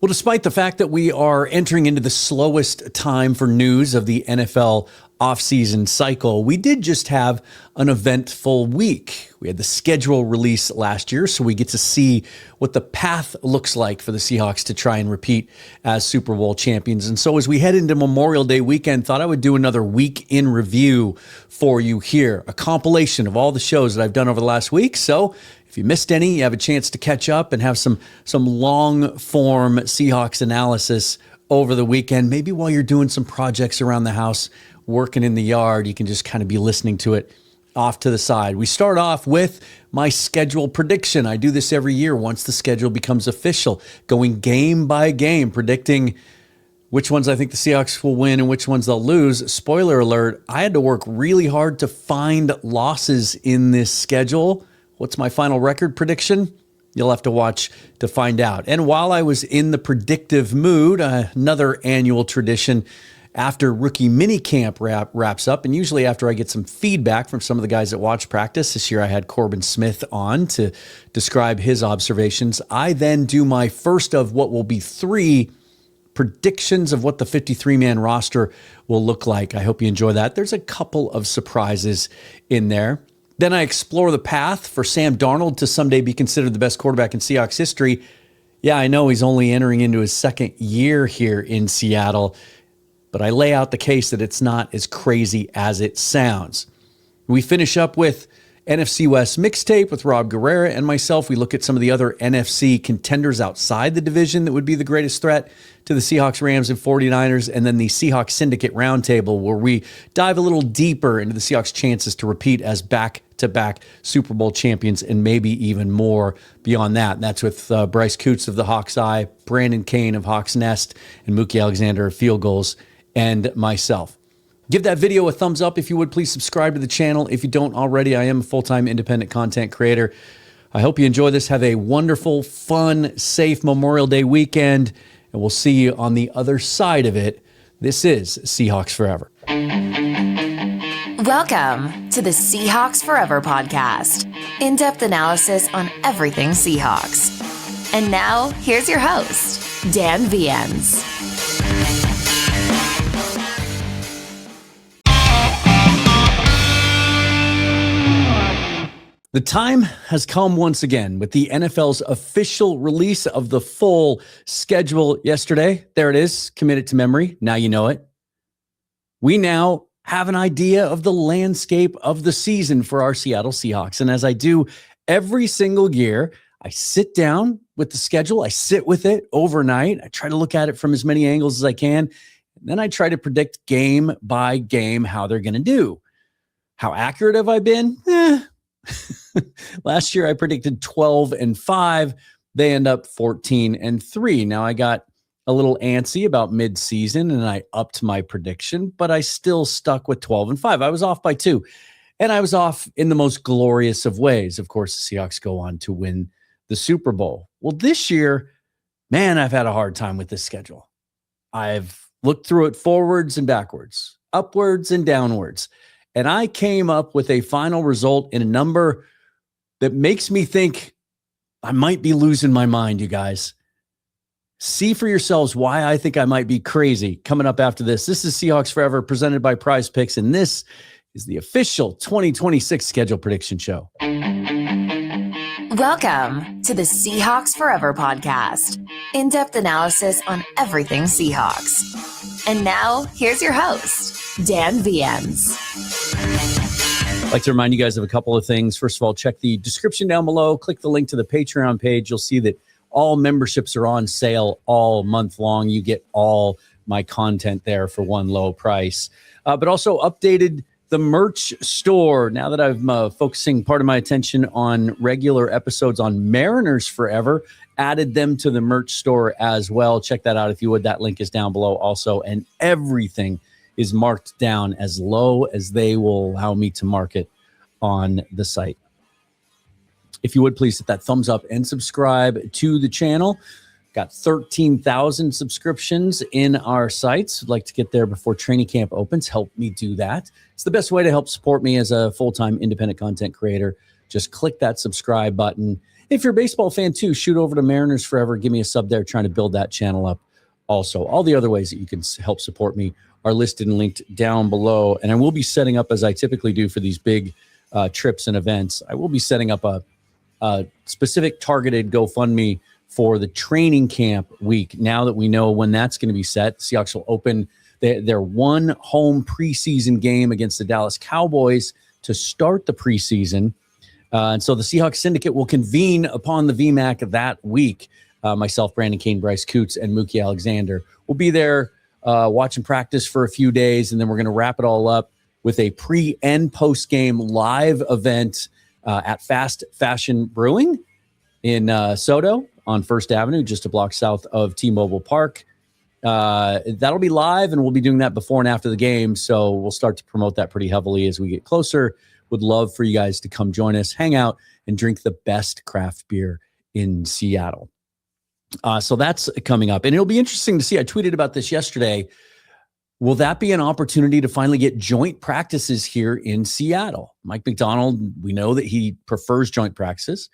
Well, despite the fact that we are entering into the slowest time for news of the NFL offseason cycle, we did just have an eventful week. We had the schedule release last year, so we get to see what the path looks like for the Seahawks to try and repeat as Super Bowl champions. And so as we head into Memorial Day weekend, thought I would do another week in review for you here, a compilation of all the shows that I've done over the last week. So if you missed any, you have a chance to catch up and have some long-form Seahawks analysis over the weekend. Maybe while you're doing some projects around the house, working in the yard, you can just kind of be listening to it off to the side. We start off with my schedule prediction. I do this every year once the schedule becomes official, going game by game, predicting which ones I think the Seahawks will win and which ones they'll lose. Spoiler alert, I had to work really hard to find losses in this schedule. What's my final record prediction? You'll have to watch to find out. And while I was in the predictive mood, another annual tradition after rookie minicamp wraps up, and usually after I get some feedback from some of the guys that watch practice. This year I had Corbin Smith on to describe his observations. I then do my first of what will be 3 predictions of what the 53-man roster will look like. I hope you enjoy that. There's a couple of surprises in there. Then I explore the path for Sam Darnold to someday be considered the best quarterback in Seahawks history. Yeah, I know he's only entering into his second year here in Seattle, but I lay out the case that it's not as crazy as it sounds. We finish up with NFC West mixtape with Rob Guerrera and myself. We look at some of the other NFC contenders outside the division that would be the greatest threat to the Seahawks, Rams, and 49ers, and then the Seahawks Syndicate roundtable, where we dive a little deeper into the Seahawks' chances to repeat as back-to-back Super Bowl champions and maybe even more beyond that. And that's with Bryce Coots of the Hawks Eye, Brandon Kane of Hawks Nest, and Mookie Alexander of Field Goals, and myself. Give that video a thumbs up if you would. Please subscribe to the channel. If you don't already, I am a full-time independent content creator. I hope you enjoy this. Have a wonderful, fun, safe Memorial Day weekend, and we'll see you on the other side of it. This is Seahawks Forever. Welcome to the Seahawks Forever podcast. In-depth analysis on everything Seahawks. And now, here's your host, Dan Viens. The time has come once again with the NFL's official release of the full schedule yesterday. There it is, committed to memory. Now you know it. We now have an idea of the landscape of the season for our Seattle Seahawks. And as I do every single year, I sit down with the schedule. I sit with it overnight. I try to look at it from as many angles as I can. And then I try to predict game by game how they're going to do. How accurate have I been? Last year I predicted 12-5. They end up 14-3. Now I got a little antsy about mid-season and I upped my prediction, but I still stuck with 12-5. I was off by 2, and I was off in the most glorious of ways. Of course, the Seahawks go on to win the Super Bowl. Well, this year, man, I've had a hard time with this schedule. I've looked through it forwards and backwards, upwards and downwards. And I came up with a final result in a number that makes me think I might be losing my mind, you guys. See for yourselves why I think I might be crazy coming up after this. This is Seahawks Forever, presented by Prize Picks, and this is the official 2026 schedule prediction show. Welcome to the Seahawks Forever podcast. In-depth analysis on everything Seahawks. And now, here's your host, Dan Viens. I'd like to remind you guys of a couple of things. First of all, check the description down below. Click the link to the Patreon page. You'll see that all memberships are on sale all month long. You get all my content there for one low price. But also updated the merch store. Now that I'm focusing part of my attention on regular episodes on Mariners Forever, added them to the merch store as well. Check that out if you would. That link is down below also. And everything is marked down as low as they will allow me to mark it on the site. If you would, please hit that thumbs up and subscribe to the channel. Got 13,000 subscriptions in our sites. I'd like to get there before training camp opens. Help me do that. It's the best way to help support me as a full-time independent content creator. Just click that subscribe button If you're a baseball fan too, shoot over to Mariners Forever. Give me a sub there, trying to build that channel up. Also, all the other ways that you can help support me are listed and linked down below. And I will be setting up, as I typically do for these big trips and events, I will be setting up a specific targeted GoFundMe for the training camp week. Now that we know when that's going to be set, the Seahawks will open their one home preseason game against the Dallas Cowboys to start the preseason. And so the Seahawks Syndicate will convene upon the VMAC that week. Myself, Brandon Kane, Bryce Coots, and Mookie Alexander will be there watching practice for a few days, and then we're going to wrap it all up with a pre- and post-game live event at Fast Fashion Brewing in Soto on First Avenue, just a block south of T-Mobile Park. That'll be live, and we'll be doing that before and after the game, so we'll start to promote that pretty heavily as we get closer. Would love for you guys to come join us, hang out, and drink the best craft beer in Seattle. So that's coming up, and it'll be interesting to see. I tweeted about this yesterday. Will that be an opportunity to finally get joint practices here in Seattle? Mike McDonald, we know that he prefers joint practices.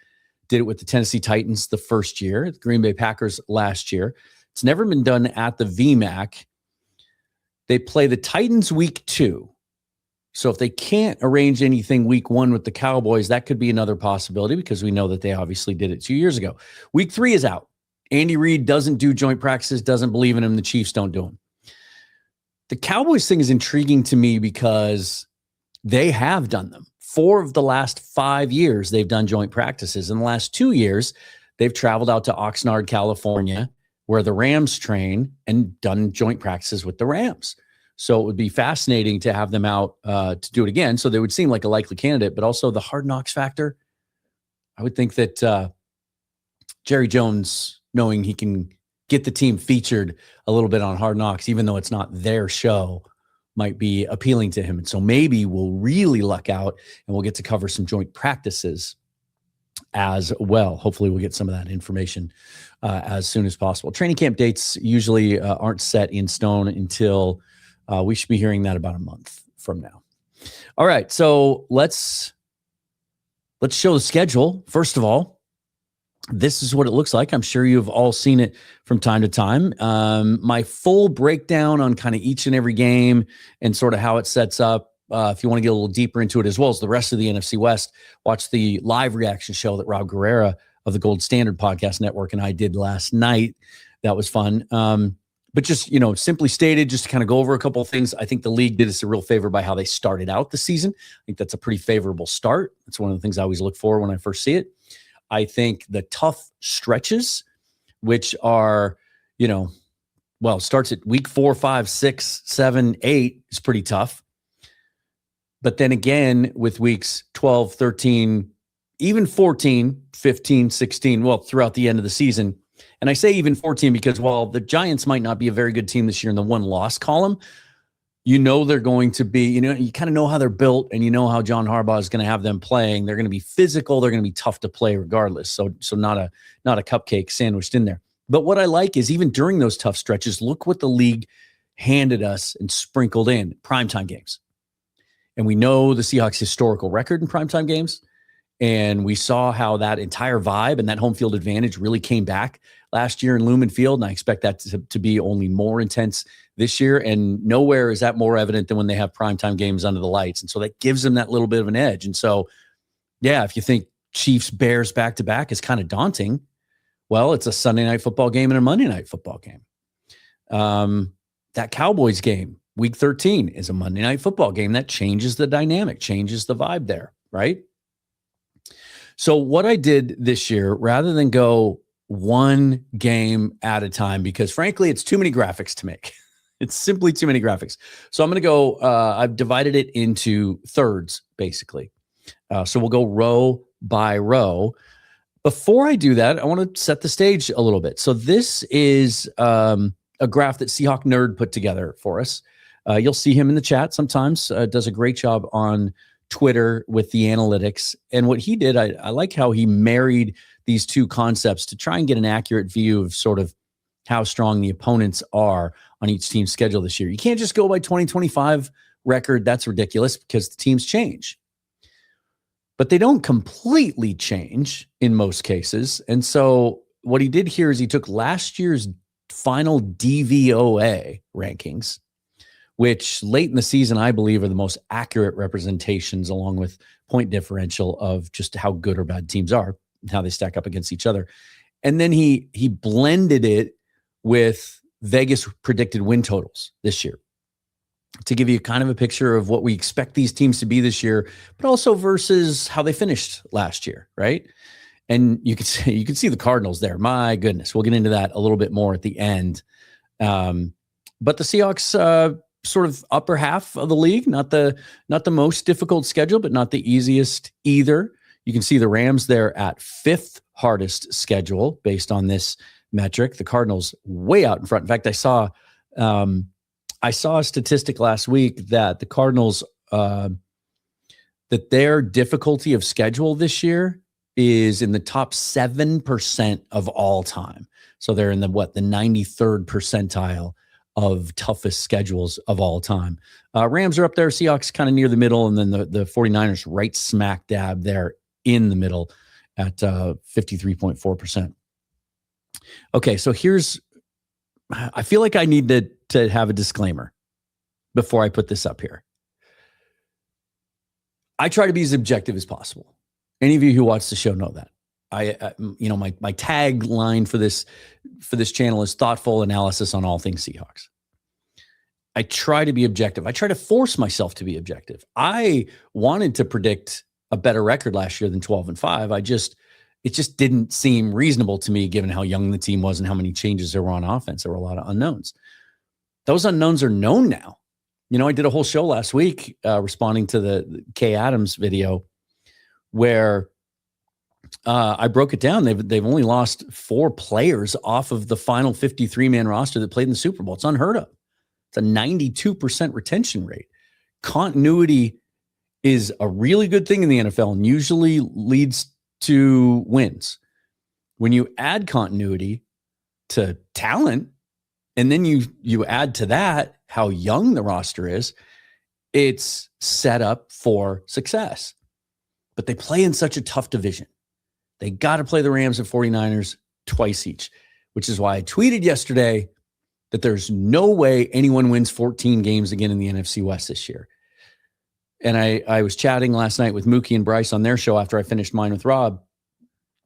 Did it with the Tennessee Titans the first year, the Green Bay Packers last year. It's never been done at the VMAC. They play the Titans week 2. So if they can't arrange anything week 1 with the Cowboys, that could be another possibility because we know that they obviously did it 2 years ago. Week 3 is out. Andy Reid doesn't do joint practices, doesn't believe in them. The Chiefs don't do them. The Cowboys thing is intriguing to me because they have done them. 4 of the last 5 years, they've done joint practices. In the last 2 years, they've traveled out to Oxnard, California, where the Rams train, and done joint practices with the Rams. So it would be fascinating to have them out to do it again. So they would seem like a likely candidate, but also the hard knocks factor. I would think that Jerry Jones, knowing he can get the team featured a little bit on Hard Knocks, even though it's not their show, might be appealing to him. And so maybe we'll really luck out and we'll get to cover some joint practices as well. Hopefully we'll get some of that information as soon as possible. Training camp dates usually aren't set in stone until we should be hearing that about a month from now. All right, so let's show the schedule. First of all, this is what it looks like. I'm sure you've all seen it from time to time. My full breakdown on kind of each and every game and sort of how it sets up. If you want to get a little deeper into it, as well as the rest of the NFC West, watch the live reaction show that Rob Guerrera of the Gold Standard Podcast Network and I did last night. That was fun. But just, simply stated, just to kind of go over a couple of things, I think the league did us a real favor by how they started out the season. I think that's a pretty favorable start. That's one of the things I always look for when I first see it. I think the tough stretches, which are, starts at week 4, 5, 6, 7, 8 is pretty tough. But then again, with weeks 12, 13, even 14, 15, 16, throughout the end of the season. And I say even 14 because while the Giants might not be a very good team this year in the one loss column, they're going to be, you kind of know how they're built and you know how John Harbaugh is going to have them playing. They're going to be physical. They're going to be tough to play regardless. So not a cupcake sandwiched in there. But what I like is even during those tough stretches, look what the league handed us and sprinkled in primetime games. And we know the Seahawks' historical record in primetime games. And we saw how that entire vibe and that home field advantage really came back last year in Lumen Field. And I expect that to be only more intense this year. And nowhere is that more evident than when they have primetime games under the lights. And so that gives them that little bit of an edge. And so, if you think Chiefs Bears back-to-back is kind of daunting, well, it's a Sunday night football game and a Monday night football game. That Cowboys game, week 13, is a Monday night football game. That changes the dynamic, changes the vibe there, right? So what I did this year, rather than go one game at a time, because frankly, it's too many graphics to make. It's simply too many graphics. So I'm going to go, I've divided it into thirds, basically. So we'll go row by row. Before I do that, I want to set the stage a little bit. So this is a graph that Seahawk Nerd put together for us. You'll see him in the chat sometimes. Does a great job on Twitter with the analytics. And what he did, I like how he married these two concepts to try and get an accurate view of sort of how strong the opponents are on each team's schedule this year. You can't just go by 2025 record. That's ridiculous because the teams change. but they don't completely change in most cases. And so what he did here is he took last year's final DVOA rankings, which late in the season, I believe, are the most accurate representations, along with point differential, of just how good or bad teams are and how they stack up against each other. And then he blended it with Vegas predicted win totals this year to give you kind of a picture of what we expect these teams to be this year, but also versus how they finished last year, right? And you can see the Cardinals there. My goodness, we'll get into that a little bit more at the end. But the Seahawks, sort of upper half of the league, not the most difficult schedule, but not the easiest either. You can see the Rams there at 5th hardest schedule based on this metric. The Cardinals way out in front. In fact, I saw a statistic last week that the Cardinals, that their difficulty of schedule this year is in the top 7% of all time. So they're in the 93rd percentile of toughest schedules of all time. Rams are up there, Seahawks kind of near the middle, and then the 49ers right smack dab there in the middle at 53.4%. Okay, so I feel like I need to have a disclaimer before I put this up here. I try to be as objective as possible. Any of you who watch the show know that. My tagline for this channel is thoughtful analysis on all things Seahawks. I try to be objective. I try to force myself to be objective. I wanted to predict a better record last year than 12-5. It just didn't seem reasonable to me given how young the team was and how many changes there were on offense. There were a lot of unknowns. Those unknowns are known now. I did a whole show last week responding to the Kay Adams video where I broke it down. They've only lost 4 players off of the final 53-man roster that played in the Super Bowl. It's unheard of. It's a 92% retention rate. Continuity is a really good thing in the NFL and usually leads to wins. When you add continuity to talent, and then you add to that how young the roster is, it's set up for success. But they play in such a tough division. They got to play the Rams and 49ers twice each, which is why I tweeted yesterday that there's no way anyone wins 14 games again in the NFC West this year. And I was chatting last night with Mookie and Bryce on their show after I finished mine with Rob,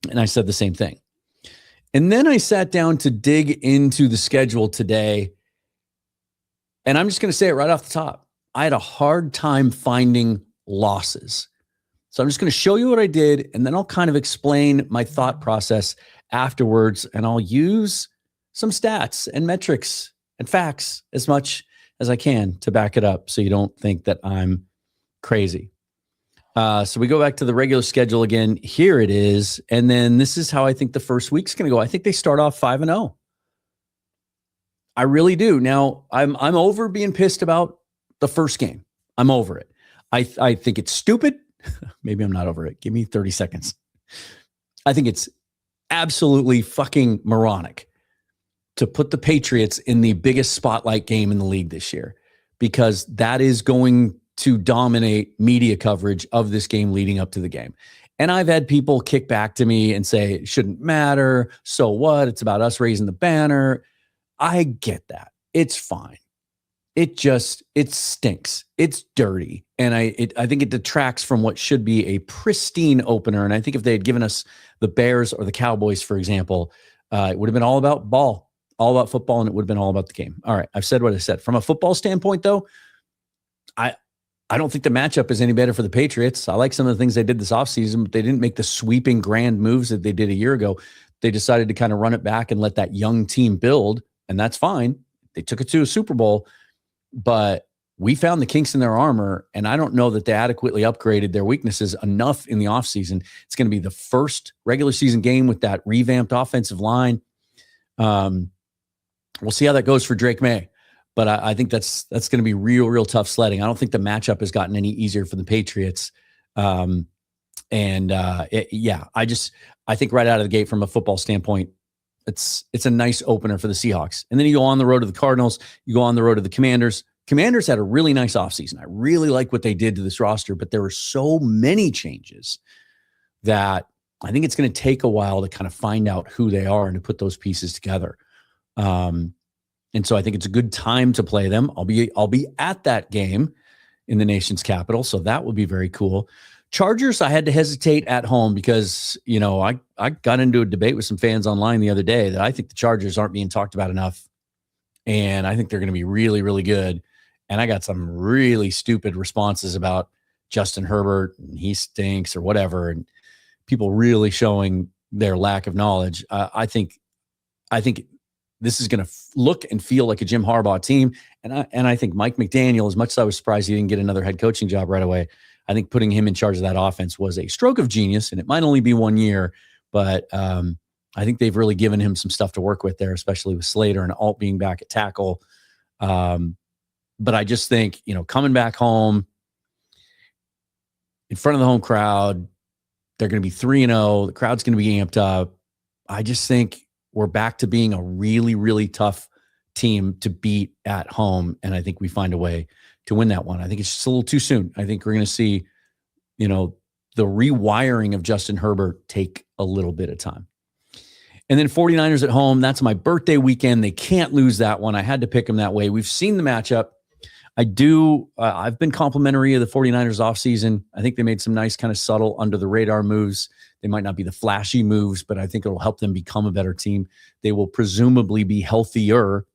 and I said the same thing. And then I sat down to dig into the schedule today, and I'm just going to say it right off the top. I had a hard time finding losses. So I'm just going to show you what I did, and then I'll kind of explain my thought process afterwards, and I'll use some stats and metrics and facts as much as I can to back it up so you don't think that I'm crazy. So we go back to the regular schedule again. Here it is. And then this is how I think the first week's going to go. I think they start off 5-0. I really do. Now, I'm over being pissed about the first game. I'm over it. I think it's stupid. Maybe I'm not over it. Give me 30 seconds. I think it's absolutely fucking moronic to put the Patriots in the biggest spotlight game in the league this year, because that is going to dominate media coverage of this game leading up to the game. And I've had people kick back to me and say, it shouldn't matter. So what? It's about us raising the banner. I get that. It's fine. It stinks. It's dirty. And I think it detracts from what should be a pristine opener. And I think if they had given us the Bears or the Cowboys, for example, it would have been all about ball, all about football, and it would have been all about the game. All right. I've said what I said. From a football standpoint, though, I don't think the matchup is any better for the Patriots. I like some of the things they did this offseason, but they didn't make the sweeping grand moves that they did a year ago. They decided to kind of run it back and let that young team build, and that's fine. They took it to a Super Bowl, but we found the kinks in their armor, and I don't know that they adequately upgraded their weaknesses enough in the offseason. It's going to be the first regular season game with that revamped offensive line. We'll see how that goes for Drake May. But I think that's going to be real tough sledding. I don't think the matchup has gotten any easier for the Patriots. I think right out of the gate from a football standpoint, it's a nice opener for the Seahawks. And then you go on the road to the Cardinals, you go on the road to the Commanders, Commanders had a really nice offseason. I really like what they did to this roster, but there were so many changes that I think it's going to take a while to kind of find out who they are and to put those pieces together. And so I think it's a good time to play them. I'll be at that game in the nation's capital, so that will be very cool. Chargers, I had to hesitate at home because, I got into a debate with some fans online the other day that I think the Chargers aren't being talked about enough. And I think they're going to be really, really good. And I got some really stupid responses about Justin Herbert, and he stinks or whatever. And people really showing their lack of knowledge. I think this is going to look and feel like a Jim Harbaugh team. And I think Mike McDaniel, as much as I was surprised he didn't get another head coaching job right away, I think putting him in charge of that offense was a stroke of genius. And it might only be 1 year, but I think they've really given him some stuff to work with there, especially with Slater and Alt being back at tackle. But I just think, coming back home in front of the home crowd, they're going to be 3-0. The crowd's going to be amped up. I just think we're back to being a really, really tough team to beat at home. And I think we find a way to win that one. I think it's just a little too soon. I think we're going to see, the rewiring of Justin Herbert take a little bit of time. And then 49ers at home. That's my birthday weekend. They can't lose that one. I had to pick them that way. We've seen the matchup. I've been complimentary of the 49ers offseason. I think they made some nice kind of subtle under the radar moves. They might not be the flashy moves, but I think it'll help them become a better team. They will presumably be healthier.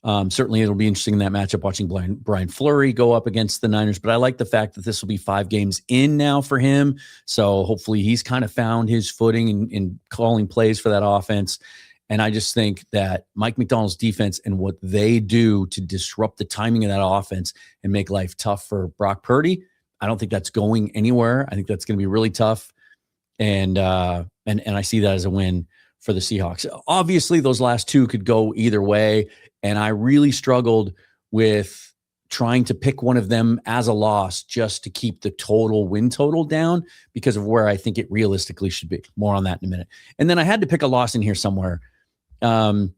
Certainly it'll be interesting in that matchup watching Brian Fleury go up against the Niners, but I like the fact that this will be 5 games in now for him. So hopefully he's kind of found his footing in calling plays for that offense. And I just think that Mike McDonald's defense and what they do to disrupt the timing of that offense and make life tough for Brock Purdy, I don't think that's going anywhere. I think that's going to be really tough. And I see that as a win for the Seahawks. Obviously, those last 2 could go either way. And I really struggled with trying to pick one of them as a loss just to keep the total win total down because of where I think it realistically should be. More on that in a minute. And then I had to pick a loss in here somewhere. And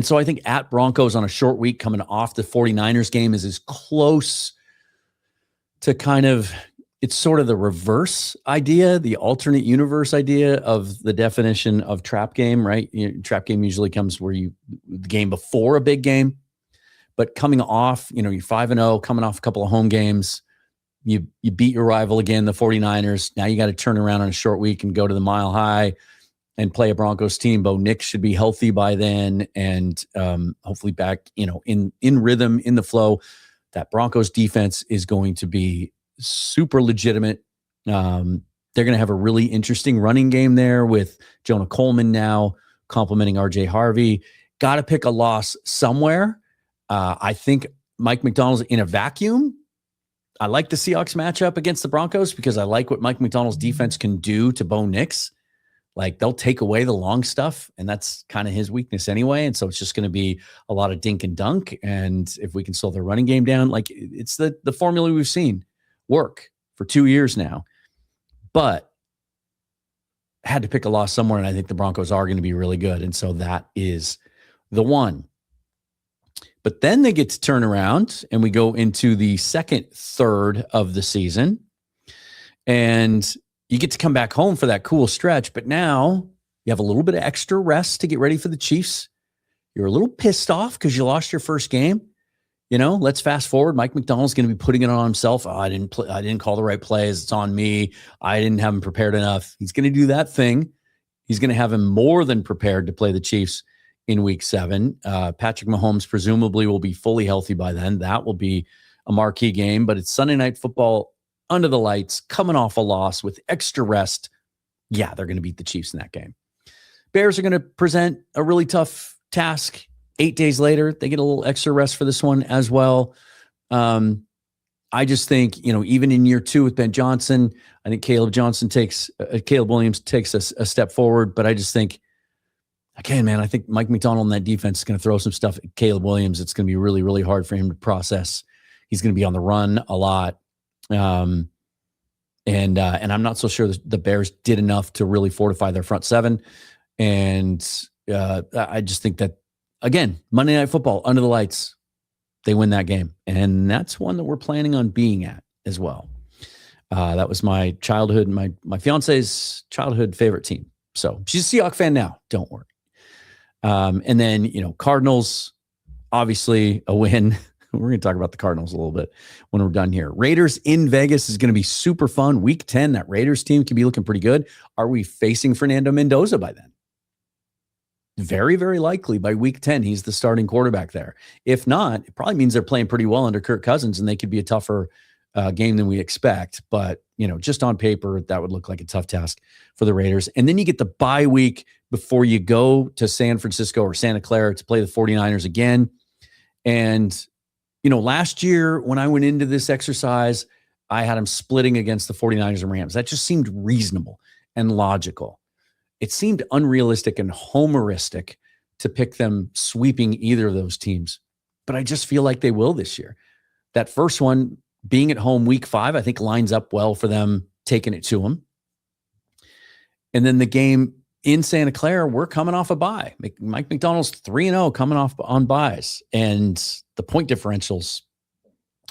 so I think at Broncos on a short week coming off the 49ers game is as close to it's sort of the reverse idea, the alternate universe idea of the definition of trap game, right? Trap game usually comes where the game before a big game, but coming off, you're 5-0, coming off a couple of home games, you beat your rival again, the 49ers. Now you got to turn around on a short week and go to the Mile High and play a Broncos team. Bo Nix should be healthy by then and hopefully back, in rhythm, in the flow. That Broncos defense is going to be super legitimate. They're going to have a really interesting running game there with Jonah Coleman now complimenting RJ Harvey. Got to pick a loss somewhere. I think Mike McDonald's in a vacuum. I like the Seahawks matchup against the Broncos because I like what Mike McDonald's defense can do to Bo Nix. Like they'll take away the long stuff, and that's kind of his weakness anyway. And so it's just going to be a lot of dink and dunk. And if we can slow their running game down, like it's the formula we've seen work for 2 years now. But had to pick a loss somewhere, and I think the Broncos are going to be really good. And so that is the one. But then they get to turn around, and we go into the second third of the season. And you get to come back home for that cool stretch, but now you have a little bit of extra rest to get ready for the Chiefs. You're a little pissed off because you lost your first game. Let's fast forward. Mike McDonald's going to be putting it on himself. I didn't call the right plays. It's on me. I didn't have him prepared enough. He's going to do that thing. He's going to have him more than prepared to play the Chiefs in week 7. Patrick Mahomes presumably will be fully healthy by then. That will be a marquee game, but it's Sunday Night Football under the lights, coming off a loss with extra rest. Yeah, they're going to beat the Chiefs in that game. Bears are going to present a really tough task 8 days later. They get a little extra rest for this one as well. I just think, even in year 2 with Ben Johnson, I think Caleb Williams takes a step forward. But I just think, again, man, I think Mike McDonald and that defense is going to throw some stuff at Caleb Williams. It's going to be really, really hard for him to process. He's going to be on the run a lot. And I'm not so sure the Bears did enough to really fortify their front 7. And I just think that, again, Monday Night Football under the lights, they win that game. And that's one that we're planning on being at as well. That was my childhood, my fiance's childhood favorite team. So she's a Seahawks fan now. Don't worry. And then, Cardinals, obviously a win. We're going to talk about the Cardinals a little bit when we're done here. Raiders in Vegas is going to be super fun. Week 10, that Raiders team could be looking pretty good. Are we facing Fernando Mendoza by then? Very, very likely by week 10, he's the starting quarterback there. If not, it probably means they're playing pretty well under Kirk Cousins, and they could be a tougher game than we expect. But, just on paper, that would look like a tough task for the Raiders. And then you get the bye week before you go to San Francisco or Santa Clara to play the 49ers again. And, last year when I went into this exercise, I had them splitting against the 49ers and Rams. That just seemed reasonable and logical. It seemed unrealistic and homeristic to pick them sweeping either of those teams. But I just feel like they will this year. That first one, being at home week 5, I think lines up well for them taking it to them. And then the game in Santa Clara, we're coming off a bye. Mike McDonald's 3-0 coming off on byes. And the point differentials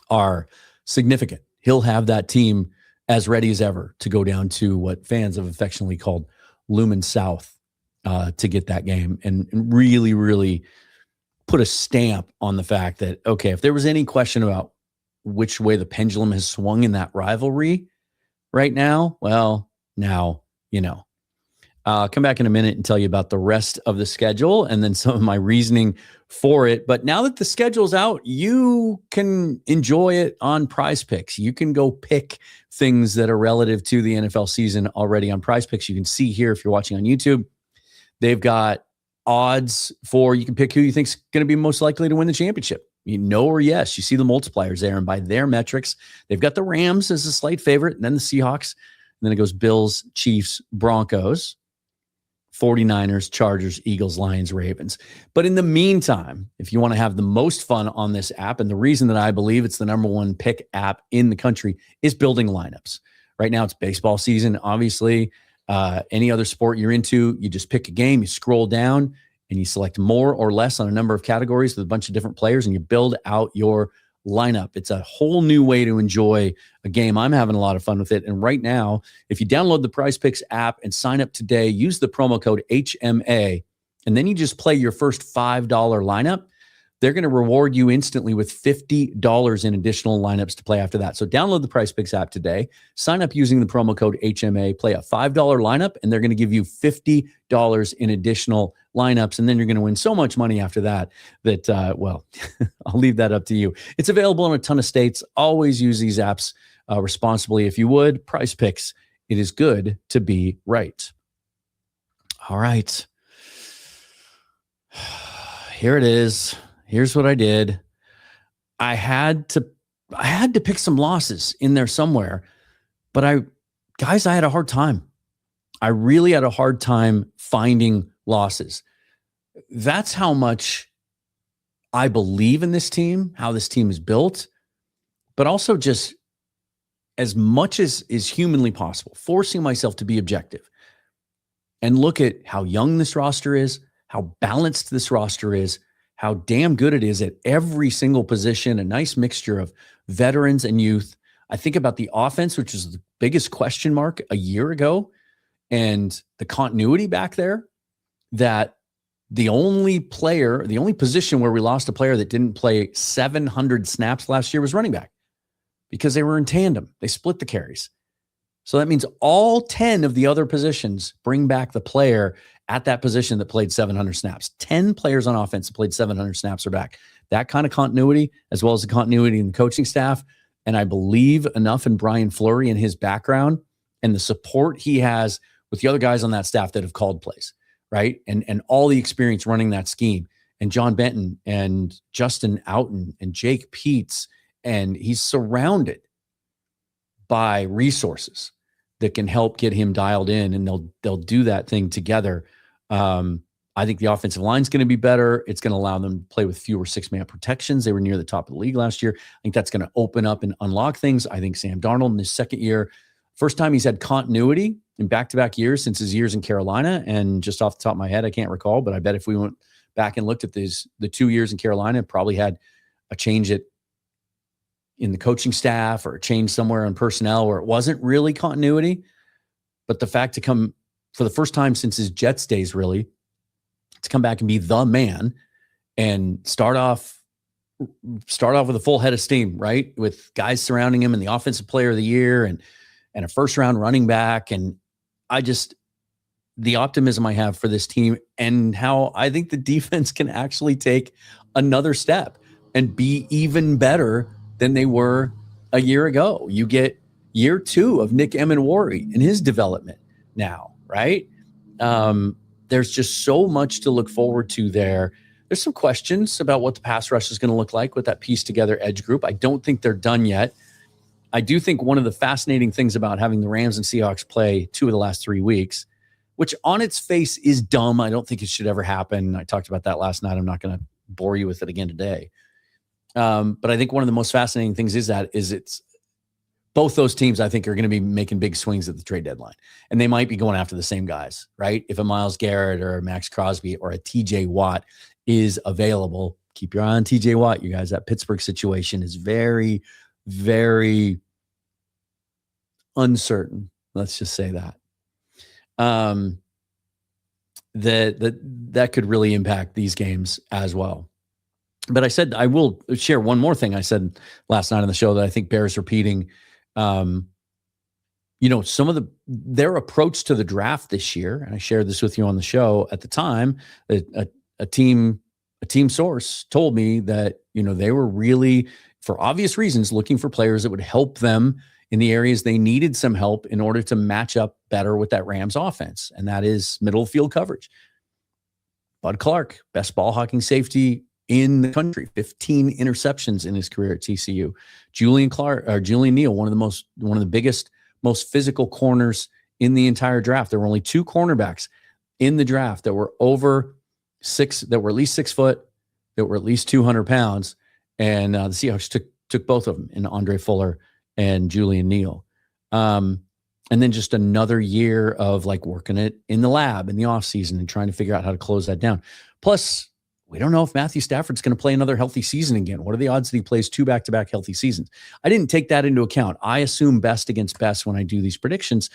are significant. He'll have that team as ready as ever to go down to what fans have affectionately called Lumen South to get that game and really, really put a stamp on the fact that, okay, if there was any question about which way the pendulum has swung in that rivalry right now, well, now you know. I'll come back in a minute and tell you about the rest of the schedule and then some of my reasoning for it. But now that the schedule's out, you can enjoy it on Prize Picks. You can go pick things that are relative to the NFL season already on Prize Picks. You can see here, if you're watching on YouTube, they've got odds for, you can pick who you think's going to be most likely to win the championship. No or yes. You see the multipliers there, and by their metrics, they've got the Rams as a slight favorite, and then the Seahawks, and then it goes Bills, Chiefs, Broncos, 49ers, Chargers, Eagles, Lions, Ravens. But in the meantime, if you want to have the most fun on this app, and the reason that I believe it's the number one pick app in the country is building lineups. Right now it's baseball season. Obviously, any other sport you're into, you just pick a game, you scroll down, and you select more or less on a number of categories with a bunch of different players, and you build out your lineup. It's a whole new way to enjoy a game. I'm having a lot of fun with it. And right now, if you download the Prize Picks app and sign up today, use the promo code HMA, and then you just play your first $5 lineup, they're going to reward you instantly with $50 in additional lineups to play after that. So download the Prize Picks app today, sign up using the promo code HMA, play a $5 lineup, and they're going to give you $50 in additional lineups. And then you're going to win so much money after that, well, I'll leave that up to you. It's available in a ton of states. Always use these apps responsibly if you would. Prize Picks, it is good to be right. All right. Here it is. Here's what I did. I had to pick some losses in there somewhere, but I had a hard time. I really had a hard time finding losses. That's how much I believe in this team, how this team is built, but also just as much as is humanly possible, forcing myself to be objective and look at how young this roster is, how balanced this roster is, how damn good it is at every single position, a nice mixture of veterans and youth. I think about the offense, which is the biggest question mark a year ago, and the continuity back there, that the only position where we lost a player that didn't play 700 snaps last year was running back because they were in tandem. They split the carries. So that means all 10 of the other positions bring back the player at that position that played 700 snaps. 10 players on offense that played 700 snaps are back. That kind of continuity, as well as the continuity in the coaching staff. And I believe enough in Brian Fleury and his background and the support he has with the other guys on that staff that have called plays, right? And all the experience running that scheme. And John Benton and Justin Outen and Jake Peets. And he's surrounded by resources that can help get him dialed in, and they'll do that thing together. I think the offensive line is going to be better. It's going to allow them to play with fewer 6-man protections. They were near the top of the league last year. I think that's going to open up and unlock things. I think Sam Darnold in his second year, first time he's had continuity in back-to-back years since his years in Carolina. And just off the top of my head, I can't recall, but I bet if we went back and looked at the 2 years in Carolina, probably had a change in the coaching staff or a change somewhere in personnel where it wasn't really continuity. But the fact to come for the first time since his Jets days, really, to come back and be the man and start off with a full head of steam, right? With guys surrounding him and the offensive player of the year and a first round running back. And the optimism I have for this team and how I think the defense can actually take another step and be even better than they were a year ago. You get year 2 of Nick Emenwari and his development now, right? There's just so much to look forward to there. There's some questions about what the pass rush is going to look like with that piece together edge group. I don't think they're done yet. I do think one of the fascinating things about having the Rams and Seahawks play 2 of the last 3 weeks, which on its face is dumb. I don't think it should ever happen. I talked about that last night. I'm not going to bore you with it again today. But I think one of the most fascinating things is it's both those teams, I think, are going to be making big swings at the trade deadline. And they might be going after the same guys, right? If a Myles Garrett or a Max Crosby or a TJ Watt is available, keep your eye on TJ Watt, you guys. That Pittsburgh situation is very, very uncertain. Let's just say that. That could really impact these games as well. But I said I will share one more thing I said last night on the show that I think bears repeating. Some of their approach to the draft this year, and I shared this with you on the show at the time, a team source told me that, they were really, for obvious reasons, looking for players that would help them in the areas they needed some help in order to match up better with that Rams offense. And that is middle field coverage. Bud Clark, best ball hawking safety in the country, 15 interceptions in his career at TCU. Julian Neal, one of the biggest, most physical corners in the entire draft. There were only 2 cornerbacks in the draft that were over 6, that were at least 6 foot, that were at least 200 pounds. And the Seahawks took both of them, in Andre Fuller and Julian Neal. And then just another year of working it in the lab in the offseason and trying to figure out how to close that down. Plus, we don't know if Matthew Stafford's going to play another healthy season again. What are the odds that he plays 2 back-to-back healthy seasons? I didn't take that into account. I assume best against best when I do these predictions.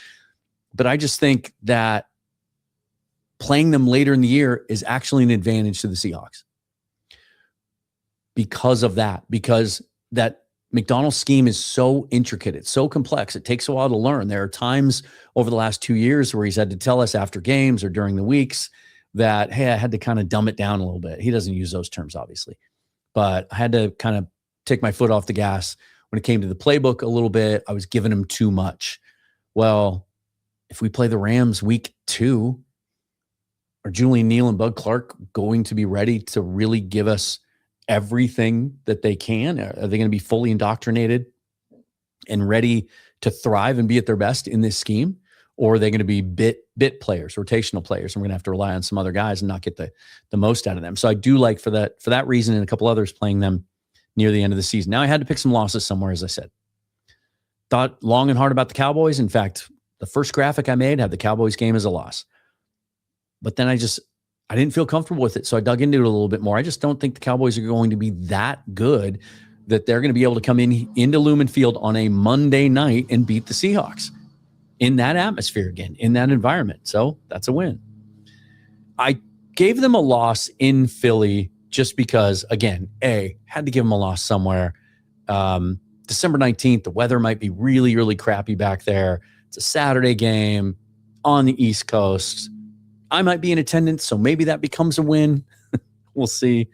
But I just think that playing them later in the year is actually an advantage to the Seahawks. Because of that. Because that McDonald's scheme is so intricate. It's so complex. It takes a while to learn. There are times over the last 2 years where he's had to tell us after games or during the weeks that, hey, I had to kind of dumb it down a little bit. He doesn't use those terms, obviously. But I had to kind of take my foot off the gas when it came to the playbook a little bit. I was giving him too much. Well, if we play the Rams week 2, are Julian Neal and Bud Clark going to be ready to really give us everything that they can? Are they going to be fully indoctrinated and ready to thrive and be at their best in this scheme? Or are they going to be bit players, rotational players, and we're going to have to rely on some other guys and not get the most out of them? So I do like for that reason and a couple others playing them near the end of the season. Now I had to pick some losses somewhere, as I said. Thought long and hard about the Cowboys. In fact, the first graphic I made had the Cowboys game as a loss. But then I didn't feel comfortable with it, so I dug into it a little bit more. I just don't think the Cowboys are going to be that good that they're going to be able to come into Lumen Field on a Monday night and beat the Seahawks in that atmosphere again, in that environment. So that's a win. I gave them a loss in Philly just because, again, had to give them a loss somewhere. December 19th, the weather might be really, really crappy back there. It's a Saturday game on the East Coast. I might be in attendance, so maybe that becomes a win. We'll see.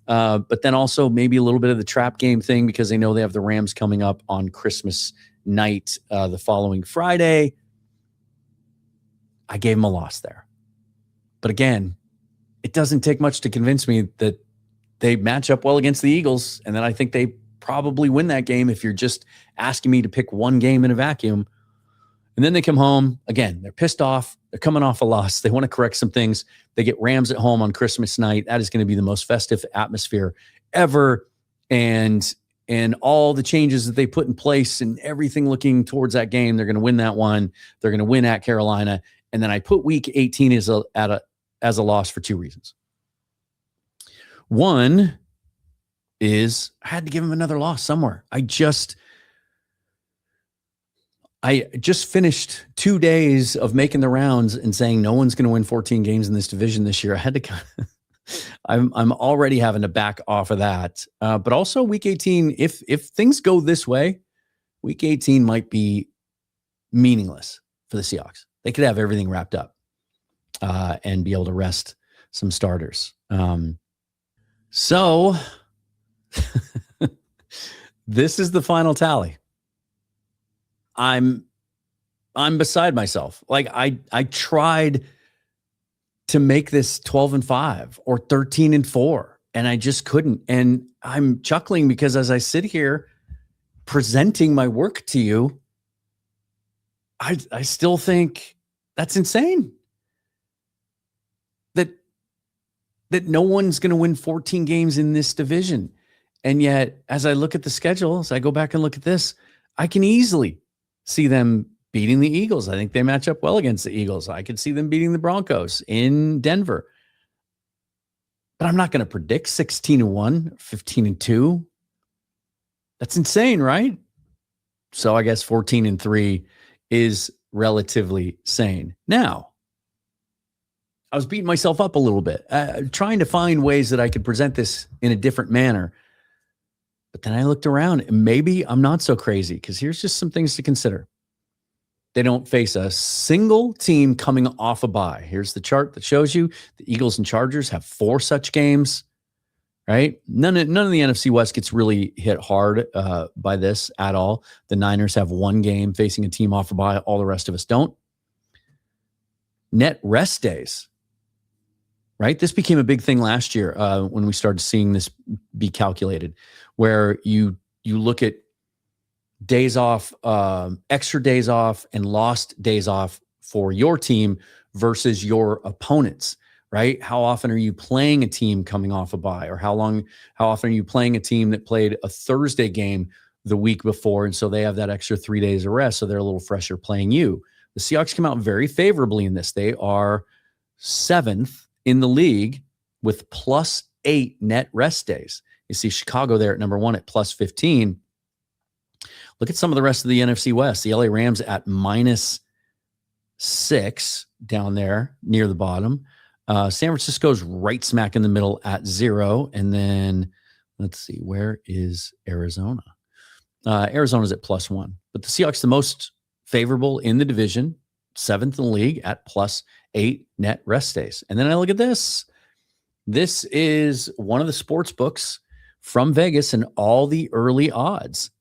But then also maybe a little bit of the trap game thing because they know they have the Rams coming up on Christmas night the following Friday. I gave them a loss there. But again, it doesn't take much to convince me that they match up well against the Eagles, and then I think they probably win that game if you're just asking me to pick one game in a vacuum. And then they come home. Again, they're pissed off. They're coming off a loss. They want to correct some things. They get Rams at home on Christmas night. That is going to be the most festive atmosphere ever. And all the changes that they put in place and everything looking towards that game, they're going to win that one. They're going to win at Carolina. And then I put week 18 as a loss for 2 reasons. One, is I had to give him another loss somewhere. I just finished 2 days of making the rounds and saying no one's going to win 14 games in this division this year. I had to I'm already having to back off of that. But also week 18, if things go this way, week 18 might be meaningless for the Seahawks. They could have everything wrapped up and be able to rest some starters. So this is the final tally. I'm beside myself. Like I tried to make this 12-5 or 13-4, and I just couldn't. And I'm chuckling because as I sit here presenting my work to you, I still think that's insane. That no one's going to win 14 games in this division. And yet, as I look at the schedule, as I go back and look at this, I can easily see them beating the Eagles. I think they match up well against the Eagles. I could see them beating the Broncos in Denver. But I'm not going to predict 16-1, 15-2. That's insane, right? So I guess 14-3 is relatively sane. Now, I was beating myself up a little bit, trying to find ways that I could present this in a different manner. But then I looked around and maybe I'm not so crazy because here's just some things to consider. They don't face a single team coming off a bye. Here's the chart that shows you the Eagles and Chargers have 4 such games, right? None of the NFC West gets really hit hard by this at all. The Niners have 1 game facing a team off a bye. All the rest of us don't. Net rest days, right? This became a big thing last year when we started seeing this be calculated, where you look at days off, extra days off, and lost days off for your team versus your opponents, right? How often are you playing a team coming off a bye, or how often are you playing a team that played a Thursday game the week before, and so they have that extra 3 days of rest, so they're a little fresher playing you. The Seahawks come out very favorably in this. They are 7th in the league with +8 net rest days. You see Chicago there at number 1 at +15. Look at some of the rest of the NFC West. The LA Rams at -6 down there near the bottom. San Francisco's right smack in the middle at 0. And then let's see, where is Arizona? Arizona's at +1. But the Seahawks, the most favorable in the division, 7th in the league at +8 net rest days. And then I look at this. This is one of the sports books from Vegas and all the early odds.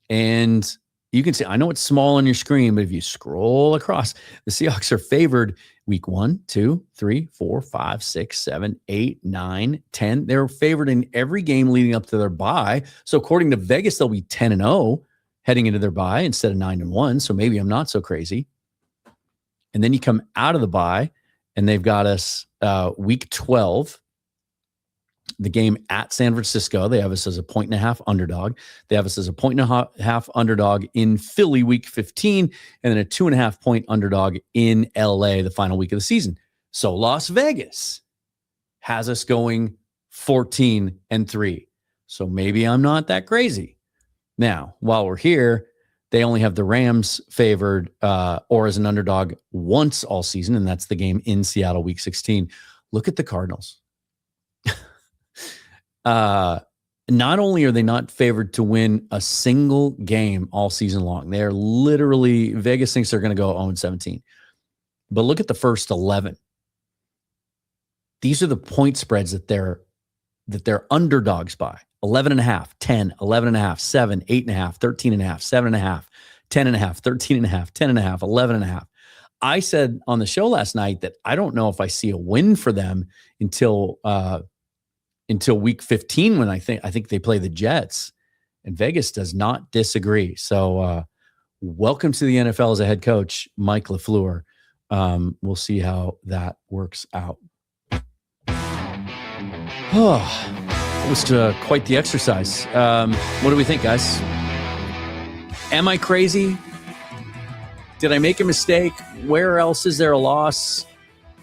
And you can see, I know it's small on your screen, but if you scroll across, the Seahawks are favored week 1, 2, 3, 4, 5, 6, 7, 8, 9, 10. They're favored in every game leading up to their bye. So according to Vegas, they'll be 10-0 heading into their bye instead of 9-1. So maybe I'm not so crazy. And then you come out of the bye and they've got us week 12, the game at San Francisco. They have us as a 1.5 underdog. They have us as a 1.5 underdog in Philly week 15, and then a 2.5 point underdog in LA the final week of the season. So Las Vegas has us going 14-3. So maybe I'm not that crazy. Now, while we're here, they only have the Rams favored or as an underdog once all season, and that's the game in Seattle week 16. Look at the Cardinals. Not only are they not favored to win a single game all season long, they're literally, Vegas thinks they're going to go 0-17. But look at the first 11. These are the point spreads that they're underdogs by. 11.5, 10, 11.5, 7, 8.5, 13.5, 7.5, 10.5, 13.5, 10.5, 11.5. I said on the show last night that I don't know if I see a win for them until week 15 when I think they play the Jets, and Vegas does not disagree. So welcome to the NFL as a head coach, Mike LaFleur. We'll see how that works out. Oh, it was quite the exercise. What do we think, guys? Am I crazy? Did I make a mistake? Where else is there a loss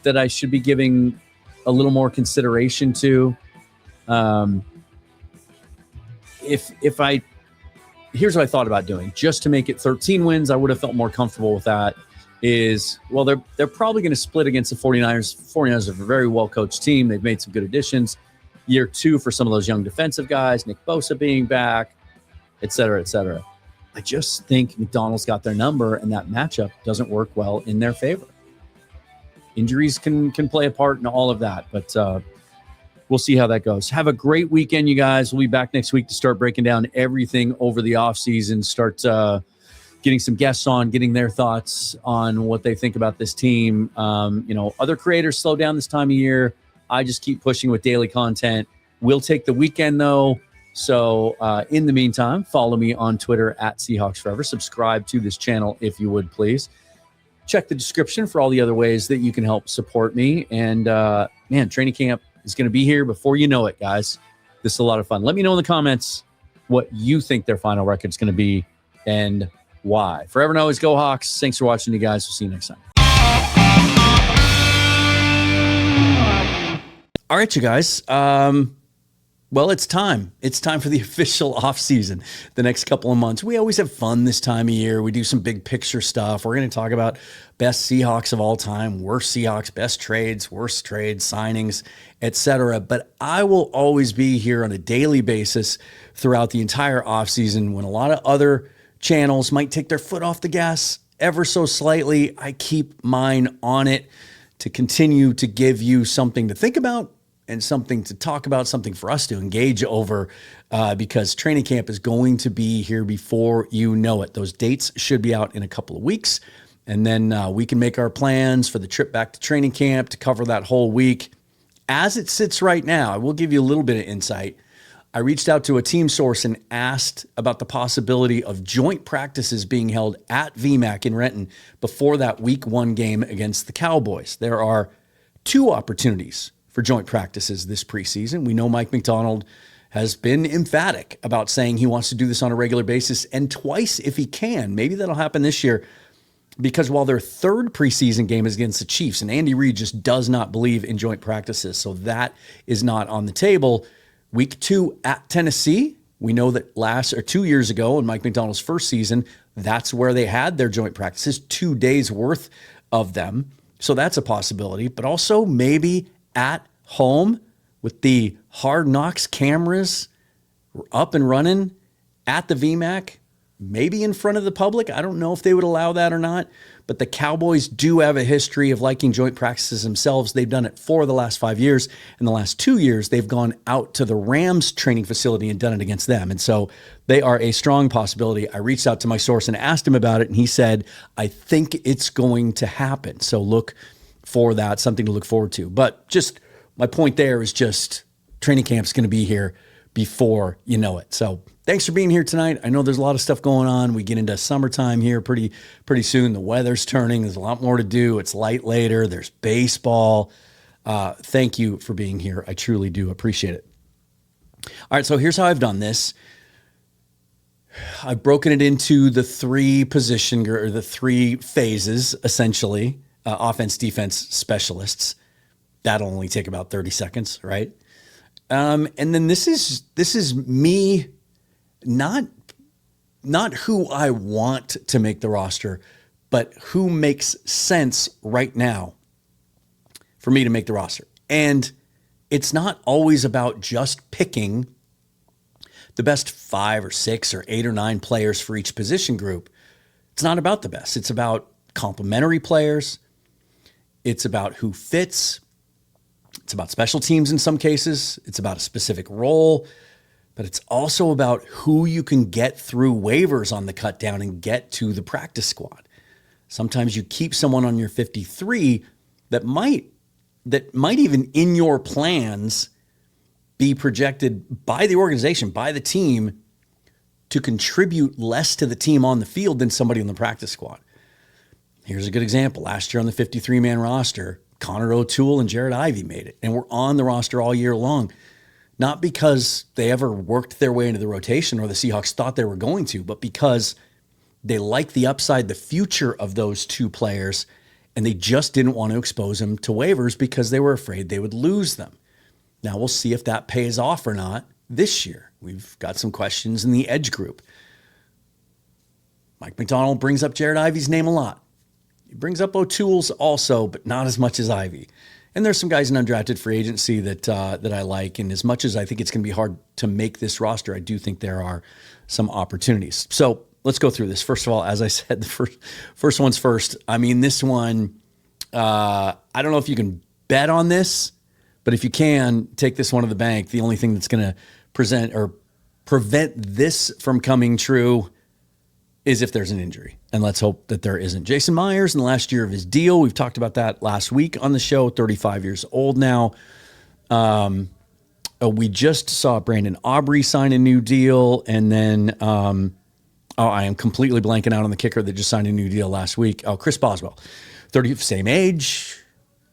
that I should be giving a little more consideration to? if I here's what I thought about doing just to make it 13 wins, I would have felt more comfortable with that. Well, they're probably going to split against the 49ers. 49ers are a very well coached team. They've made some good additions. Year 2 for some of those young defensive guys, Nick Bosa being back, et cetera, et cetera. I just think McDonald's got their number, and that matchup doesn't work well in their favor. Injuries can play a part in all of that, but we'll see how that goes. Have a great weekend, you guys. We'll be back next week to start breaking down everything over the offseason, start getting some guests on, getting their thoughts on what they think about this team. Other creators slow down this time of year. I just keep pushing with daily content. We'll take the weekend, though. So in the meantime, follow me on Twitter at Seahawks Forever. Subscribe to this channel if you would, please. Check the description for all the other ways that you can help support me. And, training camp is going to be here before you know it, guys. This is a lot of fun. Let me know in the comments what you think their final record is going to be and why. Forever and always go Hawks. Thanks for watching, you guys. We'll see you next time. All right, you guys. Well, it's time. It's time for the official offseason. The next couple of months. We always have fun this time of year. We do some big picture stuff. We're going to talk about best Seahawks of all time, worst Seahawks, best trades, worst trades, signings, etc. But I will always be here on a daily basis throughout the entire offseason. When a lot of other channels might take their foot off the gas ever so slightly, I keep mine on it to continue to give you something to think about and something to talk about, something for us to engage over, because training camp is going to be here before you know it. Those dates should be out in a couple of weeks, and then we can make our plans for the trip back to training camp to cover that whole week. As it sits right now, I will give you a little bit of insight. I reached out to a team source and asked about the possibility of joint practices being held at VMAC in Renton before that week 1 game against the Cowboys. There are 2 opportunities for joint practices this preseason. We know Mike Macdonald has been emphatic about saying he wants to do this on a regular basis, and twice if he can. Maybe that'll happen this year, because while their 3rd preseason game is against the Chiefs, and Andy Reid just does not believe in joint practices, so that is not on the table. Week 2 at Tennessee, we know that 2 years ago in Mike Macdonald's first season, that's where they had their joint practices, 2 days worth of them. So that's a possibility, but also maybe at home with the Hard Knocks cameras up and running at the VMAC, maybe in front of the public. I don't know if they would allow that or not, but the Cowboys do have a history of liking joint practices themselves. They've done it for the last 5 years. In the last 2 years, they've gone out to the Rams training facility and done it against them. And so they are a strong possibility. I reached out to my source and asked him about it, and he said, I think it's going to happen. So look for that, something to look forward to. But just my point there is just training camp's going to be here before you know it. So thanks for being here tonight. I know there's a lot of stuff going on. We get into summertime here pretty soon. The weather's turning. There's a lot more to do. It's light later. There's baseball. Thank you for being here. I truly do appreciate it. All right, so here's how I've done this. I've broken it into the 3 the 3 phases, essentially. Offense, defense, specialists. That'll only take about 30 seconds, right? And then this is me, not who I want to make the roster, but who makes sense right now for me to make the roster. And it's not always about just picking the best 5 or 6 or 8 or 9 players for each position group. It's not about the best. It's about complementary players. It's about who fits. It's about special teams in some cases. It's about a specific role, but it's also about who you can get through waivers on the cut down and get to the practice squad. Sometimes you keep someone on your 53 that might even in your plans be projected by the organization, by the team, to contribute less to the team on the field than somebody on the practice squad. Here's a good example. Last year on the 53-man roster, Connor O'Toole and Jared Ivey made it and were on the roster all year long. Not because they ever worked their way into the rotation or the Seahawks thought they were going to, but because they liked the upside, the future of those 2 players, and they just didn't want to expose them to waivers because they were afraid they would lose them. Now we'll see if that pays off or not this year. We've got some questions in the edge group. Mike McDonald brings up Jared Ivey's name a lot. He brings up O'Toole's also, but not as much as Ivey. And there's some guys in undrafted free agency that I like. And as much as I think it's going to be hard to make this roster, I do think there are some opportunities. So let's go through this. First of all, as I said, the first one's first. I mean, this one, I don't know if you can bet on this, but if you can, take this one to the bank. The only thing that's going to prevent this from coming true is if there's an injury. And let's hope that there isn't. Jason Myers in the last year of his deal. We've talked about that last week on the show, 35 years old now. We just saw Brandon Aubrey sign a new deal. And then, I am completely blanking out on the kicker that just signed a new deal last week. Chris Boswell, 30, same age,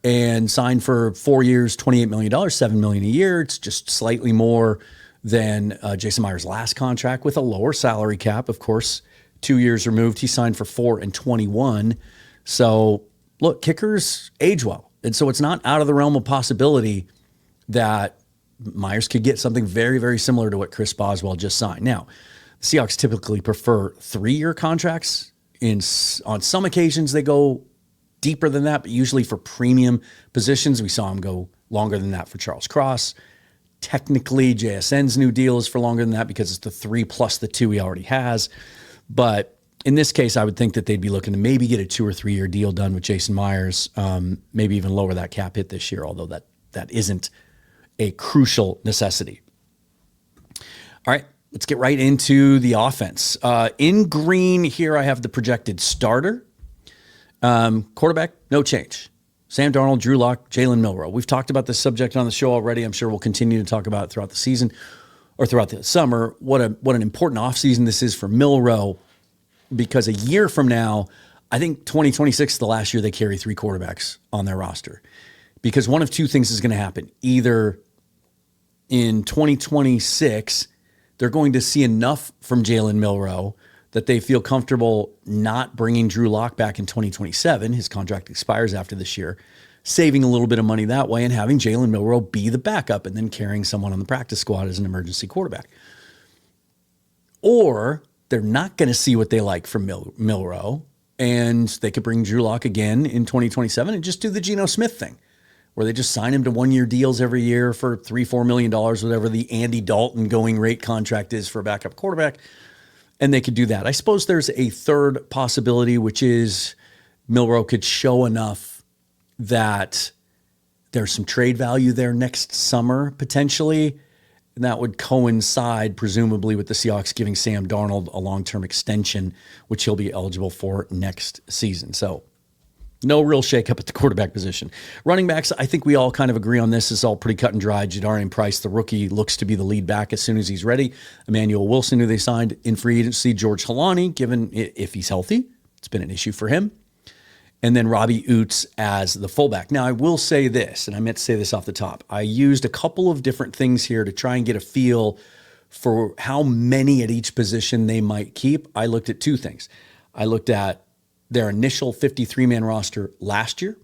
and signed for 4 years, $28 million, $7 million a year. It's just slightly more than Jason Myers' last contract with a lower salary cap, of course. 2 years removed, he signed for $4 and $21. So look, kickers age well. And so it's not out of the realm of possibility that Myers could get something very, very similar to what Chris Boswell just signed. Now, the Seahawks typically prefer 3-year contracts. On some occasions, they go deeper than that, but usually for premium positions, we saw him go longer than that for Charles Cross. Technically, JSN's new deal is for longer than that because it's the 3 plus the 2 he already has. But in this case, I would think that they'd be looking to maybe get a 2 or 3 year deal done with Jason Myers, maybe even lower that cap hit this year, although that isn't a crucial necessity. All right, let's get right into the offense. In green here, I have the projected starter. Quarterback, no change. Sam Darnold, Drew Lock, Jalen Milroe. We've talked about this subject on the show already. I'm sure we'll continue to talk about it throughout the season or throughout the summer. What an important offseason this is for Milroe, because a year from now, I think 2026 is the last year they carry 3 quarterbacks on their roster. Because one of two things is going to happen. Either in 2026, they're going to see enough from Jalen Milroe that they feel comfortable not bringing Drew Lock back in 2027. His contract expires after this year, saving a little bit of money that way and having Jalen Milroe be the backup and then carrying someone on the practice squad as an emergency quarterback. Or they're not going to see what they like from Milroe, and they could bring Drew Lock again in 2027 and just do the Geno Smith thing, where they just sign him to 1-year deals every year for $3-4 million, whatever the Andy Dalton going rate contract is for a backup quarterback. And they could do that. I suppose there's a third possibility, which is Milroe could show enough that there's some trade value there next summer, potentially. And that would coincide, presumably, with the Seahawks giving Sam Darnold a long-term extension, which he'll be eligible for next season. So no real shakeup at the quarterback position. Running backs, I think we all kind of agree on this. It's all pretty cut and dry. Jadarian Price, the rookie, looks to be the lead back as soon as he's ready. Emmanuel Wilson, who they signed in free agency. George Halani, given if he's healthy. It's been an issue for him. And then Robbie Oots as the fullback. Now, I will say this, and I meant to say this off the top. I used a couple of different things here to try and get a feel for how many at each position they might keep. I looked at 2 things. I looked at their initial 53-man roster last year,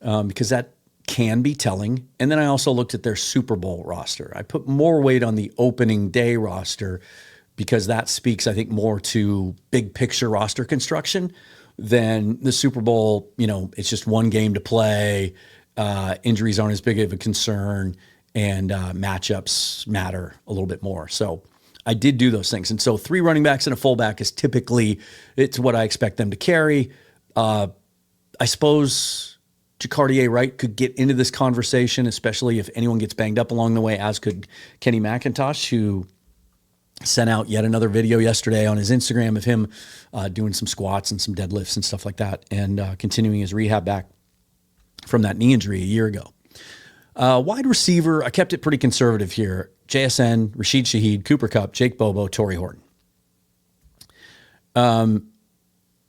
because that can be telling. And then I also looked at their Super Bowl roster. I put more weight on the opening day roster because that speaks, I think, more to big picture roster construction than the Super Bowl. You know, it's just one game to play. Injuries aren't as big of a concern, and matchups matter a little bit more. So I did do those things. And so 3 running backs and a fullback is typically, it's what I expect them to carry. I suppose Jacardier Wright could get into this conversation, especially if anyone gets banged up along the way, as could Kenny McIntosh, who sent out yet another video yesterday on his Instagram of him doing some squats and some deadlifts and stuff like that, and continuing his rehab back from that knee injury a year ago. Wide receiver, I kept it pretty conservative here. JSN, Rashid Shaheed, Cooper Kupp, Jake Bobo, Torrey Horton.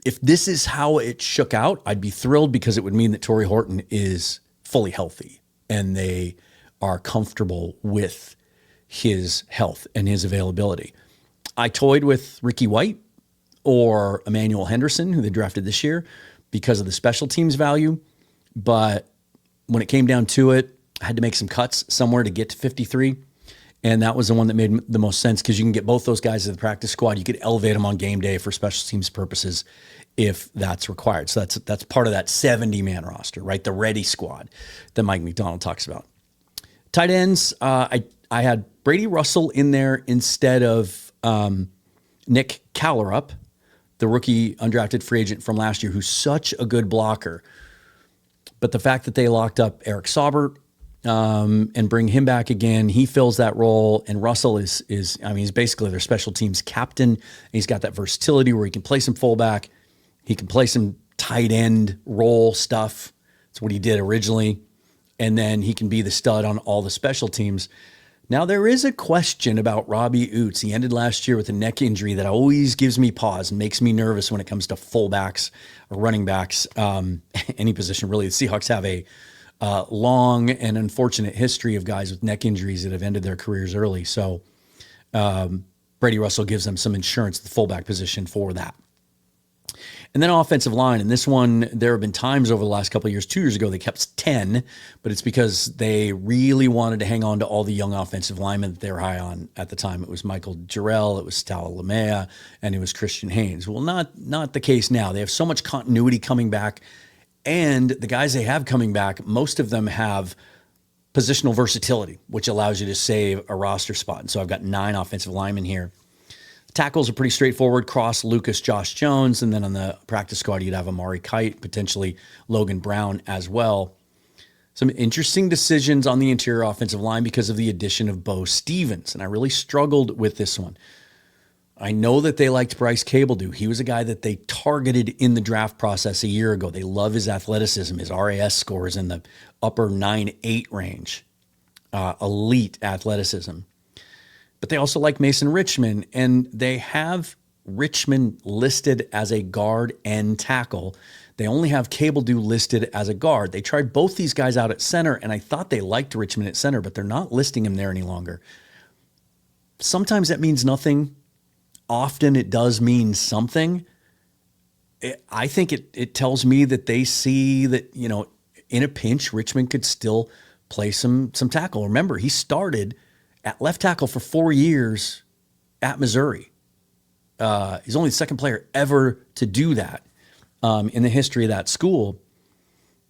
If this is how it shook out, I'd be thrilled, because it would mean that Torrey Horton is fully healthy and they are comfortable with his health and his availability. I toyed with Ricky White or Emmanuel Henderson, who they drafted this year, because of the special teams value. But when it came down to it, I had to make some cuts somewhere to get to 53. And that was the one that made the most sense because you can get both those guys to the practice squad. You could elevate them on game day for special teams purposes if that's required. So that's part of that 70-man roster, right? The ready squad that Mike McDonald talks about. Tight ends, I had Brady Russell in there instead of Nick Callerup, the rookie undrafted free agent from last year, who's such a good blocker. But the fact that they locked up Eric Saubert and bring him back again, he fills that role. And Russell is he's basically their special teams captain. He's got that versatility where he can play some fullback. He can play some tight end role stuff. That's what he did originally. And then he can be the stud on all the special teams. Now, there is a question about Robbie Oots. He ended last year with a neck injury that always gives me pause and makes me nervous when it comes to fullbacks or running backs, any position really. The Seahawks have a long and unfortunate history of guys with neck injuries that have ended their careers early. So Brady Russell gives them some insurance at the fullback position for that. And then offensive line, and this one, there have been times over the last couple of years, 2 years ago, they kept 10, but it's because they really wanted to hang on to all the young offensive linemen that they were high on at the time. It was Michael Jarrell, it was Tala Lamea, and it was Christian Haynes. Well, not the case now. They have so much continuity coming back, and the guys they have coming back, most of them have positional versatility, which allows you to save a roster spot. And so I've got 9 offensive linemen here. Tackles are pretty straightforward. Cross, Lucas, Josh Jones. And then on the practice squad, you'd have Amari Kite, potentially Logan Brown as well. Some interesting decisions on the interior offensive line because of the addition of Bo Stevens. And I really struggled with this one. I know that they liked Bryce Cabledew. He was a guy that they targeted in the draft process a year ago. They love his athleticism. His RAS score is in the upper 9.8 range. Elite athleticism. But they also like Mason Richmond, and they have Richmond listed as a guard and tackle. They only have Cabledew listed as a guard. They tried both these guys out at center, and I thought they liked Richmond at center, but they're not listing him there any longer. Sometimes that means nothing. Often it does mean something. I think it tells me that they see that, in a pinch, Richmond could still play some tackle. Remember, he started at left tackle for 4 years at Missouri. He's only the second player ever to do that in the history of that school.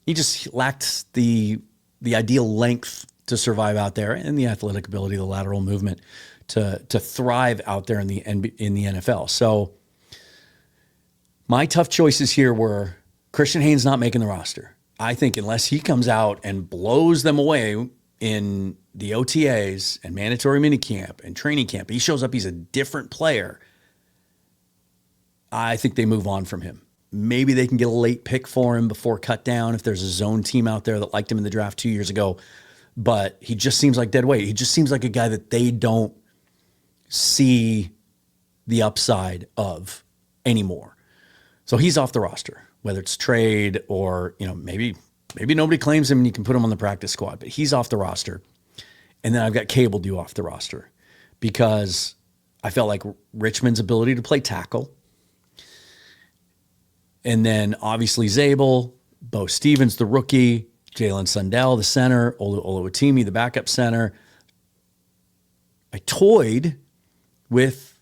He just lacked the ideal length to survive out there and the athletic ability, the lateral movement to thrive out there in the NFL. So my tough choices here were Christian Haynes not making the roster. I think unless he comes out and blows them away in the OTAs and mandatory minicamp and training camp, he shows up, he's a different player. I think they move on from him. Maybe they can get a late pick for him before cut down if there's a zone team out there that liked him in the draft 2 years ago. But he just seems like dead weight. He just seems like a guy that they don't see the upside of anymore. So he's off the roster, whether it's trade or, maybe nobody claims him and you can put him on the practice squad, but he's off the roster. And then I've got Cabledew off the roster because I felt like Richmond's ability to play tackle. And then obviously Zabel, Bo Stevens, the rookie, Jalen Sundell, the center, Oluwatimi, the backup center. I toyed with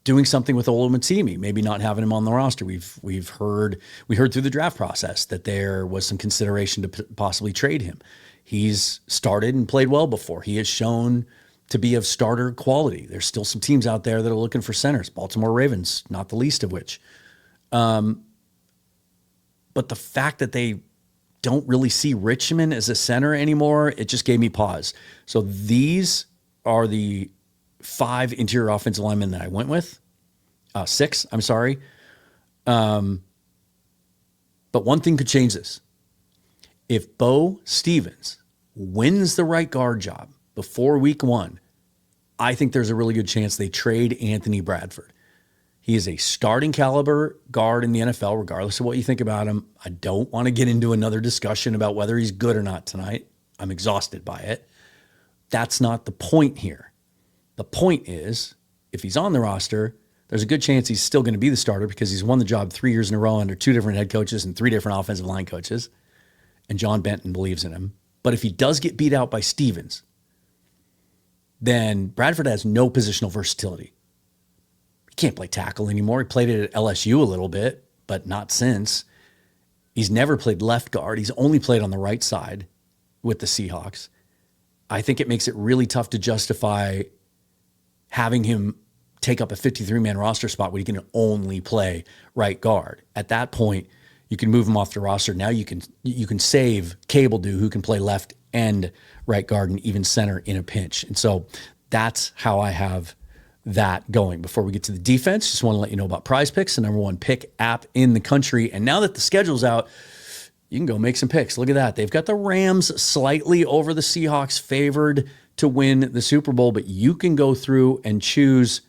doing something with Oluwatimi, maybe not having him on the roster. We heard through the draft process that there was some consideration to possibly trade him. He's started and played well before. He has shown to be of starter quality. There's still some teams out there that are looking for centers. Baltimore Ravens, not the least of which. But the fact that they don't really see Richmond as a center anymore, it just gave me pause. So these are the 5 interior offensive linemen that I went with. 6, I'm sorry. But one thing could change this. If Bo Stevens wins the right guard job before week 1, I think there's a really good chance they trade Anthony Bradford. He is a starting caliber guard in the NFL, regardless of what you think about him. I don't want to get into another discussion about whether he's good or not tonight. I'm exhausted by it. That's not the point here. The point is, if he's on the roster, there's a good chance he's still going to be the starter because he's won the job 3 years in a row under 2 different head coaches and 3 different offensive line coaches. And John Benton believes in him. But if he does get beat out by Stevens, then Bradford has no positional versatility. He can't play tackle anymore. He played it at LSU a little bit, but not since. He's never played left guard. He's only played on the right side with the Seahawks. I think it makes it really tough to justify having him take up a 53-man roster spot when he can only play right guard. At that point, you can move him off the roster. Now you can save Cable Do, who can play left and right guard and even center in a pinch. And so that's how I have that going. Before we get to the defense, just want to let you know about Prize Picks, the number one pick app in the country. And now that the schedule's out, you can go make some picks. Look at that. They've got the Rams slightly over the Seahawks, favored to win the Super Bowl, but you can go through and choose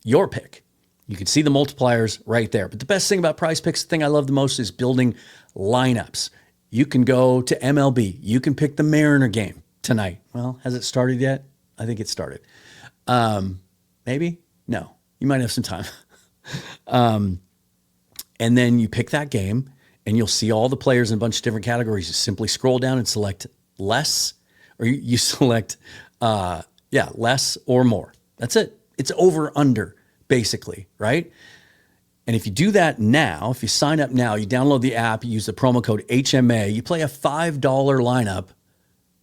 your pick. You can see the multipliers right there. But the best thing about Prize Picks, the thing I love the most, is building lineups. You can go to MLB. You can pick the Mariner game tonight. Well, has it started yet? I think it started. Maybe? No. You might have some time. And then you pick that game, and you'll see all the players in a bunch of different categories. You simply scroll down and select less, or you select, less or more. That's it. It's over, under, basically, right? And if you do that now, if you sign up now, you download the app, you use the promo code HMA, you play a $5 lineup,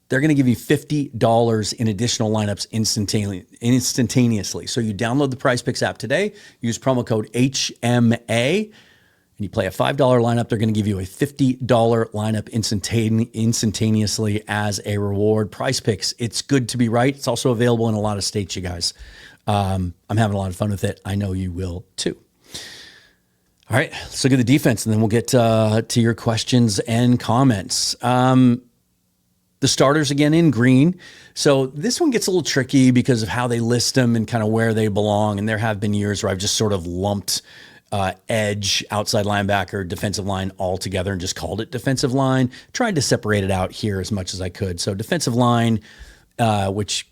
they're going to give you $50 in additional lineups instantaneously. So you download the Prize Picks app today, use promo code HMA, and you play a $5 lineup, they're going to give you a $50 lineup instantaneously as a reward. Prize Picks, it's good to be right. It's also available in a lot of states, you guys. I'm having a lot of fun with it. I know you will too. All right, let's look at the defense, and then we'll get to your questions and comments. The starters again in green. So this one gets a little tricky because of how they list them and kind of where they belong. And there have been years where I've just sort of lumped edge, outside linebacker, defensive line all together and just called it defensive line. Tried to separate it out here as much as I could. So defensive line, which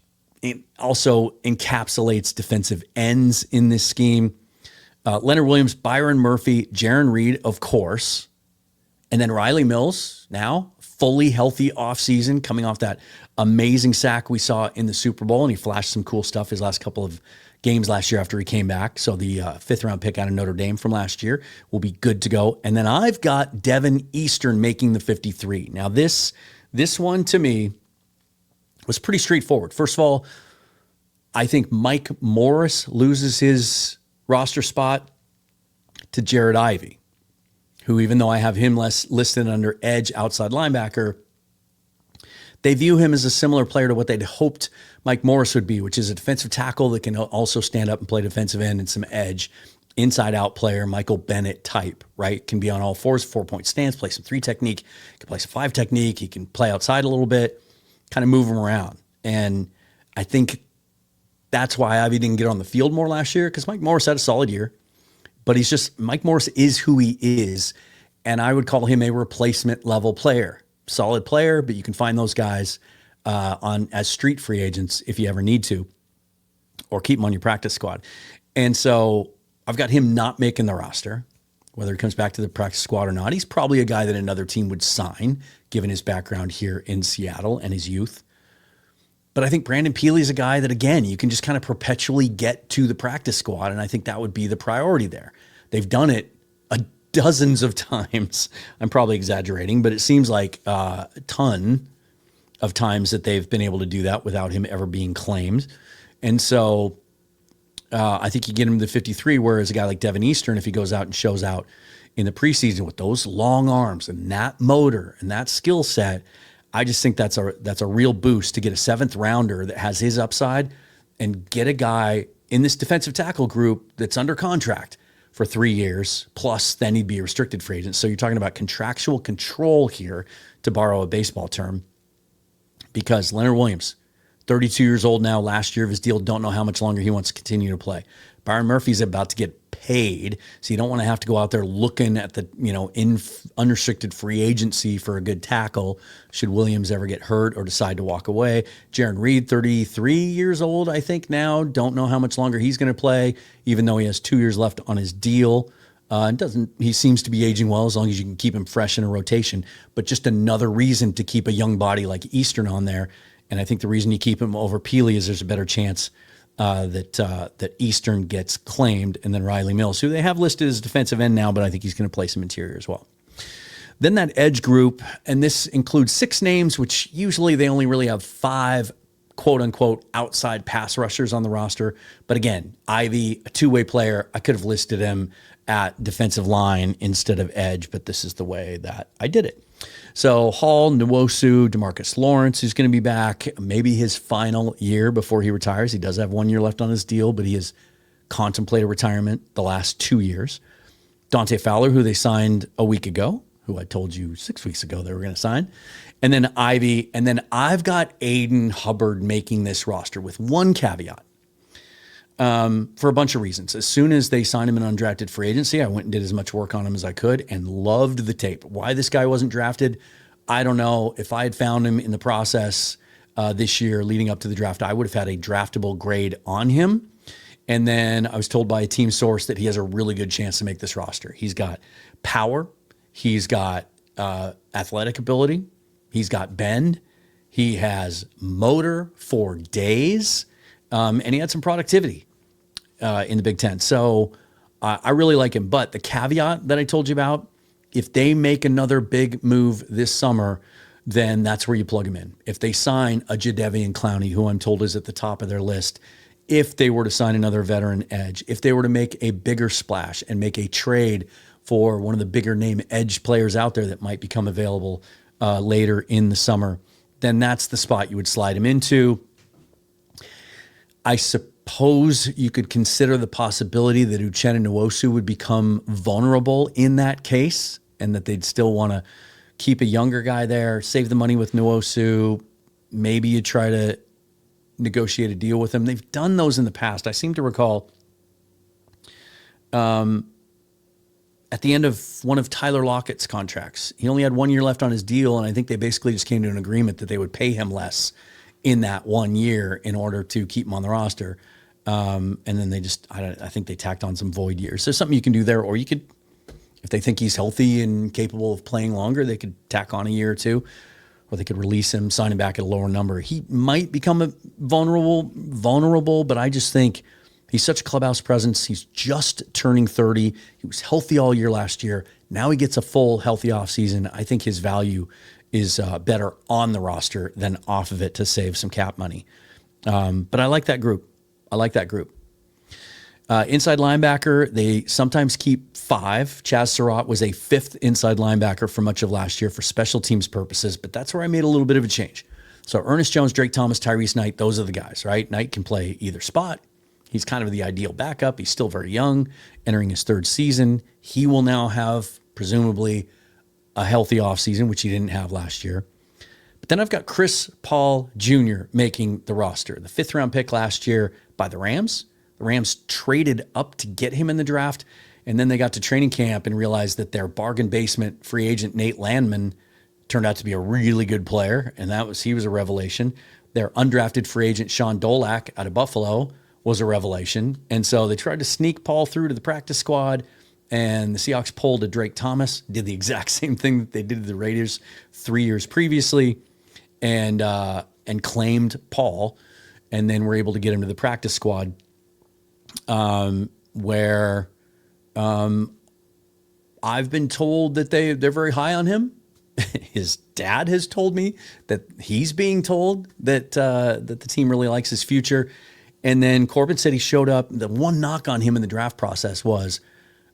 also encapsulates defensive ends in this scheme. Leonard Williams, Byron Murphy, Jaron Reed, of course. And then Riley Mills, now fully healthy offseason, coming off that amazing sack we saw in the Super Bowl. And he flashed some cool stuff his last couple of games last year after he came back. So the fifth-round pick out of Notre Dame from last year will be good to go. And then I've got Devin Eastern making the 53. Now this one to me was pretty straightforward. First of all, I think Mike Morris loses his roster spot to Jared Ivey, who, even though I have him listed under edge outside linebacker, they view him as a similar player to what they'd hoped Mike Morris would be, which is a defensive tackle that can also stand up and play defensive end and some edge, inside out player, Michael Bennett type, right? Can be on all fours, 4-point stance, play some 3 technique, can play some 5 technique. He can play outside a little bit, kind of move him around. And I think that's why Ivy didn't get on the field more last year, because Mike Morris had a solid year. But Mike Morris is who he is, and I would call him a replacement level player. Solid player, but you can find those guys as street free agents if you ever need to, or keep them on your practice squad. And so I've got him not making the roster, whether he comes back to the practice squad or not. He's probably a guy that another team would sign, given his background here in Seattle and his youth. But I think Brandon Peely is a guy that, again, you can just kind of perpetually get to the practice squad, and I think that would be the priority there. They've done it dozens of times. I'm probably exaggerating, but it seems like a ton of times that they've been able to do that without him ever being claimed. And so I think you get him to 53, whereas a guy like Devin Eastern, if he goes out and shows out in the preseason with those long arms and that motor and that skill set, I just think that's a real boost to get a 7th rounder that has his upside and get a guy in this defensive tackle group that's under contract for 3 years, plus then he'd be a restricted free agent. So you're talking about contractual control here, to borrow a baseball term, because Leonard Williams, 32 years old now, last year of his deal, don't know how much longer he wants to continue to play. Byron Murphy's about to get paid, so you don't want to have to go out there looking at the, in unrestricted free agency for a good tackle should Williams ever get hurt or decide to walk away. Jaron Reed, 33 years old, I think now, don't know how much longer he's going to play, even though he has 2 years left on his deal. He seems to be aging well as long as you can keep him fresh in a rotation, but just another reason to keep a young body like Eastern on there And I think the reason you keep him over Peely is there's a better chance that Eastern gets claimed, and then Riley Mills, who they have listed as defensive end now, but I think he's going to play some interior as well. Then that edge group, and this includes 6 names, which usually they only really have 5 quote-unquote outside pass rushers on the roster. But again, Ivy, a two-way player, I could have listed him at defensive line instead of edge, but this is the way that I did it. So Hall, Nwosu, DeMarcus Lawrence, who's going to be back, maybe his final year before he retires. He does have 1 year left on his deal, but he has contemplated retirement the last 2 years. Dante Fowler, who they signed a week ago, who I told you 6 weeks ago they were going to sign. And then Ivy. And then I've got Aiden Hubbard making this roster with one caveat. For a bunch of reasons. As soon as they signed him in undrafted free agency, I went and did as much work on him as I could and loved the tape. Why this guy wasn't drafted, I don't know. If I had found him in the process this year leading up to the draft, I would have had a draftable grade on him. And then I was told by a team source that he has a really good chance to make this roster. He's got power. He's got athletic ability. He's got bend. He has motor for days. And he had some productivity in the Big Ten. So I really like him. But the caveat that I told you about, if they make another big move this summer, then that's where you plug him in. If they sign a Jadeveon Clowney, who I'm told is at the top of their list, if they were to sign another veteran edge, if they were to make a bigger splash and make a trade for one of the bigger name edge players out there that might become available later in the summer, then that's the spot you would slide him into. I suppose you could consider the possibility that Uchenna Nwosu would become vulnerable in that case and that they'd still want to keep a younger guy there, save the money with Nwosu. Maybe you try to negotiate a deal with him. They've done those in the past. I seem to recall at the end of one of Tyler Lockett's contracts, he only had 1 year left on his deal, and I think they basically just came to an agreement that they would pay him less in that 1 year in order to keep him on the roster. And then they just, I think they tacked on some void years. So something you can do there, or you could, if they think he's healthy and capable of playing longer, they could tack on a year or two, or they could release him, sign him back at a lower number. He might become a vulnerable, but I just think he's such a clubhouse presence. He's just turning 30. He was healthy all year last year. Now he gets a full healthy offseason. I think his value is better on the roster than off of it to save some cap money. But I like that group. Inside linebacker, they sometimes keep 5. Chaz Surratt was a 5th inside linebacker for much of last year for special teams purposes, but that's where I made a little bit of a change. So Ernest Jones, Drake Thomas, Tyrese Knight, those are the guys, right? Knight can play either spot. He's kind of the ideal backup. He's still very young, entering his 3rd season. He will now have, presumably, a healthy offseason, which he didn't have last year. But then I've got Chris Paul Jr. making the roster, the 5th round pick last year by the Rams. The Rams traded up to get him in the draft, and then they got to training camp and realized that their bargain basement free agent Nate Landman turned out to be a really good player, and he was a revelation. Their undrafted free agent Sean Dolak out of Buffalo was a revelation, and so they tried to sneak Paul through to the practice squad, and the Seahawks pulled a Drake Thomas, did the exact same thing that they did to the Raiders 3 years previously, and claimed Paul, and then were able to get him to the practice squad, where I've been told that they're very high on him. His dad has told me that he's being told that the team really likes his future. And then Corbin said he showed up. The one knock on him in the draft process was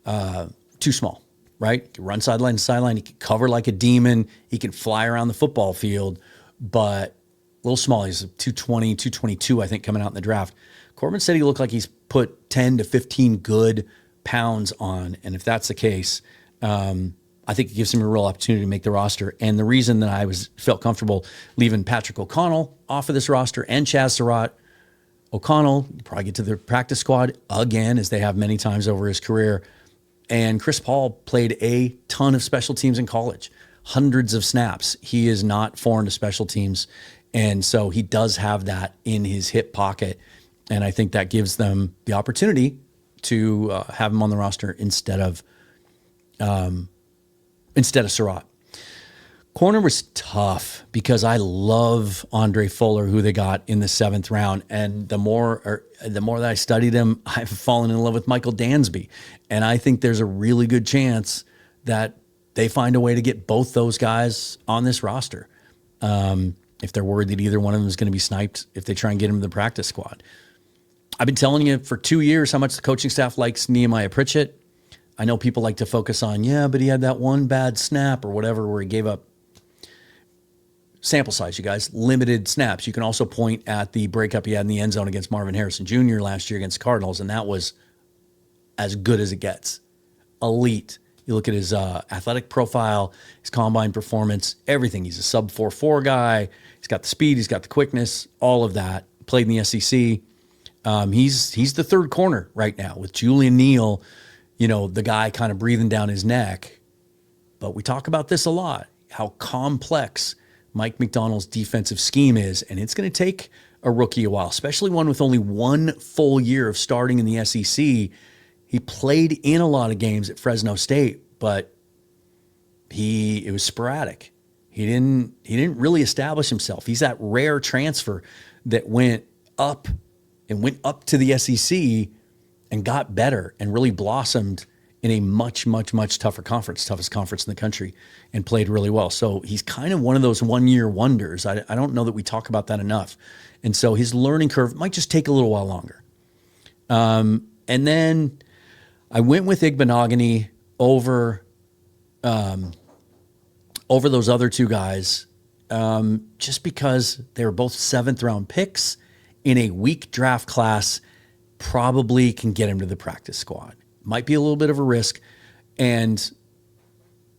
too small, right? He can run sideline to sideline. He can cover like a demon. He can fly around the football field, but a little small. He's 220, 222, I think, coming out in the draft. Corbin said he looked like he's put 10 to 15 good pounds on. And if that's the case, I think it gives him a real opportunity to make the roster. And the reason that I felt comfortable leaving Patrick O'Connell off of this roster and Chaz Surratt, O'Connell probably get to the practice squad again, as they have many times over his career. And Chris Paul played a ton of special teams in college, hundreds of snaps. He is not foreign to special teams. And so he does have that in his hip pocket. And I think that gives them the opportunity to have him on the roster instead of Surratt. Corner was tough because I love Andre Fuller, who they got in the 7th round. And the more that I studied him, I've fallen in love with Michael Dansby. And I think there's a really good chance that they find a way to get both those guys on this roster. If they're worried that either one of them is going to be sniped, if they try and get him to the practice squad. I've been telling you for 2 years how much the coaching staff likes Nehemiah Pritchett. I know people like to focus on, but he had that one bad snap or whatever where he gave up. Sample size, you guys, limited snaps. You can also point at the breakup he had in the end zone against Marvin Harrison Jr. last year against the Cardinals, and that was as good as it gets. Elite. You look at his athletic profile, his combine performance, everything. He's a sub 4.4 guy. He's got the speed. He's got the quickness, all of that. Played in the SEC. He's the third corner right now with Julian Neal, the guy kind of breathing down his neck. But we talk about this a lot, how complex Mike Macdonald's defensive scheme is, and it's going to take a rookie a while, especially one with only one full year of starting in the SEC. He played in a lot of games at Fresno State, but it was sporadic. He didn't really establish himself. He's that rare transfer that went up to the SEC and got better and really blossomed in a much, much, much tougher conference, toughest conference in the country, and played really well. So he's kind of one of those one-year wonders. I don't know that we talk about that enough. And so his learning curve might just take a little while longer. And then I went with Igbenogany over those other two guys just because they were both 7th-round picks in a weak draft class, probably can get him to the practice squad. Might be a little bit of a risk. And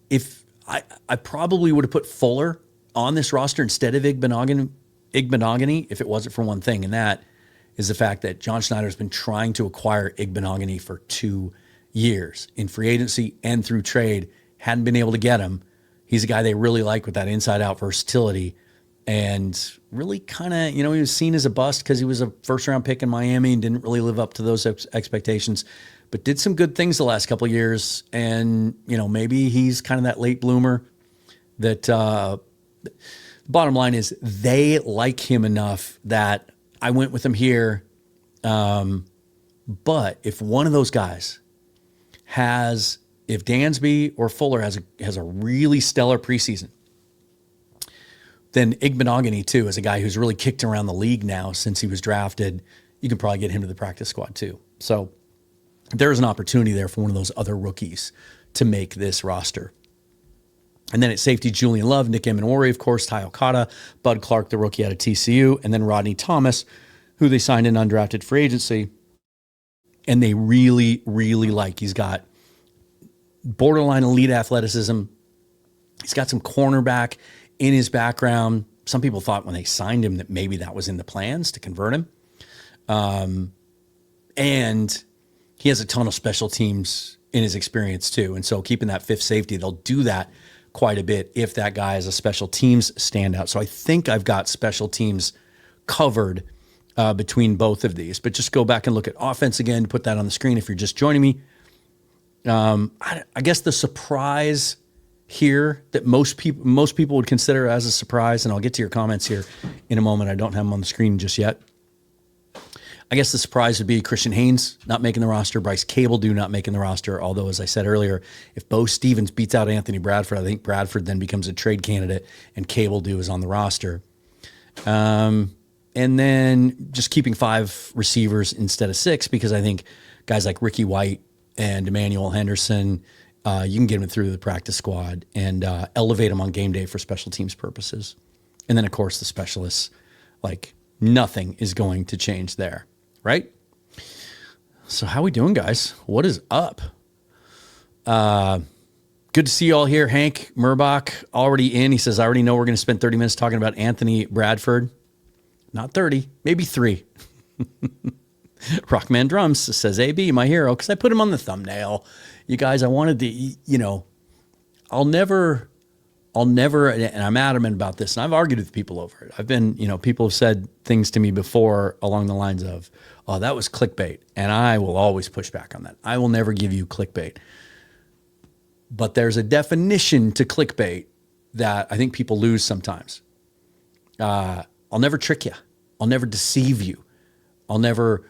if I probably would have put Fuller on this roster instead of Igbenogany if it wasn't for one thing, and that is the fact that John Schneider's been trying to acquire Igbenogany for 2 years in free agency and through trade, hadn't been able to get him. He's a guy they really like with that inside-out versatility, and really kind of, he was seen as a bust because he was a first-round pick in Miami and didn't really live up to those expectations, but did some good things the last couple of years. And, maybe he's kind of that late bloomer that the bottom line is they like him enough that I went with him here. But if one of those guys if Dansby or Fuller has a really stellar preseason, then Igbenogany too, as a guy who's really kicked around the league now since he was drafted, you can probably get him to the practice squad too. So there's an opportunity there for one of those other rookies to make this roster. And then at safety, Julian Love, Nick Emanwori, of course, Ty Okada, Bud Clark, the rookie out of TCU, and then Rodney Thomas, who they signed in undrafted free agency. And they really, really like. He's got borderline elite athleticism. He's got some cornerback in his background. Some people thought when they signed him that maybe that was in the plans to convert him. And he has a ton of special teams in his experience too. And so keeping that fifth safety, they'll do that quite a bit if that guy is a special teams standout. So I think I've got special teams covered between both of these. But just go back and look at offense again, put that on the screen if you're just joining me. I guess the surprise here that most people would consider as a surprise, and I'll get to your comments here in a moment. I don't have them on the screen just yet. I guess the surprise would be Christian Haynes not making the roster, Bryce Cable not making the roster, although, as I said earlier, if Bo Stevens beats out Anthony Bradford, I think Bradford then becomes a trade candidate and Cable is on the roster. And then just keeping 5 receivers instead of 6, because I think guys like Ricky White and Emmanuel Henderson, you can get them through the practice squad and elevate them on game day for special teams purposes. And then, of course, the specialists, like nothing is going to change there, right? So how we doing, guys? What is up? Good to see you all here. Hank Murbach already in. He says, I already know we're going to spend 30 minutes talking about Anthony Bradford. Not 30, maybe 3. Rockman Drums says, AB, my hero, because I put him on the thumbnail. You guys, I wanted to, I'll never, and I'm adamant about this, and I've argued with people over it. I've been, people have said things to me before along the lines of, oh, that was clickbait. And I will always push back on that. I will never give you clickbait. But there's a definition to clickbait that I think people lose sometimes. I'll never trick you. I'll never deceive you. I'll never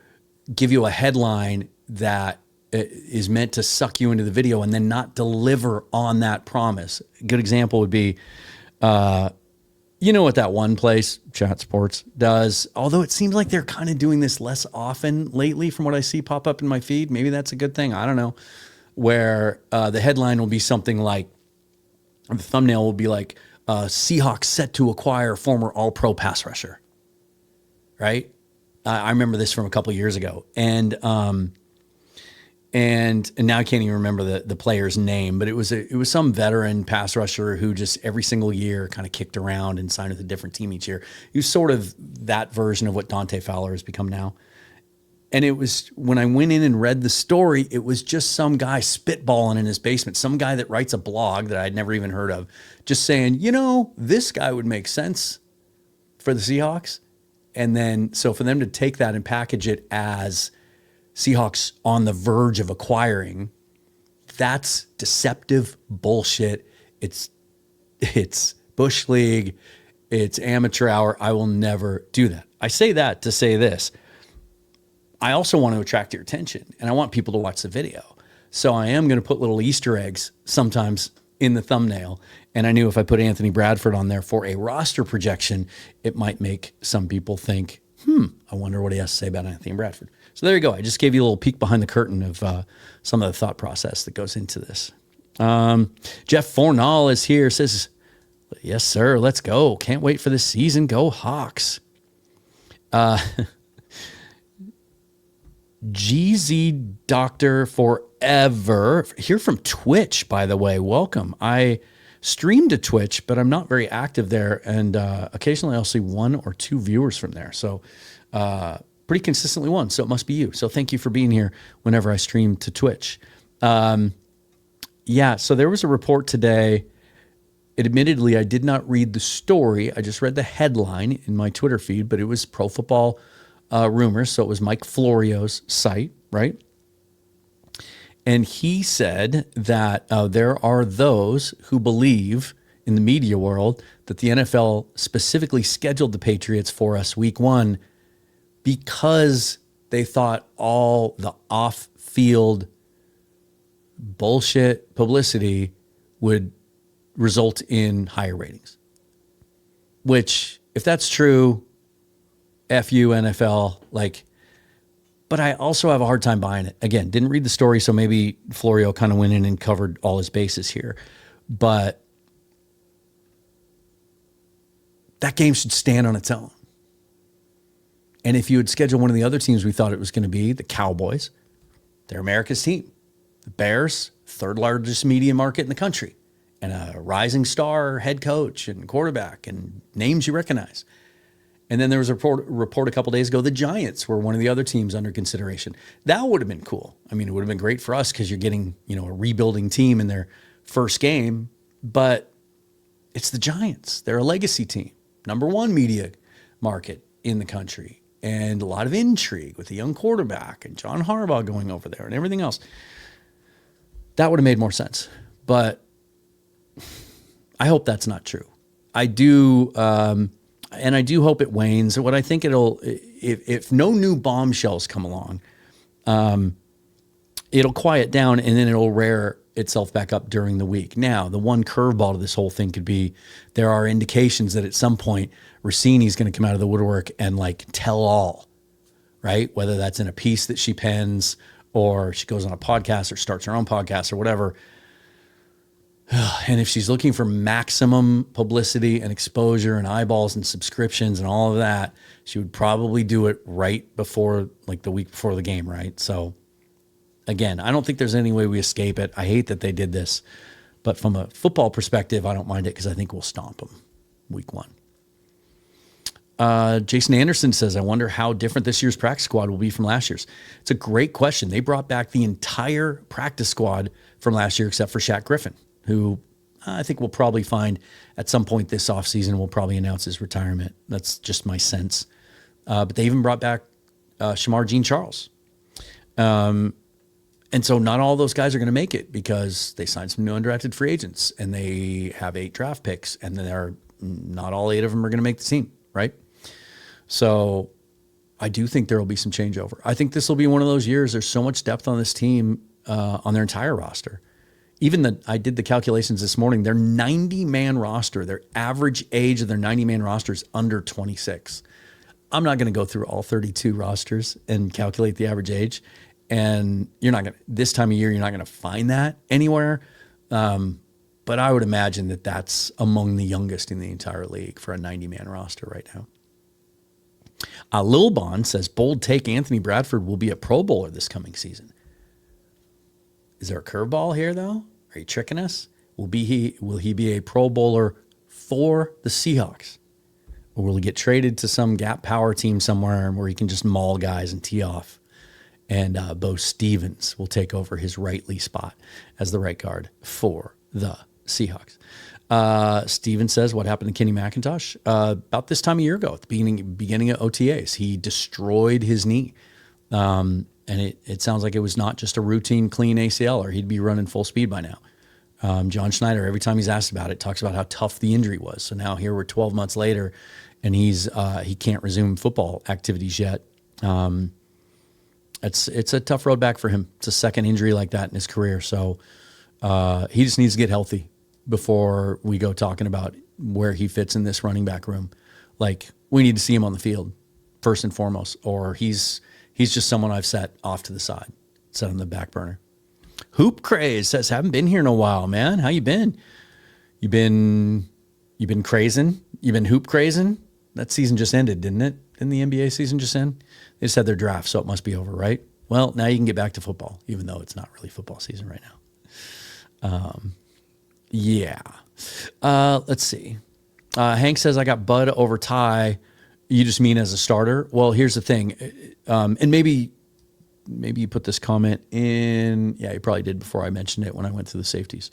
give you a headline that is meant to suck you into the video and then not deliver on that promise. A good example would be, you know what that one place, Chat Sports, does, although it seems like they're kind of doing this less often lately from what I see pop up in my feed. Maybe that's a good thing. I don't know. Where the headline will be something like, the thumbnail will be like, Seahawks set to acquire former all-pro pass rusher. Right? I remember this from a couple years ago. And now I can't even remember the player's name, but it was some veteran pass rusher who just every single year kind of kicked around and signed with a different team each year. He was sort of that version of what Dante Fowler has become now. And it was, when I went in and read the story, it was just some guy spitballing in his basement, some guy that writes a blog that I'd never even heard of, just saying, this guy would make sense for the Seahawks. And then, so for them to take that and package it as Seahawks on the verge of acquiring, that's deceptive bullshit. It's Bush League. It's amateur hour. I will never do that. I say that to say this. I also want to attract your attention, and I want people to watch the video. So I am going to put little Easter eggs sometimes in the thumbnail. And I knew if I put Anthony Bradford on there for a roster projection, it might make some people think, I wonder what he has to say about Anthony Bradford. So there you go. I just gave you a little peek behind the curtain of some of the thought process that goes into this. Jeff Fornall is here, says, yes, sir, let's go. Can't wait for the season. Go Hawks. GZ Doctor Forever, here from Twitch, by the way. Welcome. I stream to Twitch, but I'm not very active there, and occasionally I'll see 1 or 2 viewers from there. So pretty consistently 1, so it must be you. So thank you for being here whenever I stream to Twitch. So there was a report today. Admittedly, I did not read the story. I just read the headline in my Twitter feed, but it was Pro Football Rumors, so it was Mike Florio's site, right? And he said that there are those who believe in the media world that the NFL specifically scheduled the Patriots for us week 1 because they thought all the off-field bullshit publicity would result in higher ratings. Which, if that's true, F you, NFL, but I also have a hard time buying it. Again, didn't read the story, so maybe Florio kind of went in and covered all his bases here. But that game should stand on its own. And if you had scheduled one of the other teams we thought it was going to be, the Cowboys, they're America's team. The Bears, third largest media market in the country, and a rising star head coach and quarterback and names you recognize. And then there was a report a couple days ago, the Giants were one of the other teams under consideration. That would have been cool. I mean, it would have been great for us because you're getting, a rebuilding team in their first game, but it's the Giants. They're a legacy team, number 1 media market in the country, and a lot of intrigue with a young quarterback and John Harbaugh going over there and everything else. That would have made more sense, but I hope that's not true. I do, and I do hope it wanes. What I think if no new bombshells come along, it'll quiet down and then it'll rear itself back up during the week. Now, the one curveball to this whole thing could be there are indications that at some point Rossini's going to come out of the woodwork and tell all, right? Whether that's in a piece that she pens or she goes on a podcast or starts her own podcast or whatever. And if she's looking for maximum publicity and exposure and eyeballs and subscriptions and all of that, she would probably do it right before, the week before the game, right? So, again, I don't think there's any way we escape it. I hate that they did this. But from a football perspective, I don't mind it because I think we'll stomp them week 1. Jason Anderson says, I wonder how different this year's practice squad will be from last year's. It's a great question. They brought back the entire practice squad from last year except for Shaq Griffin, who I think we'll probably find at some point this offseason will probably announce his retirement. That's just my sense. But they even brought back Shamar Jean-Charles. And And so not all those guys are going to make it because they signed some new undrafted free agents and they have 8 draft picks, and then not all 8 of them are going to make the team, right? So I do think there will be some changeover. I think this will be one of those years. There's so much depth on this team, on their entire roster. I did the calculations this morning. Their 90-man roster, their average age of their 90-man roster is under 26. I'm not going to go through all 32 rosters and calculate the average age. And this time of year, you're not going to find that anywhere. But I would imagine that that's among the youngest in the entire league for a 90-man roster right now. Lil Bond says, bold take, Anthony Bradford will be a Pro Bowler this coming season. Is there a curveball here, though? Are you tricking us? Will he be a Pro Bowler for the Seahawks? Or will he get traded to some gap power team somewhere where he can just maul guys and tee off? And Bo Stevens will take over his rightly spot as the right guard for the Seahawks. Steven says, what happened to Kenny McIntosh? About this time a year ago, at the beginning of OTAs, he destroyed his knee. And it sounds like it was not just a routine clean ACL, or he'd be running full speed by now. John Schneider, every time he's asked about it, talks about how tough the injury was. So now here we're 12 months later, and he can't resume football activities yet. It's a tough road back for him. It's a second injury like that in his career. So he just needs to get healthy before we go talking about where he fits in this running back room. Like, we need to see him on the field first and foremost, or he's just someone I've set off to the side, set on the back burner. Hoop Craze says, haven't been here in a while, man. How you been? You been crazing? You been hoop crazing? That season just ended, didn't it? Didn't the NBA season just end? They just had their draft, so it must be over, right? Well, now you can get back to football, even though it's not really football season right now. Yeah. Let's see. Hank says, I got Bud over Ty. You just mean as a starter? Well, here's the thing. And maybe you put this comment in. Yeah, you probably did before I mentioned it when I went through the safeties.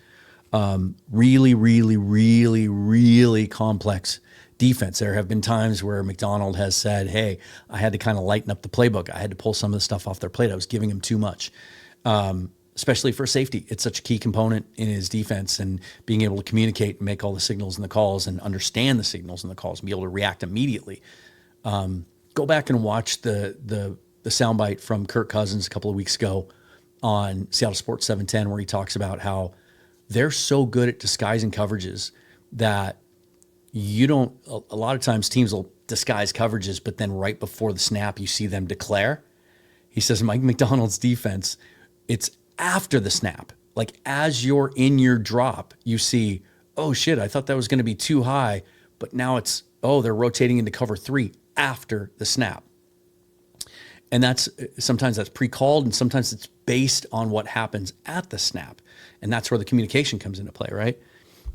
Really, really, really, really complex defense. There have been times where McDonald has said, hey, I had to kind of lighten up the playbook. I had to pull some of the stuff off their plate. I was giving him too much, especially for safety. It's such a key component in his defense, and being able to communicate and make all the signals and the calls and understand the signals and the calls and be able to react immediately. Go back and watch the soundbite from Kirk Cousins a couple of weeks ago on Seattle Sports 710, where he talks about how they're so good at disguising coverages that a lot of times teams will disguise coverages, but then right before the snap, you see them declare. He says, Mike McDonald's defense, it's after the snap. Like, as you're in your drop, you see, oh shit, I thought that was going to be too high, but now they're rotating into cover 3 after the snap. And sometimes that's pre-called, and sometimes it's based on what happens at the snap. And that's where the communication comes into play, right?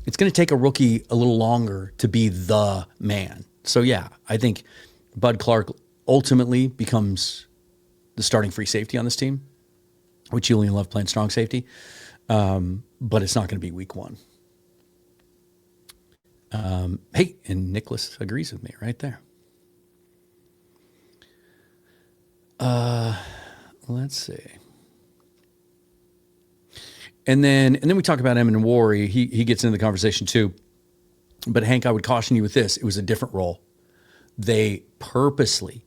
It's going to take a rookie a little longer to be the man. So yeah, I think Bud Clark ultimately becomes the starting free safety on this team, which Julian loved playing strong safety. But it's not going to be week 1. Hey, and Nicholas agrees with me right there. Let's see. And then we talk about Emin Wari. He gets into the conversation too. But Hank, I would caution you with this. It was a different role. They purposely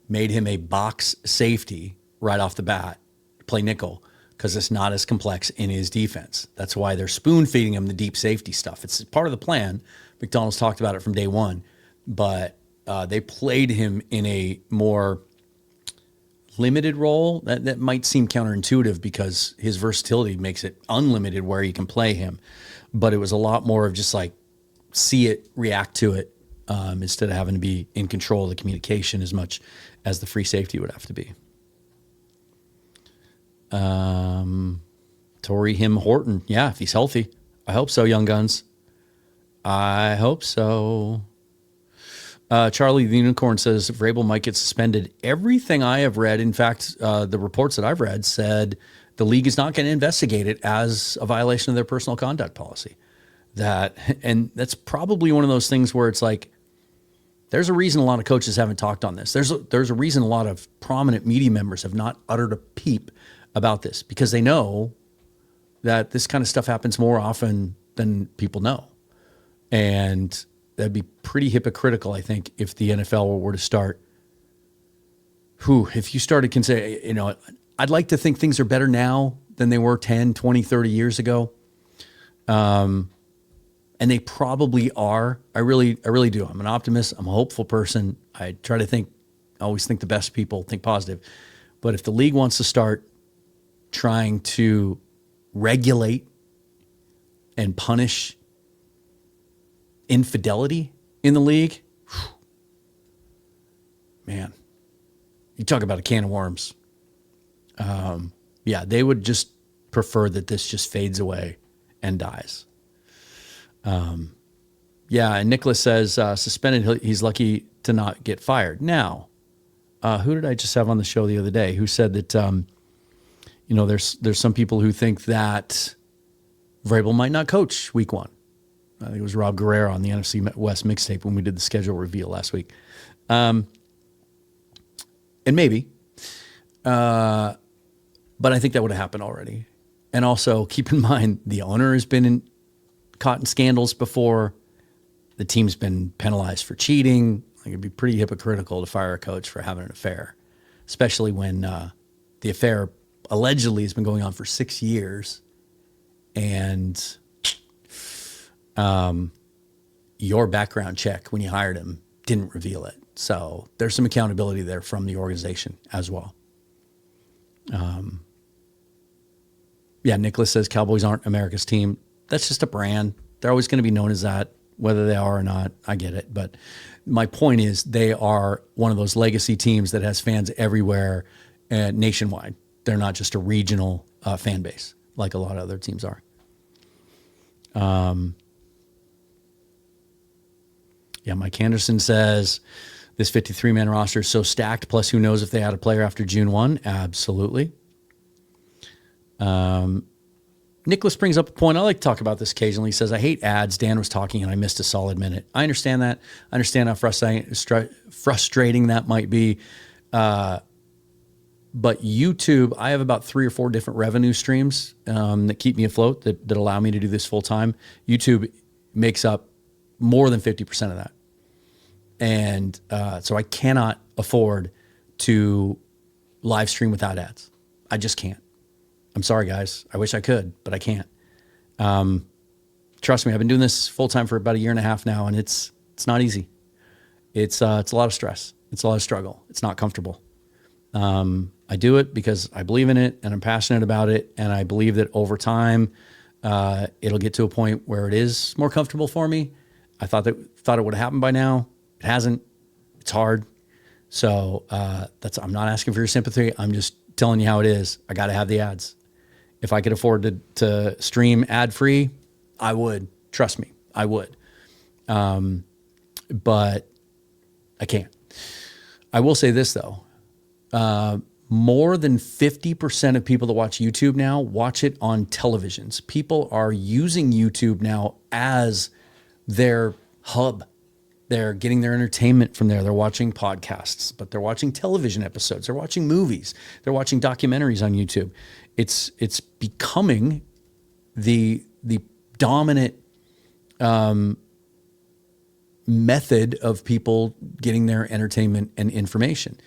made him a box safety right off the bat, play nickel, because it's not as complex in his defense. That's why they're spoon feeding him the deep safety stuff. It's part of the plan. McDonald's talked about it from day one, but they played him in a more limited role. That might seem counterintuitive because his versatility makes it unlimited where you can play him. But it was a lot more of just like, see it, react to it, instead of having to be in control of the communication as much as the free safety would have to be. Torrey Horton. Yeah, if he's healthy. I hope so, young guns. I hope so. Charlie the Unicorn says Vrabel might get suspended. Everything I have read, in fact, the reports that I've read said the league is not going to investigate it as a violation of their personal conduct policy. And that's probably one of those things where it's like, There's a reason a lot of coaches haven't talked on this. There's a reason a lot of prominent media members have not uttered a peep about this, because they know that this kind of stuff happens more often than people know. And that'd be pretty hypocritical, I think, if the NFL were to start, if you started considering, I'd like to think things are better now than they were 10, 20, 30 years ago. And they probably are. I really do. I'm an optimist. I'm a hopeful person. I try to always think the best people, think positive. But if the league wants to start trying to regulate and punish infidelity in the league, man, you talk about a can of worms. They would just prefer that this just fades away and dies. And Nicholas says, suspended, he's lucky to not get fired. Now, who did I just have on the show the other day who said that, there's some people who think that Vrabel might not coach week 1. I think it was Rob Guerrero on the NFC West mixtape when we did the schedule reveal last week. And maybe, but I think that would have happened already. And also keep in mind, the owner has been caught in scandals before. The team's been penalized for cheating. Like, it'd be pretty hypocritical to fire a coach for having an affair, especially when the affair allegedly has been going on for 6 years, and your background check when you hired him didn't reveal it. So there's some accountability there from the organization as well. Nicholas says Cowboys aren't America's team. That's just a brand. They're always going to be known as that, whether they are or not. I get it. But my point is, they are one of those legacy teams that has fans everywhere, nationwide. They're not just a regional fan base like a lot of other teams are. Mike Anderson says this 53-man roster is so stacked, plus who knows if they had a player after June 1. Absolutely. Nicholas brings up a point. I like to talk about this occasionally. He says, I hate ads. Dan was talking and I missed a solid minute. I understand that. I understand how frustrating that might be. But YouTube, I have about 3 or 4 different revenue streams that keep me afloat, that allow me to do this full time. YouTube makes up more than 50% of that. And so I cannot afford to live stream without ads. I just can't. I'm sorry, guys. I wish I could, but I can't. Trust me, I've been doing this full time for about 1.5 years now, and it's not easy. It's a lot of stress. It's a lot of struggle. It's not comfortable. I do it because I believe in it and I'm passionate about it, and I believe that over time it'll get to a point where it is more comfortable for me. I thought it would have happened by now. It hasn't. It's hard. So I'm not asking for your sympathy. I'm just telling you how it is. I got to have the ads. If I could afford to stream ad-free, I would. Trust me, I would. But I can't. I will say this, though. More than 50% of people that watch YouTube now watch it on televisions. People are using YouTube now as their hub. They're getting their entertainment from there. They're watching podcasts, but they're watching television episodes. They're watching movies. They're watching documentaries on YouTube. It's becoming the dominant method of people getting their entertainment and information.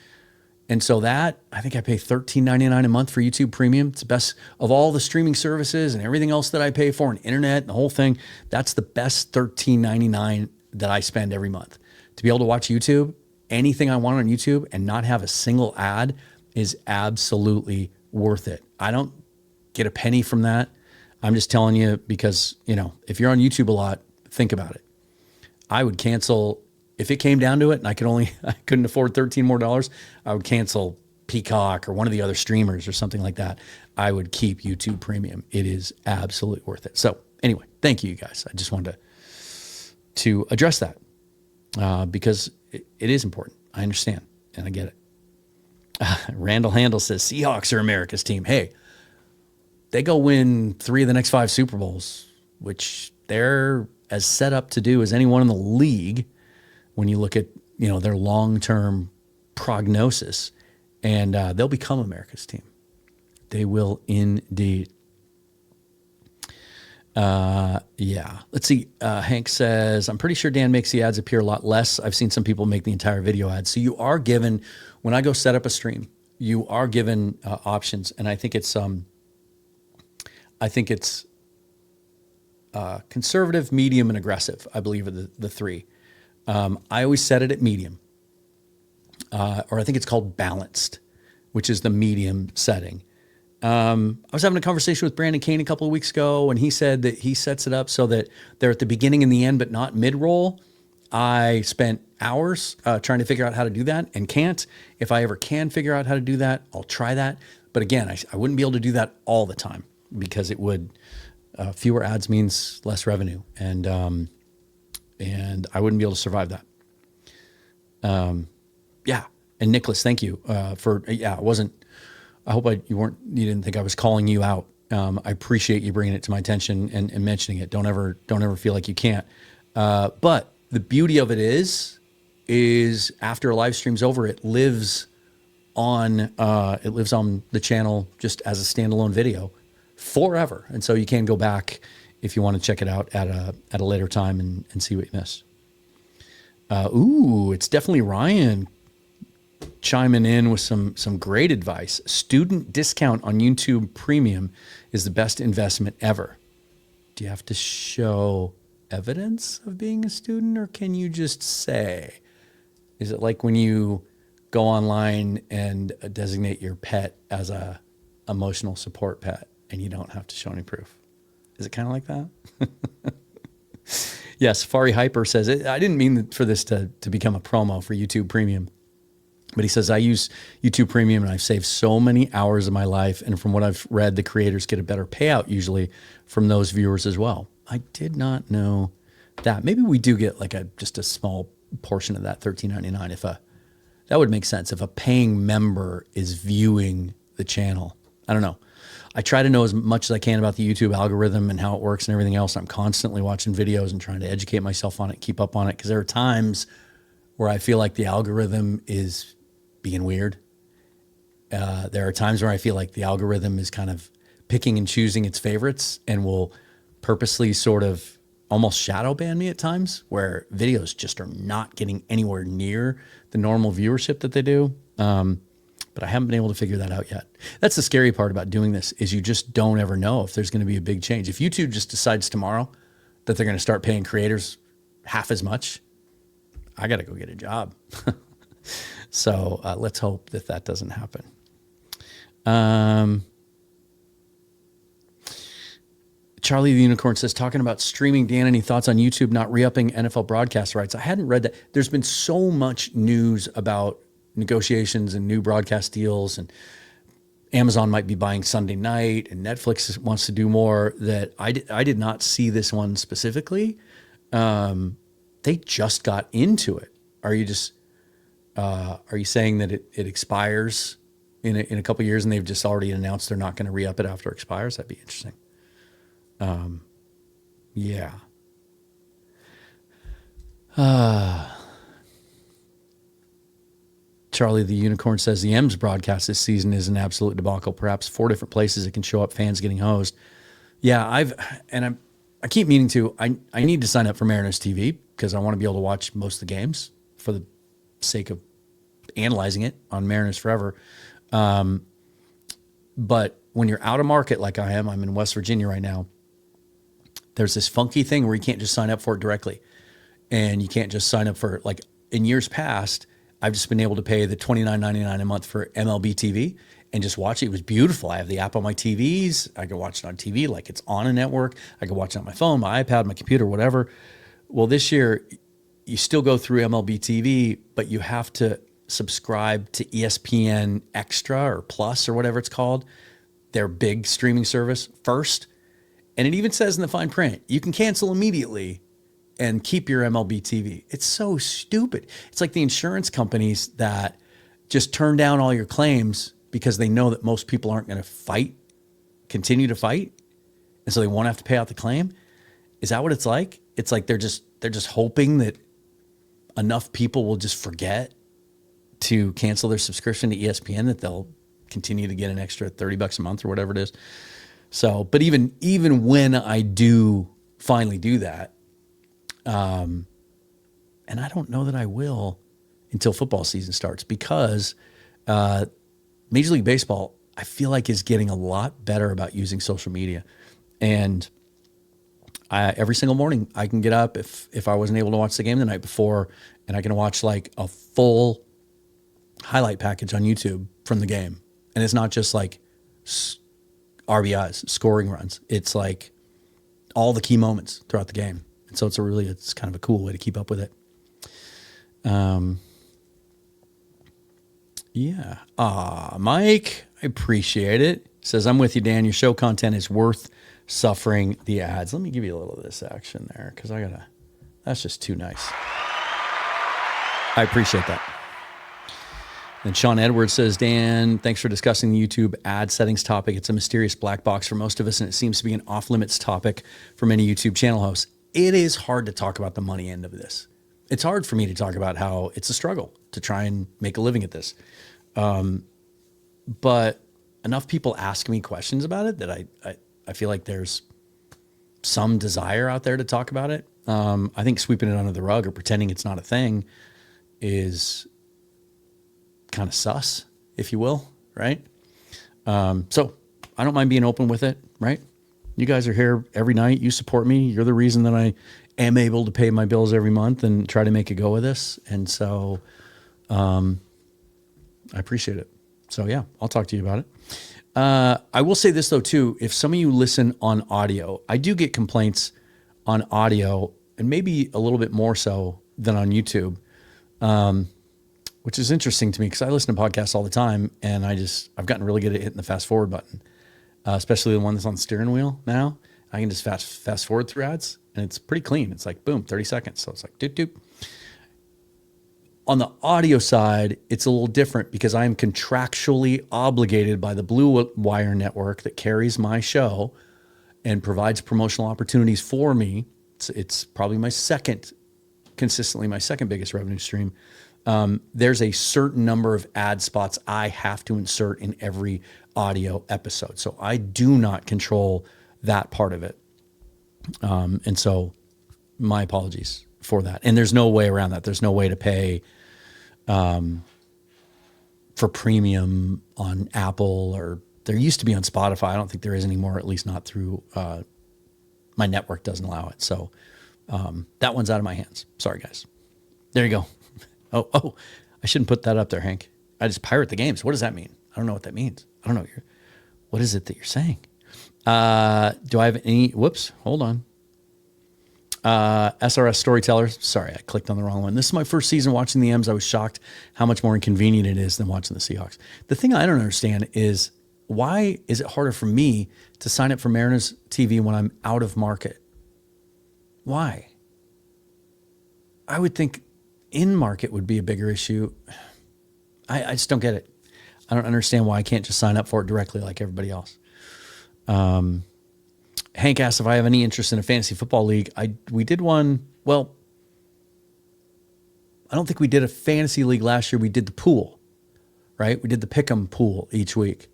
And so that, I think I pay $13.99 a month for YouTube Premium. It's the best of all the streaming services and everything else that I pay for, and internet and the whole thing. That's the best $13.99 that I spend every month. To be able to watch YouTube, anything I want on YouTube, and not have a single ad is absolutely worth it. I don't get a penny from that. I'm just telling you because, if you're on YouTube a lot, think about it. I would cancel, if it came down to it and I couldn't afford $13 more, I would cancel Peacock or one of the other streamers or something like that. I would keep YouTube Premium. It is absolutely worth it. So anyway, thank you guys. I just wanted to address that because it is important. I understand and I get it. Randall Handel says Seahawks are America's team. Hey, they go win 3 of the next 5 Super Bowls, which they're as set up to do as anyone in the league when you look at their long-term prognosis, and they'll become America's team. They will indeed. Yeah. Let's see. Hank says, I'm pretty sure Dan makes the ads appear a lot less. I've seen some people make the entire video ads. So you are given, when I go set up a stream, you are given options. And I think it's conservative, medium, and aggressive, I believe are the three. I always set it at medium. Or I think it's called balanced, which is the medium setting. I was having a conversation with Brandon Kane a couple of weeks ago, and he said that he sets it up so that they're at the beginning and the end, but not mid-roll. I spent hours trying to figure out how to do that and can't. If I ever can figure out how to do that, I'll try that. But again, I wouldn't be able to do that all the time because it would, fewer ads means less revenue. And I wouldn't be able to survive that. Yeah. And Nicholas, thank you it wasn't, I hope you didn't think I was calling you out. I appreciate you bringing it to my attention and mentioning it. Don't ever feel like you can't. But the beauty of it is after a live stream's over, it lives on the channel just as a standalone video forever. And so you can go back if you want to check it out at a later time and see what you missed. It's definitely Ryan chiming in with some great advice. Student discount on YouTube Premium is the best investment ever. Do you have to show evidence of being a student, or can you just say? Is it like when you go online and designate your pet as a emotional support pet and you don't have to show any proof? Is it kind of like that? Yeah, Safari Hyper says, I didn't mean for this to become a promo for YouTube Premium. But he says, I use YouTube Premium and I've saved so many hours of my life. And from what I've read, the creators get a better payout usually from those viewers as well. I did not know that. Maybe we do get like just a small portion of that $13.99 that would make sense if a paying member is viewing the channel. I don't know. I try to know as much as I can about the YouTube algorithm and how it works and everything else. I'm constantly watching videos and trying to educate myself on it, keep up on it, because there are times where I feel like the algorithm is being weird. There are times where I feel like the algorithm is kind of picking and choosing its favorites and will purposely sort of almost shadow ban me at times where videos just are not getting anywhere near the normal viewership that they do. But I haven't been able to figure that out yet. That's the scary part about doing this is you just don't ever know if there's going to be a big change. If YouTube just decides tomorrow that they're going to start paying creators half as much, I got to go get a job. So let's hope that doesn't happen. Charlie the Unicorn says, talking about streaming, Dan, any thoughts on YouTube not re-upping NFL broadcast rights? I hadn't read that. There's been so much news about negotiations and new broadcast deals, and Amazon might be buying Sunday night, and Netflix wants to do more, that I did not see this one specifically. They just got into it. Are you saying that it expires in a couple of years and they've just already announced they're not going to re-up it after it expires? That'd be interesting. Yeah. Charlie the Unicorn says the M's broadcast this season is an absolute debacle. Perhaps 4 different places it can show up fans getting hosed. Yeah, I keep meaning to. I need to sign up for Mariners TV because I want to be able to watch most of the games for the sake of analyzing it on Mariners Forever. But when you're out of market like I am, I'm in West Virginia right now, there's this funky thing where you can't just sign up for it directly. And you can't just sign up for, like, in years past, I've just been able to pay the $29.99 a month for MLB TV and just watch it. It was beautiful. I have the app on my TVs. I can watch it on TV like it's on a network. I can watch it on my phone, my iPad, my computer, whatever. Well, this year, you still go through MLB TV, but you have to subscribe to ESPN Extra or Plus or whatever it's called, their big streaming service first. And it even says in the fine print, you can cancel immediately and keep your MLB TV. It's so stupid. It's like the insurance companies that just turn down all your claims because they know that most people aren't going to continue to fight. And so they won't have to pay out the claim. Is that what it's like? It's like they're just hoping that, enough people will just forget to cancel their subscription to ESPN that they'll continue to get an extra $30 a month or whatever it is. So, but even when I do finally do that, and I don't know that I will until football season starts, because Major League Baseball, I feel like, is getting a lot better about using social media. And every single morning I can get up if I wasn't able to watch the game the night before, and I can watch like a full highlight package on YouTube from the game. And it's not just like RBIs, scoring runs. It's like all the key moments throughout the game. And so it's kind of a cool way to keep up with it. Yeah. Mike, I appreciate it. Says, I'm with you, Dan. Your show content is worth suffering the ads. Let me give you a little of this action there, because that's just too nice. I appreciate that. And Sean Edwards says, Dan, thanks for discussing the YouTube ad settings topic. It's a mysterious black box for most of us, and it seems to be an off-limits topic for many YouTube channel hosts. It is hard to talk about the money end of this. It's hard for me to talk about how it's a struggle to try and make a living at this. But enough people ask me questions about it that I feel like there's some desire out there to talk about it. I think sweeping it under the rug or pretending it's not a thing is kind of sus, if you will, right? So I don't mind being open with it, right? You guys are here every night. You support me. You're the reason that I am able to pay my bills every month and try to make a go of this. And so I appreciate it. So yeah, I'll talk to you about it. I will say this though too, if some of you listen on audio, I do get complaints on audio, and maybe a little bit more so than on YouTube, which is interesting to me because I listen to podcasts all the time, and I've gotten really good at hitting the fast forward button, especially the one that's on the steering wheel now. I can just fast forward through ads, and it's pretty clean. It's like, boom, 30 seconds. So it's like, doop, doop. On the audio side, it's a little different because I am contractually obligated by the Blue Wire network that carries my show and provides promotional opportunities for me. It's probably consistently my second biggest revenue stream. There's a certain number of ad spots I have to insert in every audio episode. So I do not control that part of it. And so my apologies for that. And there's no way around that. There's no way to pay for premium on Apple, or there used to be on Spotify. I don't think there is anymore, at least not through my network doesn't allow it. So that one's out of my hands. Sorry, guys. There you go. Oh, I shouldn't put that up there, Hank. I just pirate the games. What does that mean? I don't know what that means. I don't know. What is it that you're saying? Do I have any? Whoops. Hold on. SRS Storytellers. Sorry, I clicked on the wrong one. This is my first season watching the M's. I was shocked how much more inconvenient it is than watching the Seahawks. The thing I don't understand is, why is it harder for me to sign up for Mariners TV when I'm out of market? Why? I would think in market would be a bigger issue. I just don't get it. I don't understand why I can't just sign up for it directly like everybody else. Hank asked if I have any interest in a fantasy football league. We did one. Well, I don't think we did a fantasy league last year. We did the pool, right? We did the pick'em pool each week.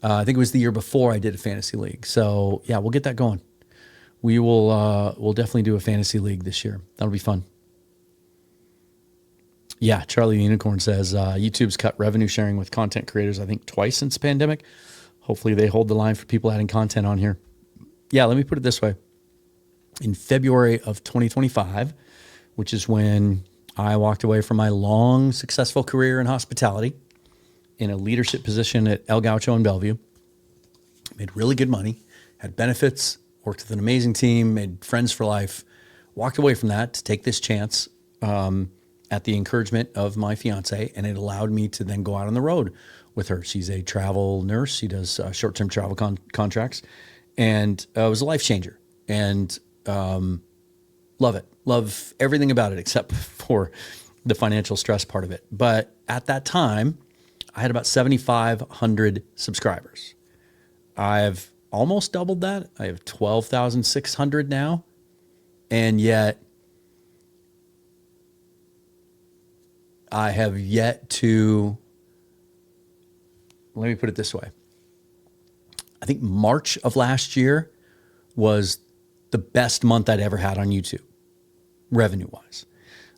I think it was the year before I did a fantasy league. So yeah, we'll get that going. We'll definitely do a fantasy league this year. That'll be fun. Yeah, Charlie the Unicorn says YouTube's cut revenue sharing with content creators, I think, twice since the pandemic. Hopefully they hold the line for people adding content on here. Yeah, let me put it this way. In February of 2025, which is when I walked away from my long, successful career in hospitality in a leadership position at El Gaucho in Bellevue, made really good money, had benefits, worked with an amazing team, made friends for life, walked away from that to take this chance at the encouragement of my fiance, and it allowed me to then go out on the road with her. She's a travel nurse. She does short-term travel contracts, and it was a life changer. And love it. Love everything about it except for the financial stress part of it. But at that time, I had about 7,500 subscribers. I've almost doubled that. I have 12,600 now. And yet I have yet to, let me put it this way. I think March of last year was the best month I'd ever had on YouTube, revenue-wise.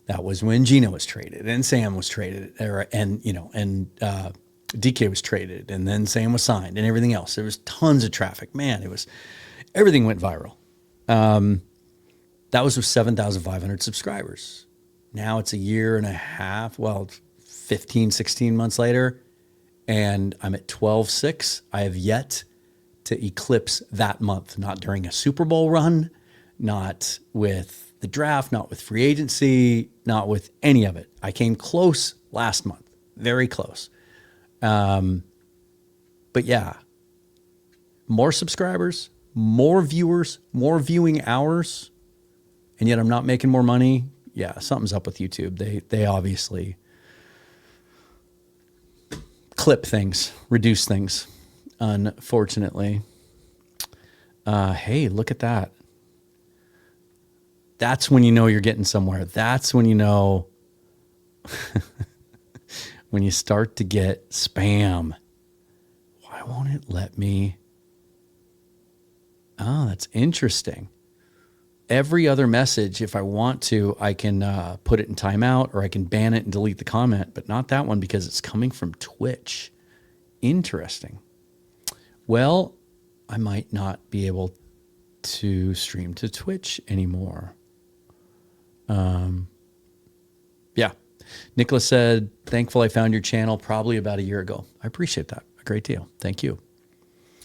That was when Gino was traded and Sam was traded, and DK was traded, and then Sam was signed and everything else. There was tons of traffic. Man, everything went viral. That was with 7,500 subscribers. Now it's a year and a half, 15, 16 months later, and I'm at 12.6. I have yet to eclipse that month, not during a Super Bowl run, not with the draft, not with free agency, not with any of it. I came close last month, very close. But yeah, more subscribers, more viewers, more viewing hours, and yet I'm not making more money. Yeah, something's up with YouTube. They obviously clip things, reduce things, unfortunately. Hey, look at that. That's when you know you're getting somewhere. That's when you know when you start to get spam. Why won't it let me? Oh, that's interesting. Every other message, if I want to, I can put it in timeout, or I can ban it and delete the comment, but not that one because it's coming from Twitch. Interesting. Well, I might not be able to stream to Twitch anymore. Yeah. Nicholas said, thankful I found your channel probably about a year ago. I appreciate that a great deal. Thank you.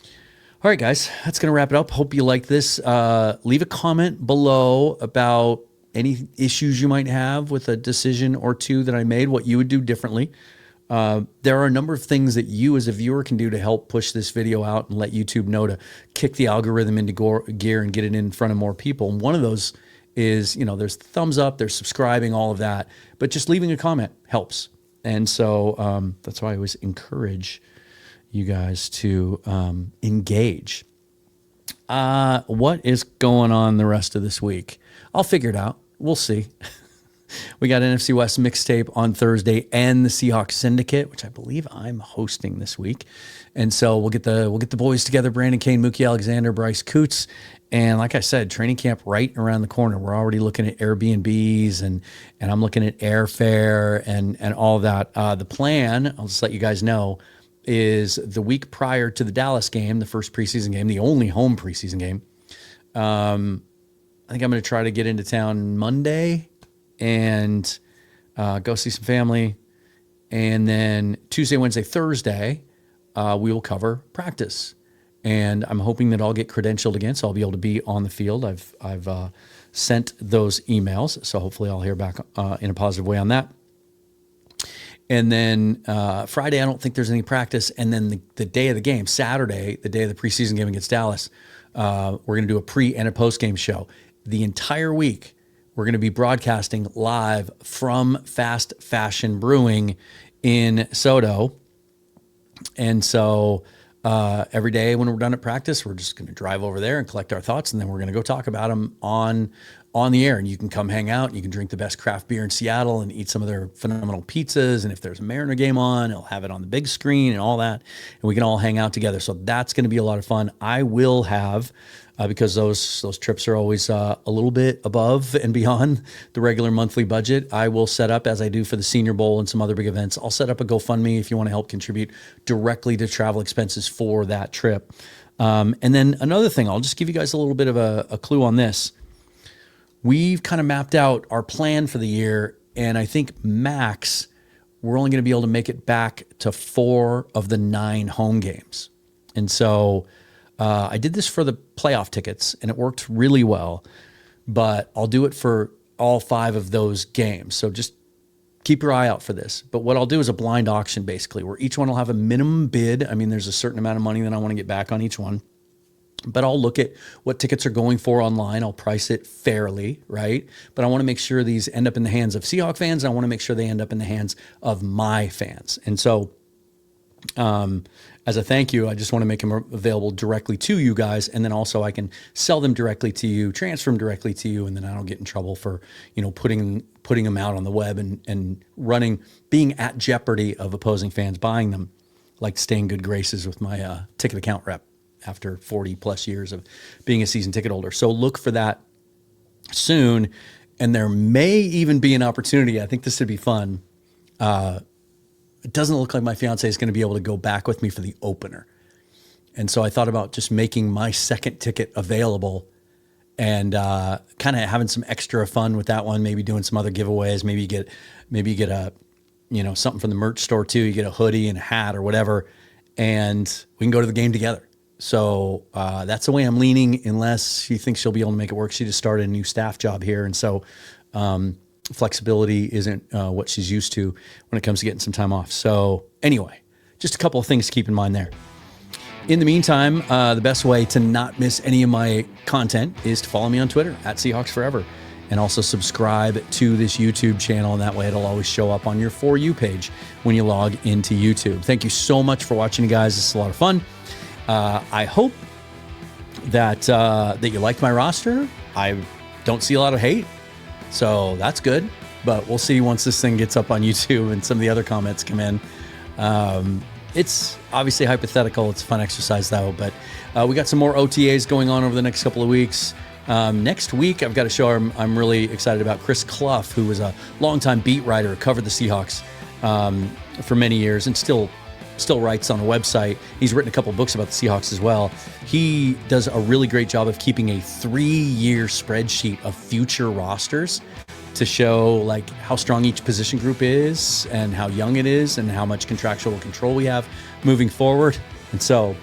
All right, guys, that's going to wrap it up. Hope you like this. Leave a comment below about any issues you might have with a decision or two that I made, what you would do differently. There are a number of things that you as a viewer can do to help push this video out and let YouTube know to kick the algorithm into gear and get it in front of more people. And one of those is, there's thumbs up, there's subscribing, all of that, but just leaving a comment helps. And so that's why I always encourage you guys to engage. What is going on the rest of this week? I'll figure it out. We'll see. We got NFC West mixtape on Thursday and the Seahawks Syndicate, which I believe I'm hosting this week. And so we'll get the boys together, Brandon Kane, Mookie Alexander, Bryce Coots. And like I said, training camp right around the corner. We're already looking at Airbnbs and I'm looking at airfare and all that. The plan, I'll just let you guys know, is the week prior to the Dallas game, the first preseason game, the only home preseason game. I think I'm going to try to get into town Monday and go see some family. And then Tuesday, Wednesday, Thursday, we will cover practice. And I'm hoping that I'll get credentialed again, so I'll be able to be on the field. I've sent those emails, so hopefully I'll hear back in a positive way on that. And then Friday, I don't think there's any practice. And then the day of the game, Saturday, the day of the preseason game against Dallas, we're going to do a pre and a post game show. The entire week, we're going to be broadcasting live from Fast Fashion Brewing in Soto. And so every day when we're done at practice, we're just going to drive over there and collect our thoughts, and then we're going to go talk about them on the air. And you can come hang out, and you can drink the best craft beer in Seattle and eat some of their phenomenal pizzas. And if there's a Mariner game on, it'll have it on the big screen and all that, and we can all hang out together. So that's going to be a lot of fun. I will have, because those trips are always a little bit above and beyond the regular monthly budget, I will set up, as I do for the Senior Bowl and some other big events, I'll set up a GoFundMe if you want to help contribute directly to travel expenses for that trip. And then another thing, I'll just give you guys a little bit of a clue on this. We've kind of mapped out our plan for the year, and I think max, we're only going to be able to make it back to 4 of the 9 home games. And so I did this for the playoff tickets, and it worked really well, but I'll do it for all 5 of those games. So just keep your eye out for this. But what I'll do is a blind auction, basically, where each one will have a minimum bid. I mean, there's a certain amount of money that I want to get back on each one. But I'll look at what tickets are going for online. I'll price it fairly, right? But I want to make sure these end up in the hands of Seahawks fans. And I want to make sure they end up in the hands of my fans. And so as a thank you, I just want to make them available directly to you guys. And then also I can sell them directly to you, transfer them directly to you. And then I don't get in trouble for, putting them out on the web and being at jeopardy of opposing fans buying them. Like to stay in good graces with my ticket account rep after 40 plus years of being a season ticket holder. So look for that soon. And there may even be an opportunity. I think this would be fun. It doesn't look like my fiance is going to be able to go back with me for the opener. And so I thought about just making my second ticket available and kind of having some extra fun with that one, maybe doing some other giveaways. Maybe you get a, something from the merch store too. You get a hoodie and a hat or whatever, and we can go to the game together. So that's the way I'm leaning, unless she thinks she'll be able to make it work. She just started a new staff job here. And so flexibility isn't what she's used to when it comes to getting some time off. So anyway, just a couple of things to keep in mind there. In the meantime, the best way to not miss any of my content is to follow me on Twitter at Seahawks Forever, and also subscribe to this YouTube channel. And that way it'll always show up on your For You page when you log into YouTube. Thank you so much for watching, you guys. This is a lot of fun. I hope that you liked my roster. I don't see a lot of hate, so that's good. But we'll see once this thing gets up on YouTube and some of the other comments come in. It's obviously hypothetical. It's a fun exercise, though. But we got some more OTAs going on over the next couple of weeks. Next week, I've got a show I'm really excited about. Chris Clough, who was a longtime beat writer, covered the Seahawks for many years and still writes on a website. He's written a couple of books about the Seahawks as well. He does a really great job of keeping a 3-year spreadsheet of future rosters to show like how strong each position group is and how young it is and how much contractual control we have moving forward. And so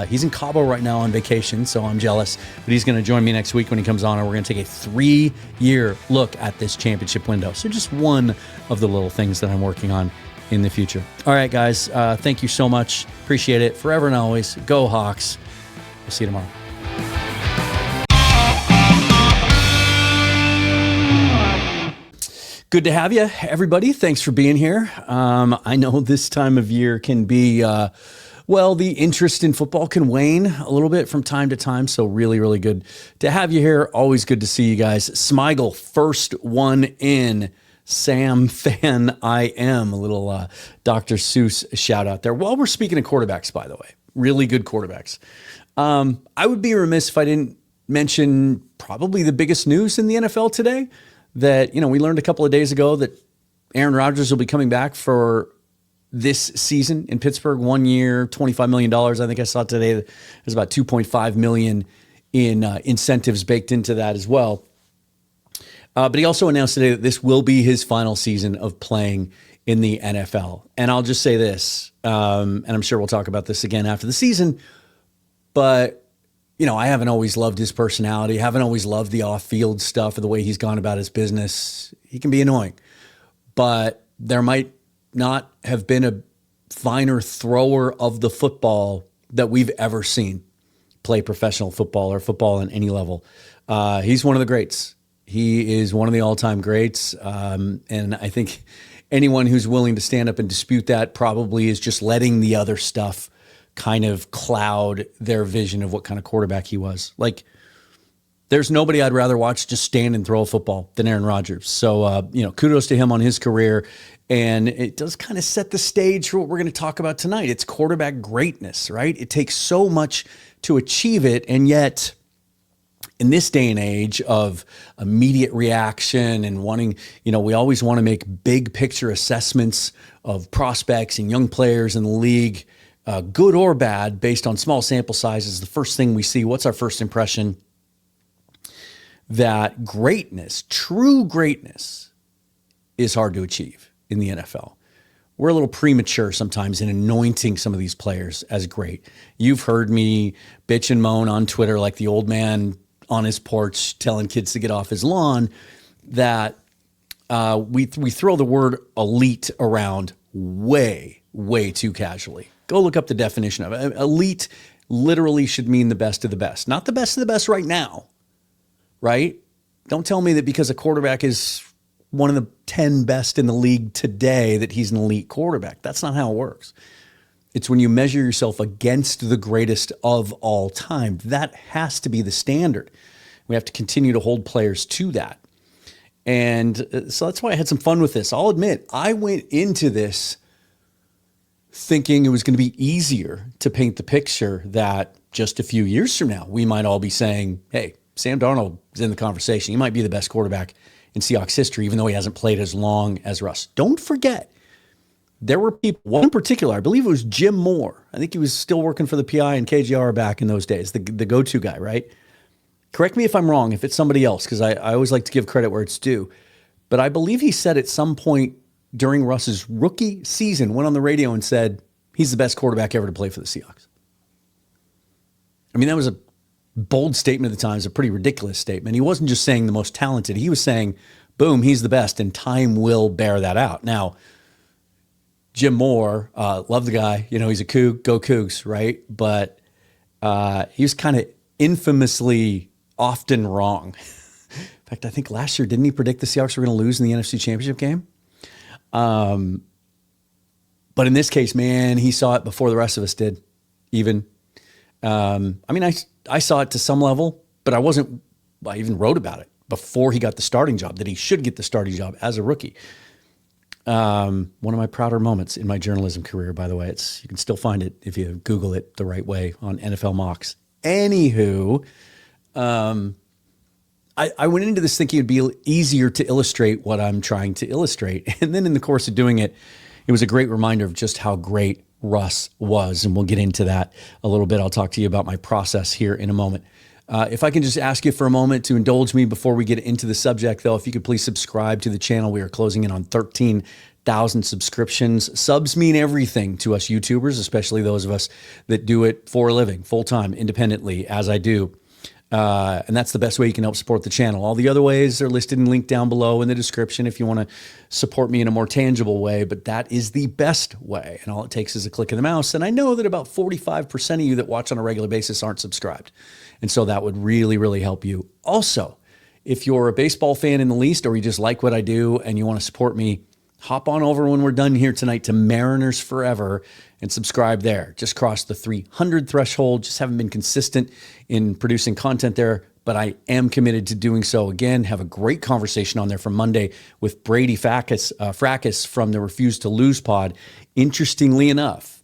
he's in Cabo right now on vacation, so I'm jealous. But he's going to join me next week when he comes on, and we're going to take a 3-year look at this championship window. So just one of the little things that I'm working on in the future. All right, guys. Thank you so much. Appreciate it. Forever and always. Go Hawks. We'll see you tomorrow. Good to have you, everybody. Thanks for being here. I know this time of year can be, the interest in football can wane a little bit from time to time. So really, really good to have you here. Always good to see you guys. Smigel, first one in. Sam fan I am. A little Dr. Seuss shout out there. While we're speaking of quarterbacks, by the way, really good quarterbacks. I would be remiss if I didn't mention probably the biggest news in the NFL today. That, we learned a couple of days ago that Aaron Rodgers will be coming back for this season in Pittsburgh. 1 year, $25 million. I think I saw today that there's about $2.5 million in incentives baked into that as well. But he also announced today that this will be his final season of playing in the NFL. And I'll just say this, and I'm sure we'll talk about this again after the season, but I haven't always loved his personality. Haven't always loved the off-field stuff or the way he's gone about his business. He can be annoying, but there might not have been a finer thrower of the football that we've ever seen play professional football or football on any level. He's one of the greats. He is one of the all-time greats. And I think anyone who's willing to stand up and dispute that probably is just letting the other stuff kind of cloud their vision of what kind of quarterback he was. Like, there's nobody I'd rather watch just stand and throw a football than Aaron Rodgers. So, kudos to him on his career. And it does kind of set the stage for what we're going to talk about tonight. It's quarterback greatness, right? It takes so much to achieve it. And yet, in this day and age of immediate reaction and wanting, we always want to make big picture assessments of prospects and young players in the league, good or bad, based on small sample sizes. The first thing we see, what's our first impression? That greatness, true greatness, is hard to achieve in the NFL. We're a little premature sometimes in anointing some of these players as great. You've heard me bitch and moan on Twitter like the old man on his porch telling kids to get off his lawn, that we throw the word elite around way, way too casually. Go look up the definition of it. Elite literally should mean the best of the best, not the best of the best right now, right? Don't tell me that because a quarterback is one of the 10 best in the league today that he's an elite quarterback. That's not how it works. It's when you measure yourself against the greatest of all time. That has to be the standard. We have to continue to hold players to that. And so that's why I had some fun with this. I'll admit, I went into this thinking it was going to be easier to paint the picture that just a few years from now, we might all be saying, hey, Sam Darnold is in the conversation. He might be the best quarterback in Seahawks history, even though he hasn't played as long as Russ. Don't forget, there were people, one in particular, I believe it was Jim Moore. I think he was still working for the PI and KGR back in those days, the go-to guy, right? Correct me if I'm wrong, if it's somebody else, because I always like to give credit where it's due. But I believe he said at some point during Russ's rookie season, went on the radio and said, he's the best quarterback ever to play for the Seahawks. I mean, that was a bold statement at the time. It was a pretty ridiculous statement. He wasn't just saying the most talented. He was saying, boom, he's the best, and time will bear that out. Now, Jim Moore, love the guy. You know, he's a Coug, go Cougs, right? But he was kind of infamously often wrong. In fact, I think last year, didn't he predict the Seahawks were going to lose in the NFC Championship game? But in this case, man, he saw it before the rest of us did, even. I mean, I saw it to some level, but I even wrote about it before he got the starting job, that he should get the starting job as a rookie. One of my prouder moments in my journalism career, by the way. You can still find it if you Google it the right way on NFL Mocks. Anywho, I went into this thinking it'd be easier to illustrate what I'm trying to illustrate. And then in the course of doing it, it was a great reminder of just how great Russ was. And we'll get into that a little bit. I'll talk to you about my process here in a moment. If I can just ask you for a moment to indulge me before we get into the subject, though, if you could please subscribe to the channel. We are closing in on 13,000 subscriptions. Subs mean everything to us YouTubers, especially those of us that do it for a living, full-time, independently, as I do. And that's the best way you can help support the channel. All the other ways are listed and linked down below in the description if you want to support me in a more tangible way, but that is the best way. And all it takes is a click of the mouse. And I know that about 45% of you that watch on a regular basis aren't subscribed. And so that would really, really help you. Also, if you're a baseball fan in the least, or you just like what I do and you want to support me, hop on over when we're done here tonight to Mariners Forever and subscribe there. Just crossed the 300 threshold. Just haven't been consistent in producing content there, but I am committed to doing so again. Have a great conversation on there from Monday with Brady Fracas from the Refuse to Lose pod. Interestingly enough,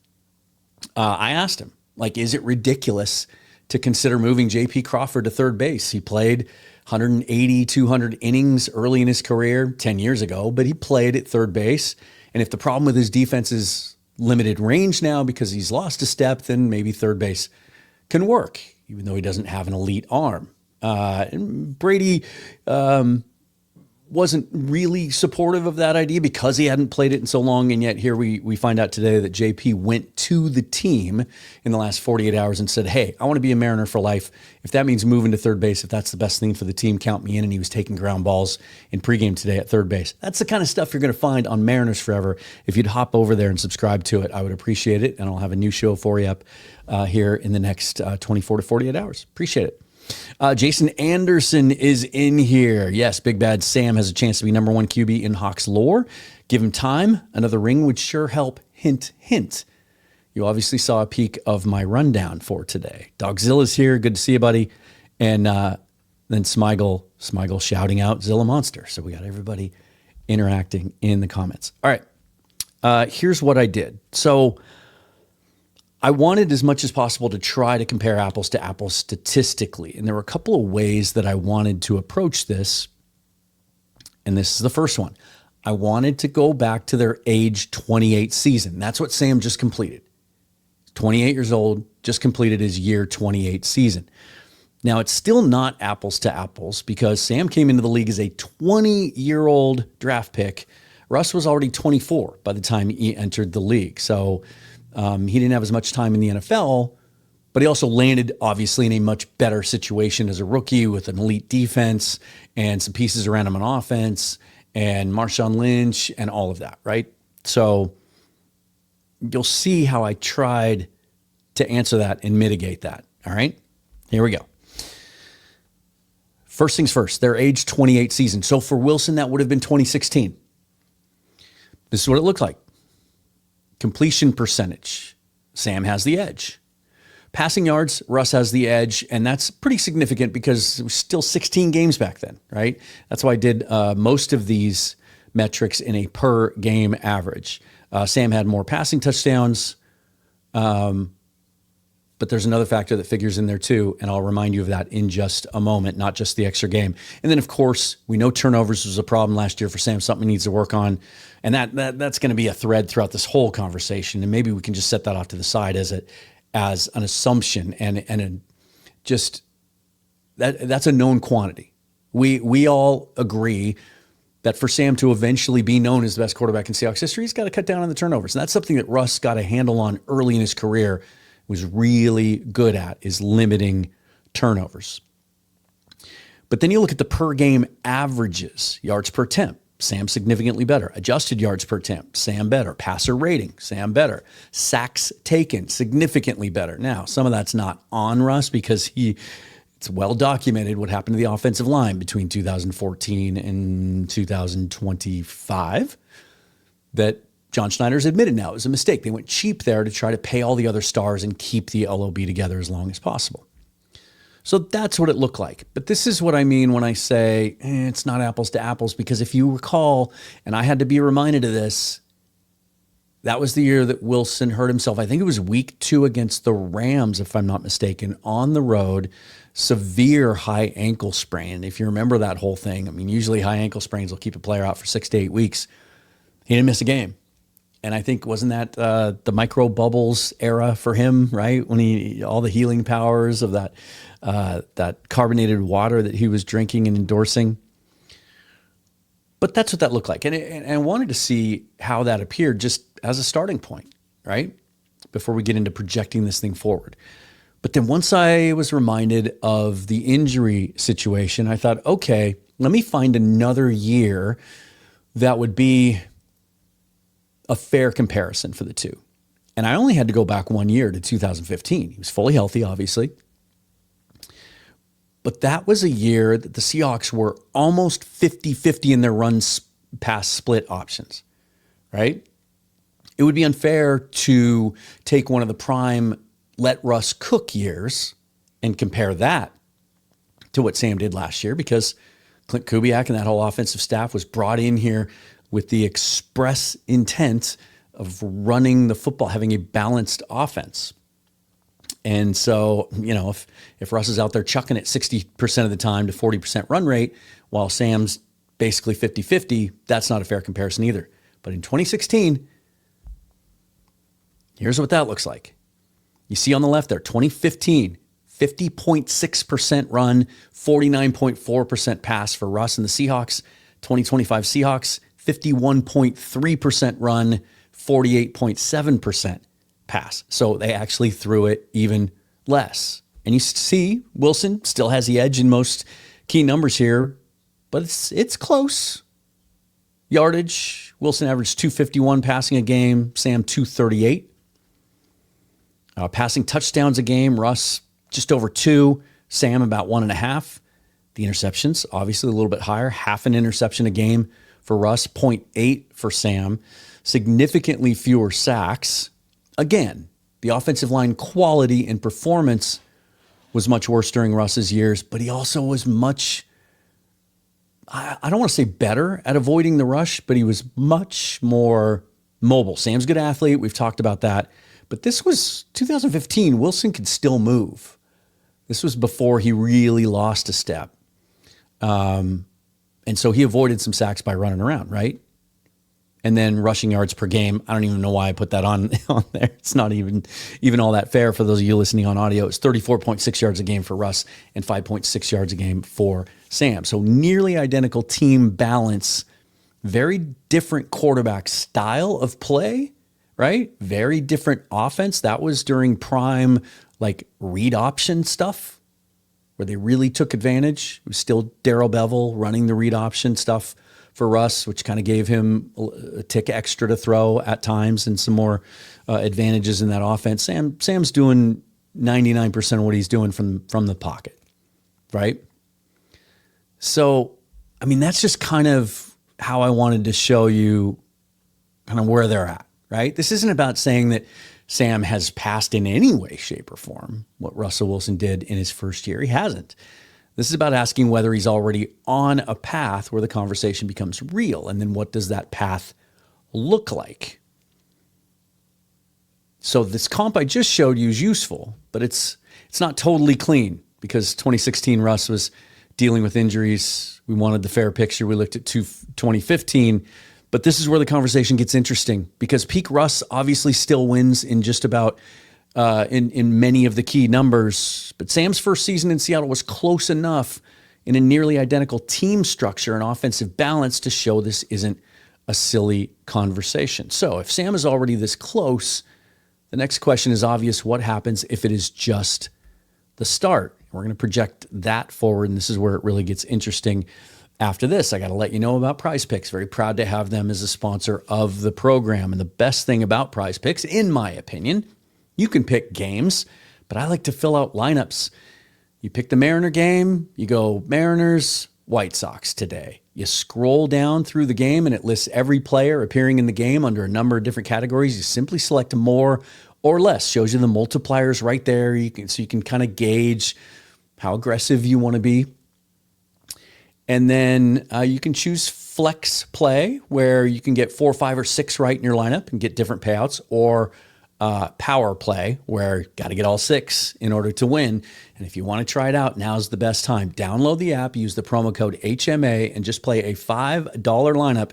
I asked him, is it ridiculous to consider moving J.P. Crawford to third base? He played 180, 200 innings early in his career 10 years ago, but he played at third base. And if the problem with his defense is limited range now because he's lost a step, then maybe third base can work, even though he doesn't have an elite arm. And Brady wasn't really supportive of that idea because he hadn't played it in so long. And yet here we find out today that JP went to the team in the last 48 hours and said, hey, I want to be a Mariner for life. If that means moving to third base, if that's the best thing for the team, count me in. And he was taking ground balls in pregame today at third base. That's the kind of stuff you're going to find on Mariners Forever. If you'd hop over there and subscribe to it, I would appreciate it. And I'll have a new show for you up here in the next 24 to 48 hours. Appreciate it. Jason Anderson is in here. Yes, Big Bad Sam has a chance to be number one QB in Hawks lore. Give him time. Another ring would sure help. Hint, hint. You obviously saw a peek of my rundown for today. Dogzilla's here. Good to see you, buddy. And then Smigel shouting out Zilla Monster. So we got everybody interacting in the comments. All right. Here's what I did. So I wanted as much as possible to try to compare apples to apples statistically. And there were a couple of ways that I wanted to approach this. And this is the first one. I wanted to go back to their age 28 season. That's what Sam just completed. 28 years old, just completed his year 28 season. Now, it's still not apples to apples because Sam came into the league as a 20-year-old draft pick. Russ was already 24 by the time he entered the league. So he didn't have as much time in the NFL, but he also landed, obviously, in a much better situation as a rookie with an elite defense and some pieces around him on offense and Marshawn Lynch and all of that, right? So you'll see how I tried to answer that and mitigate that, all right? Here we go. First things first, their age 28 season. So for Wilson, that would have been 2016. This is what it looked like. Completion percentage, Sam has the edge. Passing yards, Russ has the edge, and that's pretty significant because it was still 16 games back then, right? That's why I did most of these metrics in a per game average. Sam had more passing touchdowns, but there's another factor that figures in there too, and I'll remind you of that in just a moment, not just the extra game. And then, of course, we know turnovers was a problem last year for Sam, something he needs to work on, and that's going to be a thread throughout this whole conversation, and maybe we can just set that off to the side as an assumption that's a known quantity. We all agree that for Sam to eventually be known as the best quarterback in Seahawks history, he's got to cut down on the turnovers. And that's something that Russ got a handle on early in his career, was really good at, is limiting turnovers. But then you look at the per game averages, yards per attempt, Sam significantly better. Adjusted yards per attempt, Sam better. Passer rating, Sam better. Sacks taken, significantly better. Now, some of that's not on Russ because it's well documented what happened to the offensive line between 2014 and 2025 that John Schneider's admitted now it was a mistake. They went cheap there to try to pay all the other stars and keep the LOB together as long as possible. So that's what it looked like. But this is what I mean when I say it's not apples to apples, because if you recall, and I had to be reminded of this, that was the year that Wilson hurt himself. I think it was week 2 against the Rams, if I'm not mistaken, on the road, severe high ankle sprain. If you remember that whole thing, I mean, usually high ankle sprains will keep a player out for 6 to 8 weeks. He didn't miss a game. And I think, wasn't that the micro bubbles era for him, right? When all the healing powers of that carbonated water that he was drinking and endorsing. But that's what that looked like. And I wanted to see how that appeared just as a starting point, right? Before we get into projecting this thing forward. But then once I was reminded of the injury situation, I thought, okay, let me find another year that would be a fair comparison for the two. And I only had to go back 1 year to 2015. He was fully healthy, obviously. But that was a year that the Seahawks were almost 50-50 in their run-pass split options, right? It would be unfair to take one of the prime let Russ cook years and compare that to what Sam did last year, because Clint Kubiak and that whole offensive staff was brought in here with the express intent of running the football, having a balanced offense. And so, if Russ is out there chucking it 60% of the time to 40% run rate, while Sam's basically 50-50, that's not a fair comparison either. But in 2016, here's what that looks like. You see on the left there, 2015, 50.6% run, 49.4% pass for Russ and the Seahawks. 2025 Seahawks, 51.3% run, 48.7% pass. So they actually threw it even less. And you see Wilson still has the edge in most key numbers here, but it's close. Yardage, Wilson averaged 251 passing a game, Sam 238. Passing touchdowns a game, Russ just over 2, Sam about 1.5. The interceptions, obviously a little bit higher, half an interception a game for Russ, 0.8 for Sam. Significantly fewer sacks. Again, the offensive line quality and performance was much worse during Russ's years, but he also was much, I don't want to say better at avoiding the rush, but he was much more mobile. Sam's a good athlete. We've talked about that. But this was 2015. Wilson could still move. This was before he really lost a step. And so he avoided some sacks by running around, right? And then rushing yards per game. I don't even know why I put that on there. It's not even all that fair for those of you listening on audio. It's 34.6 yards a game for Russ and 5.6 yards a game for Sam. So nearly identical team balance, very different quarterback style of play, right? Very different offense. That was during prime, like read option stuff where they really took advantage. It was still Darrell Bevel running the read option stuff for Russ, which kind of gave him a tick extra to throw at times and some more advantages in that offense. Sam's doing 99% of what he's doing from the pocket, right? So, I mean, that's just kind of how I wanted to show you kind of where they're at, right? This isn't about saying that Sam has passed in any way, shape, or form what Russell Wilson did in his first year. He hasn't. This is about asking whether he's already on a path where the conversation becomes real. And then what does that path look like? So this comp I just showed you is useful, but it's not totally clean because 2016 Russ was dealing with injuries. We wanted the fair picture. We looked at 2015, but this is where the conversation gets interesting because peak Russ obviously still wins in just about in many of the key numbers. But Sam's first season in Seattle was close enough in a nearly identical team structure and offensive balance to show this isn't a silly conversation. So if Sam is already this close, the next question is obvious. What happens if it is just the start? We're going to project that forward, and this is where it really gets interesting. After this, I got to let you know about Prize Picks. Very proud to have them as a sponsor of the program. And the best thing about Prize Picks, in my opinion, you can pick games, but I like to fill out lineups. You pick the Mariner game, you go Mariners, White Sox today. You scroll down through the game and it lists every player appearing in the game under a number of different categories. You simply select more or less. Shows you the multipliers right there. So you can kind of gauge how aggressive you want to be. And then you can choose flex play, where you can get 4, 5, or 6 right in your lineup and get different payouts, or power play, where you got to get all 6 in order to win. And if you want to try it out, now's the best time. Download the app, use the promo code HMA, and just play a $5 lineup.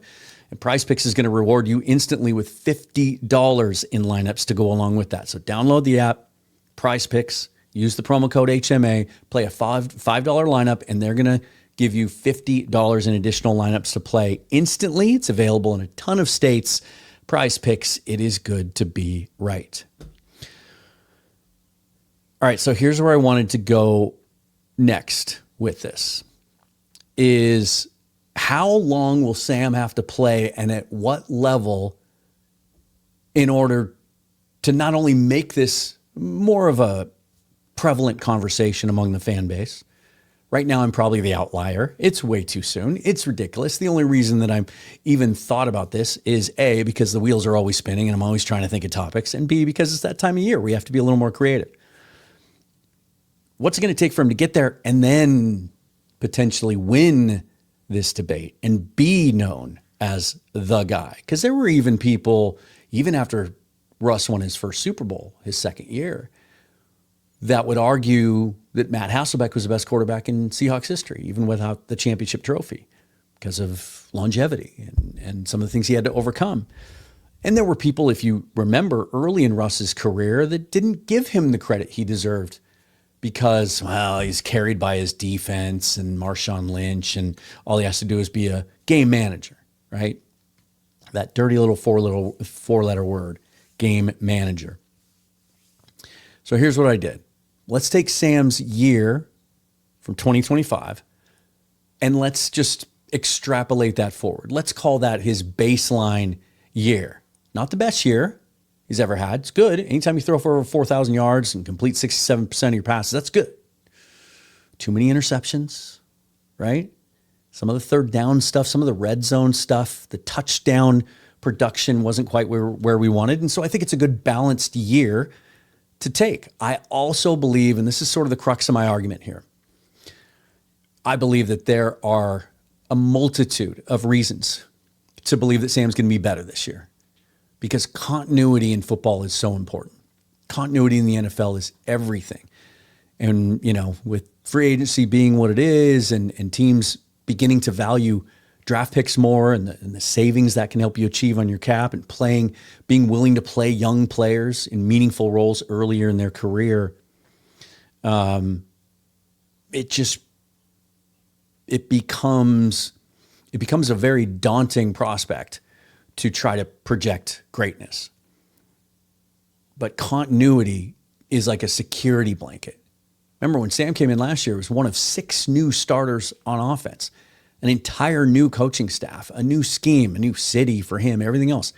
And Prize Picks is going to reward you instantly with $50 in lineups to go along with that. So download the app, Prize Picks, use the promo code HMA, play a $5 lineup, and they're going to give you $50 in additional lineups to play instantly. It's available in a ton of states. Prize Picks, it is good to be right. All right, so here's where I wanted to go next with this, is how long will Sam have to play and at what level in order to not only make this more of a prevalent conversation among the fan base. Right now, I'm probably the outlier. It's way too soon. It's ridiculous. The only reason that I'm even thought about this is A, because the wheels are always spinning and I'm always trying to think of topics, and B, because it's that time of year where you have to be a little more creative. What's it going to take for him to get there and then potentially win this debate and be known as the guy? Because there were even people, even after Russ won his first Super Bowl, his second year, that would argue that Matt Hasselbeck was the best quarterback in Seahawks history, even without the championship trophy, because of longevity and some of the things he had to overcome. And there were people, if you remember, early in Russ's career that didn't give him the credit he deserved because, well, he's carried by his defense and Marshawn Lynch, and all he has to do is be a game manager, right? That dirty little four-letter word, game manager. So here's what I did. Let's take Sam's year from 2025 and let's just extrapolate that forward. Let's call that his baseline year. Not the best year he's ever had. It's good. Anytime you throw for over 4,000 yards and complete 67% of your passes, that's good. Too many interceptions, right? Some of the third down stuff, some of the red zone stuff, the touchdown production wasn't quite where we wanted. And so I think it's a good balanced year to take. I also believe, and this is sort of the crux of my argument here, I believe that there are a multitude of reasons to believe that Sam's going to be better this year, because continuity in football is so important. Continuity in the NFL is everything. And, you know, with free agency being what it is and teams beginning to value draft picks more and the savings that can help you achieve on your cap, and being willing to play young players in meaningful roles earlier in their career, it becomes a very daunting prospect to try to project greatness. But continuity is like a security blanket. Remember when Sam came in last year, it was one of 6 new starters on offense. An entire new coaching staff, a new scheme, a new city for him, everything else.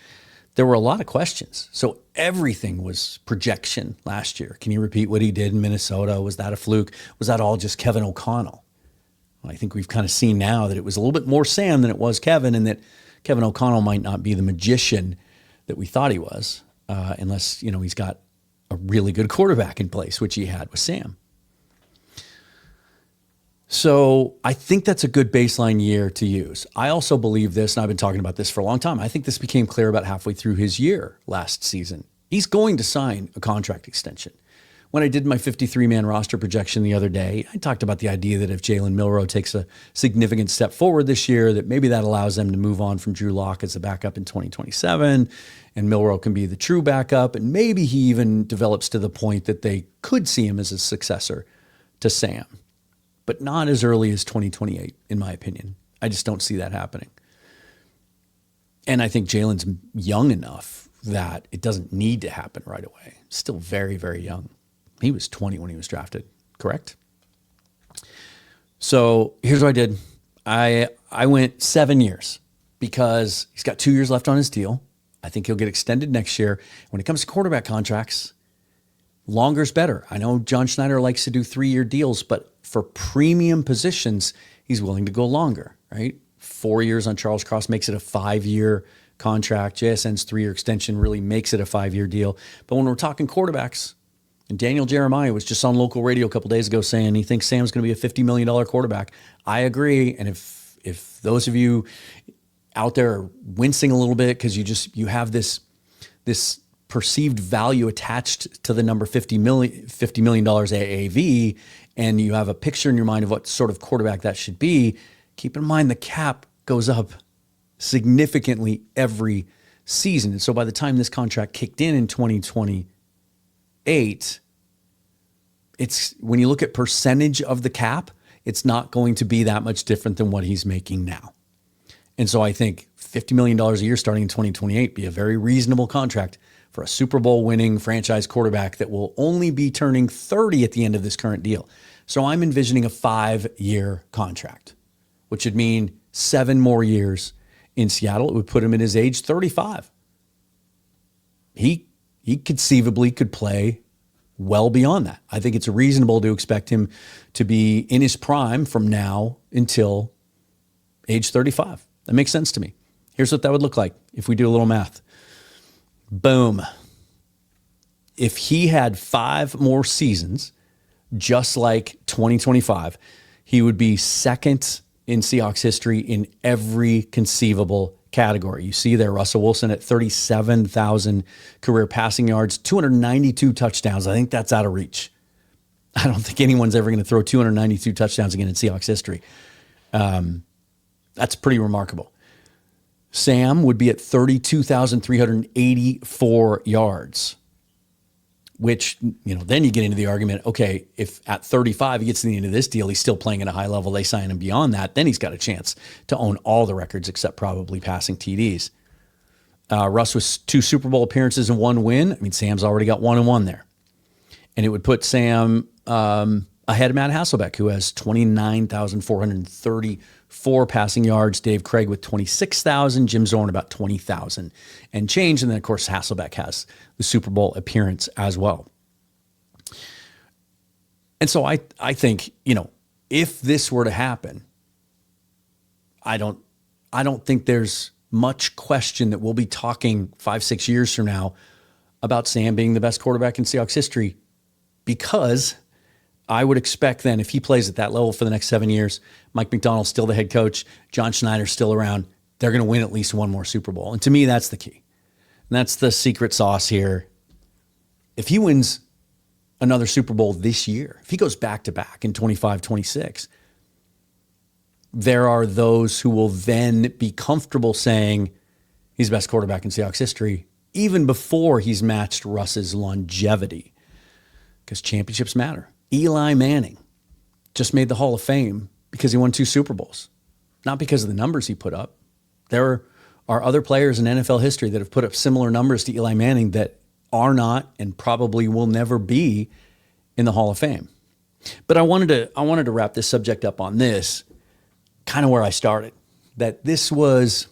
There were a lot of questions. So everything was projection last year. Can he repeat what he did in Minnesota? Was that a fluke? Was that all just Kevin O'Connell? Well, I think we've kind of seen now that it was a little bit more Sam than it was Kevin, and that Kevin O'Connell might not be the magician that we thought he was. unless, he's got a really good quarterback in place, which he had with Sam. So I think that's a good baseline year to use. I also believe this, and I've been talking about this for a long time. I think this became clear about halfway through his year last season. He's going to sign a contract extension. When I did my 53-man roster projection the other day, I talked about the idea that if Jalen Milroe takes a significant step forward this year, that maybe that allows them to move on from Drew Lock as a backup in 2027, and Milroe can be the true backup, and maybe he even develops to the point that they could see him as a successor to Sam. But not as early as 2028, in my opinion. I just don't see that happening. And I think Jalen's young enough that it doesn't need to happen right away. Still very, very young. He was 20 when he was drafted, correct? So here's what I did. I went 7 years because he's got 2 years left on his deal. I think he'll get extended next year. When it comes to quarterback contracts, longer's better. I know John Schneider likes to do 3-year deals, but for premium positions, he's willing to go longer, right? 4 years on Charles Cross makes it a 5-year contract. JSN's 3-year extension really makes it a 5-year deal. But when we're talking quarterbacks, and Daniel Jeremiah was just on local radio a couple days ago saying he thinks Sam's going to be a $50 million quarterback. I agree. And if those of you out there are wincing a little bit because you have this perceived value attached to the number $50 million AAV, and you have a picture in your mind of what sort of quarterback that should be, keep in mind the cap goes up significantly every season. And so by the time this contract kicked in 2028, it's when you look at percentage of the cap, it's not going to be that much different than what he's making now. And so I think $50 million a year starting in 2028 be a very reasonable contract for a Super Bowl winning franchise quarterback that will only be turning 30 at the end of this current deal. So I'm envisioning a 5-year contract, which would mean 7 more years in Seattle. It would put him at his age 35. He conceivably could play well beyond that. I think it's reasonable to expect him to be in his prime from now until age 35. That makes sense to me. Here's what that would look like if we do a little math. Boom. If he had 5 more seasons, just like 2025, he would be second in Seahawks history in every conceivable category. You see there, Russell Wilson at 37,000 career passing yards, 292 touchdowns. I think that's out of reach. I don't think anyone's ever going to throw 292 touchdowns again in Seahawks history. That's pretty remarkable. Sam would be at 32,384 yards, which, then you get into the argument, okay, if at 35 he gets to the end of this deal, he's still playing at a high level, they sign him beyond that, then he's got a chance to own all the records except probably passing TDs. Russ was 2 Super Bowl appearances and 1 win. I mean, Sam's already got 1 and 1 there. And it would put Sam ahead of Matt Hasselbeck, who has 29,434 passing yards. Dave Craig with 26,000. Jim Zorn about 20,000 and change. And then, of course, Hasselbeck has the Super Bowl appearance as well. And so I think, if this were to happen, I don't think there's much question that we'll be talking 5-6 years from now about Sam being the best quarterback in Seahawks history, because I would expect then if he plays at that level for the next 7 years, Mike McDonald's still the head coach, John Schneider's still around, they're going to win at least 1 more Super Bowl. And to me, that's the key. And that's the secret sauce here. If he wins another Super Bowl this year, if he goes back-to-back in 25, 26, there are those who will then be comfortable saying he's the best quarterback in Seahawks history, even before he's matched Russ's longevity, because championships matter. Eli Manning just made the Hall of Fame because he won 2 Super Bowls, not because of the numbers he put up. There are other players in NFL history that have put up similar numbers to Eli Manning that are not and probably will never be in the Hall of Fame. But I wanted to wrap this subject up on this, kind of where I started, that this was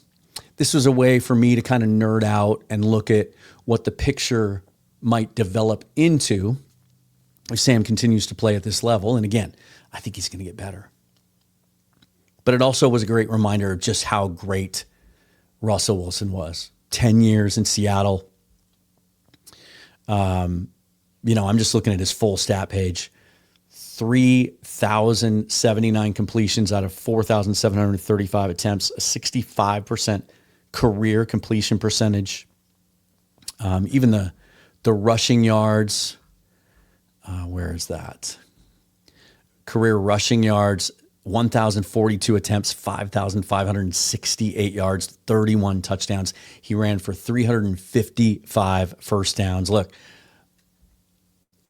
a way for me to kind of nerd out and look at what the picture might develop into if Sam continues to play at this level. And again, I think he's going to get better. But it also was a great reminder of just how great Russell Wilson was. 10 years in Seattle. I'm just looking at his full stat page. 3,079 completions out of 4,735 attempts, a 65% career completion percentage. Even the rushing yards, where is that? Career rushing yards, 1,042 attempts, 5,568 yards, 31 touchdowns. He ran for 355 first downs. Look,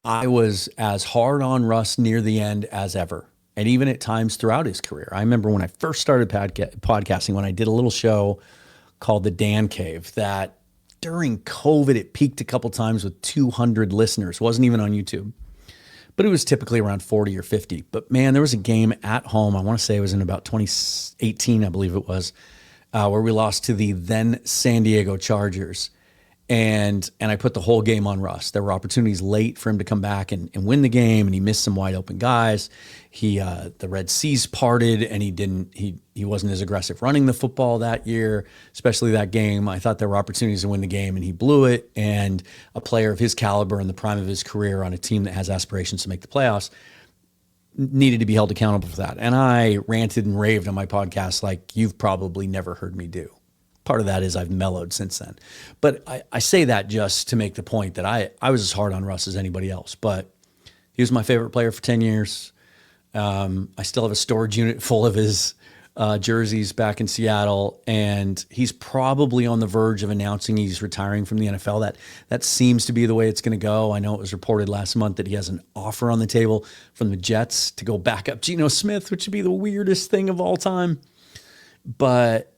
I was as hard on Russ near the end as ever, and even at times throughout his career. I remember when I first started podcasting, when I did a little show called The Dan Cave, that during COVID, it peaked a couple times with 200 listeners. It wasn't even on YouTube, but it was typically around 40 or 50. But man, there was a game at home, I want to say it was in about 2018, I believe it was, where we lost to the then San Diego Chargers. And I put the whole game on Russ. There were opportunities late for him to come back and win the game, and he missed some wide open guys. The Red Seas parted, and he wasn't as aggressive running the football that year, especially that game. I thought there were opportunities to win the game, and he blew it. And a player of his caliber in the prime of his career on a team that has aspirations to make the playoffs needed to be held accountable for that. And I ranted and raved on my podcast like you've probably never heard me do. Part of that is I've mellowed since then. But I say that just to make the point that I was as hard on Russ as anybody else. But he was my favorite player for 10 years. I still have a storage unit full of his jerseys back in Seattle. And he's probably on the verge of announcing he's retiring from the NFL. That seems to be the way it's going to go. I know it was reported last month that he has an offer on the table from the Jets to go back up Geno Smith, which would be the weirdest thing of all time. But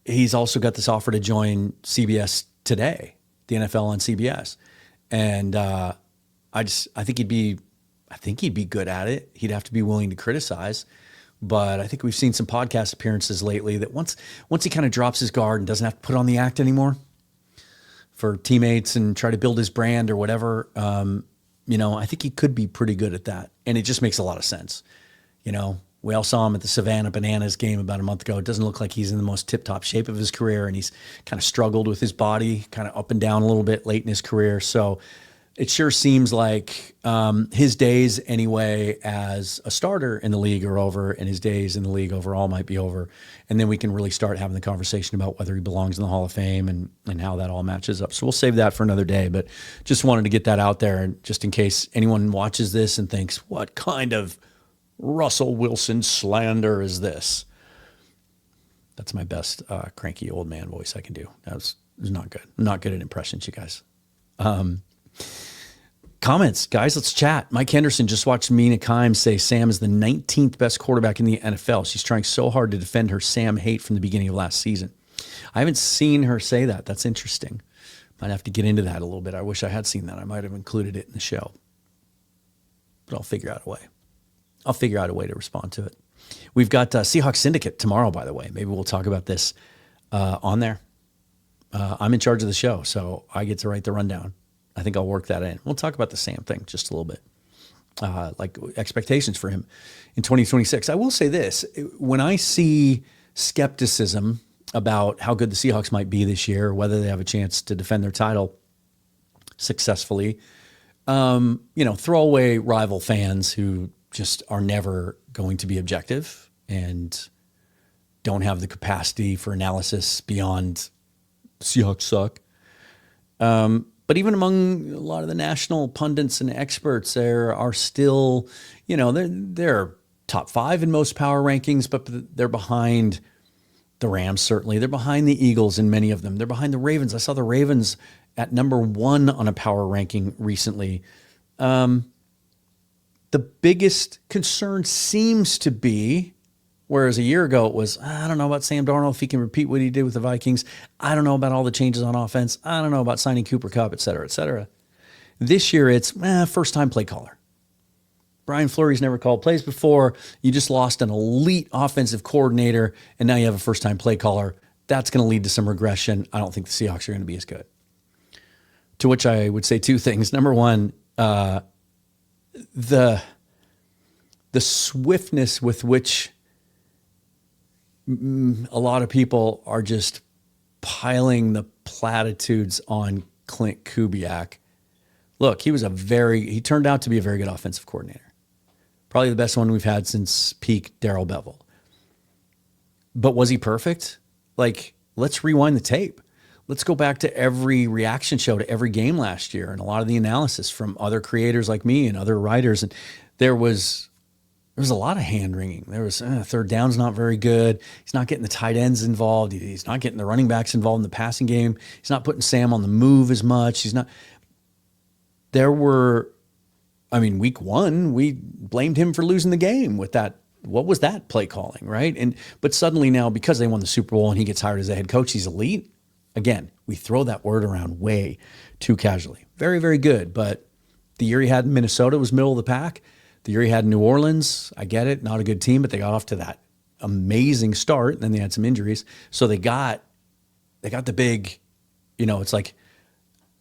he's also got this offer to join CBS today, the NFL on CBS. And I think he'd be good at it. He'd have to be willing to criticize. But I think we've seen some podcast appearances lately that once he kind of drops his guard and doesn't have to put on the act anymore for teammates and try to build his brand or whatever, I think he could be pretty good at that. And it just makes a lot of sense. We all saw him at the Savannah Bananas game about a month ago. It doesn't look like he's in the most tip-top shape of his career, and he's kind of struggled with his body, kind of up and down a little bit late in his career. So it sure seems like his days anyway as a starter in the league are over, and his days in the league overall might be over. And then we can really start having the conversation about whether he belongs in the Hall of Fame and how that all matches up. So we'll save that for another day, but just wanted to get that out there, and just in case anyone watches this and thinks, what kind of Russell Wilson slander is this? That's my best cranky old man voice I can do. That was not good. I'm not good at impressions, you guys. Comments, guys, let's chat. Mike Henderson just watched Mina Kimes say Sam is the 19th best quarterback in the NFL. She's trying so hard to defend her Sam hate from the beginning of last season. I haven't seen her say that. That's interesting. Might have to get into that a little bit. I wish I had seen that. I might have included it in the show. But I'll figure out a way. I'll figure out a way to respond to it. We've got Seahawks Syndicate tomorrow, by the way. Maybe we'll talk about this on there. I'm in charge of the show, so I get to write the rundown. I think I'll work that in. We'll talk about the Sam thing just a little bit, like expectations for him in 2026. I will say this. When I see skepticism about how good the Seahawks might be this year, or whether they have a chance to defend their title successfully, throwaway rival fans who just are never going to be objective and don't have the capacity for analysis beyond Seahawks suck. But even among a lot of the national pundits and experts, there are still, they're top 5 in most power rankings, but they're behind the Rams, certainly. They're behind the Eagles in many of them. They're behind the Ravens. I saw the Ravens at number 1 on a power ranking recently. The biggest concern seems to be, whereas a year ago it was, I don't know about Sam Darnold, if he can repeat what he did with the Vikings. I don't know about all the changes on offense. I don't know about signing Cooper Kupp, et cetera, et cetera. This year it's first-time play caller. Brian Fleury's never called plays before. You just lost an elite offensive coordinator, and now you have a first-time play caller. That's going to lead to some regression. I don't think the Seahawks are going to be as good. To which I would say 2 things. Number one, the swiftness with which a lot of people are just piling the platitudes on Clint Kubiak look, he turned out to be a very good offensive coordinator. Probably the best one we've had since peak Darrell Bevell. But was he perfect? Like, let's rewind the tape. Let's go back to every reaction show to every game last year and a lot of the analysis from other creators like me and other writers. And there was a lot of hand wringing. There was third down's not very good. He's not getting the tight ends involved. He's not getting the running backs involved in the passing game. He's not putting Sam on the move as much. Week 1, we blamed him for losing the game with that. What was that play calling, right? But suddenly now, because they won the Super Bowl and he gets hired as a head coach, he's elite. Again, we throw that word around way too casually. Very, very good. But the year he had in Minnesota was middle of the pack. The year he had in New Orleans, I get it, not a good team, but they got off to that amazing start. And then they had some injuries. So they got the big, it's like,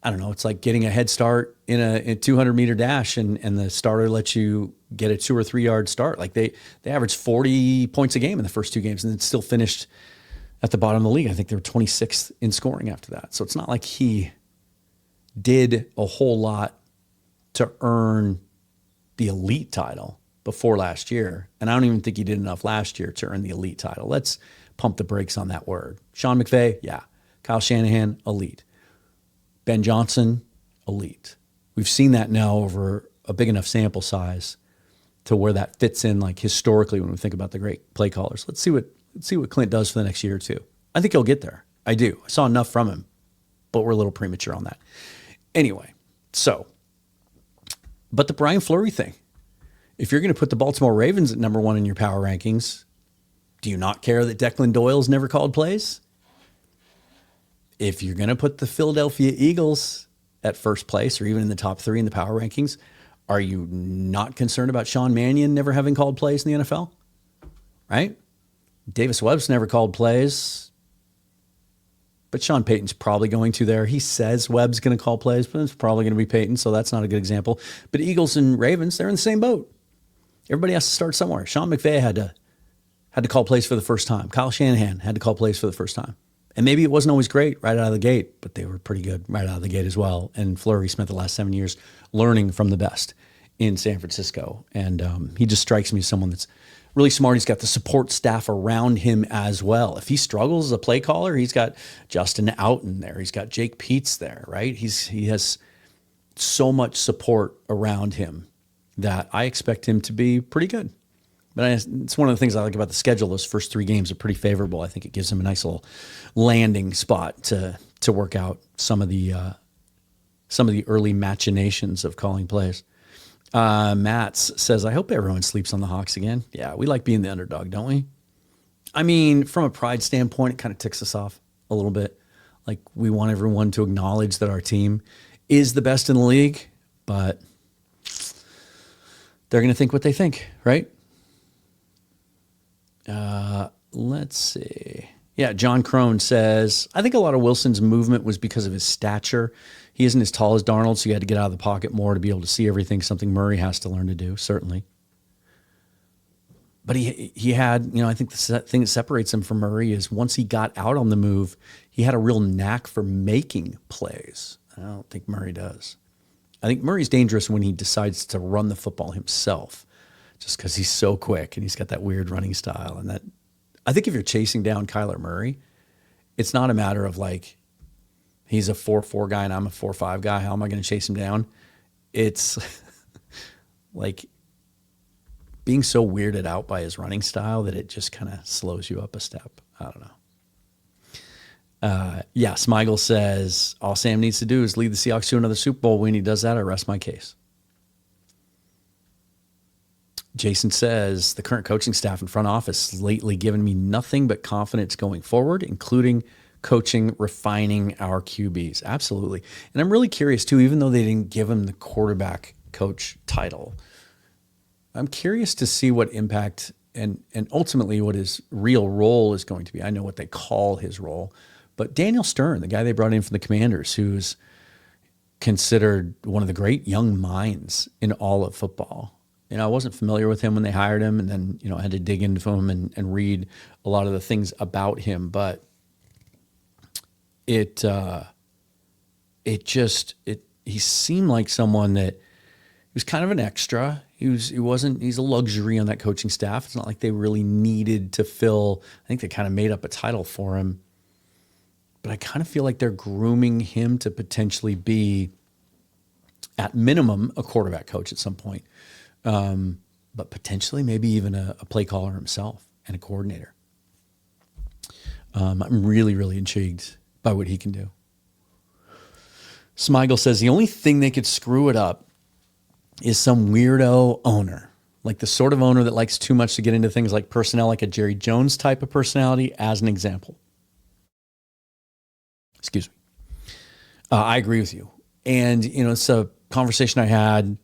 I don't know, it's like getting a head start in a 200-meter dash and the starter lets you get a 2 or 3 yard start. Like they averaged 40 points a game in the first 2 games and then still finished at the bottom of the league. I think they were 26th in scoring after that. So it's not like he did a whole lot to earn the elite title before last year. And I don't even think he did enough last year to earn the elite title. Let's pump the brakes on that word. Sean McVay, yeah. Kyle Shanahan, elite. Ben Johnson, elite. We've seen that now over a big enough sample size to where that fits in, like historically when we think about the great play callers. Let's see what Clint does for the next year or two. I think he'll get there. I do. I saw enough from him, but we're a little premature on that. Anyway, but the Brian Fleury thing. If you're going to put the Baltimore Ravens at number 1 in your power rankings, do you not care that Declan Doyle's never called plays? If you're going to put the Philadelphia Eagles at first place or even in the top 3 in the power rankings, are you not concerned about Sean Mannion never having called plays in the NFL? Right? Davis Webb's never called plays, but Sean Payton's probably going to there. He says Webb's going to call plays, but it's probably going to be Payton, so that's not a good example. But Eagles and Ravens, they're in the same boat. Everybody has to start somewhere. Sean McVay had to call plays for the first time. Kyle Shanahan had to call plays for the first time. And maybe it wasn't always great right out of the gate, but they were pretty good right out of the gate as well. And Fleury spent the last 7 years learning from the best in San Francisco. And he just strikes me as someone that's really smart. He's got the support staff around him as well. If he struggles as a play caller, he's got Justin Outen there. He's got Jake Peetz there, right? He has so much support around him that I expect him to be pretty good. But it's one of the things I like about the schedule. Those first 3 games are pretty favorable. I think it gives him a nice little landing spot to work out some of the early machinations of calling plays. Matts says, I hope everyone sleeps on the Hawks again. Yeah, we like being the underdog, don't we? I mean, from a pride standpoint, it kind of ticks us off a little bit. Like, we want everyone to acknowledge that our team is the best in the league, but they're going to think what they think, right? Let's see. Yeah, John Crone says, I think a lot of Wilson's movement was because of his stature. He isn't as tall as Darnold, so you had to get out of the pocket more to be able to see everything, something Murray has to learn to do, certainly. But he had, I think the thing that separates him from Murray is once he got out on the move, he had a real knack for making plays. I don't think Murray does. I think Murray's dangerous when he decides to run the football himself, just because he's so quick and he's got that weird running style. And that, I think if you're chasing down Kyler Murray, it's not a matter of like, he's a 4-4 guy and I'm a 4-5 guy. How am I going to chase him down? It's like being so weirded out by his running style that it just kind of slows you up a step. I don't know. Yeah, Smigel says, all Sam needs to do is lead the Seahawks to another Super Bowl. When he does that, I rest my case. Jason says, the current coaching staff and front office has lately given me nothing but confidence going forward, including coaching, refining our QBs. Absolutely. And I'm really curious, too, even though they didn't give him the quarterback coach title, I'm curious to see what impact and ultimately what his real role is going to be. I know what they call his role, but Daniel Stern, the guy they brought in from the Commanders, who's considered one of the great young minds in all of football. I wasn't familiar with him when they hired him, and then, I had to dig into him and read a lot of the things about him. But it he seemed like someone that he was kind of an extra. He's a luxury on that coaching staff. It's not like they really needed to fill. I think they kind of made up a title for him. But I kind of feel like they're grooming him to potentially be, at minimum, a quarterback coach at some point. But potentially maybe even a play caller himself and a coordinator. I'm really, really intrigued by what he can do. Smigel says the only thing they could screw it up is some weirdo owner, like the sort of owner that likes too much to get into things like personnel, like a Jerry Jones type of personality, as an example. Excuse me. I agree with you. And, it's a conversation I had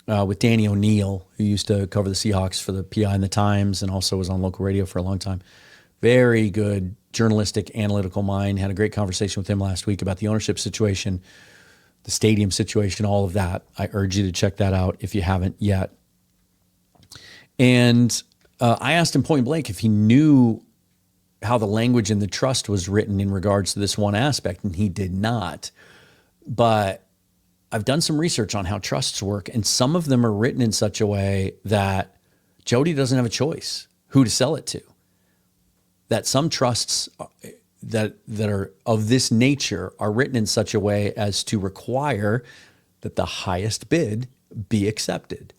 with Danny O'Neill, who used to cover the Seahawks for the PI and the Times and also was on local radio for a long time. Very good journalistic, analytical mind. Had a great conversation with him last week about the ownership situation, the stadium situation, all of that. I urge you to check that out if you haven't yet. And I asked him point blank if he knew how the language in the trust was written in regards to this one aspect, and he did not. But I've done some research on how trusts work, and some of them are written in such a way that Jody doesn't have a choice who to sell it to. That some trusts that are of this nature are written in such a way as to require that the highest bid be accepted.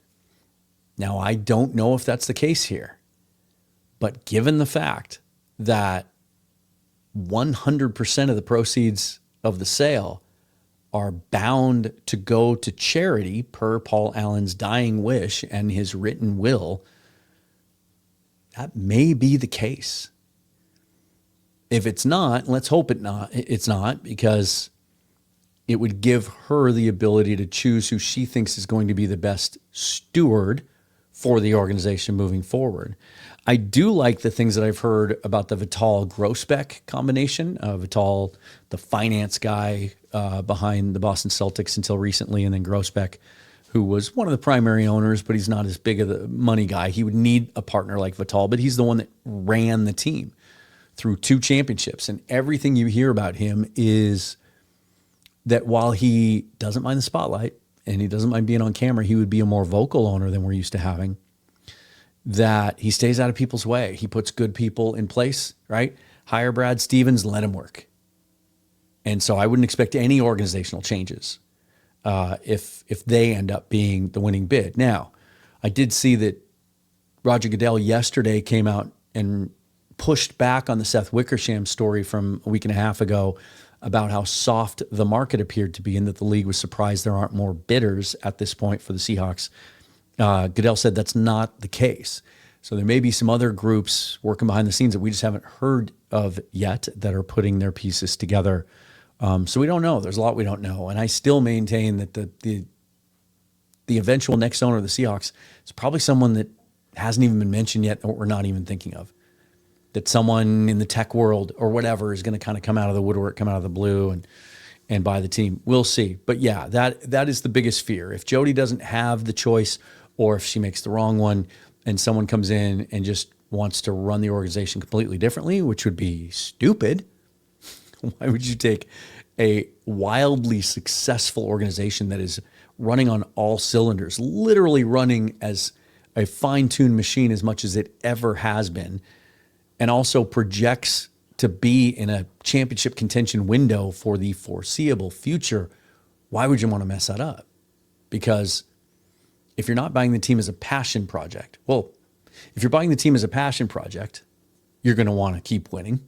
Now, I don't know if that's the case here, but given the fact that 100% of the proceeds of the sale are bound to go to charity per Paul Allen's dying wish and his written will, that may be the case. If it's not, let's hope it's not, because it would give her the ability to choose who she thinks is going to be the best steward for the organization moving forward. I do like the things that I've heard about the Vital-Grousbeck combination. Vital, the finance guy behind the Boston Celtics until recently, and then Grousbeck, who was one of the primary owners, but he's not as big of the money guy. He would need a partner like Vital, but he's the one that ran the team through 2 championships. And everything you hear about him is that while he doesn't mind the spotlight and he doesn't mind being on camera, he would be a more vocal owner than we're used to having. That he stays out of people's way. He puts good people in place, right? Hire Brad Stevens, let him work. And so I wouldn't expect any organizational changes if they end up being the winning bid. Now, I did see that Roger Goodell yesterday came out and pushed back on the Seth Wickersham story from a week and a half ago about how soft the market appeared to be and that the league was surprised there aren't more bidders at this point for the Seahawks. Goodell said that's not the case. So there may be some other groups working behind the scenes that we just haven't heard of yet that are putting their pieces together. So we don't know. There's a lot we don't know. And I still maintain that the eventual next owner of the Seahawks is probably someone that hasn't even been mentioned yet or we're not even thinking of. That someone in the tech world or whatever is going to kind of come out of the woodwork, come out of the blue and buy the team. We'll see. But yeah, that is the biggest fear. If Jody doesn't have the choice, or if she makes the wrong one and someone comes in and just wants to run the organization completely differently, which would be stupid. Why would you take a wildly successful organization that is running on all cylinders, literally running as a fine-tuned machine as much as it ever has been, and also projects to be in a championship contention window for the foreseeable future? Why would you want to mess that up? Because if you're not buying the team as a passion project, well, if you're buying the team as a passion project, you're going to want to keep winning.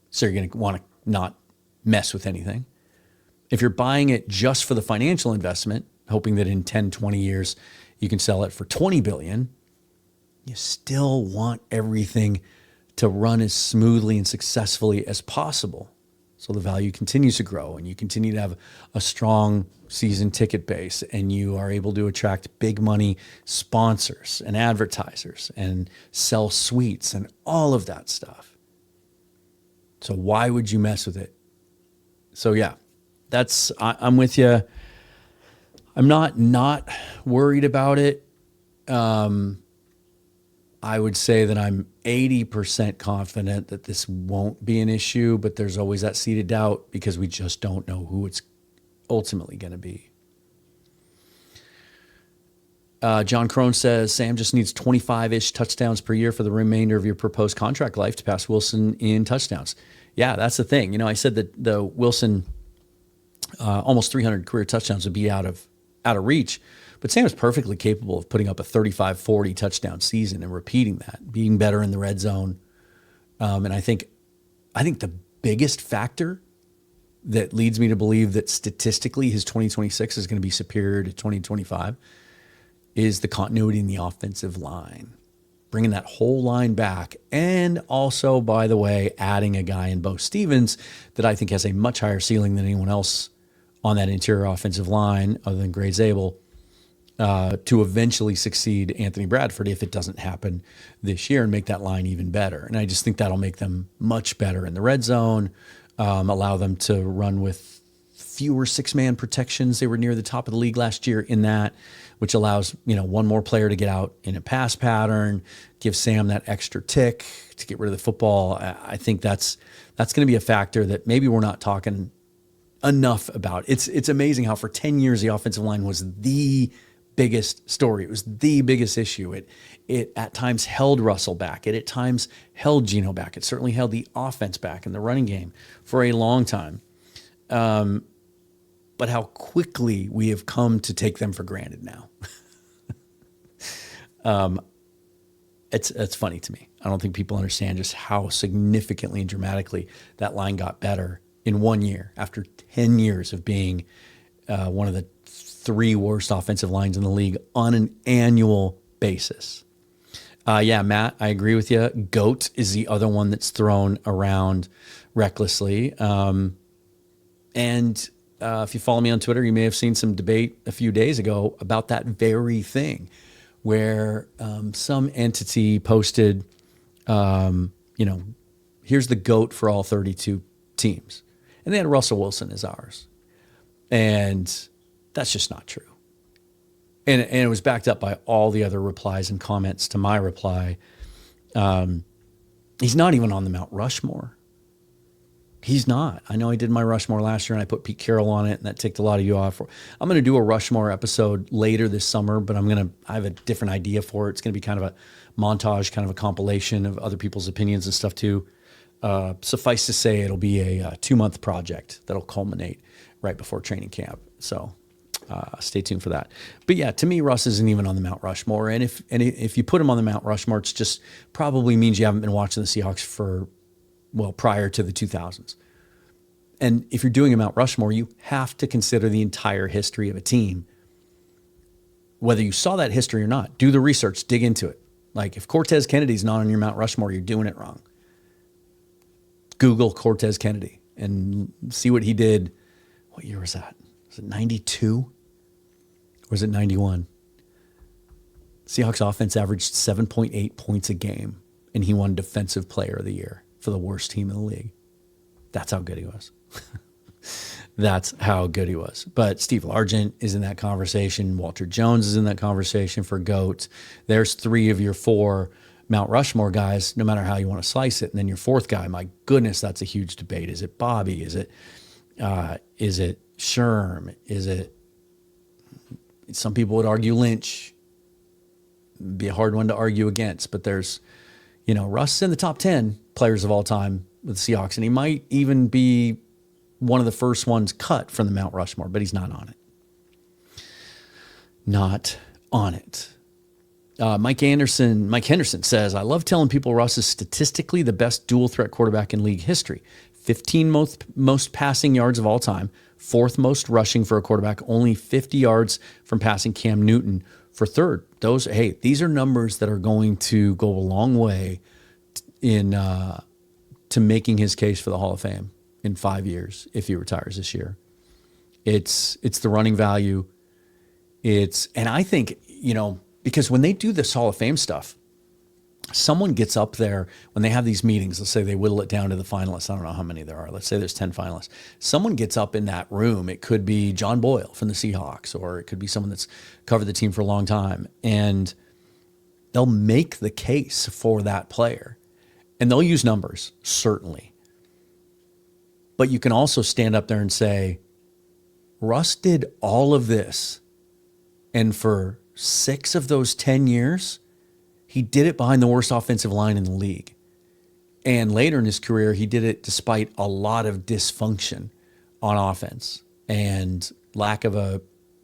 So you're going to want to not mess with anything. If you're buying it just for the financial investment, hoping that in 10, 20 years, you can sell it for $20 billion, you still want everything to run as smoothly and successfully as possible. So the value continues to grow and you continue to have a strong season ticket base and you are able to attract big money sponsors and advertisers and sell suites and all of that stuff. So why would you mess with it? So yeah, I'm with you. I'm not worried about it. I would say that I'm 80% confident that this won't be an issue, but there's always that seed of doubt because we just don't know who it's ultimately going to be. John Crone says, Sam just needs 25-ish touchdowns per year for the remainder of your proposed contract life to pass Wilson in touchdowns. Yeah, that's the thing. I said that the Wilson almost 300 career touchdowns would be out of reach, but Sam is perfectly capable of putting up a 35-40 touchdown season and repeating that, being better in the red zone. And I think the biggest factor that leads me to believe that statistically his 2026 is going to be superior to 2025 is the continuity in the offensive line, bringing that whole line back. And also, by the way, adding a guy in Bo Stevens that I think has a much higher ceiling than anyone else on that interior offensive line other than Gray Zabel to eventually succeed Anthony Bradford if it doesn't happen this year and make that line even better. And I just think that'll make them much better in the red zone, allow them to run with fewer six-man protections. They were near the top of the league last year in that, which allows, one more player to get out in a pass pattern, give Sam that extra tick to get rid of the football. I think that's going to be a factor that maybe we're not talking enough about. It's amazing how for 10 years the offensive line was the biggest story. It was the biggest issue. It at times held Russell back. It at times held Geno back. It certainly held the offense back in the running game for a long time. But how quickly we have come to take them for granted now. It's funny to me. I don't think people understand just how significantly and dramatically that line got better in 1 year after 10 years of being one of the three worst offensive lines in the league on an annual basis. Yeah, Matt, I agree with you. GOAT is the other one that's thrown around recklessly. And if you follow me on Twitter, you may have seen some debate a few days ago about that very thing, where some entity posted, here's the GOAT for all 32 teams. And they had Russell Wilson as ours. And that's just not true. And it was backed up by all the other replies and comments to my reply. He's not even on the Mount Rushmore. He's not. I know I did my Rushmore last year and I put Pete Carroll on it and that ticked a lot of you off. I'm going to do a Rushmore episode later this summer, but I have a different idea for it. It's going to be kind of a montage, kind of a compilation of other people's opinions and stuff too. Suffice to say, it'll be a 2-month project that'll culminate right before training camp. So stay tuned for that. But yeah, to me, Russ isn't even on the Mount Rushmore. And if you put him on the Mount Rushmore, it's just probably means you haven't been watching the Seahawks prior to the 2000s. And if you're doing a Mount Rushmore, you have to consider the entire history of a team. Whether you saw that history or not, do the research, dig into it. Like if Cortez Kennedy's not on your Mount Rushmore, you're doing it wrong. Google Cortez Kennedy and see what he did. What year was that? Was it 92? Or was it 91? Seahawks offense averaged 7.8 points a game, and he won Defensive Player of the Year for the worst team in the league. That's how good he was. That's how good he was. But Steve Largent is in that conversation. Walter Jones is in that conversation for GOAT. There's 3 of your 4 Mount Rushmore guys, no matter how you want to slice it. And then your 4th guy, my goodness, that's a huge debate. Is it Bobby? Is it Sherm? Some people would argue Lynch. It'd be a hard one to argue against, but there's, Russ in the top 10 players of all time with the Seahawks, and he might even be one of the first ones cut from the Mount Rushmore, but he's not on it. Not on it. Mike Henderson says, I love telling people Russ is statistically the best dual threat quarterback in league history. 15 most passing yards of all time, 4th most rushing for a quarterback, only 50 yards from passing Cam Newton for 3rd. These are numbers that are going to go a long way in to making his case for the Hall of Fame in 5 years if he retires this year. It's the running value. And I think, because when they do this Hall of Fame stuff, someone gets up there when they have these meetings. Let's say they whittle it down to the finalists. I don't know how many there are. Let's say there's 10 finalists. Someone gets up in that room. It could be John Boyle from the Seahawks, or it could be someone that's covered the team for a long time. And they'll make the case for that player. And they'll use numbers, certainly. But you can also stand up there and say, Russ did all of this, and for 6 of those 10 years, he did it behind the worst offensive line in the league. And later in his career, he did it despite a lot of dysfunction on offense and lack of a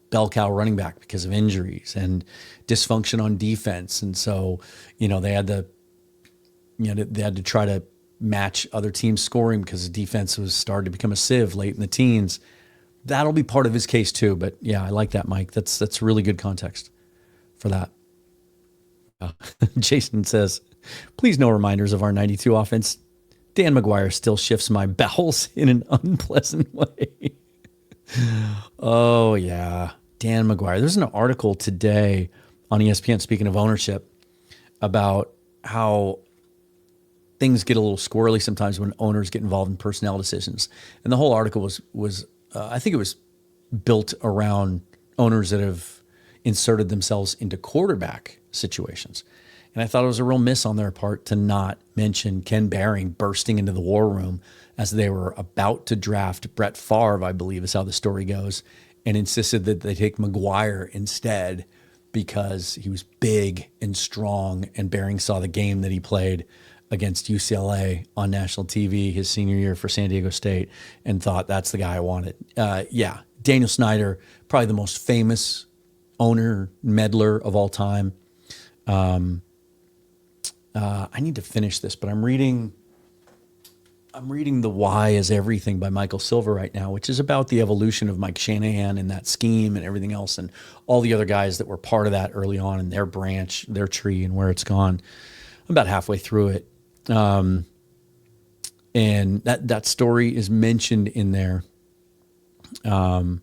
bell cow running back because of injuries and dysfunction on defense. And so, they had to try to match other teams' scoring because the defense was starting to become a sieve late in the teens. That'll be part of his case too. But yeah, I like that, Mike. That's really good context for that. Jason says, please no reminders of our 92 offense. Dan McGuire still shifts my bowels in an unpleasant way. Oh, yeah. Dan McGuire. There's an article today on ESPN, speaking of ownership, about how things get a little squirrely sometimes when owners get involved in personnel decisions. And the whole article was I think it was built around owners that have inserted themselves into quarterback situations. And I thought it was a real miss on their part to not mention Ken Behring bursting into the war room as they were about to draft Brett Favre, I believe is how the story goes, and insisted that they take McGuire instead because he was big and strong, and Behring saw the game that he played against UCLA on national TV his senior year for San Diego State and thought that's the guy I wanted. Daniel Snyder, probably the most famous owner meddler of all time. I need to finish this, but I'm reading The Why is Everything by Michael Silver right now, which is about the evolution of Mike Shanahan and that scheme and everything else and all the other guys that were part of that early on in their branch, their tree, and where it's gone. I'm about halfway through it. And that story is mentioned in there. But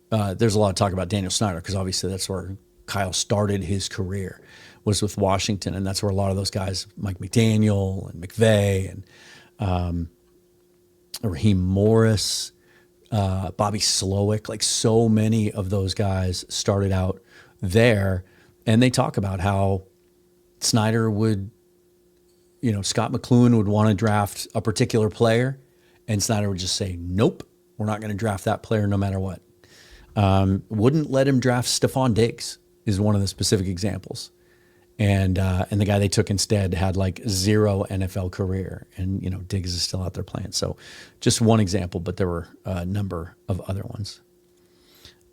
there's a lot of talk about Daniel Snyder because obviously that's where Kyle started his career, was with Washington, and that's where a lot of those guys, Mike McDaniel and McVay and Raheem Morris, Bobby Slowick, like so many of those guys started out there. And they talk about how Snyder would, Scott McCloughan would want to draft a particular player, and Snyder would just say, nope, we're not going to draft that player no matter what. Wouldn't let him draft Stephon Diggs is one of the specific examples. And the guy they took instead had like 0 NFL career, and, Diggs is still out there playing. So just one example, but there were a number of other ones.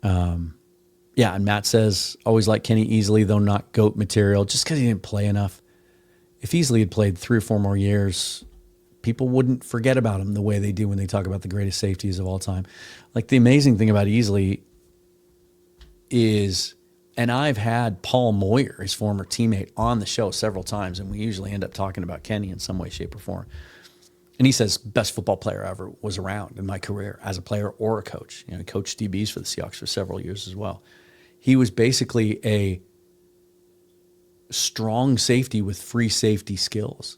And Matt says, always like Kenny Easley, though not GOAT material, just because he didn't play enough. If Easley had played 3 or 4 more years, people wouldn't forget about him the way they do when they talk about the greatest safeties of all time. Like, the amazing thing about Easley is, and I've had Paul Moyer, his former teammate, on the show several times, and we usually end up talking about Kenny in some way, shape, or form. And he says, best football player I ever was around in my career as a player or a coach. He coached DBs for the Seahawks for several years as well. He was basically a strong safety with free safety skills.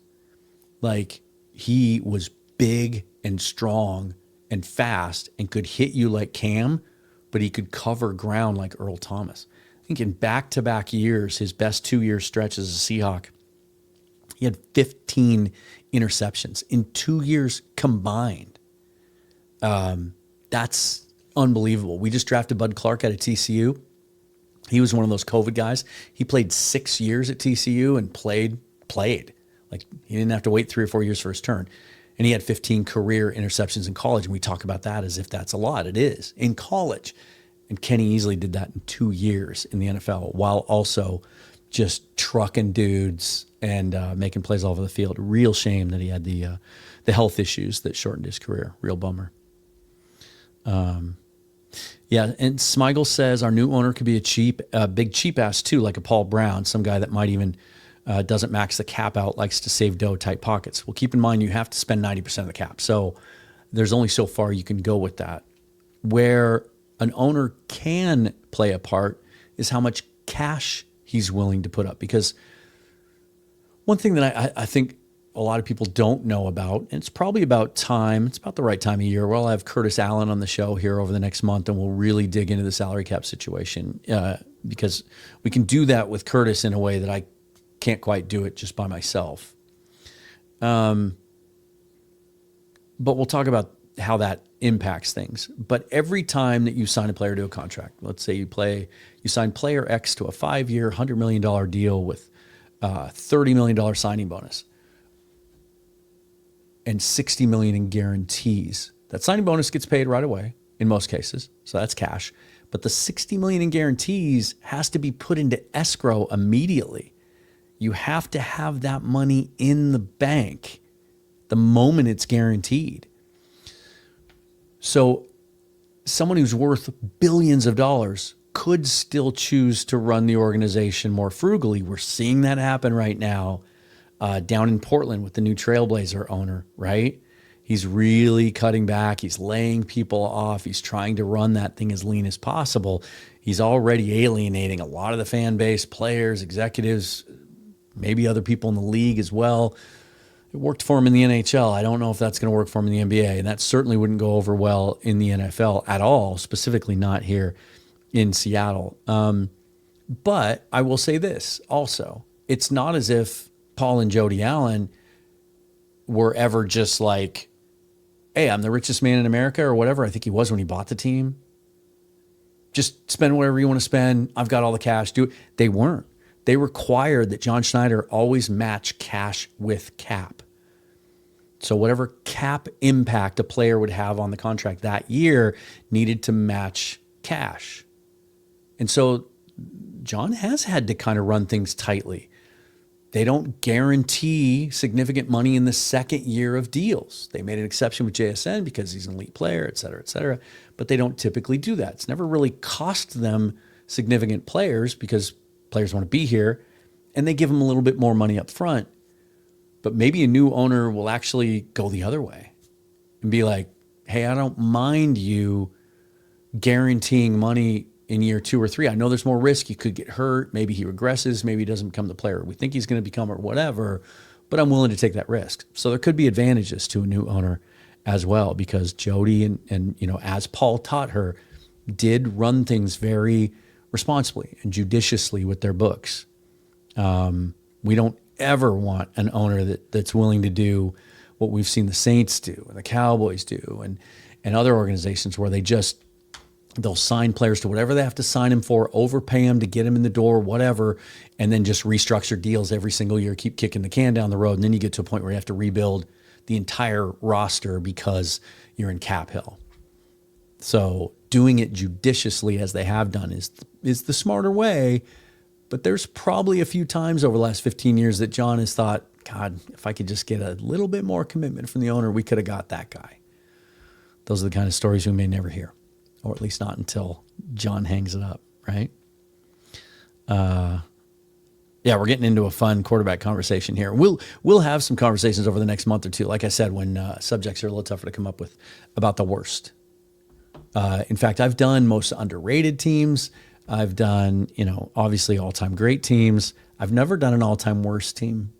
Like, he was big and strong and fast and could hit you like Cam, but he could cover ground like Earl Thomas. I think in back-to-back years, his best 2-year stretch as a Seahawk, he had 15 interceptions in 2 years combined. That's unbelievable. We just drafted Bud Clark out of TCU. He was one of those COVID guys. He played 6 years at TCU and played. Like, he didn't have to wait 3 or 4 years for his turn. And he had 15 career interceptions in college. And we talk about that as if that's a lot. It is in college. And Kenny Easley did that in 2 years in the NFL while also just trucking dudes and making plays all over the field. Real shame that he had the health issues that shortened his career. Real bummer. And Smigel says our new owner could be a big cheap ass too, like a Paul Brown, some guy that might even doesn't max the cap out, likes to save dough, tight pockets. Well, keep in mind you have to spend 90% of the cap, so there's only so far you can go with that. Where an owner can play a part is how much cash he's willing to put up. Because one thing that I think a lot of people don't know about, and it's probably about time, it's about the right time of year, where I'll have Curtis Allen on the show here over the next month, and we'll really dig into the salary cap situation because we can do that with Curtis in a way that I can't quite do it just by myself. But we'll talk about how that impacts things. But every time that you sign a player to a contract, let's say you sign player X to a 5-year, $100 million deal with $30 million signing bonus and $60 million in guarantees. That signing bonus gets paid right away in most cases, so that's cash. But the $60 million in guarantees has to be put into escrow immediately. You have to have that money in the bank the moment it's guaranteed. So someone who's worth billions of dollars could still choose to run the organization more frugally. We're seeing that happen right now down in Portland with the new Trailblazer owner, right? He's really cutting back. He's laying people off. He's trying to run that thing as lean as possible. He's already alienating a lot of the fan base, players, executives, maybe other people in the league as well. It worked for him in the NHL. I don't know if that's going to work for him in the NBA, and that certainly wouldn't go over well in the NFL at all, specifically not here in Seattle. But I will say this also. It's not as if Paul and Jody Allen were ever just like, hey, I'm the richest man in America or whatever. I think he was when he bought the team. Just spend whatever you want to spend. I've got all the cash. Do it. They weren't. They required that John Schneider always match cash with cap. So whatever cap impact a player would have on the contract that year needed to match cash. And so John has had to kind of run things tightly. They don't guarantee significant money in the second year of deals. They made an exception with JSN because he's an elite player, et cetera, but they don't typically do that. It's never really cost them significant players because players want to be here, and they give them a little bit more money up front. But maybe a new owner will actually go the other way and be like, hey, I don't mind you guaranteeing money in year 2 or 3. I know there's more risk. You could get hurt. Maybe he regresses. Maybe he doesn't become the player we think he's going to become or whatever, but I'm willing to take that risk. So there could be advantages to a new owner as well, because Jody and as Paul taught her, did run things very responsibly and judiciously with their books. We don't ever want an owner that's willing to do what we've seen the Saints do and the Cowboys do and other organizations where they'll sign players to whatever they have to sign them for, overpay them to get them in the door, whatever, and then just restructure deals every single year, keep kicking the can down the road. And then you get to a point where you have to rebuild the entire roster because you're in cap hell. So doing it judiciously as they have done is the smarter way. But there's probably a few times over the last 15 years that John has thought, God, if I could just get a little bit more commitment from the owner, we could have got that guy. Those are the kind of stories we may never hear, or at least not until John hangs it up, right? Yeah, we're getting into a fun quarterback conversation here. We'll have some conversations over the next month or two, like I said, when subjects are a little tougher to come up with, about the worst. In fact, I've done most underrated teams. I've done, obviously all-time great teams. I've never done an all-time worst team.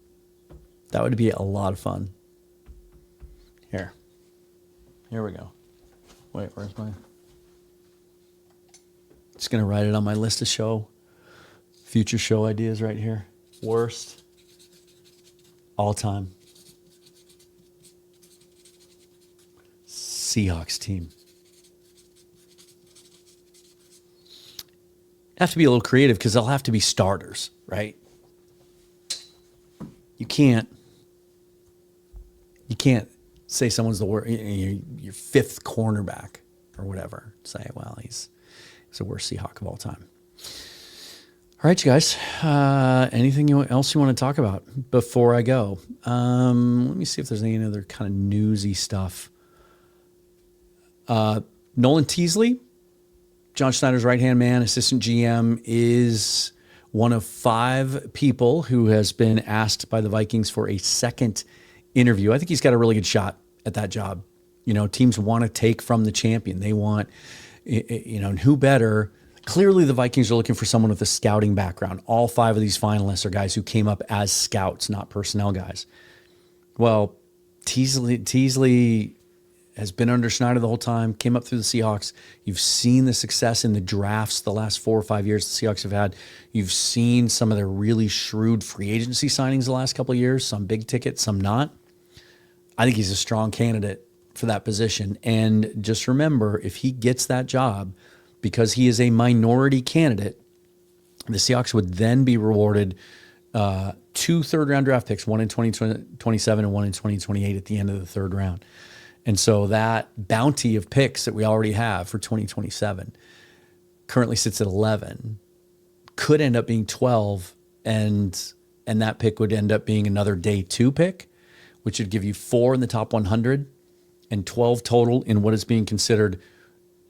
That would be a lot of fun. Here we go. Wait, where's my... Just going to write it on my list of future show ideas right here. Worst all-time Seahawks team. Have to be a little creative because they'll have to be starters, right? You can't say someone's the worst, your fifth cornerback or whatever. Say, well, he's the worst Seahawk of all time. All right, you guys. Anything else you want to talk about before I go? Let me see if there's any other kind of newsy stuff. Nolan Teasley, John Schneider's right-hand man, assistant GM, is one of 5 people who has been asked by the Vikings for a second interview. I think he's got a really good shot at that job. Teams want to take from the champion. They want, and who better? Clearly, the Vikings are looking for someone with a scouting background. All 5 of these finalists are guys who came up as scouts, not personnel guys. Well, Teasley has been under Schneider the whole time, came up through the Seahawks. You've seen the success in the drafts the last 4 or 5 years the Seahawks have had. You've seen some of their really shrewd free agency signings the last couple of years, some big ticket, some not. I think he's a strong candidate for that position. And just remember, if he gets that job, because he is a minority candidate, the Seahawks would then be rewarded 2 third-round draft picks, one in 2027 and one in 2028 at the end of the third round. And so that bounty of picks that we already have for 2027 currently sits at 11, could end up being 12, and that pick would end up being another day 2 pick, which would give you 4 in the top 100 and 12 total in what is being considered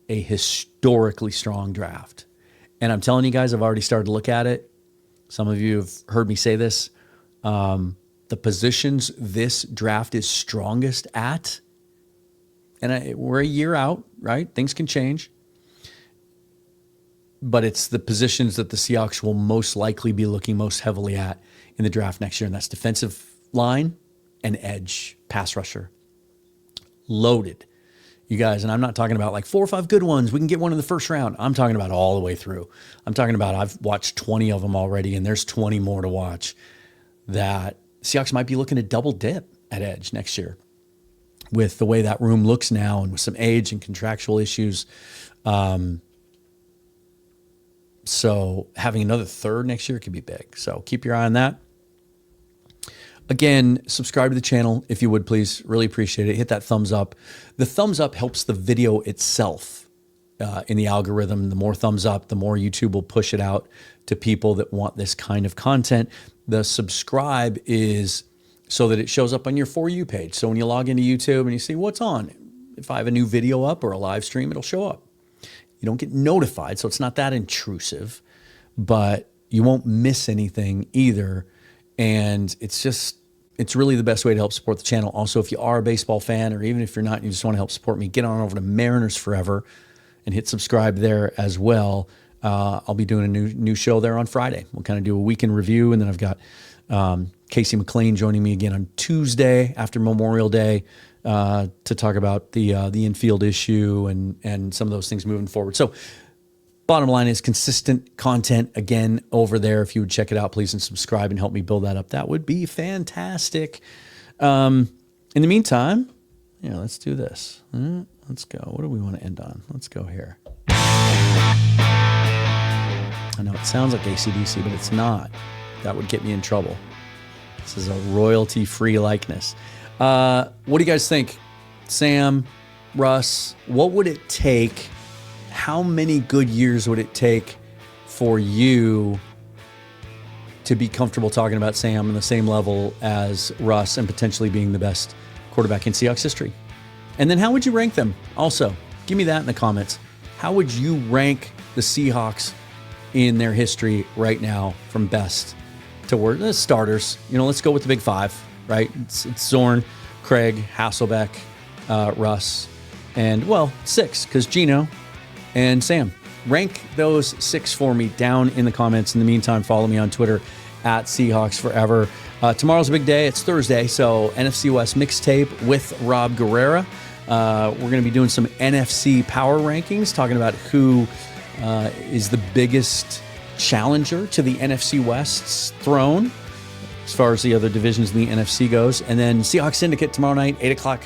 a historically strong draft. And I'm telling you guys, I've already started to look at it. Some of you have heard me say this. The positions this draft is strongest at, and we're a year out, right? Things can change. But it's the positions that the Seahawks will most likely be looking most heavily at in the draft next year, and that's defensive line and edge, pass rusher. Loaded. You guys, and I'm not talking about like 4 or 5 good ones. We can get one in the first round. I'm talking about all the way through. I'm talking about I've watched 20 of them already, and there's 20 more to watch. That Seahawks might be looking to double dip at edge next year with the way that room looks now and with some age and contractual issues. So having another third next year could be big. So keep your eye on that. Again, subscribe to the channel if you would, please. Really appreciate it. Hit that thumbs up. The thumbs up helps the video itself in the algorithm. The more thumbs up, the more YouTube will push it out to people that want this kind of content. The subscribe is so that it shows up on your For You page. So when you log into YouTube and you see what's on, if I have a new video up or a live stream, it'll show up. You don't get notified, so it's not that intrusive, but you won't miss anything either. And it's really the best way to help support the channel. Also, if you are a baseball fan, or even if you're not, you just want to help support me, get on over to Mariners Forever and hit subscribe there as well. I'll be doing a new show there on Friday. We'll kind of do a weekend review, and then I've got Casey McLean joining me again on Tuesday after Memorial Day to talk about the infield issue and some of those things moving forward. So bottom line is consistent content again over there. If you would check it out, please, and subscribe and help me build that up, that would be fantastic. In the meantime, let's do this. Let's go. What do we want to end on? Let's go here. I know it sounds like AC/DC, but it's not. That would get me in trouble. This is a royalty-free likeness. What do you guys think? Sam, Russ, what would it take? How many good years would it take for you to be comfortable talking about Sam on the same level as Russ and potentially being the best quarterback in Seahawks history? And then how would you rank them? Also, give me that in the comments. How would you rank the Seahawks in their history right now from best to worst? Starters. Let's go with the big 5, right? It's Zorn, Craig, Hasselbeck, Russ, and, 6, because Gino and Sam. Rank those 6 for me down in the comments. In the meantime, follow me on Twitter at Seahawks Forever. Tomorrow's a big day. It's Thursday, so NFC West mixtape with Rob Guerrera. We're going to be doing some NFC power rankings, talking about who is the biggest challenger to the NFC West's throne as far as the other divisions in the NFC goes. And then Seahawks Syndicate tomorrow night, 8 o'clock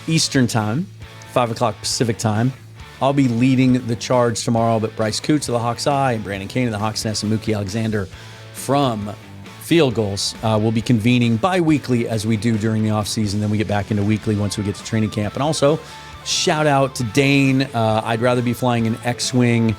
Eastern time, 5 o'clock Pacific time. I'll be leading the charge tomorrow, but Bryce Coots of the Hawks Eye and Brandon Kane of the Hawks Nest and Mookie Alexander from Field Goals will be convening bi-weekly as we do during the offseason. Then we get back into weekly once we get to training camp. And also, shout out to Dane. I'd rather be flying an X-Wing.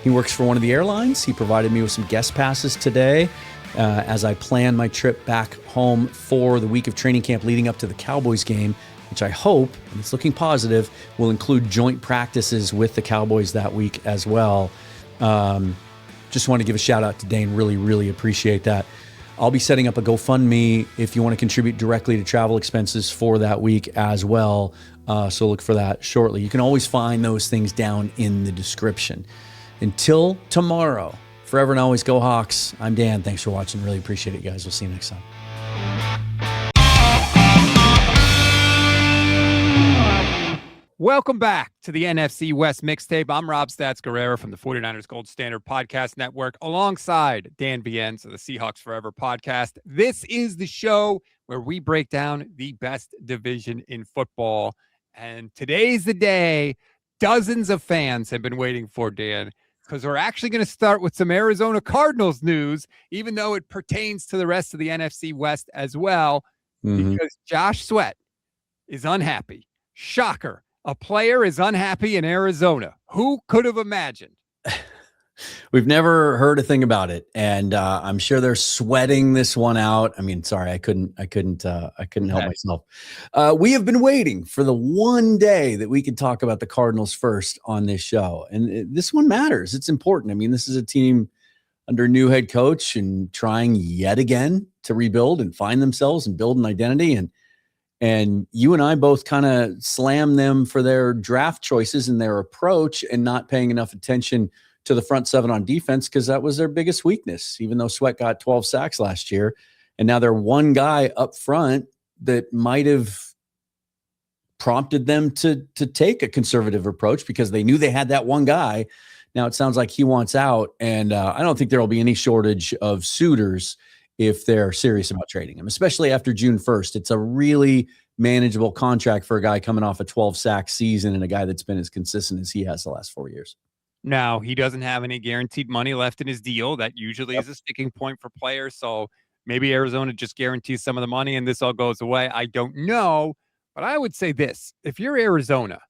He works for one of the airlines. He provided me with some guest passes today as I plan my trip back home for the week of training camp leading up to the Cowboys game, which I hope, and it's looking positive, will include joint practices with the Cowboys that week as well. Just want to give a shout out to Dane. Really, really appreciate that. I'll be setting up a GoFundMe if you want to contribute directly to travel expenses for that week as well. So look for that shortly. You can always find those things down in the description. Until tomorrow, forever and always go Hawks. I'm Dan. Thanks for watching. Really appreciate it, guys. We'll see you next time. Welcome back to the NFC West mixtape. I'm Rob Stats Guerrera from the 49ers Gold Standard Podcast Network, alongside Dan Bienz of the Seahawks Forever podcast. This is the show where we break down the best division in football. And today's the day dozens of fans have been waiting for, Dan, because we're actually going to start with some Arizona Cardinals news, even though it pertains to the rest of the NFC West as well, because Josh Sweat is unhappy. Shocker. A player is unhappy in Arizona. Who could have imagined? We've never heard a thing about it, and I'm sure they're sweating this one out. I mean, sorry, I couldn't help myself. We have been waiting for the one day that we could talk about the Cardinals first on this show, and this one matters. It's important. I mean, this is a team under a new head coach and trying yet again to rebuild and find themselves and build an identity. And you and I both kind of slam them for their draft choices and their approach and not paying enough attention to the front seven on defense, because that was their biggest weakness, even though Sweat got 12 sacks last year. And now they're one guy up front that might have prompted them to take a conservative approach because they knew they had that one guy. Now it sounds like he wants out. And I don't think there will be any shortage of suitors if they're serious about trading him, especially after June 1st. It's a really manageable contract for a guy coming off a 12-sack season and a guy that's been as consistent as he has the last 4 years. Now, he doesn't have any guaranteed money left in his deal. That usually is a sticking point for players. So maybe Arizona just guarantees some of the money and this all goes away. I don't know. But I would say this. If you're Arizona,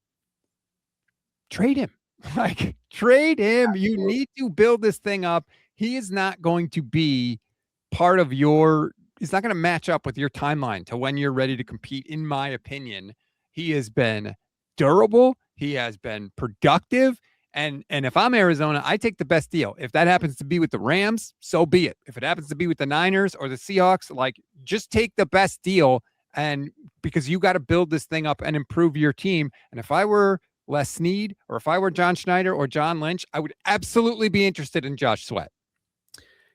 trade him. Trade him. Absolutely. You need to build this thing up. He is not going to be part of he's not going to match up with your timeline to when you're ready to compete, in my opinion. He has been durable. He has been productive. And if I'm Arizona, I take the best deal. If that happens to be with the Rams, so be it. If it happens to be with the Niners or the Seahawks, just take the best deal, and because you got to build this thing up and improve your team. And if I were Les Snead, or if I were John Schneider or John Lynch, I would absolutely be interested in Josh Sweat.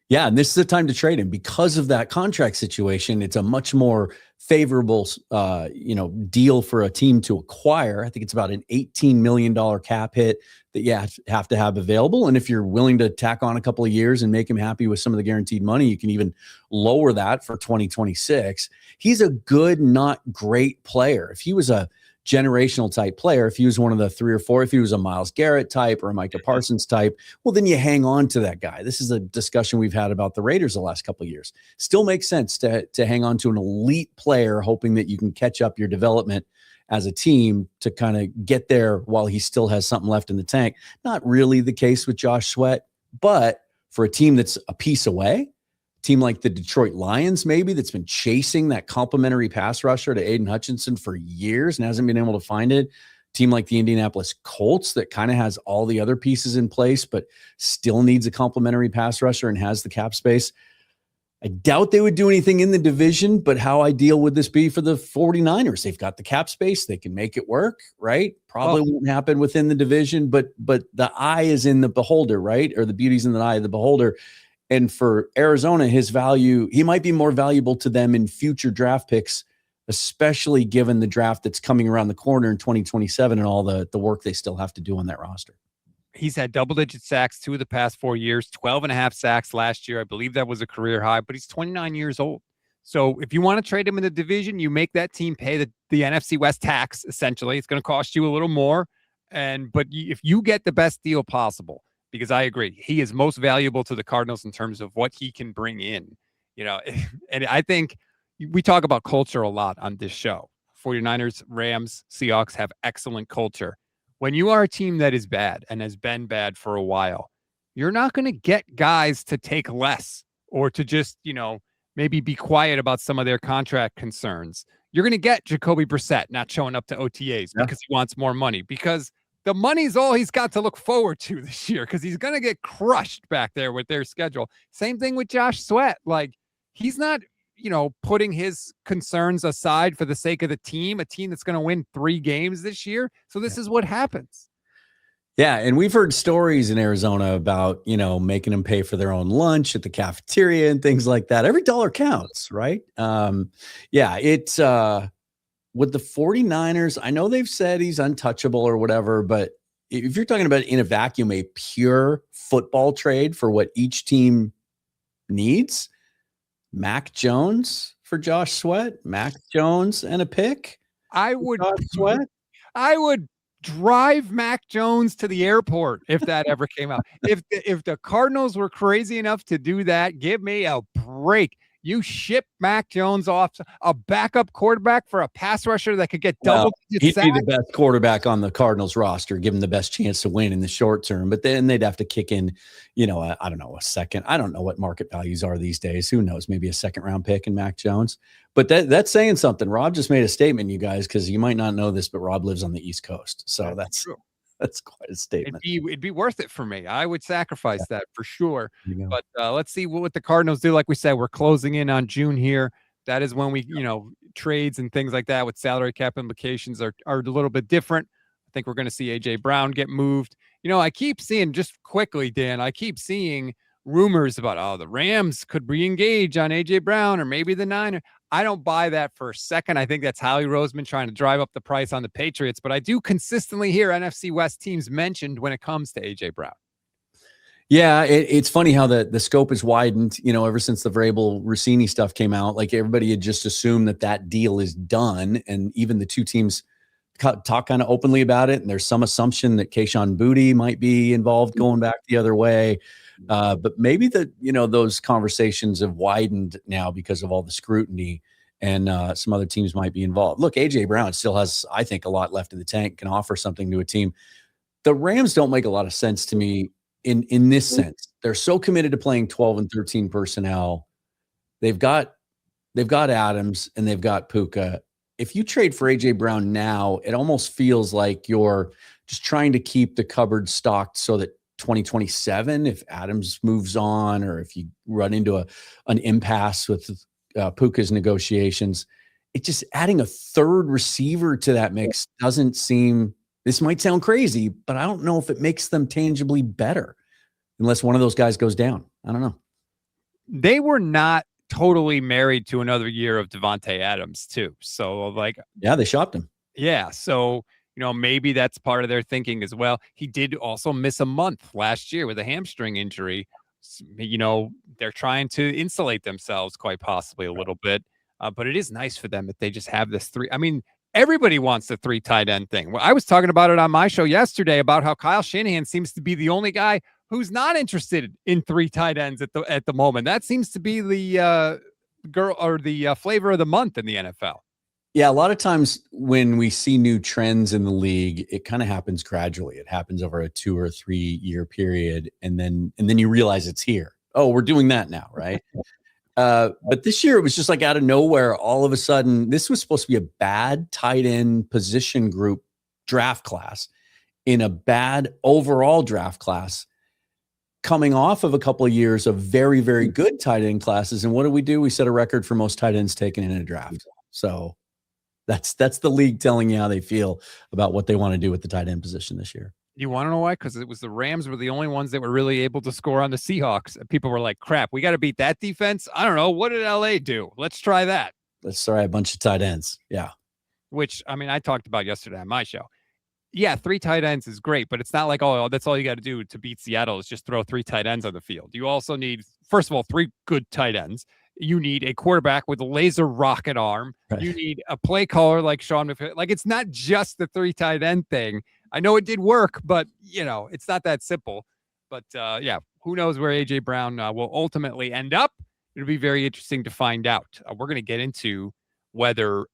Yeah, and this is the time to trade him because of that contract situation. It's a much more favorable, deal for a team to acquire. I think it's about an $18 million cap hit that you have to have available. And if you're willing to tack on a couple of years and make him happy with some of the guaranteed money, you can even lower that for 2026. He's a good, not great player. If he was a generational type player, if he was one of the 3 or 4, if he was a Myles Garrett type or a Micah Parsons type, well, then you hang on to that guy. This is a discussion we've had about the Raiders the last couple of years. Still makes sense to hang on to an elite player, hoping that you can catch up your development as a team to kind of get there while he still has something left in the tank. Not really the case with Josh Sweat, but for a team that's a piece away, team like the Detroit Lions, maybe, that's been chasing that complimentary pass rusher to Aiden Hutchinson for years and hasn't been able to find it. Team like the Indianapolis Colts that kind of has all the other pieces in place, but still needs a complimentary pass rusher and has the cap space. I doubt they would do anything in the division, but how ideal would this be for the 49ers? They've got the cap space. They can make it work, right? Probably won't happen within the division, but the eye is in the beholder, right? Or the beauty's in the eye of the beholder. And for Arizona, his value, he might be more valuable to them in future draft picks, especially given the draft that's coming around the corner in 2027 and all the work they still have to do on that roster. He's had double-digit sacks 2 of the past 4 years, 12 and a half sacks last year. I believe that was a career high, but he's 29 years old. So if you want to trade him in the division, you make that team pay the NFC West tax, essentially. It's going to cost you a little more. But if you get the best deal possible, because I agree, he is most valuable to the Cardinals in terms of what he can bring in, and I think we talk about culture a lot on this show. 49ers, Rams, Seahawks have excellent culture. When you are a team that is bad and has been bad for a while, you're not going to get guys to take less or to just, maybe be quiet about some of their contract concerns. You're going to get Jacoby Brissett not showing up to OTAs because he wants more money, because the money's all he's got to look forward to this year, because he's going to get crushed back there with their schedule. Same thing with Josh Sweat. He's not, putting his concerns aside for the sake of the team, a team that's going to win 3 games this year. So this is what happens. Yeah, and we've heard stories in Arizona about, making them pay for their own lunch at the cafeteria and things like that. Every dollar counts, right? It's with the 49ers, I know they've said he's untouchable or whatever, but if you're talking about in a vacuum, a pure football trade for what each team needs, Mac Jones for Josh Sweat, Mac Jones, and a pick? I would Josh Sweat? I would drive Mac Jones to the airport if that ever came out. If the Cardinals were crazy enough to do that, give me a break. You ship Mac Jones off a backup quarterback for a pass rusher that could get double digit sacks. He'd be the best quarterback on the Cardinals roster, give him the best chance to win in the short term. But then they'd have to kick in, I don't know, a second. I don't know what market values are these days. Who knows? Maybe a second round pick in Mac Jones. But that's saying something. Rob just made a statement, you guys, because you might not know this, but Rob lives on the East Coast. So that's true. That's quite a statement. It'd be worth it for me. I would sacrifice that for sure. But let's see what the Cardinals do. Like we said, we're closing in on June here. That is when we, trades and things like that with salary cap implications are a little bit different. I think we're going to see AJ Brown get moved. I keep seeing, just quickly, Dan, I keep seeing rumors about, the Rams could re-engage on AJ Brown or maybe the Niners. I don't buy that for a second. I think that's Howie Roseman trying to drive up the price on the Patriots, but I do consistently hear NFC West teams mentioned when it comes to AJ Brown. Yeah, it's funny how the scope is widened, ever since the Vrabel Rossini stuff came out. Like, everybody had just assumed that deal is done, and even the two teams talk kind of openly about it, and there's some assumption that Kayshon Boutte might be involved going back the other way. But maybe those conversations have widened now because of all the scrutiny, and some other teams might be involved. Look, AJ Brown still has, I think, a lot left in the tank, can offer something to a team. The Rams don't make a lot of sense to me in this sense. They're so committed to playing 12 and 13 personnel. They've got Adams and they've got Puka. If you trade for AJ Brown now, it almost feels like you're just trying to keep the cupboard stocked so that 2027, if Adams moves on, or if you run into an impasse with Puka's negotiations, it just adding a third receiver to that mix doesn't seem, this might sound crazy, but I don't know if it makes them tangibly better unless one of those guys goes down. I don't know. They were not totally married to another year of Devontae Adams too. So they shopped him. Yeah. So, maybe that's part of their thinking as well. He did also miss a month last year with a hamstring injury. They're trying to insulate themselves quite possibly a little bit. But it is nice for them that they just have this three. I mean, everybody wants the 3 tight end thing. Well, I was talking about it on my show yesterday about how Kyle Shanahan seems to be the only guy who's not interested in 3 tight ends at the moment. That seems to be the flavor of the month in the NFL. Yeah, a lot of times when we see new trends in the league, it kind of happens gradually. It happens over a 2 or 3 year period, and then you realize it's here. Oh, we're doing that now, right? But this year it was just like out of nowhere. All of a sudden, this was supposed to be a bad tight end position group draft class in a bad overall draft class, coming off of a couple of years of very, very good tight end classes. And what do? We set a record for most tight ends taken in a draft. So that's the league telling you how they feel about what they want to do with the tight end position this year. You want to know why? Because it was the Rams were the only ones that were really able to score on the Seahawks. People were like, crap, we got to beat that defense. I don't know. What did LA do? Let's try that. Let's try a bunch of tight ends. Yeah. Which, I talked about yesterday on my show. Yeah, 3 tight ends is great, but it's not like, oh, that's all you got to do to beat Seattle is just throw 3 tight ends on the field. You also need, first of all, 3 good tight ends. You need a quarterback with a laser rocket arm. Right. You need a play caller like Sean McVay. Like, it's not just the 3 tight end thing. I know it did work, but, it's not that simple. But, who knows where A.J. Brown will ultimately end up. It'll be very interesting to find out. We're going to get into whether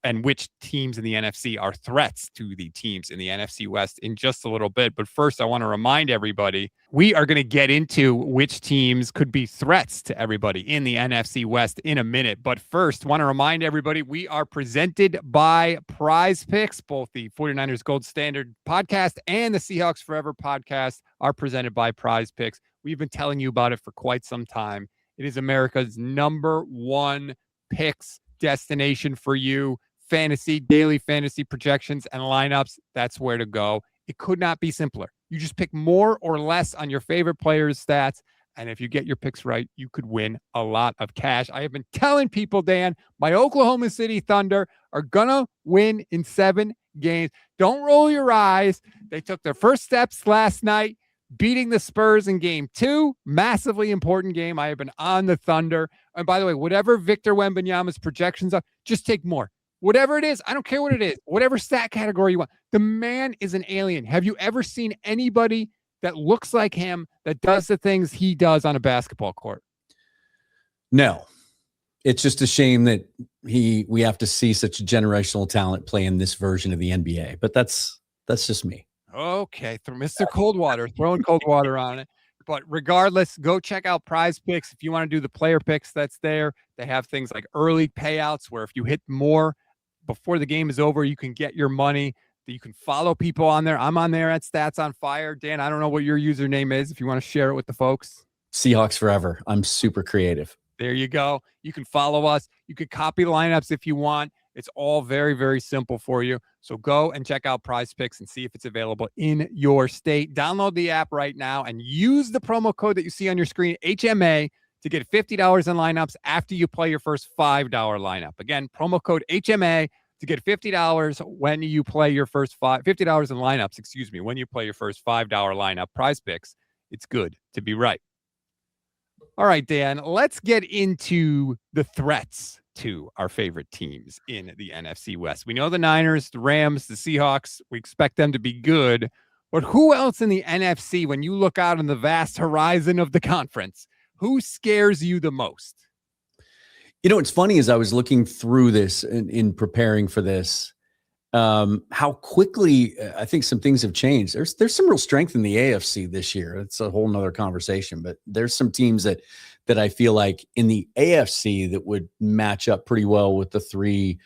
and which teams in the NFC are threats to the teams in the NFC West in just a little bit. But first, I want to remind everybody, we are going to get into which teams could be threats to everybody in the NFC West in a minute. But first, want to remind everybody, we are presented by Prize Picks. Both the 49ers Gold Standard podcast and the Seahawks Forever podcast are presented by Prize Picks. We've been telling you about it for quite some time. It is America's #1 picks destination for you. Daily fantasy projections and lineups. That's where to go. It could not be simpler. You just pick more or less on your favorite players' stats. And if you get your picks right, you could win a lot of cash. I have been telling people, Dan, my Oklahoma City Thunder are going to win in 7 games. Don't roll your eyes. They took their first steps last night. beating the Spurs in game 2, massively important game. I have been on the Thunder. And by the way, whatever Victor Wembanyama's projections are, just take more. Whatever it is, I don't care what it is, whatever stat category you want. The man is an alien. Have you ever seen anybody that looks like him, that does the things he does on a basketball court? No. It's just a shame that we have to see such a generational talent play in this version of the NBA. But that's just me. Okay, Mr. Coldwater, throwing cold water on it. But regardless, go check out Prize Picks. If you want to do the player picks, that's there. They have things like early payouts where if you hit more before the game is over, you can get your money. You can follow people on there. I'm on there at Stats on Fire. Dan, I don't know what your username is if you want to share it with the folks. Seahawks Forever. I'm super creative. There you go. You can follow us. You can copy lineups if you want. It's all very, very simple for you. So go and check out Prize Picks and see if it's available in your state. Download the app right now and use the promo code that you see on your screen, HMA, to get $50 in lineups after you play your first $5 lineup. Again, promo code HMA to get $50 when you play your first $50 in lineups, when you play your first $5 lineup. Prize Picks. It's good to be right. All right, Dan, let's get into the threats to our favorite teams in the NFC West. We know the Niners, the Rams, the Seahawks. We expect them to be good. But who else in the NFC, when you look out on the vast horizon of the conference, who scares you the most? You know, what's funny is I was looking through this in preparing for this, how quickly I think some things have changed. There's some real strength in the AFC this year. It's a whole nother conversation, but there's some teams that I feel like in the AFC that would match up pretty well with the three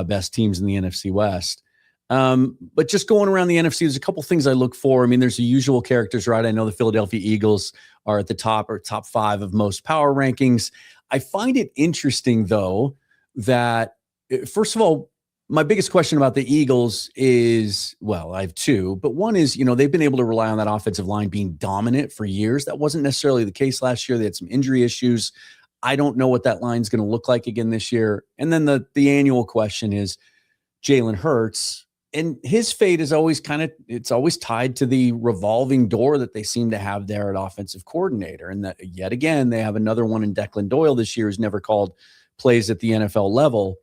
best teams in the NFC West. But just going around the NFC, there's a couple things I look for. I mean, there's the usual characters, right? I know the Philadelphia Eagles are at the top or top 5 of most power rankings. I find it interesting, though, that first of all, my biggest question about the Eagles is, well, I have two, but one is, they've been able to rely on that offensive line being dominant for years. That wasn't necessarily the case last year. They had some injury issues. I don't know what that line's going to look like again this year. And then the annual question is Jalen Hurts, and his fate is always it's always tied to the revolving door that they seem to have there at offensive coordinator. And that yet again, they have another one in Declan Doyle this year who's never called plays at the NFL level.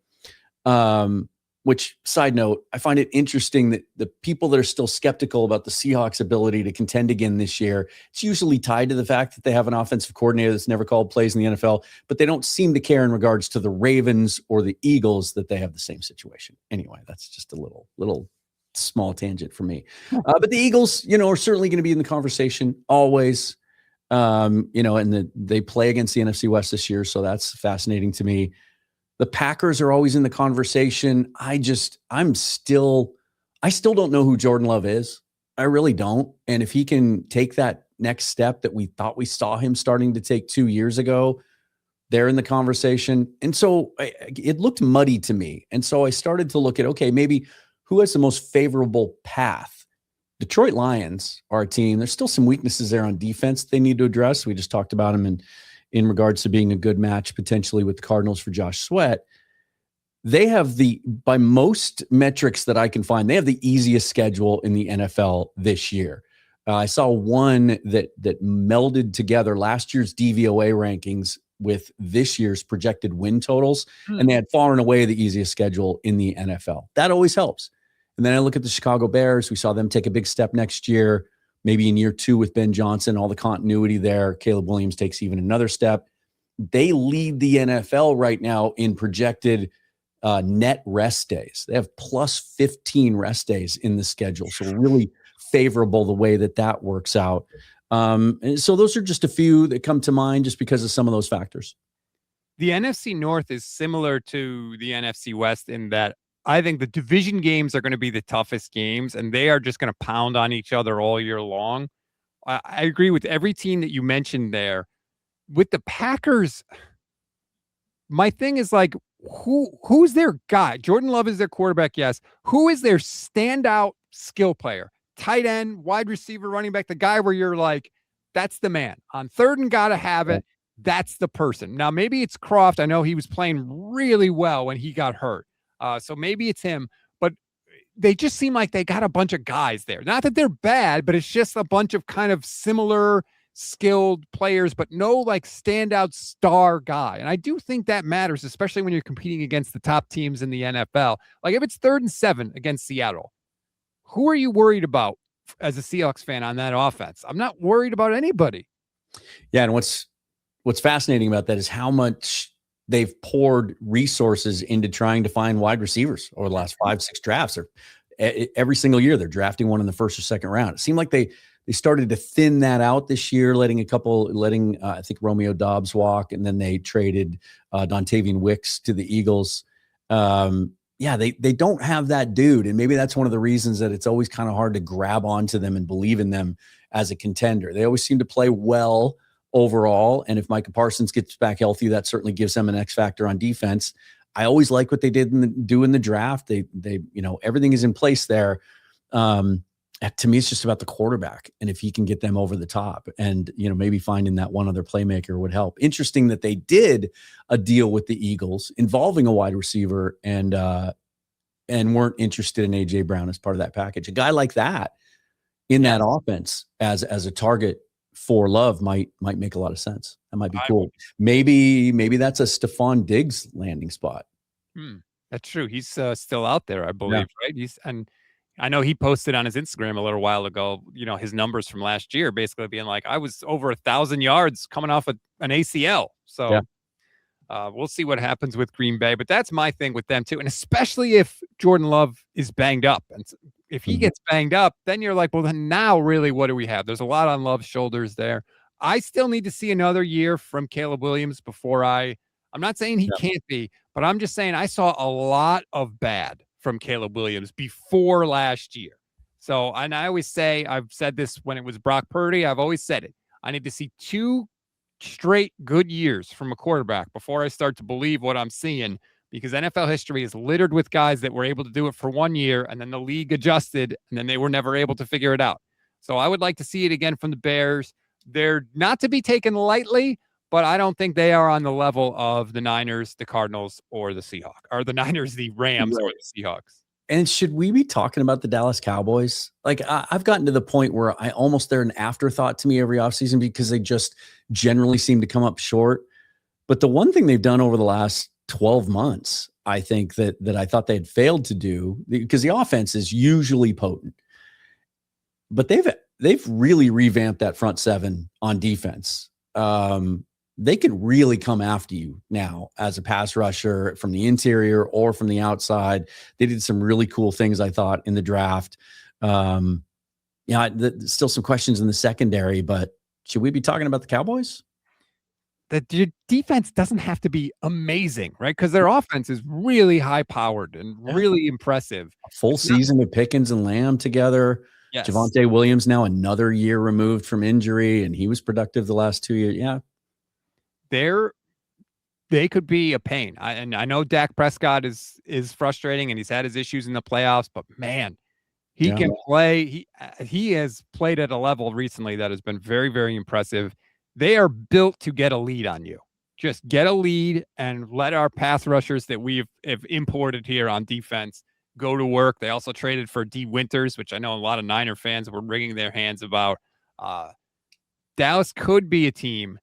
Which, side note, I find it interesting that the people that are still skeptical about the Seahawks' ability to contend again this year, it's usually tied to the fact that they have an offensive coordinator that's never called plays in the NFL, but they don't seem to care in regards to the Ravens or the Eagles that they have the same situation. Anyway, that's just a little small tangent for me. But the Eagles, are certainly going to be in the conversation always. And they play against the NFC West this year, so that's fascinating to me. The Packers are always in the conversation. I still don't know who Jordan Love is. I really don't. And if he can take that next step that we thought we saw him starting to take 2 years ago, they're in the conversation. And so it looked muddy to me. And so I started to look at, okay, maybe who has the most favorable path? Detroit Lions are a team. There's still some weaknesses there on defense they need to address. We just talked about them in regards to being a good match potentially with the Cardinals for Josh Sweat. They have by most metrics that I can find, they have the easiest schedule in the NFL this year. I saw one that melded together last year's DVOA rankings with this year's projected win totals, and they had far and away the easiest schedule in the NFL. That always helps. And then I look at the Chicago Bears. We saw them take a big step next year. Maybe in year 2 with Ben Johnson, all the continuity there. Caleb Williams takes even another step. They lead the NFL right now in projected net rest days. They have plus 15 rest days in the schedule. So really favorable the way that works out. And so those are just a few that come to mind just because of some of those factors. The NFC North is similar to the NFC West in that I think the division games are going to be the toughest games, and they are just going to pound on each other all year long. I agree with every team that you mentioned there. With the Packers, my thing is like, who's their guy? Jordan Love is their quarterback, yes. Who is their standout skill player? Tight end, wide receiver, running back, the guy where you're like, that's the man. On third and gotta have it, that's the person. Now, maybe it's Croft. I know he was playing really well when he got hurt. So maybe it's him. But they just seem like they got a bunch of guys there. Not that they're bad, but it's just a bunch of kind of similar skilled players, but no like standout star guy. And I do think that matters, especially when you're competing against the top teams in the NFL. Like if it's 3rd and 7 against Seattle, who are you worried about as a Seahawks fan on that offense? I'm not worried about anybody. Yeah, and what's fascinating about that is how much they've poured resources into trying to find wide receivers over the last 5-6 drafts. Or every single year they're drafting one in the 1st or 2nd round. It seemed like they started to thin that out this year, letting I think Romeo Doubs walk, and then they traded Dontavian Wicks to the Eagles. They don't have that dude, and maybe that's one of the reasons that it's always kind of hard to grab onto them and believe in them as a contender. They always seem to play well overall, and if Micah Parsons gets back healthy, that certainly gives them an X factor on defense. I always like what they do in the draft. They everything is in place there. To me, it's just about the quarterback, and if he can get them over the top, and maybe finding that one other playmaker would help. Interesting that they did a deal with the Eagles involving a wide receiver, and weren't interested in AJ Brown as part of that package. A guy like that in that offense as a target for Love might make a lot of sense. That might be cool. Maybe that's a Stephon Diggs landing spot. That's true. He's still out there, I believe, right? And I know he posted on his Instagram a little while ago, his numbers from last year, basically being like, I was over 1,000 yards coming off an ACL. So we'll see what happens with Green Bay, but that's my thing with them too. And especially if Jordan Love is banged up, and if he gets banged up, then you're like, well, then now really, what do we have? There's a lot on Love's shoulders there. I still need to see another year from Caleb Williams before I'm not saying he can't be, but I'm just saying I saw a lot of bad from Caleb Williams before last year. So, and I always say, I've said this when it was Brock Purdy, I've always said it. I need to see 2 straight good years from a quarterback before I start to believe what I'm seeing, because NFL history is littered with guys that were able to do it for 1 year and then the league adjusted and then they were never able to figure it out. So I would like to see it again from the Bears. They're not to be taken lightly, but I don't think they are on the level of the Niners, the Cardinals, or the Seahawks, or the Niners, the Rams, or the Seahawks. And should we be talking about the Dallas Cowboys? Like, I've gotten to the point where they're an afterthought to me every offseason because they just generally seem to come up short. But the one thing they've done over the last 12 months, I think that I thought they had failed to do, because the offense is usually potent, but they've really revamped that front seven on defense. They can really come after you now as a pass rusher from the interior or from the outside. They did some really cool things, I thought, in the draft. Still some questions in the secondary, but should we be talking about the Cowboys? The defense doesn't have to be amazing, right? Because their offense is really high-powered and really impressive. A full season with Pickens and Lamb together. Yes. Javonte Williams now another year removed from injury, and he was productive the last 2 years. Yeah. They could be a pain. I know Dak Prescott is frustrating and he's had his issues in the playoffs, but man, he can play. He has played at a level recently that has been very, very impressive. They are built to get a lead on you. Just get a lead and let our pass rushers that we've imported here on defense go to work. They also traded for D. Winters, which I know a lot of Niner fans were wringing their hands about. Dallas could be a team.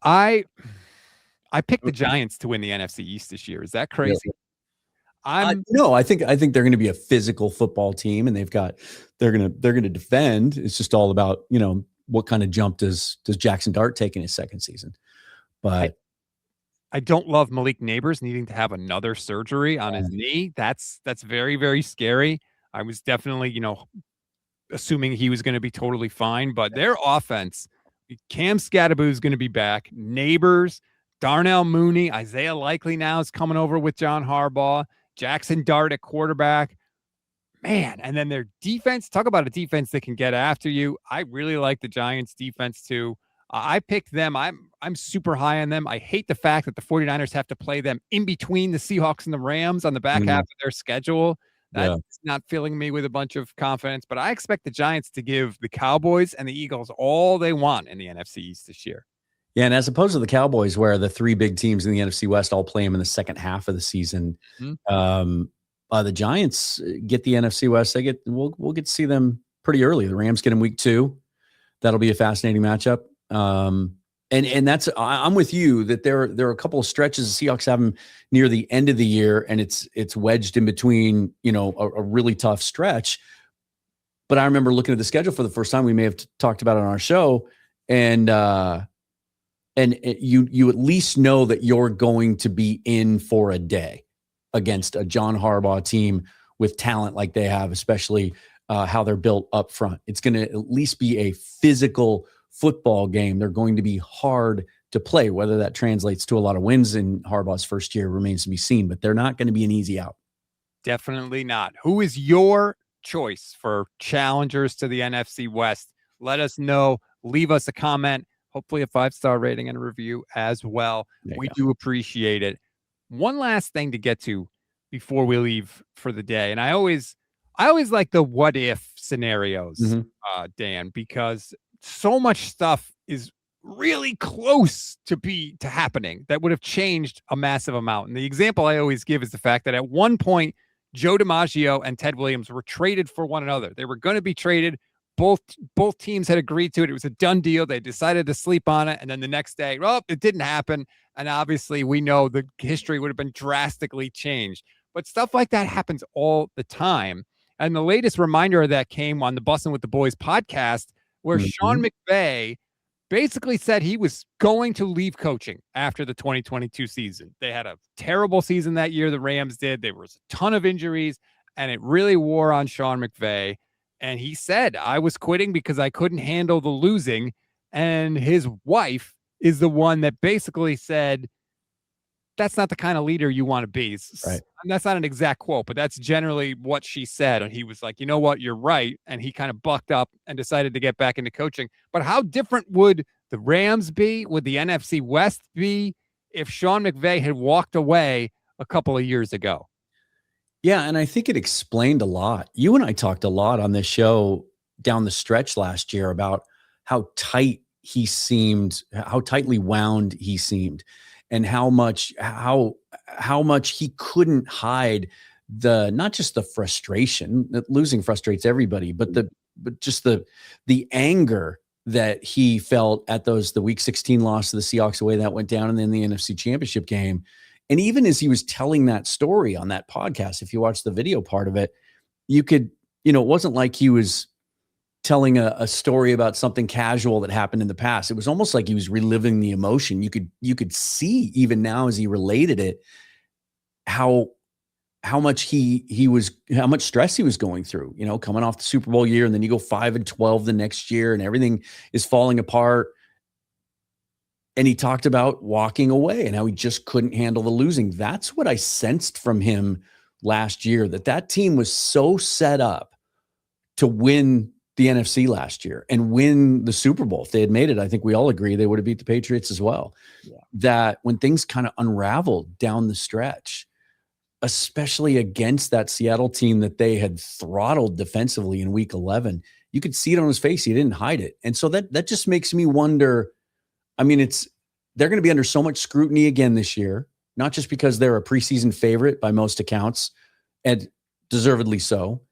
I picked the Giants to win the NFC East this year. Is that crazy? No, I think they're going to be a physical football team, and they're going to defend. It's just all about, what kind of jump does Jackson Dart take in his second season? But I don't love Malik Neighbors needing to have another surgery on his knee. That's very, very scary. I was definitely, assuming he was going to be totally fine, but their offense, Cam Scatterboo is going to be back. Neighbors, Darnell Mooney, Isaiah Likely now is coming over with John Harbaugh. Jackson Dart at quarterback. Man, and then their defense, talk about a defense that can get after you. I really like the Giants defense too. I picked them. I'm super high on them. I hate the fact that the 49ers have to play them in between the Seahawks and the Rams on the back half of their schedule. That's not filling me with a bunch of confidence, but I expect the Giants to give the Cowboys and the Eagles all they want in the NFC East this year. Yeah, and as opposed to the Cowboys, where the 3 big teams in the NFC West all play them in the second half of the season, The Giants get the NFC West. We'll get to see them pretty early. The Rams get them week 2. That'll be a fascinating matchup. And that's I'm with you that there are a couple of stretches the Seahawks have them near the end of the year, and it's wedged in between, a really tough stretch. But I remember looking at the schedule for the first time. We may have talked about it on our show, and you at least know that you're going to be in for a day against a John Harbaugh team with talent like they have, especially how they're built up front. It's going to at least be a physical football game. They're going to be hard to play. Whether that translates to a lot of wins in Harbaugh's first year remains to be seen, but they're not going to be an easy out. Definitely not. Who is your choice for challengers to the NFC West? Let us know. Leave us a comment, hopefully a 5-star rating and a review as well. We do appreciate it. One last thing to get to before we leave for the day. And I always like the what if scenarios, Dan, because so much stuff is really close to happening that would have changed a massive amount. And the example I always give is the fact that at one point, Joe DiMaggio and Ted Williams were traded for one another. They were going to be traded. Both teams had agreed to it. It was a done deal. They decided to sleep on it. And then the next day, it didn't happen. And obviously we know the history would have been drastically changed. But stuff like that happens all the time. And the latest reminder of that came on the Bussin' with the Boys podcast, where Sean McVay basically said he was going to leave coaching after the 2022 season. They had a terrible season that year, the Rams did. There was a ton of injuries, and it really wore on Sean McVay. And he said, I was quitting because I couldn't handle the losing. And his wife is the one that basically said, that's not the kind of leader you want to be. Right. And that's not an exact quote, but that's generally what she said. And he was like, you know what, you're right. And he kind of bucked up and decided to get back into coaching. But how different would the Rams be? Would the NFC West be if Sean McVay had walked away a couple of years ago? Yeah, and I think it explained a lot. You and I talked a lot on this show down the stretch last year about how tight he seemed, how tightly wound he seemed, and how much he couldn't hide not just the frustration. That losing frustrates everybody, but just the anger that he felt at the Week 16 loss to the Seahawks, the way that went down, and then the NFC Championship game. And even as he was telling that story on that podcast, if you watch the video part of it, you could, it wasn't like he was telling a story about something casual that happened in the past. It was almost like he was reliving the emotion. You could see even now as he related it, how much how much stress he was going through, coming off the Super Bowl year, and then you go 5-12 the next year and everything is falling apart. And he talked about walking away and how he just couldn't handle the losing. That's what I sensed from him last year, that team was so set up to win the NFC last year and win the Super Bowl. If they had made it, I think we all agree they would have beat the Patriots as well. Yeah. That when things kind of unraveled down the stretch, especially against that Seattle team that they had throttled defensively in Week 11, you could see it on his face. He didn't hide it. And so that just makes me wonder. I mean, they're going to be under so much scrutiny again this year, not just because they're a preseason favorite by most accounts, and deservedly so,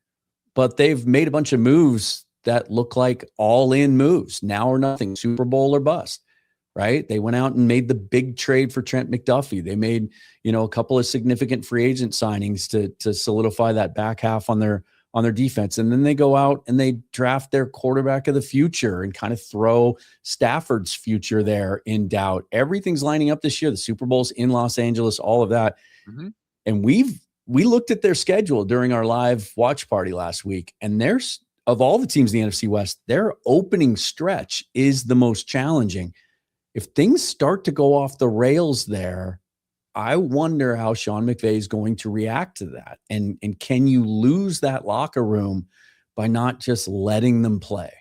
but they've made a bunch of moves that look like all-in moves, now or nothing, Super Bowl or bust, right? They went out and made the big trade for Trent McDuffie. They made, a couple of significant free agent signings to solidify that back half on their defense. And then they go out and they draft their quarterback of the future and kind of throw Stafford's future there in doubt. Everything's lining up this year. The Super Bowl's in Los Angeles, all of that. Mm-hmm. And we looked at their schedule during our live watch party last week, and of all the teams in the NFC West, their opening stretch is the most challenging. If things start to go off the rails there, I wonder how Sean McVay is going to react to that. And can you lose that locker room by not just letting them play?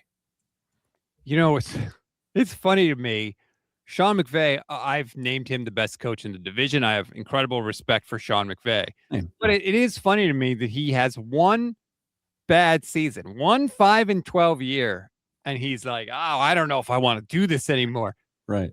It's funny to me. Sean McVay, I've named him the best coach in the division. I have incredible respect for Sean McVay. But it is funny to me that he has one bad season, 5-12 year, and he's like, I don't know if I want to do this anymore. Right.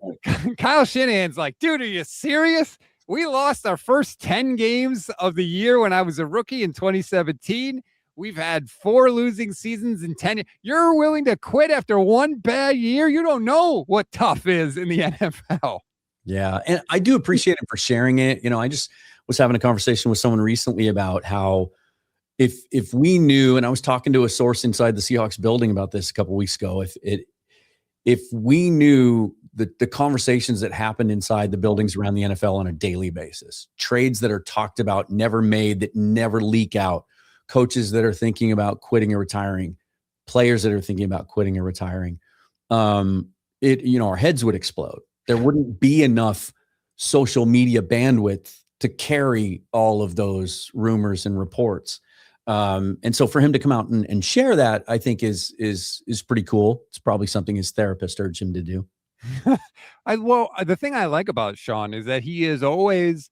Kyle Shanahan's like, dude, are you serious? We lost our first 10 games of the year when I was a rookie in 2017. We've had 4 losing seasons in 10. You're willing to quit after one bad year? You don't know what tough is in the NFL. Yeah. And I do appreciate him for sharing it. I just was having a conversation with someone recently about how if we knew, and I was talking to a source inside the Seahawks building about this a couple of weeks ago, if we knew the conversations that happened inside the buildings around the NFL on a daily basis, trades that are talked about, never made, that never leak out, coaches that are thinking about quitting or retiring, players that are thinking about quitting or retiring, our heads would explode. There wouldn't be enough social media bandwidth to carry all of those rumors and reports. And so for him to come out and share that, I think is pretty cool. It's probably something his therapist urged him to do. The thing I like about Sean is that he is always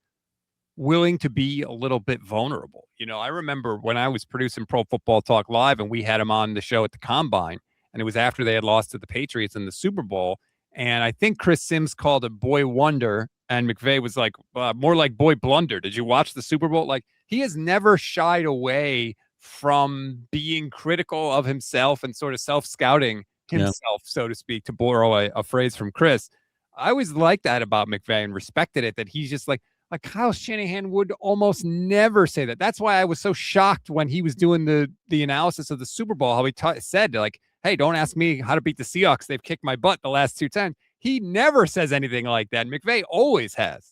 willing to be a little bit vulnerable. I remember when I was producing Pro Football Talk Live and we had him on the show at the Combine, and it was after they had lost to the Patriots in the Super Bowl. And I think Chris Sims called it boy wonder, and McVay was like, more like boy blunder. Did you watch the Super Bowl? Like, he has never shied away from being critical of himself and sort of self-scouting himself, so to speak, to borrow a phrase from Chris. I always liked that about McVay and respected it, that he's just like Kyle Shanahan would almost never say that. That's why I was so shocked when he was doing the analysis of the Super Bowl, how he said, like, hey, don't ask me how to beat the Seahawks. They've kicked my butt the last 2 times. He never says anything like that. McVay always has.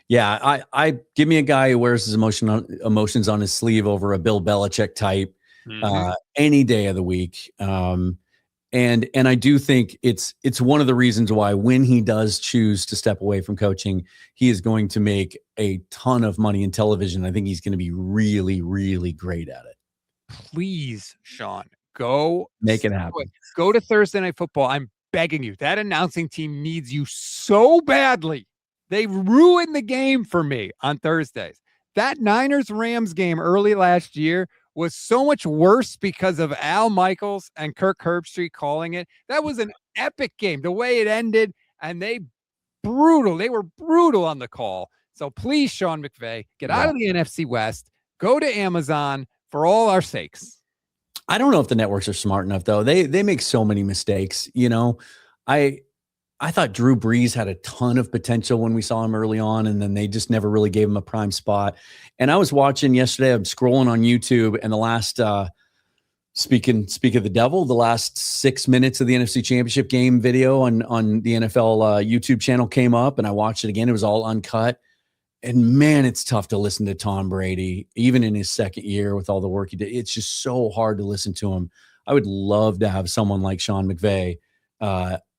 Yeah, I give me a guy who wears his emotions on his sleeve over a Bill Belichick type any day of the week. And I do think it's one of the reasons why when he does choose to step away from coaching, he is going to make a ton of money in television. I think he's going to be really, really great at it. Please, Sean, go make it happen. Go to Thursday Night Football. I'm begging you. That announcing team needs you so badly. They ruined the game for me on Thursdays. That Niners-Rams game early last year was so much worse because of Al Michaels and Kirk Herbstreit calling it. That was an epic game, the way it ended, and they were brutal on the call. So please, Sean McVay, get out of the NFC West, go to Amazon for all our sakes. I don't know if the networks are smart enough, though. They make so many mistakes. I thought Drew Brees had a ton of potential when we saw him early on, and then they just never really gave him a prime spot. And I was watching yesterday, I'm scrolling on YouTube, and the last, speak of the devil, the last 6 minutes of the NFC Championship game video on the NFL YouTube channel came up, and I watched it again. It was all uncut. And man, it's tough to listen to Tom Brady, even in his second year with all the work he did. It's just so hard to listen to him. I would love to have someone like Sean McVay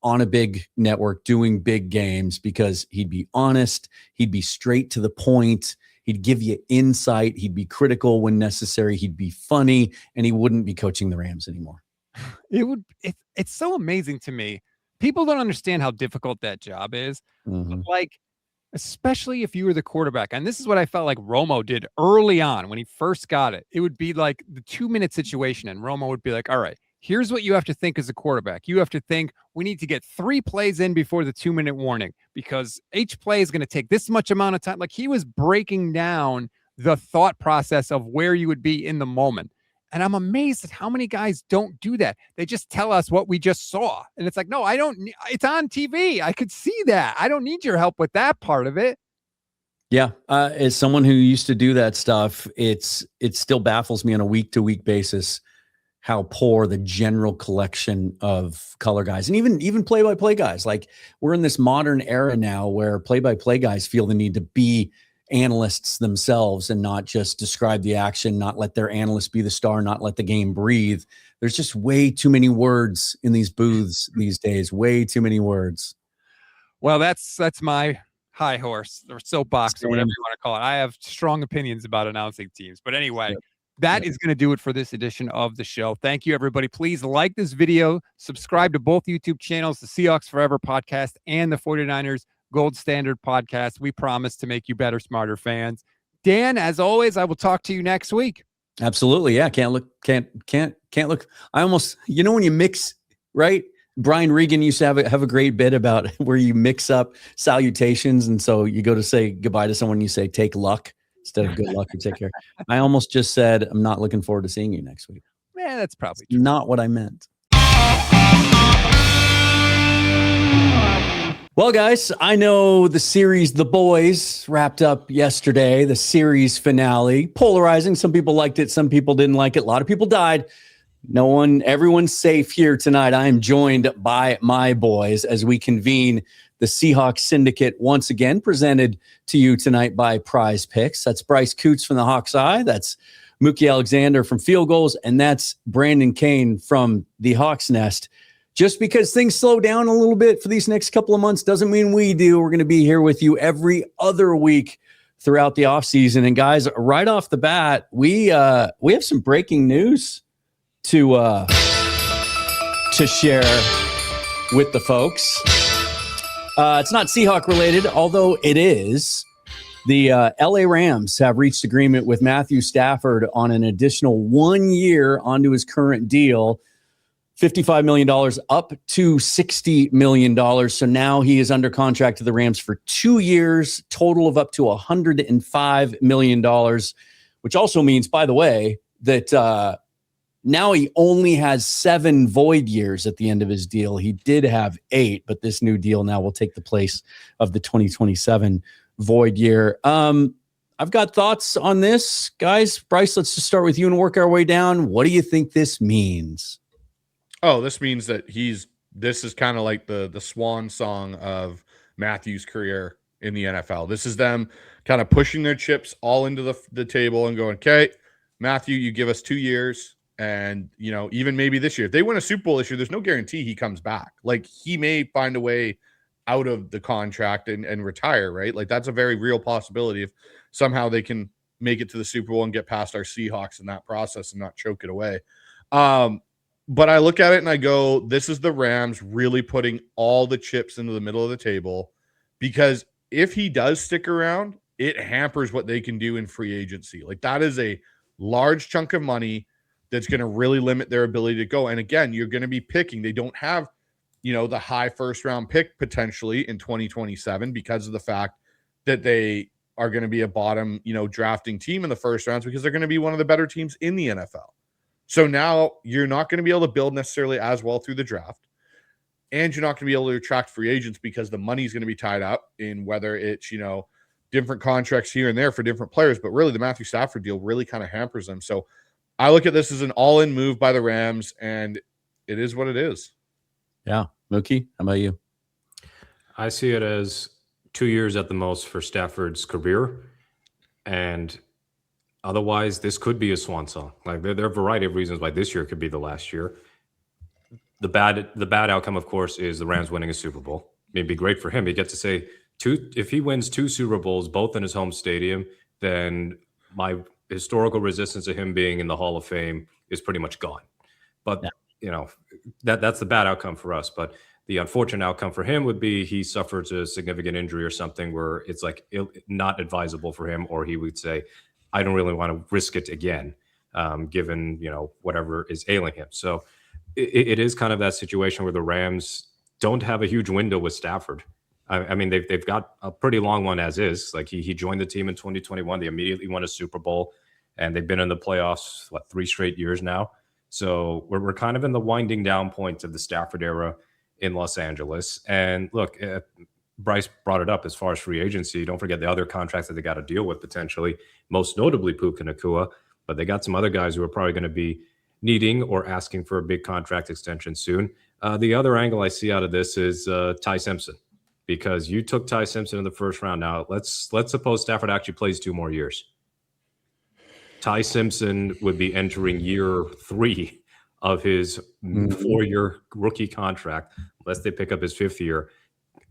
on a big network doing big games, because he'd be honest, he'd be straight to the point, he'd give you insight, he'd be critical when necessary, he'd be funny, and he wouldn't be coaching the Rams anymore. It's so amazing to me. People don't understand how difficult that job is. But like, especially if you were the quarterback. And this is what I felt like Romo did early on when he first got it. It would be like the 2-minute situation, and Romo would be like, all right, here's what you have to think as a quarterback. You have to think, we need to get 3 plays in before the 2-minute warning, because each play is going to take this much amount of time. Like, he was breaking down the thought process of where you would be in the moment. And I'm amazed at how many guys don't do that. They just tell us what we just saw. And it's like, no, I don't. It's on TV. I could see that. I don't need your help with that part of it. Yeah. As someone who used to do that stuff, it still baffles me on a week-to-week basis how poor the general collection of color guys, and even play-by-play guys. Like, we're in this modern era now where play-by-play guys feel the need to be analysts themselves and not just describe the action, not let their analyst be the star, not let the game breathe. There's just way too many words in these booths these days, way too many words. Well, that's my high horse or soapbox or whatever you want to call it. I have strong opinions about announcing teams, but anyway, that is going to do it for this edition of the show. Thank you, everybody. Please like this video, subscribe to both YouTube channels, the Seahawks Forever podcast and the 49ers Gold Standard podcast. We promise to make you better, smarter fans. Dan, as always, I will talk to you next week. Absolutely. Yeah. Can't look. I almost, when you mix, right? Brian Regan used to have a great bit about where you mix up salutations. And so you go to say goodbye to someone, you say, take luck instead of good luck or take care. I almost just said, I'm not looking forward to seeing you next week. Yeah, that's probably true. Not what I meant. Well, guys, I know the series The Boys wrapped up yesterday, the series finale. Polarizing. Some people liked it. Some people didn't like it. A lot of people died. Everyone's safe here tonight. I am joined by my boys as we convene the Seahawks Syndicate once again, presented to you tonight by Prize Picks. That's Bryce Coots from the Hawks Eye. That's Mookie Alexander from Field Goals. And that's Brandon Kane from the Hawks Nest. Just because things slow down a little bit for these next couple of months doesn't mean we do. We're going to be here with you every other week throughout the offseason. And guys, right off the bat, we have some breaking news to share with the folks. It's not Seahawk related, although it is. The LA Rams have reached agreement with Matthew Stafford on an additional 1 year onto his current deal. $55 million up to $60 million. So now he is under contract to the Rams for 2 years, total of up to $105 million, which also means, by the way, that now he only has 7 void years at the end of his deal. He did have 8, but this new deal now will take the place of the 2027 void year. I've got thoughts on this, guys. Bryce, let's just start with you and work our way down. What do you think this means? Oh, this means that this is kind of like the swan song of Matthew's career in the NFL. This is them kind of pushing their chips all into the table and going, okay, Matthew, you give us 2 years. And, even maybe this year, if they win a Super Bowl this year, there's no guarantee he comes back. Like, he may find a way out of the contract and retire, right? Like, that's a very real possibility if somehow they can make it to the Super Bowl and get past our Seahawks in that process and not choke it away. But I look at it and I go, this is the Rams really putting all the chips into the middle of the table, because if he does stick around, it hampers what they can do in free agency. Like, that is a large chunk of money that's going to really limit their ability to go. And again, you're going to be picking. They don't have, the high first round pick potentially in 2027 because of the fact that they are going to be a bottom, drafting team in the first rounds, because they're going to be one of the better teams in the NFL. So now you're not going to be able to build necessarily as well through the draft, and you're not going to be able to attract free agents because the money's going to be tied up in whether it's, different contracts here and there for different players. But really the Matthew Stafford deal really kind of hampers them. So I look at this as an all-in move by the Rams, and it is what it is. Yeah. Mookie, how about you? I see it as 2 years at the most for Stafford's career. And otherwise, this could be a swan song. Like, there are a variety of reasons why this year could be the last year. The bad outcome, of course, is the Rams winning a Super Bowl. It'd be great for him. He gets to say if he wins 2 Super Bowls, both in his home stadium, then my historical resistance to him being in the Hall of Fame is pretty much gone. But that's the bad outcome for us. But the unfortunate outcome for him would be he suffers a significant injury or something where it's like not advisable for him, or he would say, I don't really want to risk it again, given, whatever is ailing him. So it is kind of that situation where the Rams don't have a huge window with Stafford. I mean, they've got a pretty long one as is. Like, he joined the team in 2021. They immediately won a Super Bowl, and they've been in the playoffs, 3 straight years now. So we're kind of in the winding down point of the Stafford era in Los Angeles. And look, Bryce brought it up as far as free agency. Don't forget the other contracts that they got to deal with potentially, most notably Puka Nacua. But they got some other guys who are probably going to be needing or asking for a big contract extension soon. The other angle I see out of this is Ty Simpson, because you took Ty Simpson in the first round. Now, let's suppose Stafford actually plays 2 more years. Ty Simpson would be entering year 3 of his 4-year rookie contract, unless they pick up his 5th year,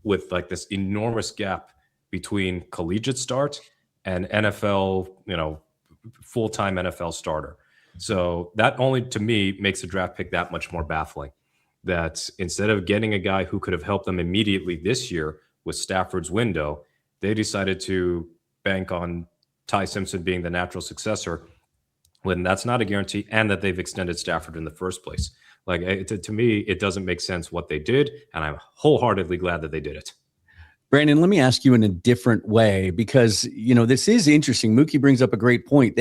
with this enormous gap between collegiate start and NFL, full-time NFL starter. So that only, to me, makes the draft pick that much more baffling. That instead of getting a guy who could have helped them immediately this year with Stafford's window, they decided to bank on Ty Simpson being the natural successor, when that's not a guarantee, and that they've extended Stafford in the first place. Like to me, it doesn't make sense what they did, and I'm wholeheartedly glad that they did it. Brandon, let me ask you in a different way, because, this is interesting. Mookie brings up a great point.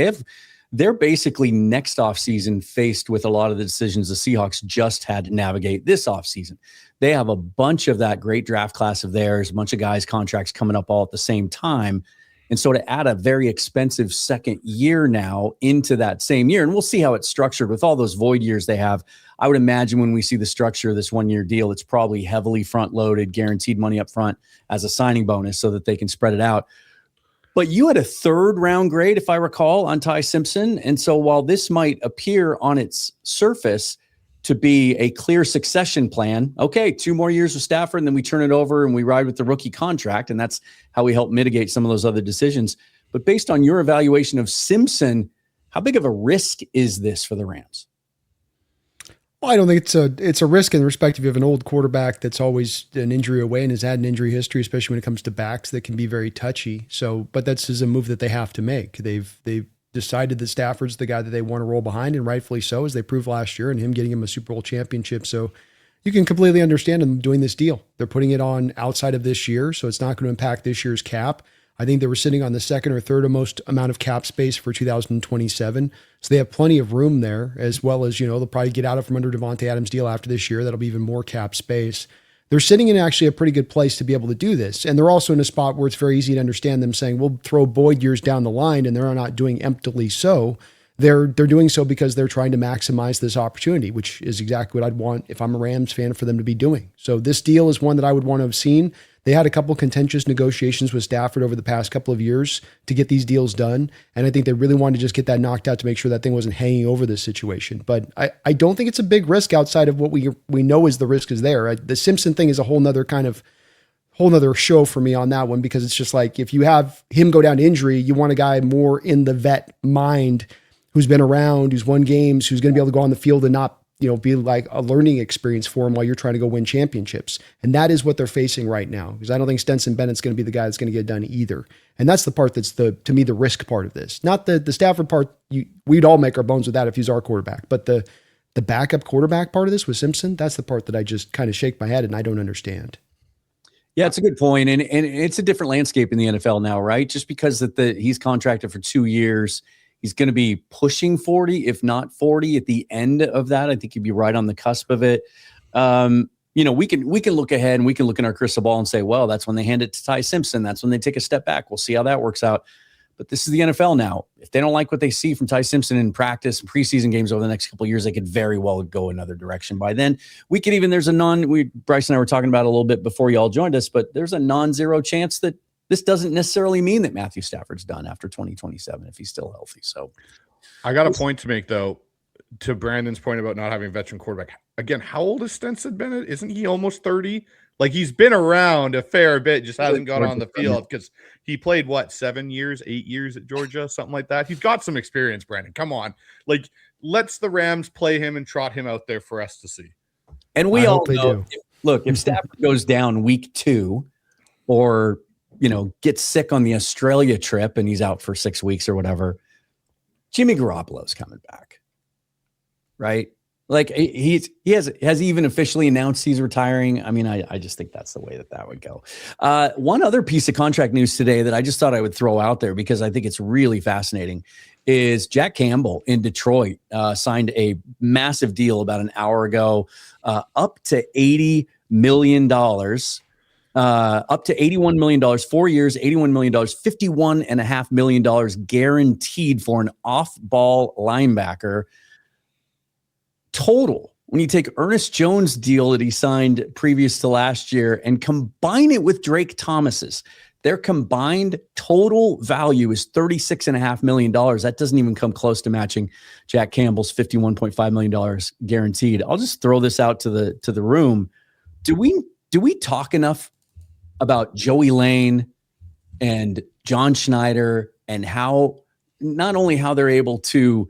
They're basically next offseason faced with a lot of the decisions the Seahawks just had to navigate this offseason. They have a bunch of that great draft class of theirs, a bunch of guys' contracts coming up all at the same time. And so to add a very expensive second year now into that same year, and we'll see how it's structured with all those void years they have. I would imagine when we see the structure of this 1 year deal, it's probably heavily front loaded, guaranteed money up front as a signing bonus so that they can spread it out. But you had a 3rd round grade, if I recall, on Ty Simpson. And so while this might appear on its surface to be a clear succession plan, okay, 2 more years with Stafford, and then we turn it over and we ride with the rookie contract. And that's how we help mitigate some of those other decisions. But based on your evaluation of Simpson, how big of a risk is this for the Rams? Well, I don't think it's a risk in the perspective of an old quarterback that's always an injury away and has had an injury history, especially when it comes to backs that can be very touchy. So, but that's a move that they have to make. They've decided that Stafford's the guy that they want to roll behind, and rightfully so, as they proved last year, and him getting him a Super Bowl championship. So you can completely understand them doing this deal. They're putting it on outside of this year, so it's not going to impact this year's cap. I think they were sitting on the 2nd or 3rd most amount of cap space for 2027. So they have plenty of room there, as well as, they'll probably get out of from under Devontae Adams' deal after this year. That'll be even more cap space. They're sitting in actually a pretty good place to be able to do this. And they're also in a spot where it's very easy to understand them saying, we'll throw Boyd years down the line, and they're not doing emptily so. They're doing so because they're trying to maximize this opportunity, which is exactly what I'd want if I'm a Rams fan for them to be doing. So this deal is one that I would want to have seen. They had a couple contentious negotiations with Stafford over the past couple of years to get these deals done. And I think they really wanted to just get that knocked out to make sure that thing wasn't hanging over this situation. But I don't think it's a big risk outside of what we know is the risk is there. The Simpson thing is a whole nother show for me on that one, because it's just like, if you have him go down to injury, you want a guy more in the vet mind who's been around, who's won games, who's going to be able to go on the field and not, be like a learning experience for him while you're trying to go win championships. And that is what they're facing right now, because I don't think Stenson Bennett's going to be the guy that's going to get it done either. And that's the part that's to me, the risk part of this. Not the Stafford part. We'd all make our bones with that if he's our quarterback. But the backup quarterback part of this with Simpson, that's the part that I just kind of shake my head and I don't understand. Yeah, it's a good point. And it's a different landscape in the NFL now, right? Just because he's contracted for 2 years. He's going to be pushing 40, if not 40 at the end of that. I think he'd be right on the cusp of it. We can look ahead and we can look in our crystal ball and say, well, that's when they hand it to Ty Simpson. That's when they take a step back. We'll see how that works out. But this is the NFL now. If they don't like what they see from Ty Simpson in practice and preseason games over the next couple of years, they could very well go another direction. By then, Bryce and I were talking about it a little bit before you all joined us, but there's a non-zero chance that this doesn't necessarily mean that Matthew Stafford's done after 2027 if he's still healthy. So I got a point to make, though, to Brandon's point about not having a veteran quarterback. Again, how old is Stenson Bennett? Isn't he almost 30? Like, he's been around a fair bit, just hasn't got on the field because he played, 8 years at Georgia, something like that. He's got some experience, Brandon. Come on. Like, let's the Rams play him and trot him out there for us to see. And we all know, if Stafford goes down week 2 or – gets sick on the Australia trip and he's out for 6 weeks or whatever, Jimmy Garoppolo's coming back, right? Like he has even officially announced he's retiring. I mean, I just think that's the way that would go. One other piece of contract news today that I just thought I would throw out there because I think it's really fascinating is Jack Campbell in Detroit signed a massive deal about an hour ago, up to $80 million. Up to $81 million, 4 years, $81 million, $51.5 million guaranteed for an off-ball linebacker. Total, when you take Ernest Jones' deal that he signed previous to last year and combine it with Drake Thomas's, their combined total value is $36.5 million. That doesn't even come close to matching Jack Campbell's $51.5 million guaranteed. I'll just throw this out to the room. Do we talk enough about Joey Lane and John Schneider and how not only how they're able to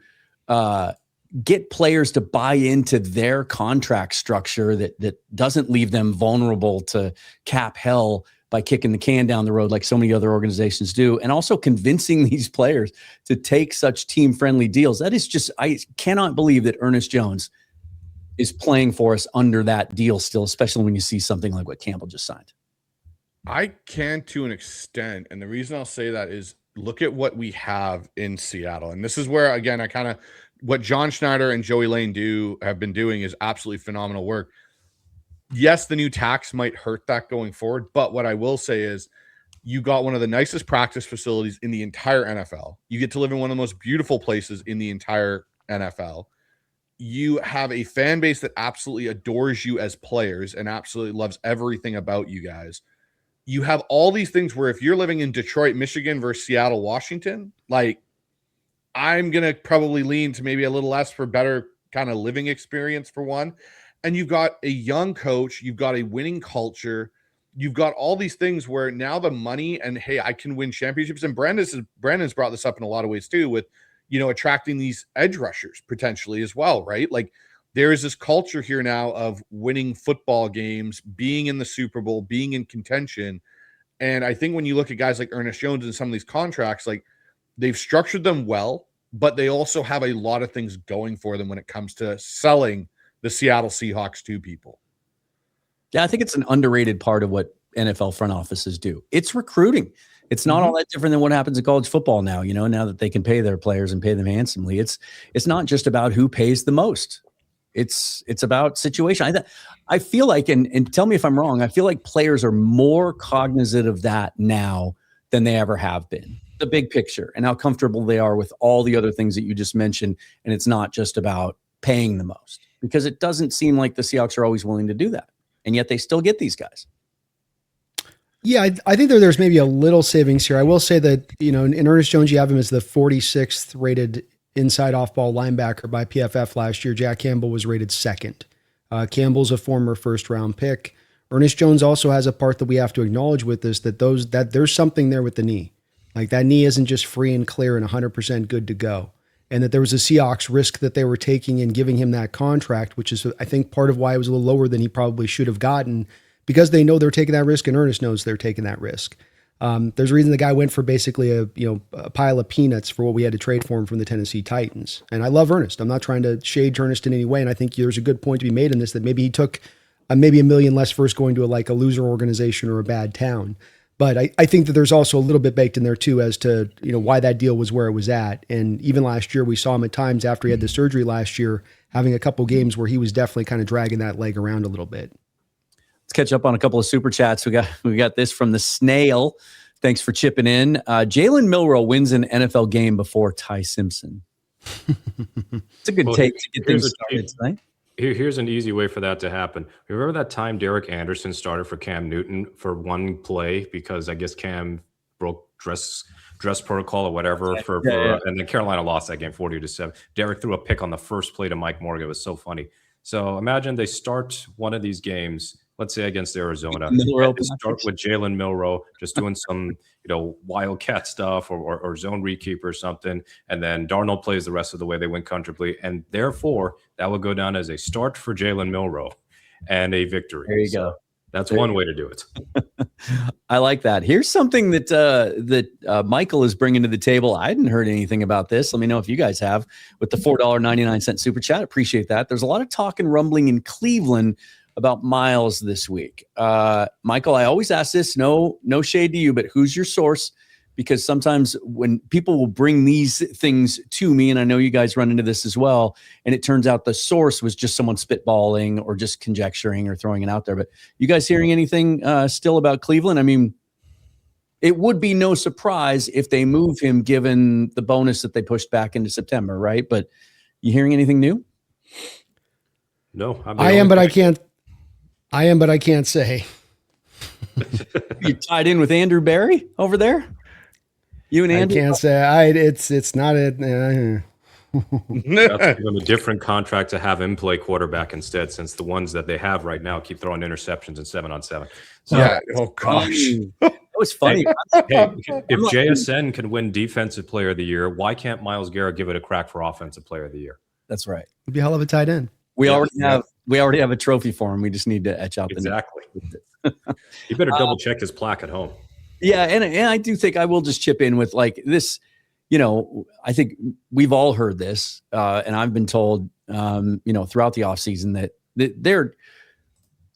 get players to buy into their contract structure that doesn't leave them vulnerable to cap hell by kicking the can down the road like so many other organizations do, and also convincing these players to take such team-friendly deals. That is just, I cannot believe that Ernest Jones is playing for us under that deal still, especially when you see something like what Campbell just signed. I can to an extent. And the reason I'll say that is look at what we have in Seattle. And this is where, again, what John Schneider and Joey Lane have been doing is absolutely phenomenal work. Yes, the new tax might hurt that going forward. But what I will say is you got one of the nicest practice facilities in the entire NFL. You get to live in one of the most beautiful places in the entire NFL. You have a fan base that absolutely adores you as players and absolutely loves everything about you guys. You have all these things where if you're living in Detroit, Michigan versus Seattle, Washington, like I'm going to probably lean to maybe a little less for better kind of living experience for one. And you've got a young coach, you've got a winning culture, you've got all these things where now the money and hey, I can win championships. And Brandon's brought this up in a lot of ways too with, attracting these edge rushers potentially as well, right? Like there is this culture here now of winning football games, being in the Super Bowl, being in contention. And I think when you look at guys like Ernest Jones and some of these contracts, like they've structured them well, but they also have a lot of things going for them when it comes to selling the Seattle Seahawks to people. Yeah, I think it's an underrated part of what NFL front offices do. It's recruiting. It's not all that different than what happens in college football now, now that they can pay their players and pay them handsomely. It's not just about who pays the most. It's about situation. I feel like, and tell me if I'm wrong, I feel like players are more cognizant of that now than they ever have been. The big picture and how comfortable they are with all the other things that you just mentioned. And it's not just about paying the most, because it doesn't seem like the Seahawks are always willing to do that. And yet they still get these guys. Yeah, I think there's maybe a little savings here. I will say that, in Ernest Jones, you have him as the 46th rated inside off-ball linebacker by PFF last year. Jack Campbell was rated second. Campbell's a former first-round pick. Ernest Jones also has a part that we have to acknowledge with this, that there's something there with the knee. Like that knee isn't just free and clear and 100% good to go. And that there was a Seahawks risk that they were taking in giving him that contract, which is, I think, part of why it was a little lower than he probably should have gotten, because they know they're taking that risk and Ernest knows they're taking that risk. There's a reason the guy went for basically a pile of peanuts for what we had to trade for him from the Tennessee Titans. And I love Ernest. I'm not trying to shade Ernest in any way. And I think there's a good point to be made in this, that maybe he took maybe $1 million less first going to a loser organization or a bad town. But I think that there's also a little bit baked in there too as to, why that deal was where it was at. And even last year, we saw him at times after he had the surgery last year, having a couple games where he was definitely kind of dragging that leg around a little bit. Let's catch up on a couple of super chats. We got this from the Snail. Thanks for chipping in. Jalen Milroe wins an NFL game before Ty Simpson. It's a good take to get things started tonight. Here's an easy way for that to happen. Remember that time Derek Anderson started for Cam Newton for one play because I guess Cam broke dress protocol or whatever and then Carolina lost that game 40-7. Derek threw a pick on the first play to Mike Morgan. It was so funny. So imagine they start one of these games, let's say against Arizona, and they start with Jalen Milroe just doing some, wildcat stuff or zone rekeeper or something, and then Darnold plays the rest of the way. They win comfortably, and therefore that will go down as a start for Jalen Milroe and a victory. There you go. That's one way to do it. I like that. Here's something that Michael is bringing to the table. I hadn't heard anything about this. Let me know if you guys have with the $4.99 super chat. Appreciate that. There's a lot of talk and rumbling in Cleveland about Miles this week. Michael, I always ask this, no shade to you, but who's your source? Because sometimes when people will bring these things to me, and I know you guys run into this as well, and it turns out the source was just someone spitballing or just conjecturing or throwing it out there. But you guys hearing anything still about Cleveland? I mean, it would be no surprise if they move him given the bonus that they pushed back into September, right? But you hearing anything new? No. I am, but I can't say. You tied in with Andrew Barry over there? You and Andy? I can't say. It's not it. Give him a different contract to have him play quarterback instead, since the ones that they have right now keep throwing interceptions in 7-on-7. So, yeah. Oh gosh. That was funny. If JSN can win Defensive Player of the Year, why can't Myles Garrett give it a crack for Offensive Player of the Year? That's right. It'd be a hell of a tight end. We already have a trophy for him. We just need to etch out the name. You better double check his plaque at home. Yeah, and I do think I will just chip in with like this. I think we've all heard this, and I've been told, throughout the offseason that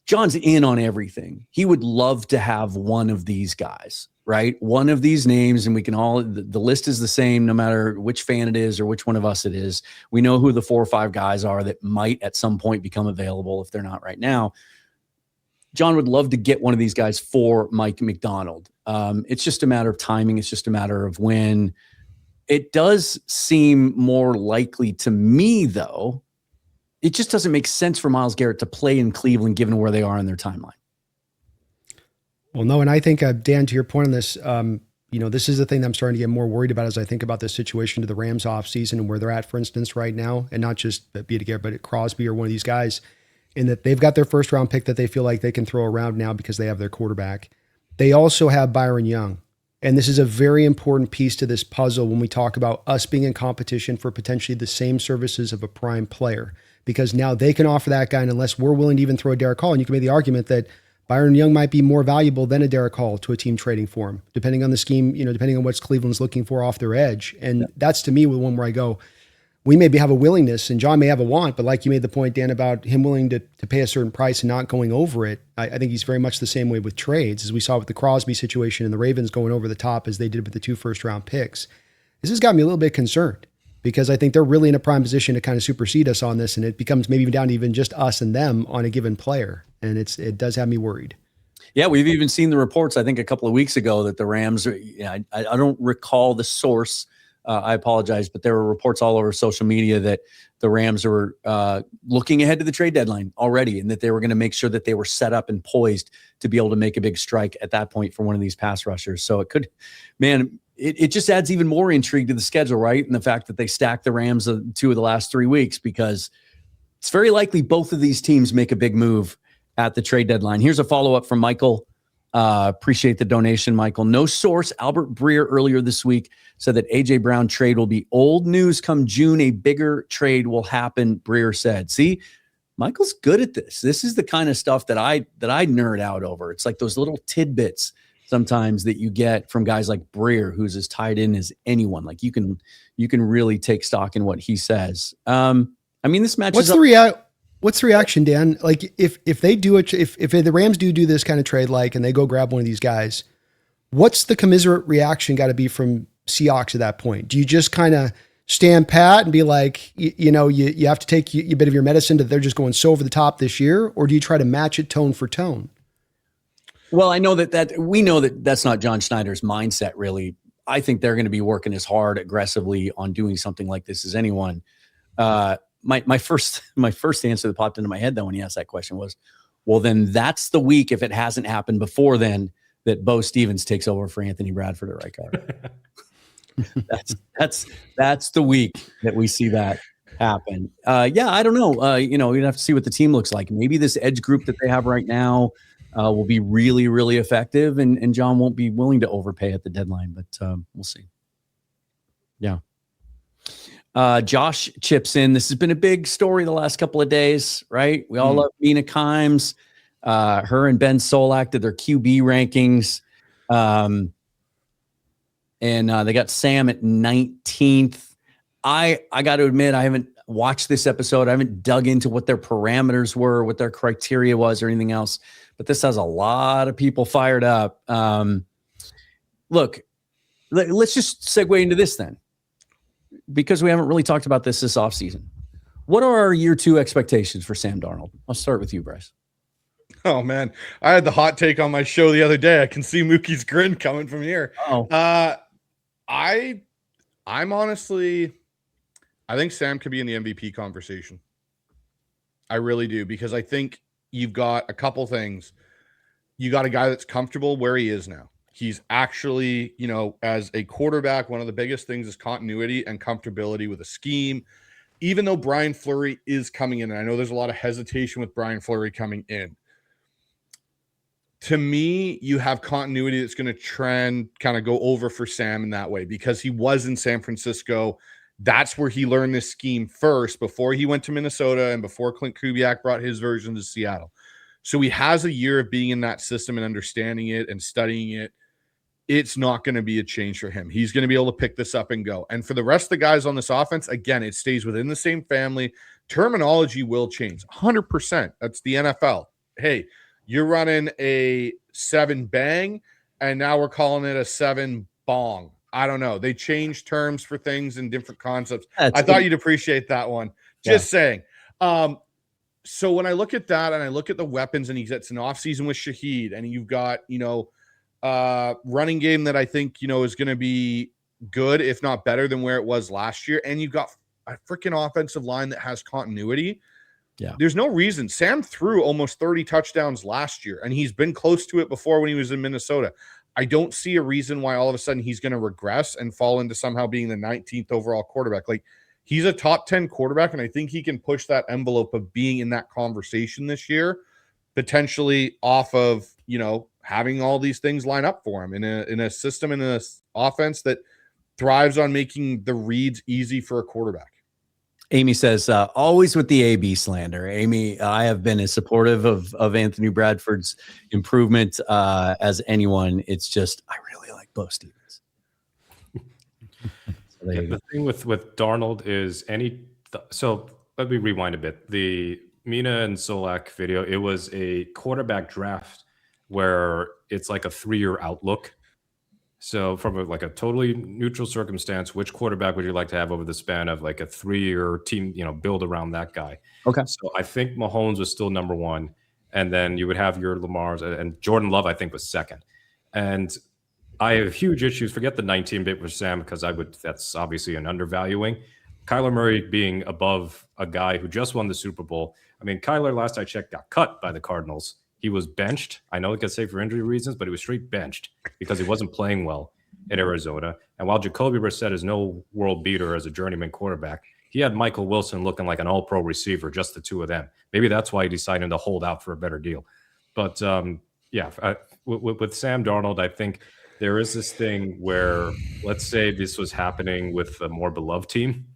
John's in on everything. He would love to have one of these guys, right? One of these names, and we can all, the list is the same no matter which fan it is or which one of us it is. We know who the 4 or 5 guys are that might at some point become available if they're not right now. John would love to get one of these guys for Mike McDonald. It's just a matter of timing. It's just a matter of when. It does seem more likely to me, though. It just doesn't make sense for Myles Garrett to play in Cleveland given where they are in their timeline. Well, no, and I think, Dan, to your point on this, this is the thing that I'm starting to get more worried about as I think about this situation to the Rams offseason and where they're at, for instance, right now, and not just be it Garrett, but at Crosby or one of these guys, in that they've got their first round pick that they feel like they can throw around now because they have their quarterback. They also have Byron Young. And this is a very important piece to this puzzle when we talk about us being in competition for potentially the same services of a prime player, because now they can offer that guy. And unless we're willing to even throw a Derek Hall, and you can make the argument that Byron Young might be more valuable than a Derek Hall to a team trading for him, depending on the scheme, depending on what Cleveland's looking for off their edge. And that's to me the one where I go, we maybe have a willingness and John may have a want, but like you made the point, Dan, about him willing to pay a certain price and not going over it. I think he's very much the same way with trades, as we saw with the Crosby situation and the Ravens going over the top as they did with the 2 first-round picks. This has got me a little bit concerned because I think they're really in a prime position to kind of supersede us on this, and it becomes maybe even down to even just us and them on a given player, and it does have me worried. Yeah, we've even seen the reports, I think, a couple of weeks ago that the Rams, I don't recall the source. I apologize, but there were reports all over social media that the Rams were looking ahead to the trade deadline already, and that they were going to make sure that they were set up and poised to be able to make a big strike at that point for one of these pass rushers. So it just adds even more intrigue to the schedule, right? And the fact that they stacked the Rams 2 of the last 3 weeks, because it's very likely both of these teams make a big move at the trade deadline. Here's a follow-up from Michael. Appreciate the donation, Michael. No source. Albert Breer earlier this week said that A.J. Brown trade will be old news come June. A bigger trade will happen, Breer said. See, Michael's good at this. This is the kind of stuff that I nerd out over. It's like those little tidbits sometimes that you get from guys like Breer, who's as tied in as anyone. Like you can really take stock in what he says. This match. What's the reaction, Dan? Like if they do it, if the Rams do this kind of trade, and they go grab one of these guys, what's the commiserate reaction got to be from Seahawks at that point? Do you just kind of stand pat and be like, you have to take a bit of your medicine that they're just going so over the top this year, or do you try to match it tone for tone? Well, I know we know that that's not John Schneider's mindset, really. I think they're going to be working as hard aggressively on doing something like this as anyone. My first answer that popped into my head, though, when he asked that question was, well, then that's the week, if it hasn't happened before then, that Bo Stevens takes over for Anthony Bradford at right guard. That's the week that we see that happen. I don't know. You'd have to see what the team looks like. Maybe this edge group that they have right now will be really, really effective, and John won't be willing to overpay at the deadline, but we'll see. Yeah. Josh chips in. This has been a big story the last couple of days, right? We all love Mina Kimes. Her and Ben Solak did their QB rankings. And they got Sam at 19th. I got to admit, I haven't watched this episode. I haven't dug into what their parameters were, what their criteria was, or anything else. But this has a lot of people fired up. Look, let's just segue into this then, because we haven't really talked about this offseason. What are our year 2 expectations for Sam Darnold? I'll start with you, Bryce. Oh, man. I had the hot take on my show the other day. I can see Mookie's grin coming from here. Oh. I'm honestly, I think Sam could be in the MVP conversation. I really do, because I think you've got a couple things. You got a guy that's comfortable where he is now. He's actually, as a quarterback, one of the biggest things is continuity and comfortability with a scheme. Even though Brian Fleury is coming in, and I know there's a lot of hesitation with Brian Fleury coming in. To me, you have continuity that's going to kind of go over for Sam in that way, because he was in San Francisco. That's where he learned this scheme first before he went to Minnesota and before Clint Kubiak brought his version to Seattle. So he has a year of being in that system and understanding it and studying it. it's not going to be a change for him. He's going to be able to pick this up and go. And for the rest of the guys on this offense, again, it stays within the same family. Terminology will change 100%. That's the NFL. Hey, you're running a 7 bang, and now we're calling it a 7 bong. I don't know. They change terms for things and different concepts. I thought you'd appreciate that one. Just saying. So when I look at that and I look at the weapons, and he gets an offseason with Shaheed, and you've got, running game that I think, is going to be good, if not better than where it was last year. And you've got a freaking offensive line that has continuity. Yeah. There's no reason. Sam threw almost 30 touchdowns last year, and he's been close to it before when he was in Minnesota. I don't see a reason why all of a sudden he's going to regress and fall into somehow being the 19th overall quarterback. Like, he's a top 10 quarterback, and I think he can push that envelope of being in that conversation this year, potentially off of, having all these things line up for him in a system, in an offense that thrives on making the reads easy for a quarterback. Amy says, always with the AB slander. Amy, I have been as supportive of Anthony Bradford's improvement as anyone. It's just, I really like Bo Stevens. The thing with Darnold is so let me rewind a bit. The Mina and Solak video, it was a quarterback draft where it's like a 3-year outlook. So from a totally neutral circumstance, which quarterback would you like to have over the span of like a 3-year team, build around that guy? Okay. So I think Mahomes was still number 1. And then you would have your Lamar's, and Jordan Love, I think, was second. And I have huge issues. Forget the 19-bit with Sam, because that's obviously an undervaluing. Kyler Murray being above a guy who just won the Super Bowl. I mean, Kyler, last I checked, got cut by the Cardinals. He was benched. I know it could say for injury reasons, but he was straight benched because he wasn't playing well in Arizona. And while Jacoby Brissett is no world beater as a journeyman quarterback, he had Michael Wilson looking like an all-pro receiver, just the two of them. Maybe that's why he decided to hold out for a better deal. But with Sam Darnold, I think there is this thing where, let's say this was happening with a more beloved team.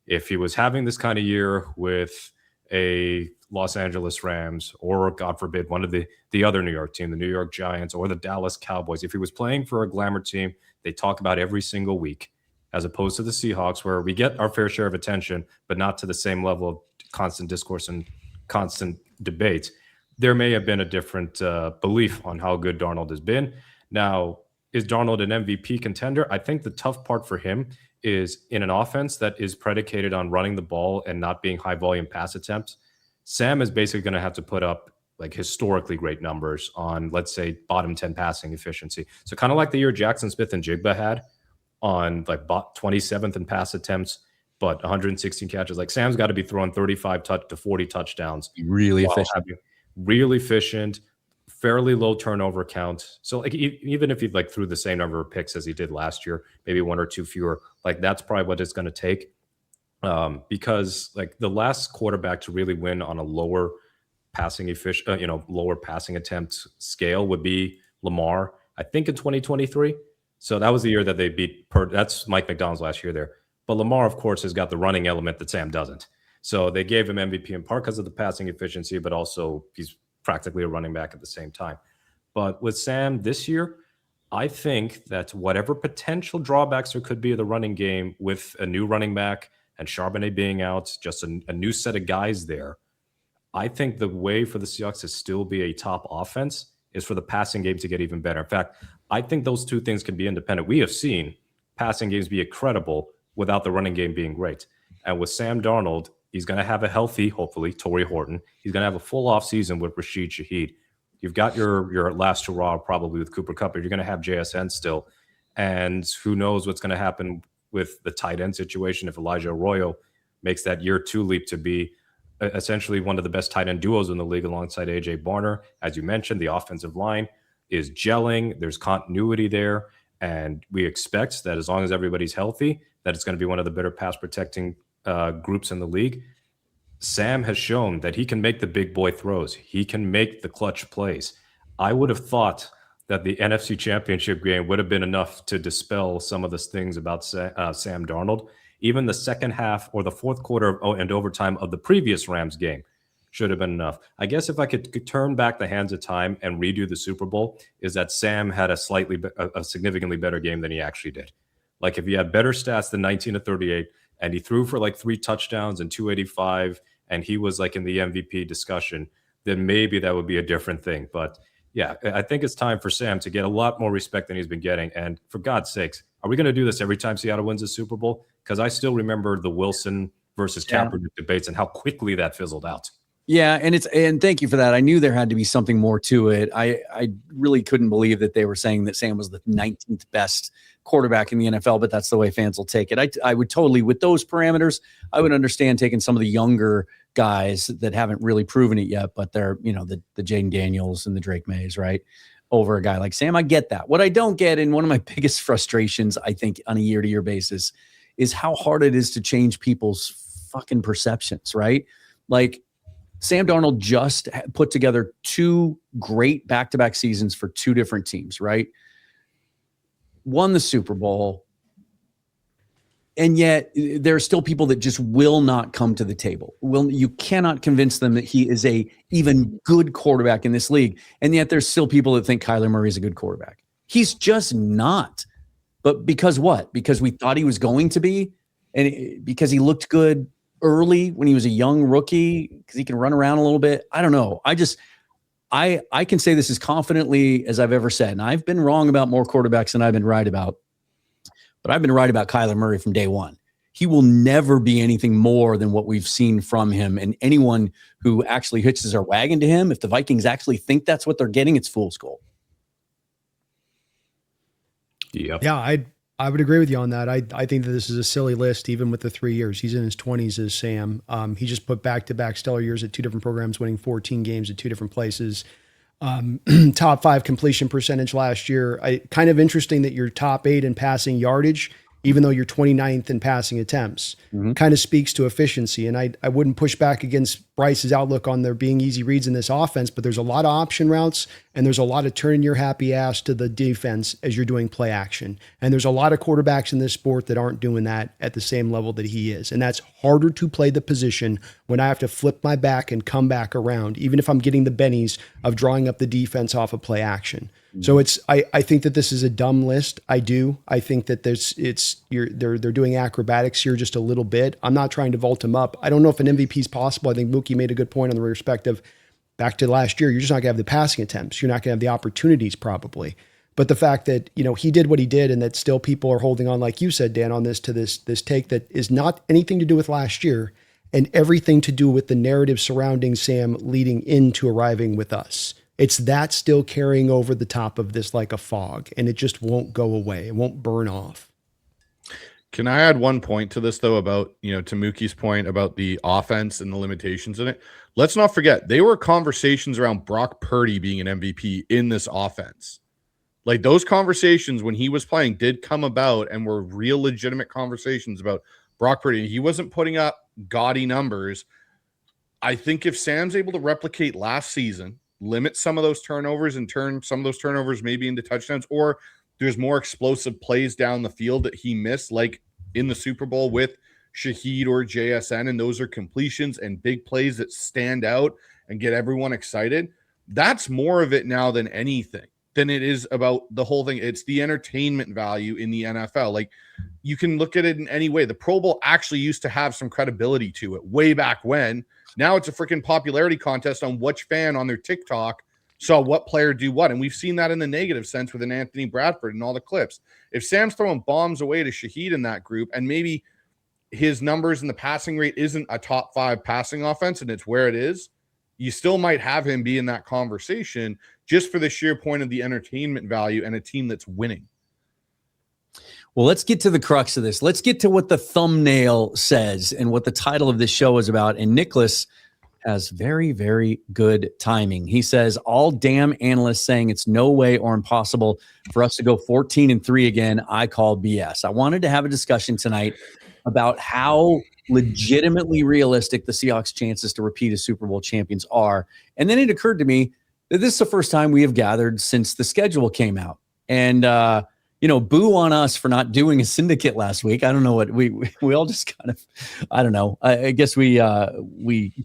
If he was having this kind of year with a Los Angeles Rams, or God forbid, one of the other New York team, the New York Giants, or the Dallas Cowboys, if he was playing for a glamour team they talk about every single week, as opposed to the Seahawks, where we get our fair share of attention, but not to the same level of constant discourse and constant debate, there may have been a different belief on how good Darnold has been. Now, is Darnold an MVP contender? I think the tough part for him is in an offense that is predicated on running the ball and not being high volume pass attempts. Sam is basically going to have to put up like historically great numbers on, let's say, bottom 10 passing efficiency. So kind of like the year Jackson Smith-Njigba had on like 27th in pass attempts, but 116 catches. Like, Sam's got to be throwing 35 to 40 touchdowns. Really efficient. Really efficient, fairly low turnover count. So like even if he threw the same number of picks as he did last year, maybe 1 or 2 fewer, like that's probably what it's going to take. Because like the last quarterback to really win on a lower passing lower passing attempt scale would be Lamar, I think in 2023. So that was the year that they beat that's Mike McDonald's last year there. But Lamar, of course, has got the running element that Sam doesn't. So they gave him MVP in part because of the passing efficiency, but also he's practically a running back at the same time. But with Sam this year, I think that whatever potential drawbacks there could be of the running game with a new running back and Charbonnet being out, just a new set of guys there, I think the way for the Seahawks to still be a top offense is for the passing game to get even better. In fact, I think those two things can be independent. We have seen passing games be incredible without the running game being great. And with Sam Darnold, he's going to have a healthy, hopefully, Torrey Horton. He's going to have a full offseason with Rashid Shaheed. You've got your last hurrah probably with Cooper Kupp, but you're going to have JSN still. And who knows what's going to happen with the tight end situation if Elijah Arroyo makes that year 2 leap to be essentially one of the best tight end duos in the league alongside A.J. Barner. As you mentioned, the offensive line is gelling. There's continuity there. And we expect that as long as everybody's healthy, that it's going to be one of the better pass protecting groups in the league. Sam has shown that he can make the big boy throws. He can make the clutch plays. I would have thought that the NFC Championship game would have been enough to dispel some of the things about Sam Darnold. Even the second half or the fourth quarter and overtime of the previous Rams game, should have been enough. I guess if I could turn back the hands of time and redo the Super Bowl, is that Sam had a significantly better game than he actually did. Like if he had better stats than 19-38 and he threw for like 3 touchdowns and 285 and he was like in the MVP discussion, then maybe that would be a different thing. But yeah, I think it's time for Sam to get a lot more respect than he's been getting. And for God's sakes, are we going to do this every time Seattle wins a Super Bowl? Because I still remember the Wilson versus Kaepernick debates and how quickly that fizzled out. Yeah, and thank you for that. I knew there had to be something more to it. I really couldn't believe that they were saying that Sam was the 19th best quarterback in the NFL, but that's the way fans will take it. I would totally, with those parameters, I would understand taking some of the younger guys that haven't really proven it yet, but they're, the Jaden Daniels and the Drake Mays, right, over a guy like Sam. I get that. What I don't get, and one of my biggest frustrations, I think, on a year-to-year basis, is how hard it is to change people's fucking perceptions, right? Like, Sam Darnold just put together 2 great back-to-back seasons for 2 different teams, right? Won the Super Bowl, and yet there are still people that just will not come to the table. You cannot convince them that he is a even good quarterback in this league, and yet there's still people that think Kyler Murray is a good quarterback. He's just not. But because what? Because we thought he was going to be, and because he looked good early when he was a young rookie, because he can run around a little bit. I don't know. I can say this as confidently as I've ever said, and I've been wrong about more quarterbacks than I've been right about, but I've been right about Kyler Murray from day one. He will never be anything more than what we've seen from him, and anyone who actually hitches their wagon to him, if the Vikings actually think that's what they're getting, it's fool's gold. Yep. Yeah, I would agree with you on that. I think that this is a silly list, even with the 3 years. He's in his 20s as Sam. He just put back-to-back stellar years at 2 different programs, winning 14 games at 2 different places. Top 5 completion percentage last year. Kind of interesting that you're top 8 in passing yardage, even though you're 29th in passing attempts. Kind of speaks to efficiency. And I wouldn't push back against Bryce's outlook on there being easy reads in this offense, but there's a lot of option routes and there's a lot of turning your happy ass to the defense as you're doing play action. And there's a lot of quarterbacks in this sport that aren't doing that at the same level that he is. And that's harder to play the position when I have to flip my back and come back around, even if I'm getting the bennies of drawing up the defense off of play action. So I think that this is a dumb list. I do. I think that they're doing acrobatics here just a little bit. I'm not trying to vault him up. I don't know if an MVP is possible. I think Mookie made a good point on the respect of back to last year. You're just not gonna have the passing attempts. You're not gonna have the opportunities probably. But the fact that, he did what he did and that still people are holding on, like you said, Dan, on this take that is not anything to do with last year and everything to do with the narrative surrounding Sam leading into arriving with us. It's that still carrying over the top of this like a fog, and it just won't go away. It won't burn off. Can I add one point to this, though, about, to Mookie's point about the offense and the limitations in it? Let's not forget, they were conversations around Brock Purdy being an MVP in this offense. Like, those conversations when he was playing did come about and were real legitimate conversations about Brock Purdy. He wasn't putting up gaudy numbers. I think if Sam's able to replicate last season, limit some of those turnovers and turn some of those turnovers maybe into touchdowns, or there's more explosive plays down the field that he missed, like in the Super Bowl with Shaheed or JSN, and those are completions and big plays that stand out and get everyone excited. That's more of it now than anything, than it is about the whole thing. It's the entertainment value in the NFL. Like, you can look at it in any way. The Pro Bowl actually used to have some credibility to it way back when. Now it's a freaking popularity contest on which fan on their TikTok saw what player do what. And we've seen that in the negative sense with an Anthony Bradford and all the clips. If Sam's throwing bombs away to Shaheed in that group, and maybe his numbers in the passing rate isn't a top 5 passing offense and it's where it is, you still might have him be in that conversation just for the sheer point of the entertainment value and a team that's winning. Well, let's get to the crux of this. Let's get to what the thumbnail says and what the title of this show is about. And Nicholas has very, very good timing. He says, all damn analysts saying it's no way or impossible for us to go 14-3 again. I call BS. I wanted to have a discussion tonight about how legitimately realistic the Seahawks' chances to repeat as Super Bowl champions are. And then it occurred to me that this is the first time we have gathered since the schedule came out. And, boo on us for not doing a syndicate last week. I don't know what we all just kind of, I don't know. I guess we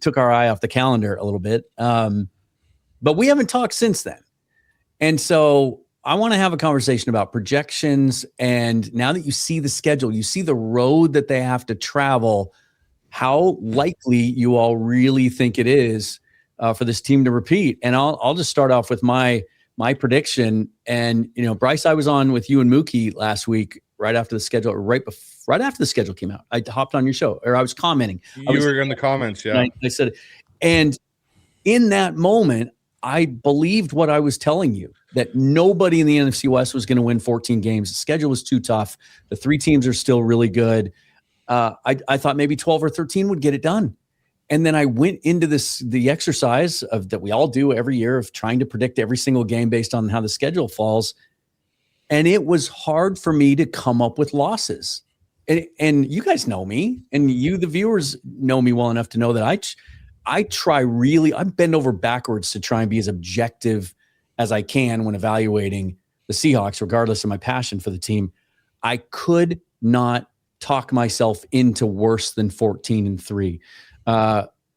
took our eye off the calendar a little bit. But we haven't talked since then. And so I want to have a conversation about projections. And now that you see the schedule, you see the road that they have to travel, how likely you all really think it is for this team to repeat. And I'll just start off with my prediction. And, Bryce, I was on with you and Mookie last week, right after the schedule, or right after the schedule came out. I hopped on your show, or I was commenting. You were in the comments, yeah. I said, and in that moment, I believed what I was telling you, that nobody in the NFC West was going to win 14 games. The schedule was too tough. The three teams are still really good. I thought maybe 12 or 13 would get it done. And then I went into the exercise that we all do every year of trying to predict every single game based on how the schedule falls. And it was hard for me to come up with losses. And you guys know me, and you, the viewers, know me well enough to know that I bend over backwards to try and be as objective as I can when evaluating the Seahawks, regardless of my passion for the team. I could not talk myself into worse than 14-3.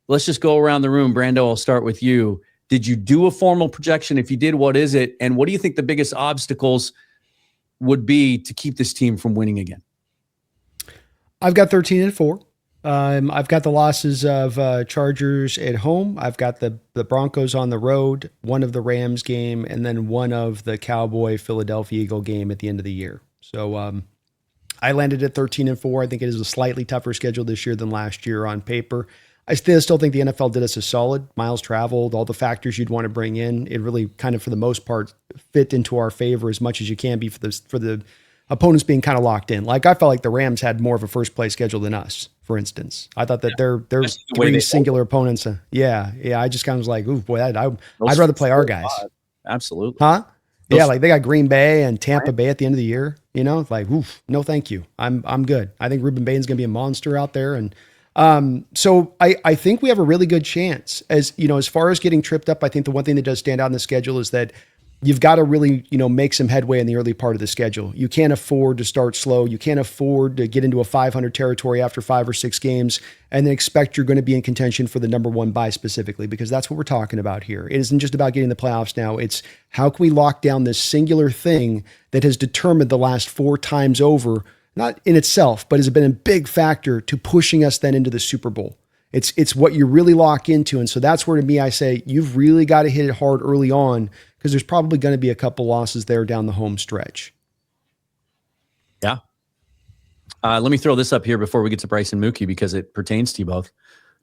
Let's just go around the room. Brando, I'll start with you. Did you do a formal projection? If you did, what is it? And what do you think the biggest obstacles would be to keep this team from winning again? I've got 13-4. I've got the losses of Chargers at home. I've got the Broncos on the road, one of the Rams game, and then one of the Cowboy-Philadelphia Eagle game at the end of the year. So I landed at 13-4. I think it is a slightly tougher schedule this year than last year on paper. I still think the NFL did us a solid. Miles traveled, all the factors you'd want to bring in. It really kind of, for the most part, fit into our favor as much as you can be for the opponents being kind of locked in. Like, I felt like the Rams had more of a first place schedule than us, for instance. I thought that their three singular opponents. Yeah. I just kind of was like, ooh, boy, I'd rather play our guys. Absolutely. Huh? Yeah, like they got Green Bay and Tampa Bay at the end of the year. Like, oof, no, thank you. I'm good. I think Ruben Bain's going to be a monster out there, and so I think we have a really good chance. As far as getting tripped up, I think the one thing that does stand out in the schedule is that you've got to really, make some headway in the early part of the schedule. You can't afford to start slow. You can't afford to get into a 500 territory after 5 or 6 games and then expect you're going to be in contention for the number 1 bye specifically, because that's what we're talking about here. It isn't just about getting the playoffs now. It's how can we lock down this singular thing that has determined the last 4 times over, not in itself, but has been a big factor to pushing us then into the Super Bowl. It's what you really lock into. And so that's where, to me, I say you've really got to hit it hard early on, because there's probably going to be a couple losses there down the home stretch. Yeah. Let me throw this up here before we get to Bryce and Mookie, because it pertains to you both.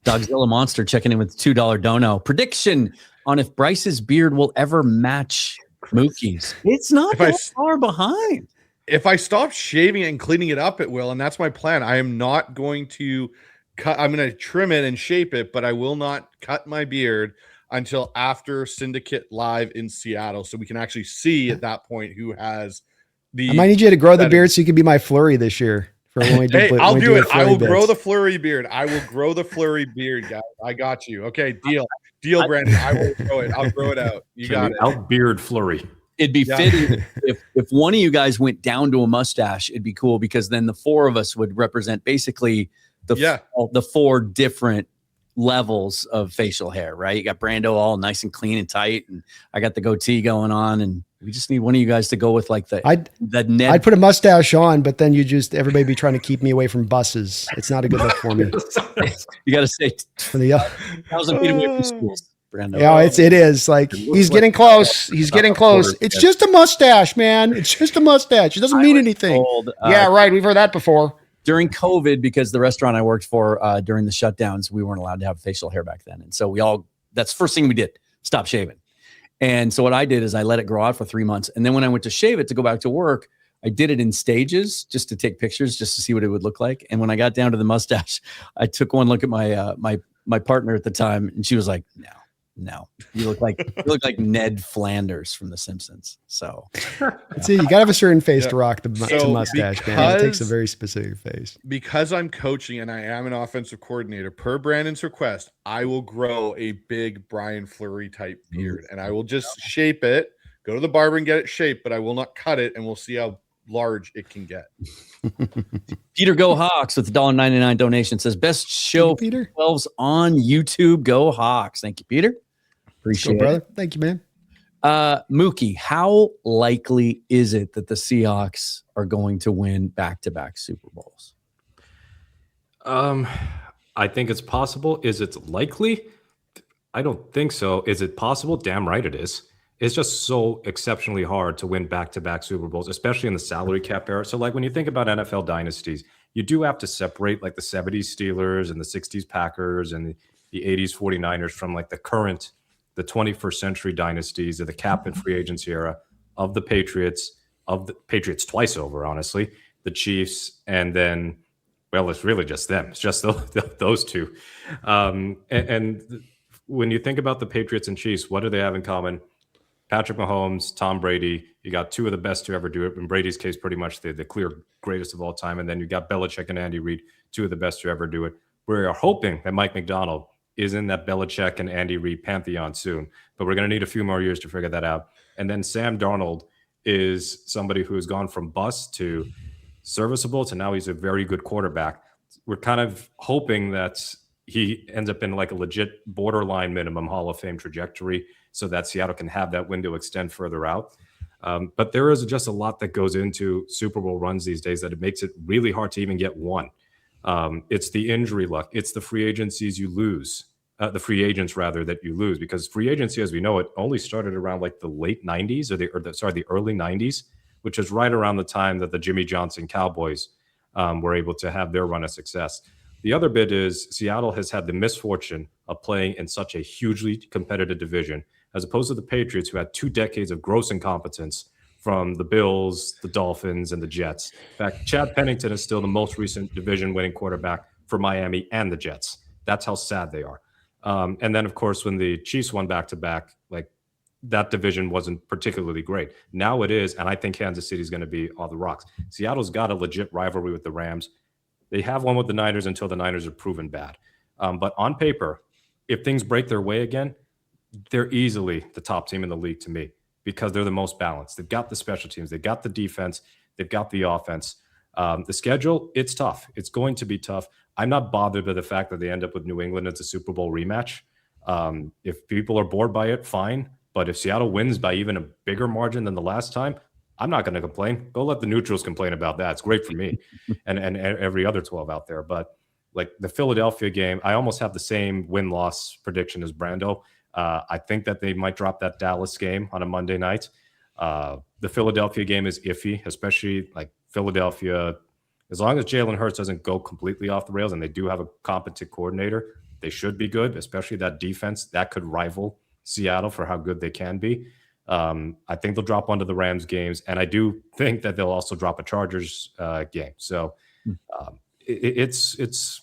Dogzilla Monster checking in with $2 dono. Prediction on if Bryce's beard will ever match Mookie's. It's not that far behind. If I stop shaving it and cleaning it up, it will. And that's my plan. I am not going to cut. I'm going to trim it and shape it, but I will not cut my beard until after Syndicate Live in Seattle, so we can actually see at that point who has the. I might need you to grow the beard so you can be my flurry this year. For when we do, hey, I'll do it. I will grow the flurry beard. I will grow the flurry beard, guys. I got you. Okay, deal, Brandon. I will grow it. I'll grow it out. You got it. Out beard flurry. It'd be fitting if one of you guys went down to a mustache. It'd be cool, because then the 4 of us would represent basically the 4 different levels of facial hair, right? You got Brando all nice and clean and tight, and I got the goatee going on, and we just need one of you guys to go with like I'd put a mustache on, but then everybody be trying to keep me away from buses. It's not a good look for me. You got to stay for the 1,000 feet away from schools, Brando. Yeah, it is like he's getting close. He's getting close. It's just a mustache, man. It's just a mustache. It doesn't mean anything. Yeah, right. We've heard that before. During COVID, because the restaurant I worked for during the shutdowns, we weren't allowed to have facial hair back then. And so that's the first thing we did, stop shaving. And so what I did is I let it grow out for 3 months. And then when I went to shave it to go back to work, I did it in stages just to take pictures, just to see what it would look like. And when I got down to the mustache, I took one look at my partner at the time, and she was like, no, you look like Ned Flanders from The Simpsons. So see, you gotta have a certain face to rock the mustache, man. It takes a very specific face. Because I'm coaching and I am an offensive coordinator, per Brandon's request, I will grow a big Brian Fleury type beard, and I will just shape it, go to the barber and get it shaped, but I will not cut it, and we'll see how large it can get. Peter Go Hawks with the $1.99 donation says best show Peter. 12s on YouTube. Go Hawks. Thank you, Peter. Appreciate it. Brother. Thank you, man. Mookie, how likely is it that the Seahawks are going to win back-to-back Super Bowls? I think it's possible. Is it likely? I don't think so. Is it possible? Damn right it is. It's just so exceptionally hard to win back-to-back Super Bowls, especially in the salary cap era. So, like, when you think about NFL dynasties, you do have to separate, like, the 70s Steelers and the 60s Packers and the 80s 49ers from, like, the 21st century dynasties of the cap and free agency era of the Patriots twice over, honestly, the Chiefs, and then, well, it's really just them. It's just those two. And when you think about the Patriots and Chiefs, what do they have in common? Patrick Mahomes, Tom Brady. You got two of the best to ever do it. In Brady's case, pretty much the clear greatest of all time. And then you got Belichick and Andy Reid, two of the best to ever do it. We are hoping that Mike McDonald is in that Belichick and Andy Reid pantheon soon, but we're going to need a few more years to figure that out. And then Sam Darnold is somebody who has gone from bust to serviceable to now he's a very good quarterback. We're kind of hoping that he ends up in like a legit borderline minimum Hall of Fame trajectory so that Seattle can have that window extend further out. But there is just a lot that goes into Super Bowl runs these days that it makes it really hard to even get one. It's the injury luck. It's the free agencies you lose, the free agents rather that you lose, because free agency, as we know it, only started around like the late 90s the early 90s, which is right around the time that the Jimmy Johnson Cowboys were able to have their run of success. The other bit is Seattle has had the misfortune of playing in such a hugely competitive division, as opposed to the Patriots, who had 2 decades of gross incompetence from the Bills, the Dolphins, and the Jets. In fact, Chad Pennington is still the most recent division-winning quarterback for Miami and the Jets. That's how sad they are. And then, of course, when the Chiefs won back-to-back, like, that division wasn't particularly great. Now it is, and I think Kansas City is going to be all the rocks. Seattle's got a legit rivalry with the Rams. They have one with the Niners until the Niners are proven bad. But on paper, if things break their way again, they're easily the top team in the league to me because they're the most balanced. They've got the special teams. They've got the defense. They've got the offense. The schedule, it's tough. It's going to be tough. I'm not bothered by the fact that they end up with New England as a Super Bowl rematch. If people are bored by it, fine. But if Seattle wins by even a bigger margin than the last time, I'm not going to complain. Go let the neutrals complain about that. It's great for me and every other 12 out there. But like the Philadelphia game, I almost have the same win-loss prediction as Brando. I think that they might drop that Dallas game on a Monday night. The Philadelphia game is iffy, especially like Philadelphia. As long as Jalen Hurts doesn't go completely off the rails and they do have a competent coordinator, they should be good, especially that defense. That could rival Seattle for how good they can be. I think they'll drop one of the Rams games, and I do think that they'll also drop a Chargers game. So it's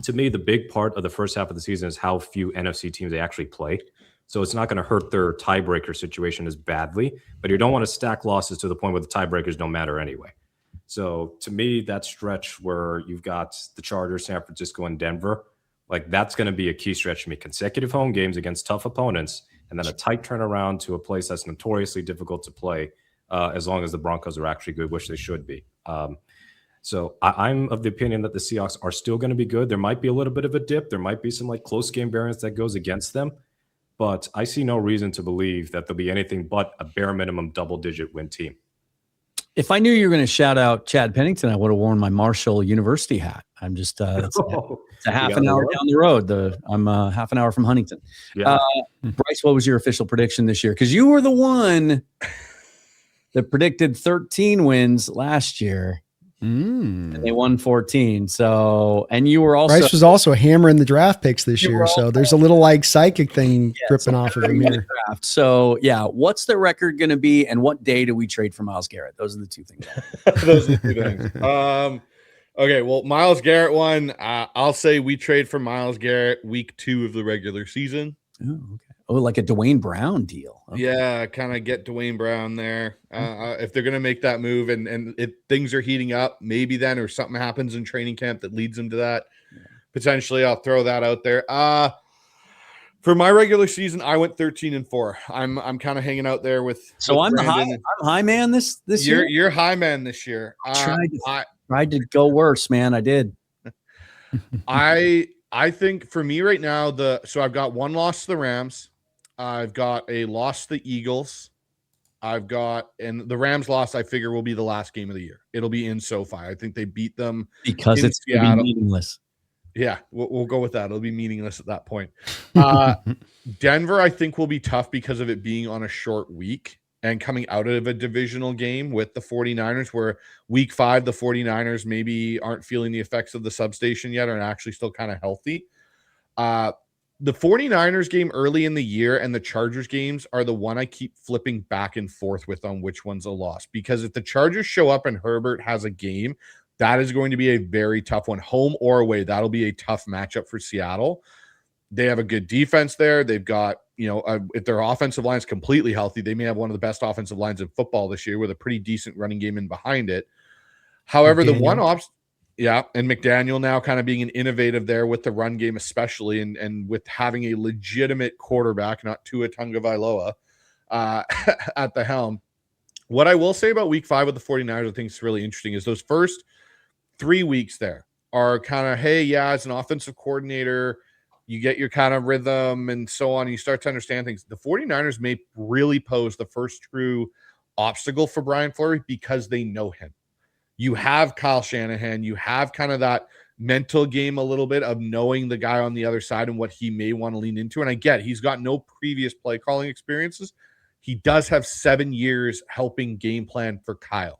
to me, the big part of the first half of the season is how few NFC teams they actually play. So it's not going to hurt their tiebreaker situation as badly, but you don't want to stack losses to the point where the tiebreakers don't matter anyway. So to me, that stretch where you've got the Chargers, San Francisco, and Denver, like that's going to be a key stretch for me. Consecutive home games against tough opponents, and then a tight turnaround to a place that's notoriously difficult to play as long as the Broncos are actually good, which they should be. So I'm of the opinion that the Seahawks are still going to be good. There might be a little bit of a dip. There might be some like close game variance that goes against them. But I see no reason to believe that there'll be anything but a bare minimum double-digit win team. If I knew you were going to shout out Chad Pennington, I would have worn my Marshall University hat. I'm just it's a half an hour down the road. I'm half an hour from Huntington. Yeah. Bryce, what was your official prediction this year? Because you were the one that predicted 13 wins last year. And they won 14. So, and you were also Bryce was also hammering the draft picks this year. So there's a little like psychic thing dripping off of him here. So yeah, what's the record going to be, and what day do we trade for Myles Garrett? Those are the two things. Those are the two things. Okay, well, Myles Garrett one. I'll say we trade for Myles Garrett week 2 of the regular season. Oh, okay. Oh, like a Dwayne Brown deal. Okay. Yeah, kind of get Dwayne Brown there. If they're going to make that move and if things are heating up, maybe then, or something happens in training camp that leads them to that, potentially I'll throw that out there. For my regular season, I went 13-4. I'm kind of hanging out there with. So with I'm the high. Brandon. I'm high man this year. You're high man this year. Tried to go worse, man. I did. I think for me right now, so I've got one loss to the Rams. I've got a loss to the Eagles. And the Rams loss, I figure, will be the last game of the year. It'll be in SoFi. I think they beat them because it's going to be meaningless. Yeah, we'll go with that. It'll be meaningless at that point. Denver, I think, will be tough because of it being on a short week and coming out of a divisional game with the 49ers, where week 5, the 49ers maybe aren't feeling the effects of the substation yet and are actually still kind of healthy. The 49ers game early in the year and the Chargers games are the one I keep flipping back and forth with on which one's a loss. Because if the Chargers show up and Herbert has a game, that is going to be a very tough one, home or away. That'll be a tough matchup for Seattle. They have a good defense there. They've got, if their offensive line is completely healthy, they may have one of the best offensive lines in football this year with a pretty decent running game in behind it. However, the one and McDaniel now kind of being an innovative there with the run game, especially, and with having a legitimate quarterback, not Tua Tagovailoa, at the helm. What I will say about week 5 with the 49ers, I think is really interesting, is those first 3 weeks there are kind of, hey, yeah, as an offensive coordinator, you get your kind of rhythm and so on. And you start to understand things. The 49ers may really pose the first true obstacle for Brian Fleury because they know him. You have Kyle Shanahan. You have kind of that mental game a little bit of knowing the guy on the other side and what he may want to lean into. And I get he's got no previous play calling experiences. He does have 7 years helping game plan for Kyle.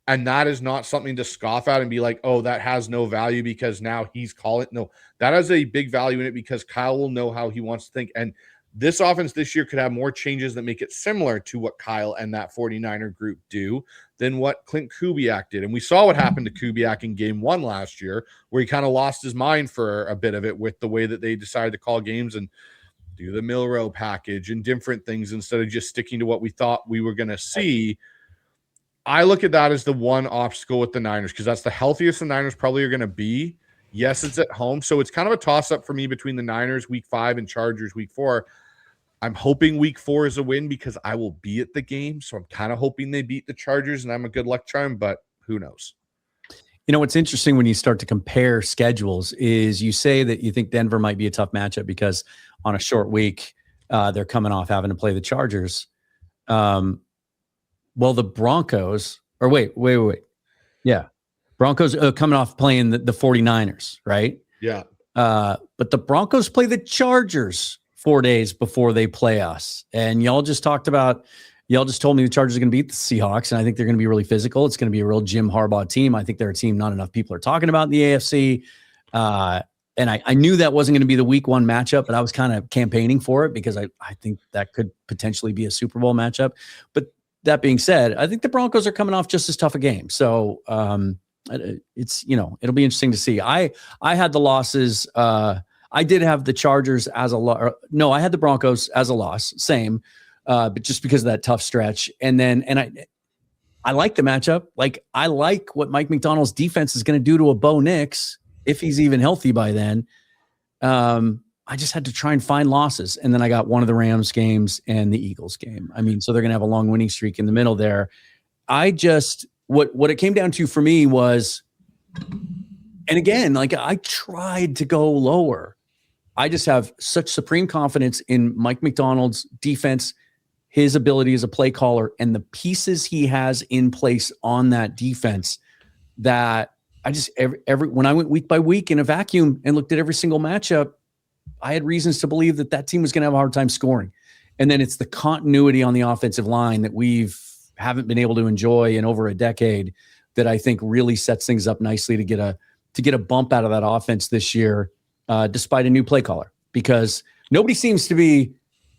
And that is not something to scoff at and be like, oh, that has no value because now he's calling. No, that has a big value in it because Kyle will know how he wants to think. And this offense this year could have more changes that make it similar to what Kyle and that 49er group do than what Clint Kubiak did. And we saw what happened to Kubiak in game 1 last year, where he kind of lost his mind for a bit of it with the way that they decided to call games and do the Milrow package and different things instead of just sticking to what we thought we were going to see. I look at that as the one obstacle with the Niners because that's the healthiest the Niners probably are going to be. Yes, it's at home. So it's kind of a toss-up for me between the Niners week 5 and Chargers week 4. I'm hoping week 4 is a win because I will be at the game. So I'm kind of hoping they beat the Chargers and I'm a good luck charm, but who knows? What's interesting when you start to compare schedules is you say that you think Denver might be a tough matchup because on a short week, they're coming off having to play the Chargers. Well, the Broncos, or wait. Yeah. Broncos coming off playing the 49ers, right? Yeah. But the Broncos play the Chargers 4 days before they play us. And y'all just told me the Chargers are going to beat the Seahawks, and I think they're going to be really physical. It's going to be a real Jim Harbaugh team. I think they're a team not enough people are talking about in the AFC. And I knew that wasn't going to be the week 1 matchup, but I was kind of campaigning for it because I think that could potentially be a Super Bowl matchup. But that being said, I think the Broncos are coming off just as tough a game. So it's, it'll be interesting to see. I had the losses. I did have the Chargers as a loss. No, I had the Broncos as a loss. Same. But just because of that tough stretch. And I like the matchup. Like I like what Mike McDonald's defense is going to do to a Bo Nix if he's even healthy by then. I just had to try and find losses. And then I got one of the Rams games and the Eagles game. I mean, so they're going to have a long winning streak in the middle there. What it came down to for me was, and again, like I tried to go lower. I just have such supreme confidence in Mike McDonald's defense, his ability as a play caller, and the pieces he has in place on that defense that I just, when I went week by week in a vacuum and looked at every single matchup, I had reasons to believe that team was going to have a hard time scoring. And then it's the continuity on the offensive line that haven't been able to enjoy in over a decade that I think really sets things up nicely to get a bump out of that offense this year, despite a new play caller, because nobody seems to be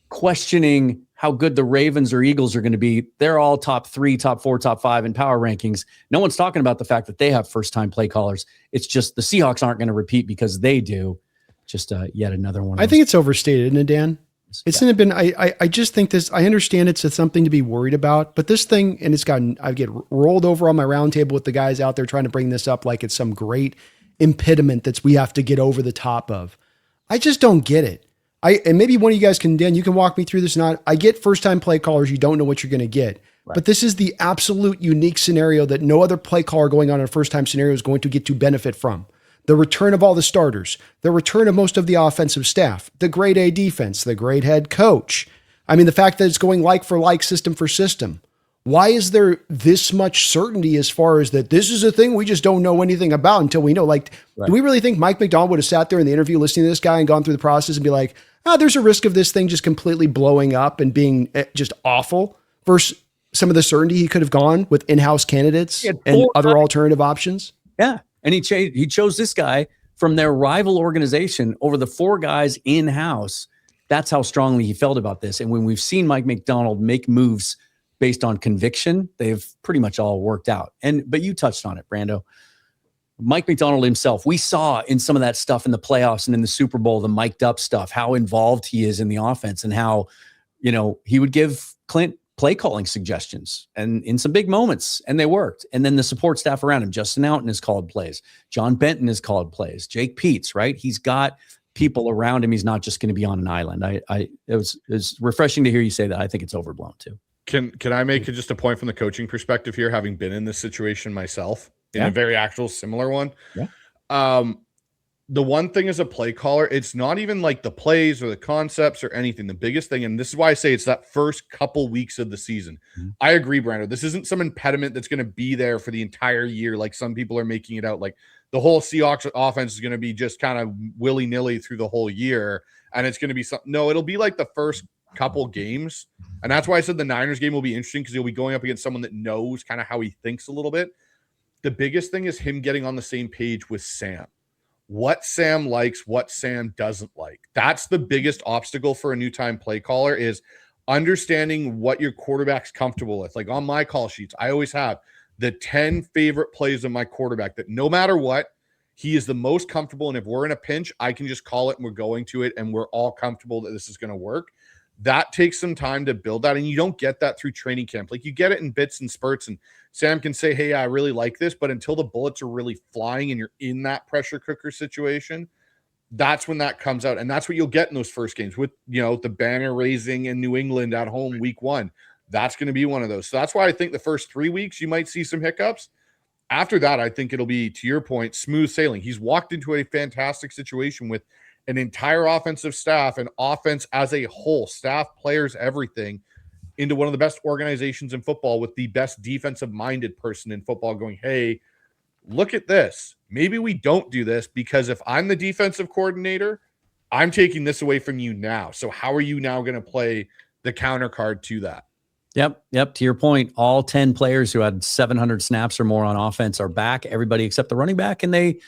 questioning how good the Ravens or Eagles are going to be. They're all top 3, top 4, top 5 in power rankings. No one's talking about the fact that they have first-time play callers. It's just the Seahawks aren't going to repeat because they do. Just yet another one. I think it's overstated, isn't it, Dan? It's been. I just think this. I understand it's something to be worried about, but this thing, and I get rolled over on my roundtable with the guys out there trying to bring this up like it's some great impediment that we have to get over the top of. I just don't get it. And maybe one of you guys can, Dan, you can walk me through this. Not, I get first-time play callers. You don't know what you're going to get, but this is the absolute unique scenario that no other play caller going on in a first-time scenario is going to get to benefit from. The return of all the starters, the return of most of the offensive staff, the grade A defense, the great head coach. I mean, the fact that it's going like for like, system for system. Why is there this much certainty as far as that this is a thing we just don't know anything about until we know? Like, do we really think Mike McDonald would have sat there in the interview listening to this guy and gone through the process and be like, there's a risk of this thing just completely blowing up and being just awful versus some of the certainty he could have gone with in-house candidates and other alternative options? Yeah. And he chose this guy from their rival organization over the 4 guys in-house. That's how strongly he felt about this. And when we've seen Mike McDonald make moves based on conviction, they've pretty much all worked out. But you touched on it, Brando. Mike McDonald himself, we saw in some of that stuff in the playoffs and in the Super Bowl, the mic'd up stuff, how involved he is in the offense and how, he would give Clint play calling suggestions and in some big moments, and they worked. And then the support staff around him, Justin Outen has called plays. John Benton has called plays. Jake Peets, right? He's got people around him. He's not just going to be on an island. It was refreshing to hear you say that. I think it's overblown too. Can I make just a point from the coaching perspective here, having been in this situation myself, in a very actual similar one? Yeah. The one thing as a play caller, it's not even like the plays or the concepts or anything. The biggest thing, and this is why I say it's that first couple weeks of the season. Mm-hmm. I agree, Brando. This isn't some impediment that's going to be there for the entire year, like some people are making it out. Like the whole Seahawks offense is going to be just kind of willy-nilly through the whole year, and it's going to be something. No, it'll be like the first couple games, and that's why I said the Niners game will be interesting because he'll be going up against someone that knows kind of how he thinks a little bit. The biggest thing is him getting on the same page with Sam. What Sam likes, what Sam doesn't like. That's the biggest obstacle for a new time play caller, is understanding what your quarterback's comfortable with. Like on my call sheets, I always have the 10 favorite plays of my quarterback that no matter what, he is the most comfortable. And if we're in a pinch, I can just call it and we're going to it and we're all comfortable that this is going to work. That takes some time to build that. And you don't get that through training camp. Like you get it in bits and spurts, and Sam can say, hey, I really like this. But until the bullets are really flying and you're in that pressure cooker situation, that's when that comes out. And that's what you'll get in those first games with, the banner raising in New England at home week 1. That's going to be one of those. So that's why I think the first 3 weeks, you might see some hiccups. After that, I think it'll be, to your point, smooth sailing. He's walked into a fantastic situation with an entire offensive staff and offense as a whole, staff, players, everything, into one of the best organizations in football with the best defensive-minded person in football going, hey, look at this. Maybe we don't do this because if I'm the defensive coordinator, I'm taking this away from you now. So how are you now going to play the counter card to that? Yep. To your point, all 10 players who had 700 snaps or more on offense are back. Everybody except the running back, and they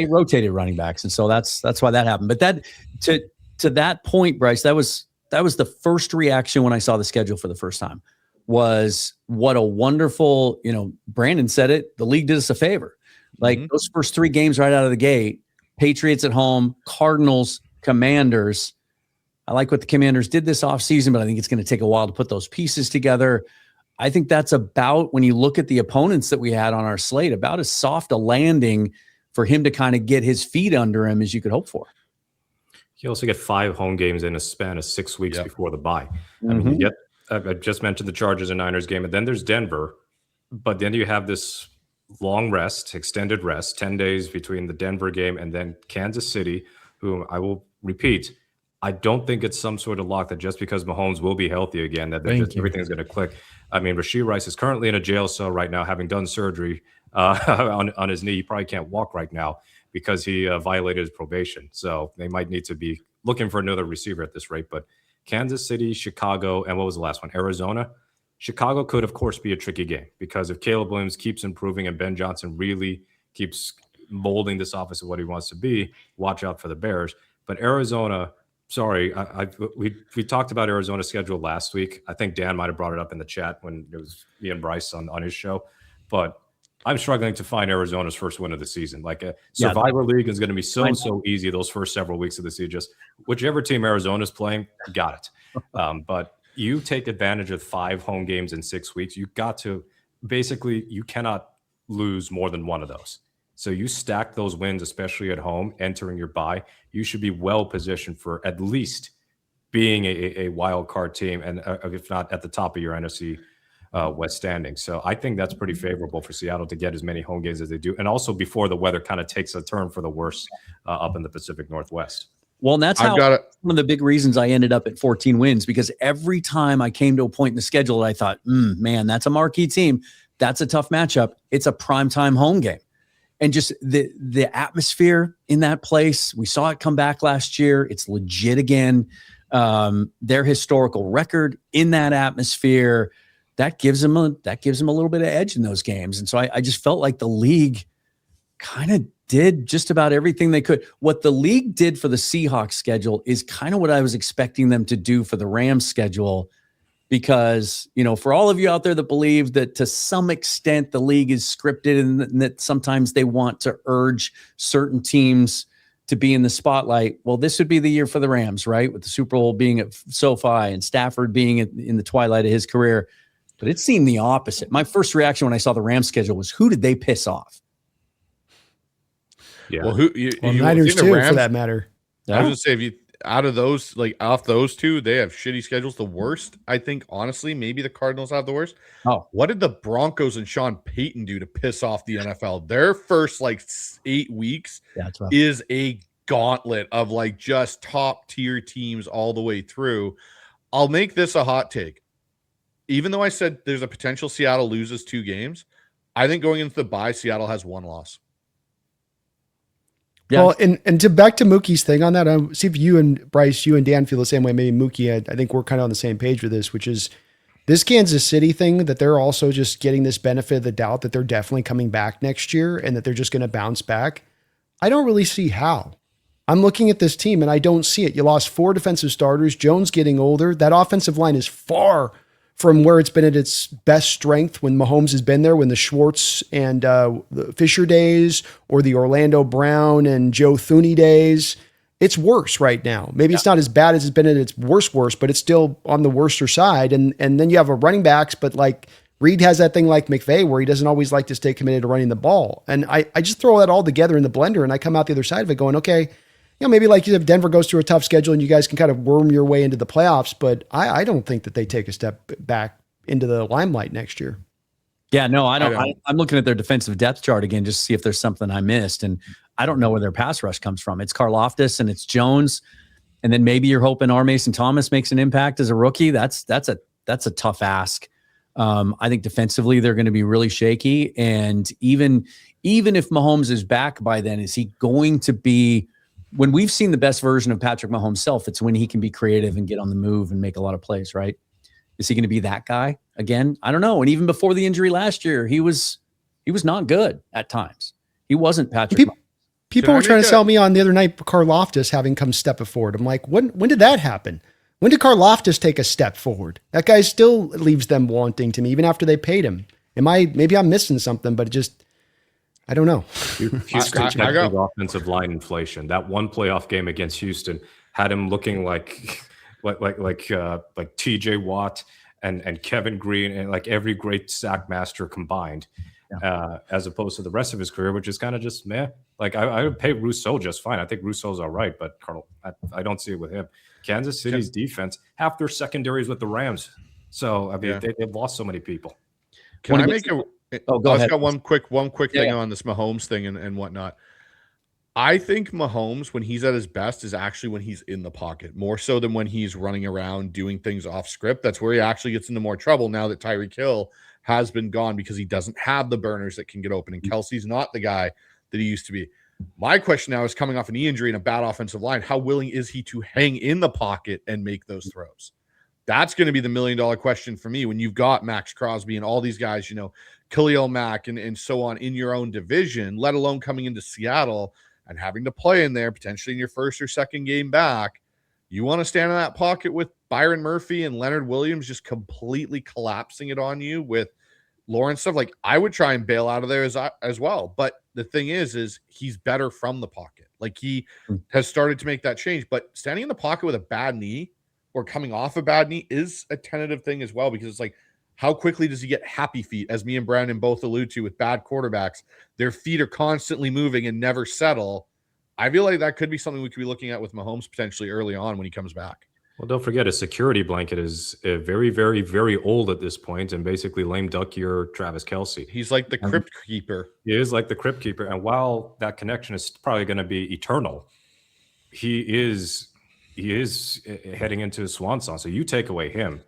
rotated running backs, and so that's why that happened. But that to that point, Bryce, that was the first reaction when I saw the schedule for the first time. Was what a wonderful, Brandon said it. The league did us a favor. Like those first 3 games right out of the gate: Patriots at home, Cardinals, Commanders. I like what the Commanders did this offseason, but I think it's going to take a while to put those pieces together. I think that's about, when you look at the opponents that we had on our slate, about as soft a landing for him to kind of get his feet under him as you could hope for. You also get 5 home games in a span of 6 weeks before the bye. I mean, I just mentioned the Chargers and Niners game, and then there's Denver. But then you have this long rest, extended rest, 10 days between the Denver game and then Kansas City, whom I will repeat, I don't think it's some sort of lock that just because Mahomes will be healthy again, that everything's going to click. I mean, Rashee Rice is currently in a jail cell right now, having done surgery on his knee. He probably can't walk right now because he violated his probation. So they might need to be looking for another receiver at this rate. But Kansas City, Chicago, and what was the last one? Arizona. Chicago could, of course, be a tricky game because if Caleb Williams keeps improving and Ben Johnson really keeps molding this offense of what he wants to be, watch out for the Bears. But Arizona... Sorry, we talked about Arizona's schedule last week. I think Dan might have brought it up in the chat when it was me and Bryce on his show. But I'm struggling to find Arizona's first win of the season. Like a Survivor League is going to be so easy those first several weeks of the season. Just whichever team Arizona's playing, got it. But you take advantage of 5 home games in 6 weeks. You got to basically, you cannot lose more than one of those. So you stack those wins, especially at home, entering your bye. You should be well positioned for at least being a wild card team, and if not at the top of your NFC West standing. So I think that's pretty favorable for Seattle to get as many home games as they do, and also before the weather kind of takes a turn for the worse up in the Pacific Northwest. Well, and that's I've how got it. one of the big reasons I ended up at 14 wins, because every time I came to a point in the schedule, I thought, man, that's a marquee team. That's a tough matchup. It's a primetime home game. And just the atmosphere in that place, we saw it come back last year. It's legit again. Their historical record in that atmosphere, that gives them a little bit of edge in those games. And so I just felt like the league kind of did just about everything they could. What the league did for the Seahawks schedule is kind of what I was expecting them to do for the Rams schedule, because, for all of you out there that believe that to some extent the league is scripted and that sometimes they want to urge certain teams to be in the spotlight. Well, this would be the year for the Rams, right? With the Super Bowl being at SoFi and Stafford being in the twilight of his career. But it seemed the opposite. My first reaction when I saw the Rams schedule was, who did they piss off? Yeah. Well, Niners too, for that matter. I was going to say, if you out of those, like off those two, they have shitty schedules. The worst, I think, honestly, maybe the Cardinals have the worst. Oh, what did the Broncos and Sean Payton do to piss off the NFL? Their first 8 weeks is a gauntlet of just top tier teams all the way through. I'll make this a hot take. Even though I said there's a potential Seattle loses 2 games, I think going into the bye, Seattle has 1 loss. Yeah. Well, and back to Mookie's thing on that, see if you and Bryce, you and Dan feel the same way. Maybe Mookie, I think we're kind of on the same page with this, which is this Kansas City thing, that they're also just getting this benefit of the doubt that they're definitely coming back next year and that they're just going to bounce back. I don't really see how. I'm looking at this team and I don't see it. You lost 4 defensive starters. Jones getting older. That offensive line is far from where it's been at its best strength when Mahomes has been there, when the Schwartz and the Fisher days or the Orlando Brown and Joe Thuney days. It's worse right now. Maybe it's not as bad as it's been at its worst, but it's still on the worser side. And then you have a running backs, but Reed has that thing like McVay where he doesn't always like to stay committed to running the ball. And I just throw that all together in the blender and I come out the other side of it going, okay, maybe if Denver goes through a tough schedule and you guys can kind of worm your way into the playoffs, but I don't think that they take a step back into the limelight next year. Yeah, no, I don't. I'm looking at their defensive depth chart again just to see if there's something I missed, and I don't know where their pass rush comes from. It's Karlaftis and it's Jones, and then maybe you're hoping R. Mason Thomas makes an impact as a rookie. That's a tough ask. I think defensively they're going to be really shaky, and even if Mahomes is back by then, is he going to be? When we've seen the best version of Patrick Mahomes' self, it's when he can be creative and get on the move and make a lot of plays, right? Is he going to be that guy again? I don't know. And even before the injury last year, he was not good at times. He wasn't Patrick Mahomes. People were trying to sell me on the other night Karlaftis having come step forward. I'm like, when did that happen? When did Karlaftis take a step forward? That guy still leaves them wanting to me, even after they paid him. Maybe I'm missing something, but it just, I don't know. Houston had big offensive line inflation. That one playoff game against Houston had him looking like TJ Watt and Kevin Green and every great sack master combined, as opposed to the rest of his career, which is kind of just meh. I would pay Rousseau just fine. I think Rousseau's all right, but I don't see it with him. Kansas City's defense, half their secondaries with the Rams. So they've lost so many people. Can I make a? Oh, go ahead. Got one quick thing on this Mahomes thing and whatnot. I think Mahomes, when he's at his best, is actually when he's in the pocket, more so than when he's running around doing things off script. That's where he actually gets into more trouble now that Tyreek Hill has been gone, because he doesn't have the burners that can get open, and Kelsey's not the guy that he used to be. My question now is, coming off a knee injury and a bad offensive line, how willing is he to hang in the pocket and make those throws? That's going to be the $1 million question for me when you've got Max Crosby and all these guys, Khalil Mack and so on in your own division, let alone coming into Seattle and having to play in there potentially in your first or second game back. You want to stand in that pocket with Byron Murphy and Leonard Williams just completely collapsing it on you with Lawrence stuff. I would try and bail out of there as well. But the thing is he's better from the pocket. He has started to make that change, but standing in the pocket with a bad knee or coming off a bad knee is a tentative thing as well, because it's how quickly does he get happy feet? As me and Brandon both allude to with bad quarterbacks, their feet are constantly moving and never settle. I feel like that could be something we could be looking at with Mahomes potentially early on when he comes back. Well, don't forget, a security blanket is very, very, very old at this point, and basically lame duck year Travis Kelce. He's like the crypt keeper. He is like the crypt keeper, and while that connection is probably going to be eternal, he is heading into his swan song. So you take away him.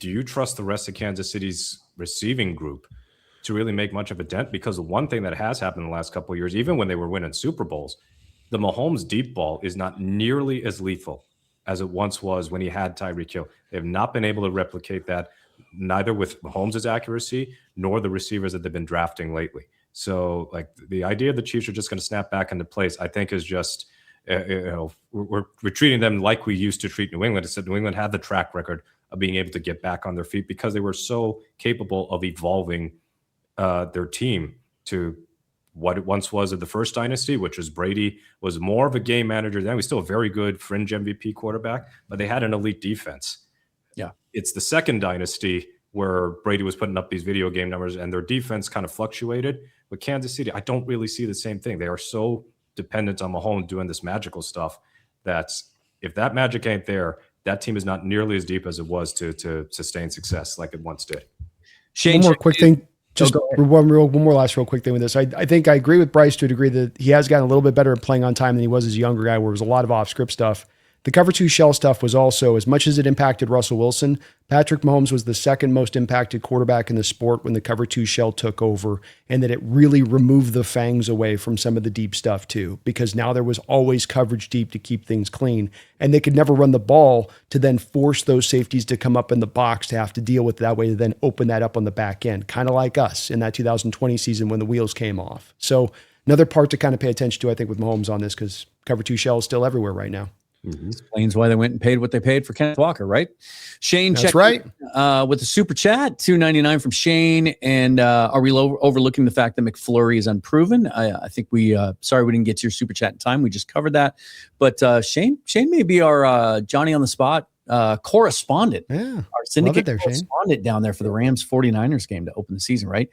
Do you trust the rest of Kansas City's receiving group to really make much of a dent? Because the one thing that has happened in the last couple of years, even when they were winning Super Bowls, the Mahomes deep ball is not nearly as lethal as it once was when he had Tyreek Hill. They have not been able to replicate that, neither with Mahomes' accuracy nor the receivers that they've been drafting lately. So, like, the idea the Chiefs are just going to snap back into place, I think, is just we're treating them like we used to treat New England. Except New England had the track record of being able to get back on their feet because they were so capable of evolving their team to what it once was of the first dynasty, which was Brady was more of a game manager. Then he was still a very good fringe MVP quarterback, but they had an elite defense. Yeah. It's the second dynasty where Brady was putting up these video game numbers and their defense kind of fluctuated. But Kansas City, I don't really see the same thing. They are so dependent on Mahomes doing this magical stuff that if that magic ain't there, that team is not nearly as deep as it was to sustain success like it once did. Shane, One more quick thing. Just go one more last real quick thing with this. I think I agree with Bryce to a degree that he has gotten a little bit better at playing on time than he was as a younger guy, where it was a lot of off-script stuff. The cover two shell stuff was also, as much as it impacted Russell Wilson, Patrick Mahomes was the second most impacted quarterback in the sport when the cover two shell took over, and that it really removed the fangs away from some of the deep stuff too, because now there was always coverage deep to keep things clean, and they could never run the ball to then force those safeties to come up in the box to have to deal with it that way, to then open that up on the back end, kind of like us in that 2020 season when the wheels came off. So another part to kind of pay attention to, I think, with Mahomes on this, because cover two shell is still everywhere right now. Explains why they went and paid what they paid for Kenneth Walker, right? Shane, That's check right. With the super chat, $2.99 from Shane. And are we overlooking the fact that McFlurry is unproven? I think sorry we didn't get to your super chat in time. We just covered that. But Shane may be our Johnny on the spot correspondent. Yeah, our syndicate there, correspondent down there for the Rams 49ers game to open the season, right?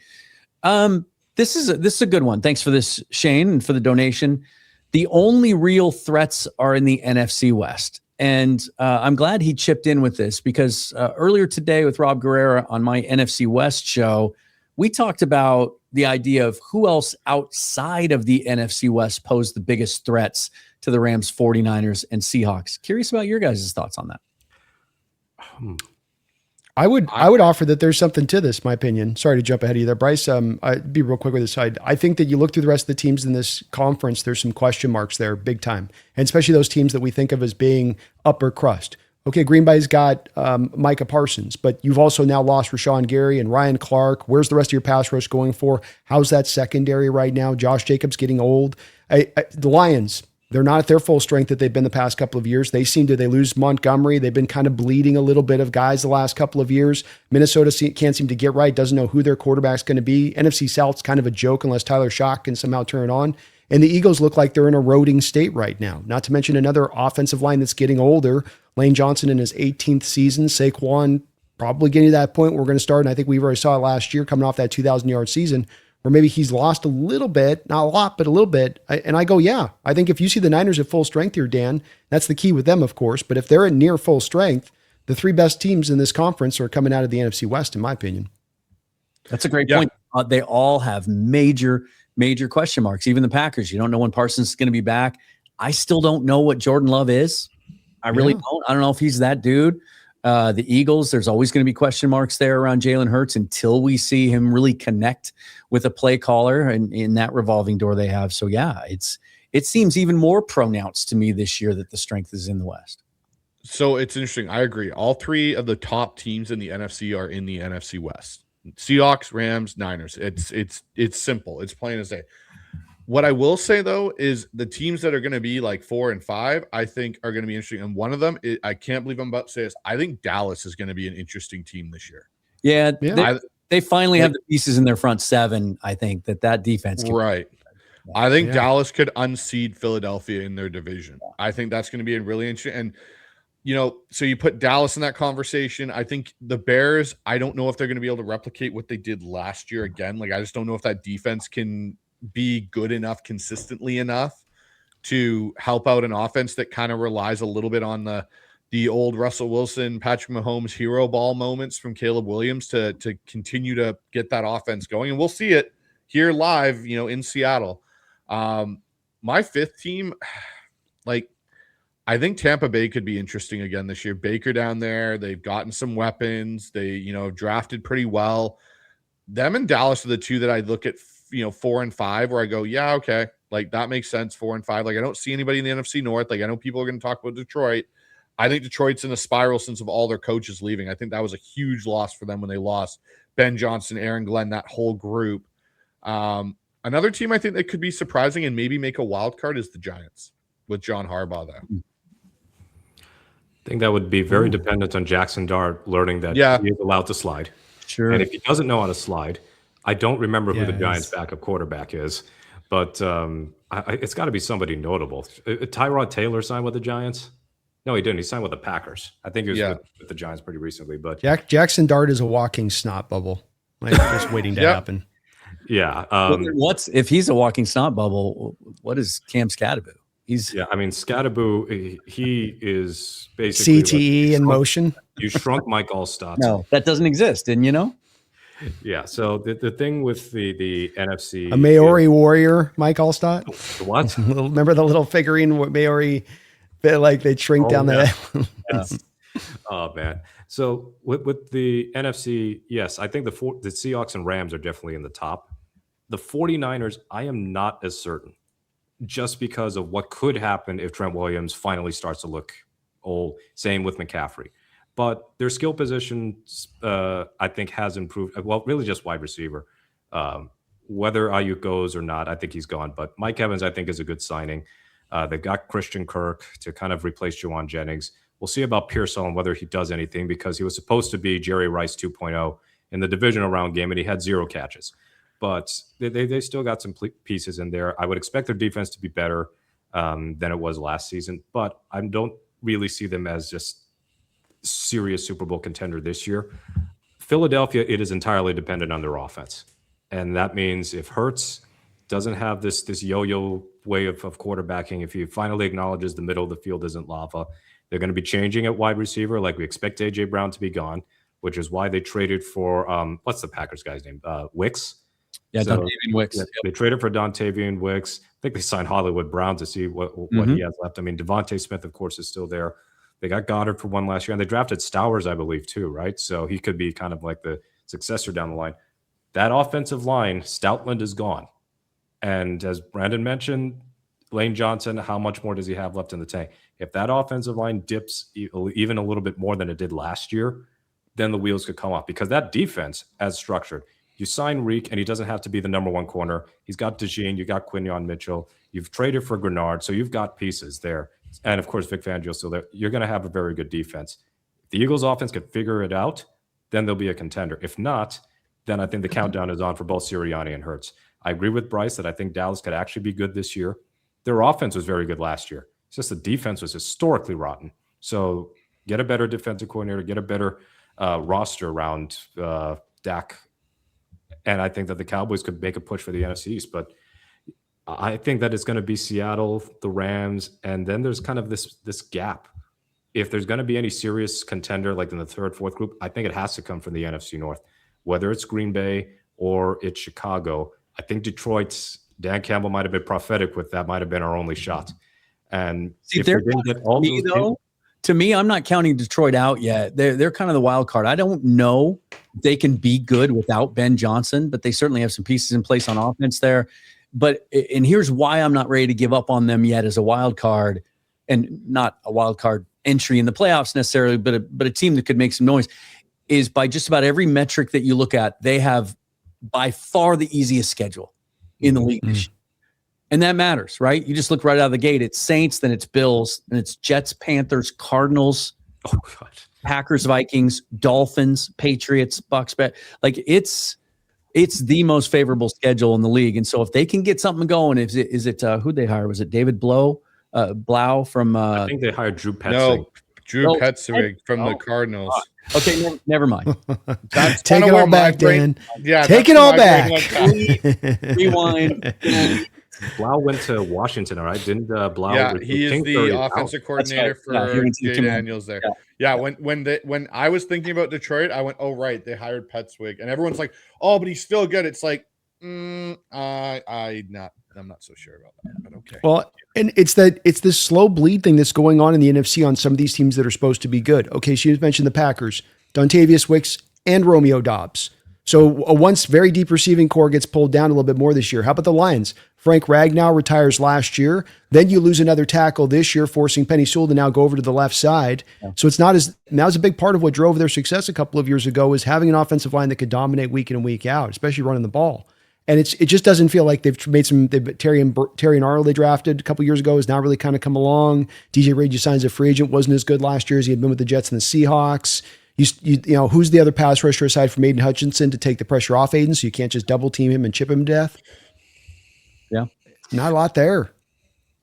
This is a good one. Thanks for this, Shane, and for the donation. The only real threats are in the NFC West. And I'm glad he chipped in with this because earlier today with Rob Guerrera on my NFC West show, we talked about the idea of who else outside of the NFC West posed the biggest threats to the Rams, 49ers, and Seahawks. Curious about your guys' thoughts on that. I would offer that there's something to this, my opinion. Sorry to jump ahead of you there, Bryce. I'd be real quick with this. I think that you look through the rest of the teams in this conference, there's some question marks there big time. And especially those teams that we think of as being upper crust. Okay, Green Bay's got Micah Parsons, but you've also now lost Rashawn Gary and Ryan Clark. Where's the rest of your pass rush going for? How's that secondary right now? Josh Jacobs getting old. The Lions, they're not at their full strength that they've been the past couple of years. They lose Montgomery. They've been kind of bleeding a little bit of guys the last couple of years. Minnesota can't seem to get right, doesn't know who their quarterback's going to be. NFC South's kind of a joke unless Tyler Shock can somehow turn it on. And the Eagles look like they're in a eroding state right now. Not to mention another offensive line that's getting older. Lane Johnson in his 18th season. Saquon probably getting to that point where we're going to start. And I think we already saw it last year coming off that 2,000-yard season, where maybe he's lost a little bit, not a lot, but a little bit. And I go, yeah, I think if you see the Niners at full strength here, Dan, that's the key with them, of course. But if they're at near full strength, the three best teams in this conference are coming out of the NFC West, in my opinion. That's a great point. They all have major question marks. Even the Packers, you don't know when Parsons is going to be back. I still don't know what Jordan Love is. I really don't. I don't know if he's that dude. The Eagles, there's always going to be question marks there around Jalen Hurts until we see him really connect with a play caller and in that revolving door they have. So yeah, it seems even more pronounced to me this year that the strength is in the West. So it's interesting. I agree. All three of the top teams in the NFC are in the NFC West. Seahawks, Rams, Niners. It's simple. It's plain as day. What I will say, though, is the teams that are going to be like 4 and 5, I think are going to be interesting. And one of them, I can't believe I'm about to say this, I think Dallas is going to be an interesting team this year. Yeah. They finally have the pieces in their front seven. I think that defense. Right. I think Dallas could unseed Philadelphia in their division. I think that's going to be really interesting. And, so you put Dallas in that conversation. I think the Bears, I don't know if they're going to be able to replicate what they did last year again. Like, I just don't know if that defense can be good enough consistently enough to help out an offense that kind of relies a little bit on the the old Russell Wilson, Patrick Mahomes hero ball moments from Caleb Williams to continue to get that offense going. And we'll see it here live, in Seattle. My fifth team, I think Tampa Bay could be interesting again this year. Baker down there, they've gotten some weapons. They, drafted pretty well. Them and Dallas are the two that I look at, 4 and 5, where I go, yeah, okay. That makes sense, 4 and 5. I don't see anybody in the NFC North. I know people are going to talk about Detroit. I think Detroit's in a spiral since of all their coaches leaving. I think that was a huge loss for them when they lost Ben Johnson, Aaron Glenn, that whole group. Another team I think that could be surprising and maybe make a wild card is the Giants with John Harbaugh there. I think that would be very dependent on Jackson Dart learning that he is allowed to slide. Sure. And if he doesn't know how to slide, I don't remember who the Giants' backup quarterback is, but it's got to be somebody notable. Tyrod Taylor signed with the Giants? No, he didn't. He signed with the Packers. I think he was with the Giants pretty recently. But Jackson Dart is a walking snot bubble, just waiting to happen. Yeah. What's if he's a walking snot bubble? What is Cam Scatterbo? Scatterbo, he is basically CTE in motion. You shrunk Mike Allstott. No, that doesn't exist, didn't you know? Yeah. So the thing with the NFC, a Maori warrior, Mike Allstott. What? Remember the little figurine Maori? They shrink down the. Oh man. So with the NFC, yes, I think the Seahawks and Rams are definitely in the top. The 49ers, I am not as certain, just because of what could happen if Trent Williams finally starts to look old. Same with McCaffrey. But their skill position, I think, has improved. Well, really just wide receiver. Whether Ayuk goes or not, I think he's gone. But Mike Evans, I think, is a good signing. They got Christian Kirk to kind of replace Juwan Jennings. We'll see about Pearsall and whether he does anything, because he was supposed to be Jerry Rice 2.0 in the divisional round game, and he had 0 catches. But they still got some pieces in there. I would expect their defense to be better than it was last season, but I don't really see them as just serious Super Bowl contender this year. Philadelphia, it is entirely dependent on their offense. And that means if Hurts doesn't have this yo-yo way of quarterbacking, if he finally acknowledges the middle of the field isn't lava, they're going to be changing at wide receiver. We expect A.J. Brown to be gone, which is why they traded for, what's the Packers guy's name? Wicks? Yeah, so, Dontavian Wicks. Yeah, they traded for Dontavian Wicks. I think they signed Hollywood Brown to see what he has left. I mean, Devontae Smith, of course, is still there. They got Goddard for one last year, and they drafted Stowers, I believe, too, right? So he could be kind of like the successor down the line. That offensive line, Stoutland is gone. And as Brandon mentioned, Lane Johnson, how much more does he have left in the tank? If that offensive line dips even a little bit more than it did last year, then the wheels could come off, because that defense, as structured, you sign Reek, and he doesn't have to be the number one corner. He's got DeJean, you got Quinion Mitchell, you've traded for Grenard, so you've got pieces there. And of course, Vic Fangio's still there. You're going to have a very good defense. If the Eagles offense can figure it out, then they'll be a contender. If not, then I think the countdown is on for both Sirianni and Hurts. I agree with Bryce that I think Dallas could actually be good this year. Their offense was very good last year. It's just the defense was historically rotten. So get a better defensive coordinator, get a better roster around Dak. And I think that the Cowboys could make a push for the NFC East. But I think that it's going to be Seattle, the Rams, and then there's kind of this gap. If there's going to be any serious contender, like in the third, fourth group, I think it has to come from the NFC North, whether it's Green Bay or it's Chicago. I think Detroit's Dan Campbell might have been prophetic with that, might have been our only shot. And see, if they didn't get all those though, to me, I'm not counting Detroit out yet. They're kind of the wild card. I don't know if they can be good without Ben Johnson, but they certainly have some pieces in place on offense there. And here's why I'm not ready to give up on them yet as a wild card, and not a wild card entry in the playoffs necessarily, but a team that could make some noise, is by just about every metric that you look at, they have by far the easiest schedule in the league this year. And that matters, right? You just look right out of the gate. It's Saints, then it's Bills, then it's Jets, Panthers, Cardinals, Packers, Vikings, Dolphins, Patriots, Bucks. It's the most favorable schedule in the league. And so if they can get something going, is it who'd they hire? Was it David Blau from I think they hired Drew Petzing. No, Drew Petzing from the Cardinals. Okay, never mind. Take it all back, Dan. Yeah, take it all back. Rewind. Blau went to Washington, all right? Didn't Blau? Yeah, he is the offensive coordinator right. Yeah, he for went to Jay Command. Daniels there. Yeah. When I was thinking about Detroit, I went, oh right, they hired Petzwig, and everyone's like, oh, but he's still good. It's like, I'm not so sure about that, but okay. Well, and it's this slow bleed thing that's going on in the NFC on some of these teams that are supposed to be good. Okay, so you mentioned the Packers, Dontavius Wicks and Romeo Dobbs. So a once very deep receiving core gets pulled down a little bit more this year. How about the Lions? Frank Ragnow retires last year. Then you lose another tackle this year, forcing Penny Sewell to now go over to the left side. Yeah. So it's not as, that was a big part of what drove their success a couple of years ago, is having an offensive line that could dominate week in and week out, especially running the ball. And it just doesn't feel like Terry and Arnold they drafted a couple years ago has now really kind of come along. DJ Reed, you signed as a free agent, wasn't as good last year as he had been with the Jets and the Seahawks. You know, who's the other pass rusher aside from Aiden Hutchinson to take the pressure off Aiden, so you can't just double team him and chip him to death? Yeah. Not a lot there.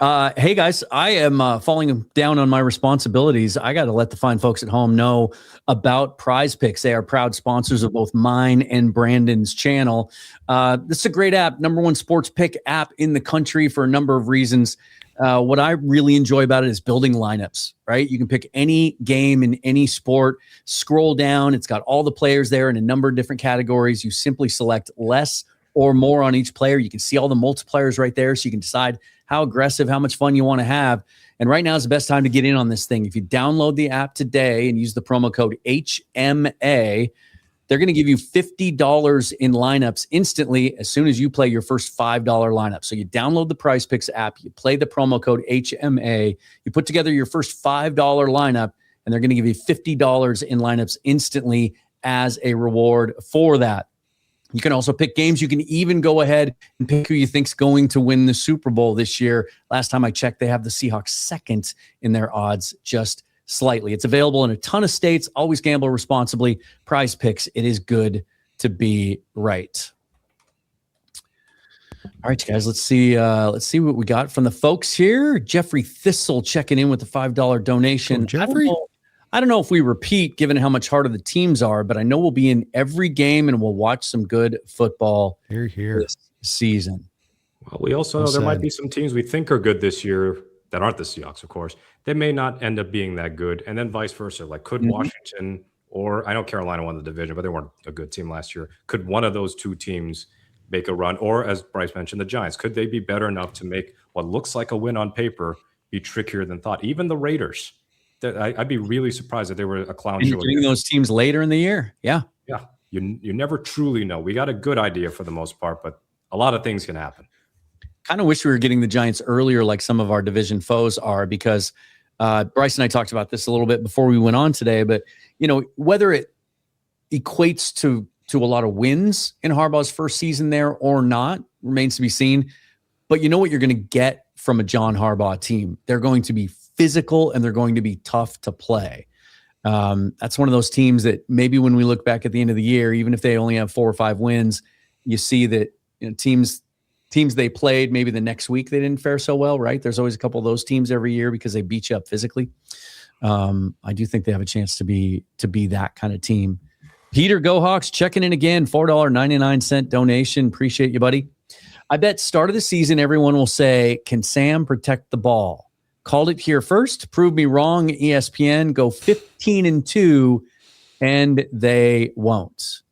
Hey guys, I am falling down on my responsibilities. I got to let the fine folks at home know about Prize Picks. They are proud sponsors of both mine and Brandon's channel. This is a great app, number one sports pick app in the country for a number of reasons. What I really enjoy about it is building lineups, right? You can pick any game in any sport, scroll down. It's got all the players there in a number of different categories. You simply select less or more on each player. You can see all the multipliers right there, so you can decide how aggressive, how much fun you want to have. And right now is the best time to get in on this thing. If you download the app today and use the promo code HMA, they're going to give you $50 in lineups instantly as soon as you play your first $5 lineup. So you download the Prize Picks app, you play the promo code HMA, you put together your first $5 lineup, and they're going to give you $50 in lineups instantly as a reward for that. You can also pick games. You can even go ahead and pick who you think's going to win the Super Bowl this year. Last time I checked, they have the Seahawks second in their odds, just slightly. It's available in a ton of states. Always gamble responsibly. Prize Picks. It is good to be right. All right, guys. Let's see what we got from the folks here. Jeffrey Thistle checking in with the $5 donation. Oh, Jeffrey. I don't know if we repeat, given how much harder the teams are, but I know we'll be in every game and we'll watch some good football this season. Well, we also know there might be some teams we think are good this year that aren't the Seahawks, of course. They may not end up being that good, and then vice versa. Like, could Washington, or I know Carolina won the division, but they weren't a good team last year. Could one of those two teams make a run? Or, as Bryce mentioned, the Giants. Could they be better enough to make what looks like a win on paper be trickier than thought? Even the Raiders. I'd be really surprised if they were a clown show. Getting those teams later in the year. Yeah. Yeah. You never truly know. We got a good idea for the most part, but a lot of things can happen. Kind of wish we were getting the Giants earlier like some of our division foes are, because Bryce and I talked about this a little bit before we went on today, but you know, whether it equates to a lot of wins in Harbaugh's first season there or not remains to be seen. But you know what you're going to get from a John Harbaugh team. They're going to be physical and they're going to be tough to play. That's one of those teams that maybe when we look back at the end of the year, even if they only have 4 or 5 wins, you see that, you know, teams they played maybe the next week they didn't fare so well, right? There's always a couple of those teams every year because they beat you up physically. I do think they have a chance to be that kind of team. Peter Gohawks checking in again, $4.99 donation. Appreciate you, buddy. I bet start of the season everyone will say, can Sam protect the ball? Called it here first. Prove me wrong, ESPN. Go 15-2, and they won't.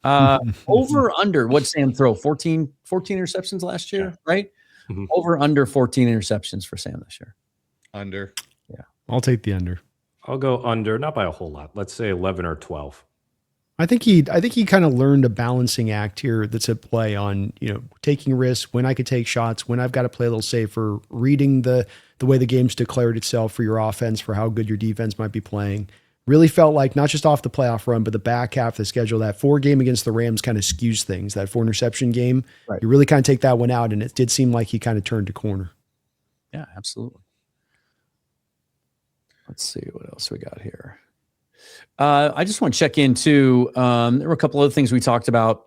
Over under. What'd Sam throw? 14 interceptions last year, right? Mm-hmm. Over under 14 interceptions for Sam this year. Under. Yeah, I'll take the under. I'll go under, not by a whole lot. Let's say 11 or 12. I think he kind of learned a balancing act here that's at play on, you know, taking risks, when I could take shots, when I've got to play a little safer, reading the way the game's declared itself for your offense, for how good your defense might be playing. Really felt like not just off the playoff run, but the back half of the schedule, that 4 game against the Rams kind of skews things. That 4 interception game, right. You really kind of take that one out, and it did seem like he kind of turned a corner. Yeah, absolutely. Let's see what else we got here. I just want to check in too. There were a couple other things we talked about.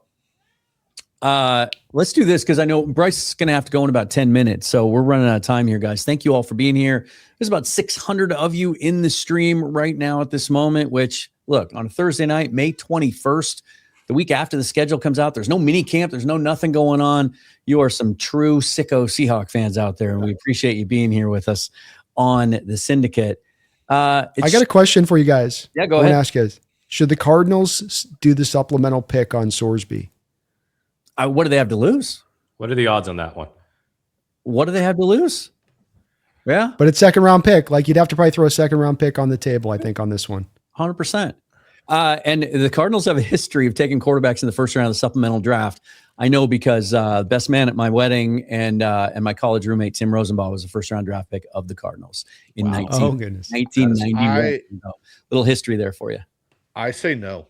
Let's do this because I know Bryce is going to have to go in about 10 minutes. So we're running out of time here, guys. Thank you all for being here. There's about 600 of you in the stream right now at this moment, which, look, on a Thursday night, May 21st, the week after the schedule comes out, there's no mini camp. There's no nothing going on. You are some true sicko Seahawk fans out there, and we appreciate you being here with us on the Syndicate. I got a question for you guys. Yeah, go I ahead. want to ask you guys, should the Cardinals do the supplemental pick on Sorsby? What do they have to lose? What are the odds on that one? What do they have to lose? Yeah, But it's second round pick. Like you'd have to probably throw a second round pick on the table, I think, on this one. 100%. And the Cardinals have a history of taking quarterbacks in the first round of the supplemental draft. I know because best man at my wedding and my college roommate, Tim Rosenbaugh, was a first round draft pick of the Cardinals in 1991. Little history there for you. I say no.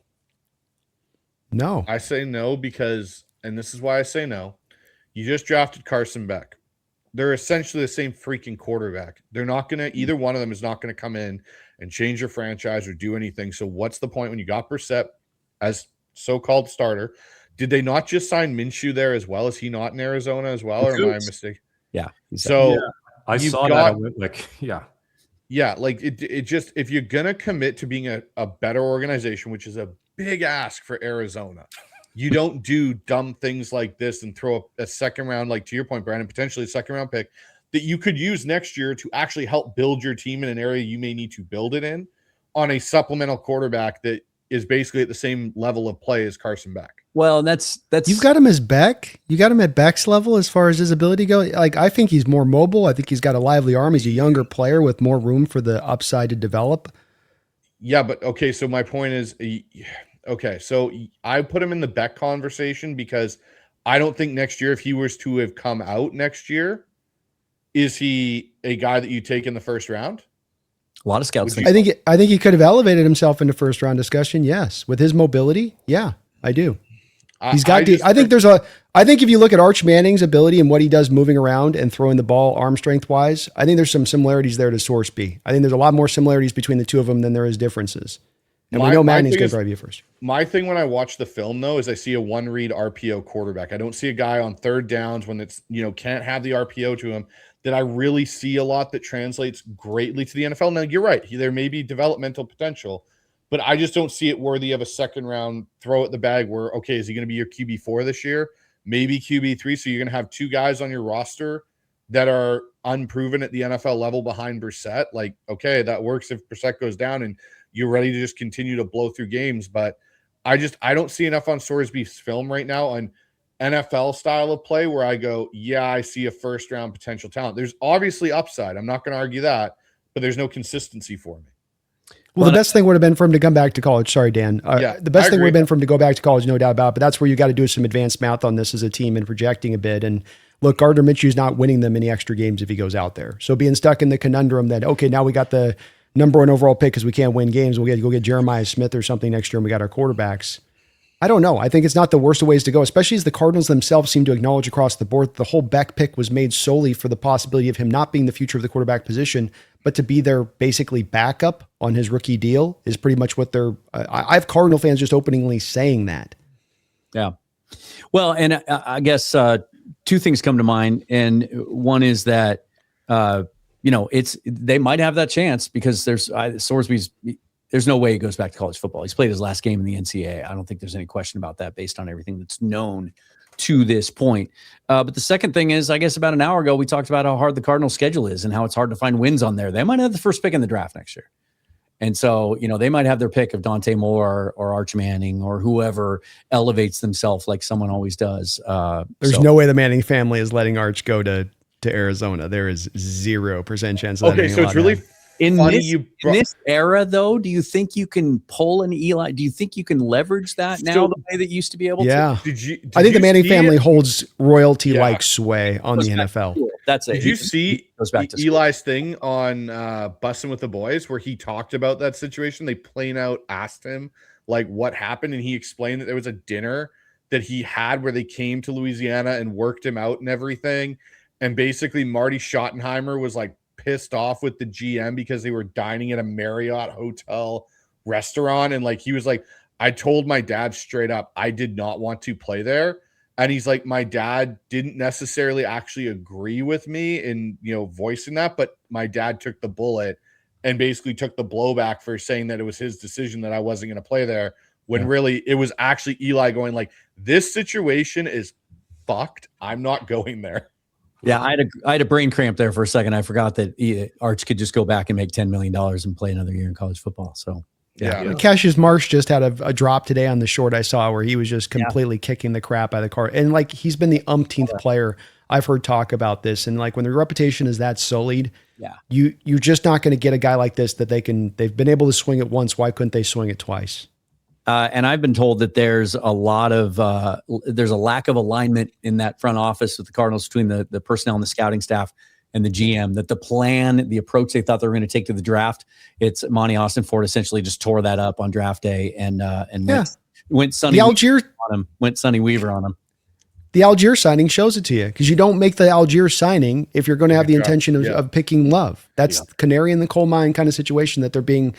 No. I say no because, and this is why I say no, you just drafted Carson Beck. They're essentially the same freaking quarterback. They're not going to, either one of them is not going to come in and change your franchise or do anything. So what's the point when you got Brissett as so-called starter? Did they not just sign Minshew there as well? Is he not in Arizona as well? Or am I mistaken? Yeah. So I saw that. I went like, yeah, like it just, if you're going to commit to being a better organization, which is a big ask for Arizona, you don't do dumb things like this and throw a second round, like to your point, Brandon, potentially a second round pick that you could use next year to actually help build your team in an area you may need to build it in on a supplemental quarterback that is basically at the same level of play as Carson Beck. Well, that's you've got him as Beck. You got him at Beck's level as far as his ability goes. Like I think he's more mobile. I think he's got a lively arm. He's a younger player with more room for the upside to develop. Yeah, but okay. So my point is, okay, so I put him in the Beck conversation because I don't think next year, if he was to have come out next year, is he a guy that you take in the first round? a lot of scouts. I think he could have elevated himself into first round discussion. Yes, with his mobility. Yeah, I do. He's got. I think if you look at Arch Manning's ability and what he does moving around and throwing the ball arm strength wise, I think there's some similarities there to Sorsby. I think there's a lot more similarities between the two of them than there is differences. And we know Manning's going to probably be a first. My thing when I watch the film though is I see a one read RPO quarterback. I don't see a guy on third downs when it's can't have the RPO to him that I really see a lot that translates greatly to the NFL. Now you're right, there may be developmental potential. But I just don't see it worthy of a second round throw at the bag where, okay, is he going to be your QB4 this year? Maybe QB3. So you're going to have two guys on your roster that are unproven at the NFL level behind Brissett. Like, okay, that works if Brissett goes down and you're ready to just continue to blow through games. But I don't see enough on Sorsby's film right now on NFL style of play where I go, yeah, I see a first round potential talent. There's obviously upside. I'm not going to argue that, but there's no consistency for me. Well, the best thing would have been for him to come back to college. Sorry, Dan. The best thing would have been for him to go back to college, no doubt about it. But that's where you got to do some advanced math on this as a team and projecting a bit. And look, Gardner Minshew's not winning them any extra games if he goes out there. So being stuck in the conundrum that, okay, now we got the number one overall pick because we can't win games. We'll go get Jeremiah Smith or something next year and we got our quarterbacks. I don't know. I think it's not the worst of ways to go, especially as the Cardinals themselves seem to acknowledge across the board the whole Beck pick was made solely for the possibility of him not being the future of the quarterback position, but to be their basically backup on his rookie deal is pretty much what they're. I have Cardinal fans just openly saying that. Yeah. Well, and I guess two things come to mind, and one is that they might have that chance because Sorsby's. There's no way he goes back to college football. He's played his last game in the NCAA. I don't think there's any question about that based on everything that's known to this point. But the second thing is, I guess about an hour ago, we talked about how hard the Cardinals schedule is and how it's hard to find wins on there. They might have the first pick in the draft next year. And so, they might have their pick of Dante Moore or Arch Manning or whoever elevates themselves like someone always does. There's no way the Manning family is letting Arch go to Arizona. There is 0% chance of that. Okay, so it's really in this era, though, do you think you can pull an Eli? Do you think you can leverage that now the way that you used to be able to? I think the Manning family holds royalty-like sway on the NFL. That's it. Did you see Eli's thing on Bussin' with the Boys where he talked about that situation? They plain out asked him like what happened, and he explained that there was a dinner that he had where they came to Louisiana and worked him out and everything. And basically Marty Schottenheimer was like pissed off with the GM because they were dining at a Marriott hotel restaurant. And like, he was like, I told my dad straight up, I did not want to play there. And he's like, my dad didn't necessarily actually agree with me in, voicing that, but my dad took the bullet and basically took the blowback for saying that it was his decision that I wasn't going to play there. when really it was actually Eli going like, this situation is fucked. I'm not going there. Yeah, I had a brain cramp there for a second. I forgot that Arch could just go back and make $10 million and play another year in college football. So Yeah. Cassius Marsh just had a drop today on the short I saw where he was just completely kicking the crap out of the car. And like, he's been the umpteenth player I've heard talk about this. And like, when the reputation is that sullied, you're just not going to get a guy like this that they've been able to swing it once. Why couldn't they swing it twice? And I've been told that there's a lack of alignment in that front office with the Cardinals between the personnel and the scouting staff and the GM, that the approach they thought they were going to take to the draft, it's Monty Austin Ford essentially just tore that up on draft day and went Sonny Weaver on him. The Algier signing shows it to you, because you don't make the Algier signing if you're going to have the intention of picking Love. That's canary in the coal mine kind of situation, that they're being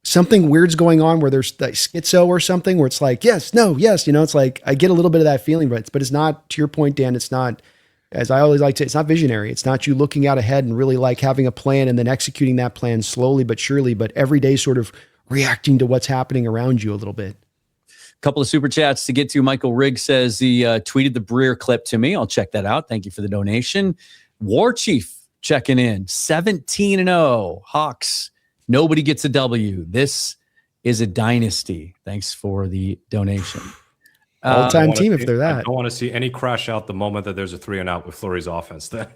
something weird's going on where there's like schizo or something where it's like, yes, no, yes. It's like, I get a little bit of that feeling, but it's not, to your point, Dan, it's not, as I always like to, it's not visionary. It's not you looking out ahead and really like having a plan and then executing that plan slowly but surely, but every day sort of reacting to what's happening around you a little bit. A couple of super chats to get to. Michael Riggs says he tweeted the Breer clip to me. I'll check that out. Thank you for the donation. War Chief checking in. 17-0 Hawks. Nobody gets a W. This is a dynasty. Thanks for the donation. All-time team if they're that. I don't want to see any crash out the moment that there's a 3-and-out with Fleury's offense then.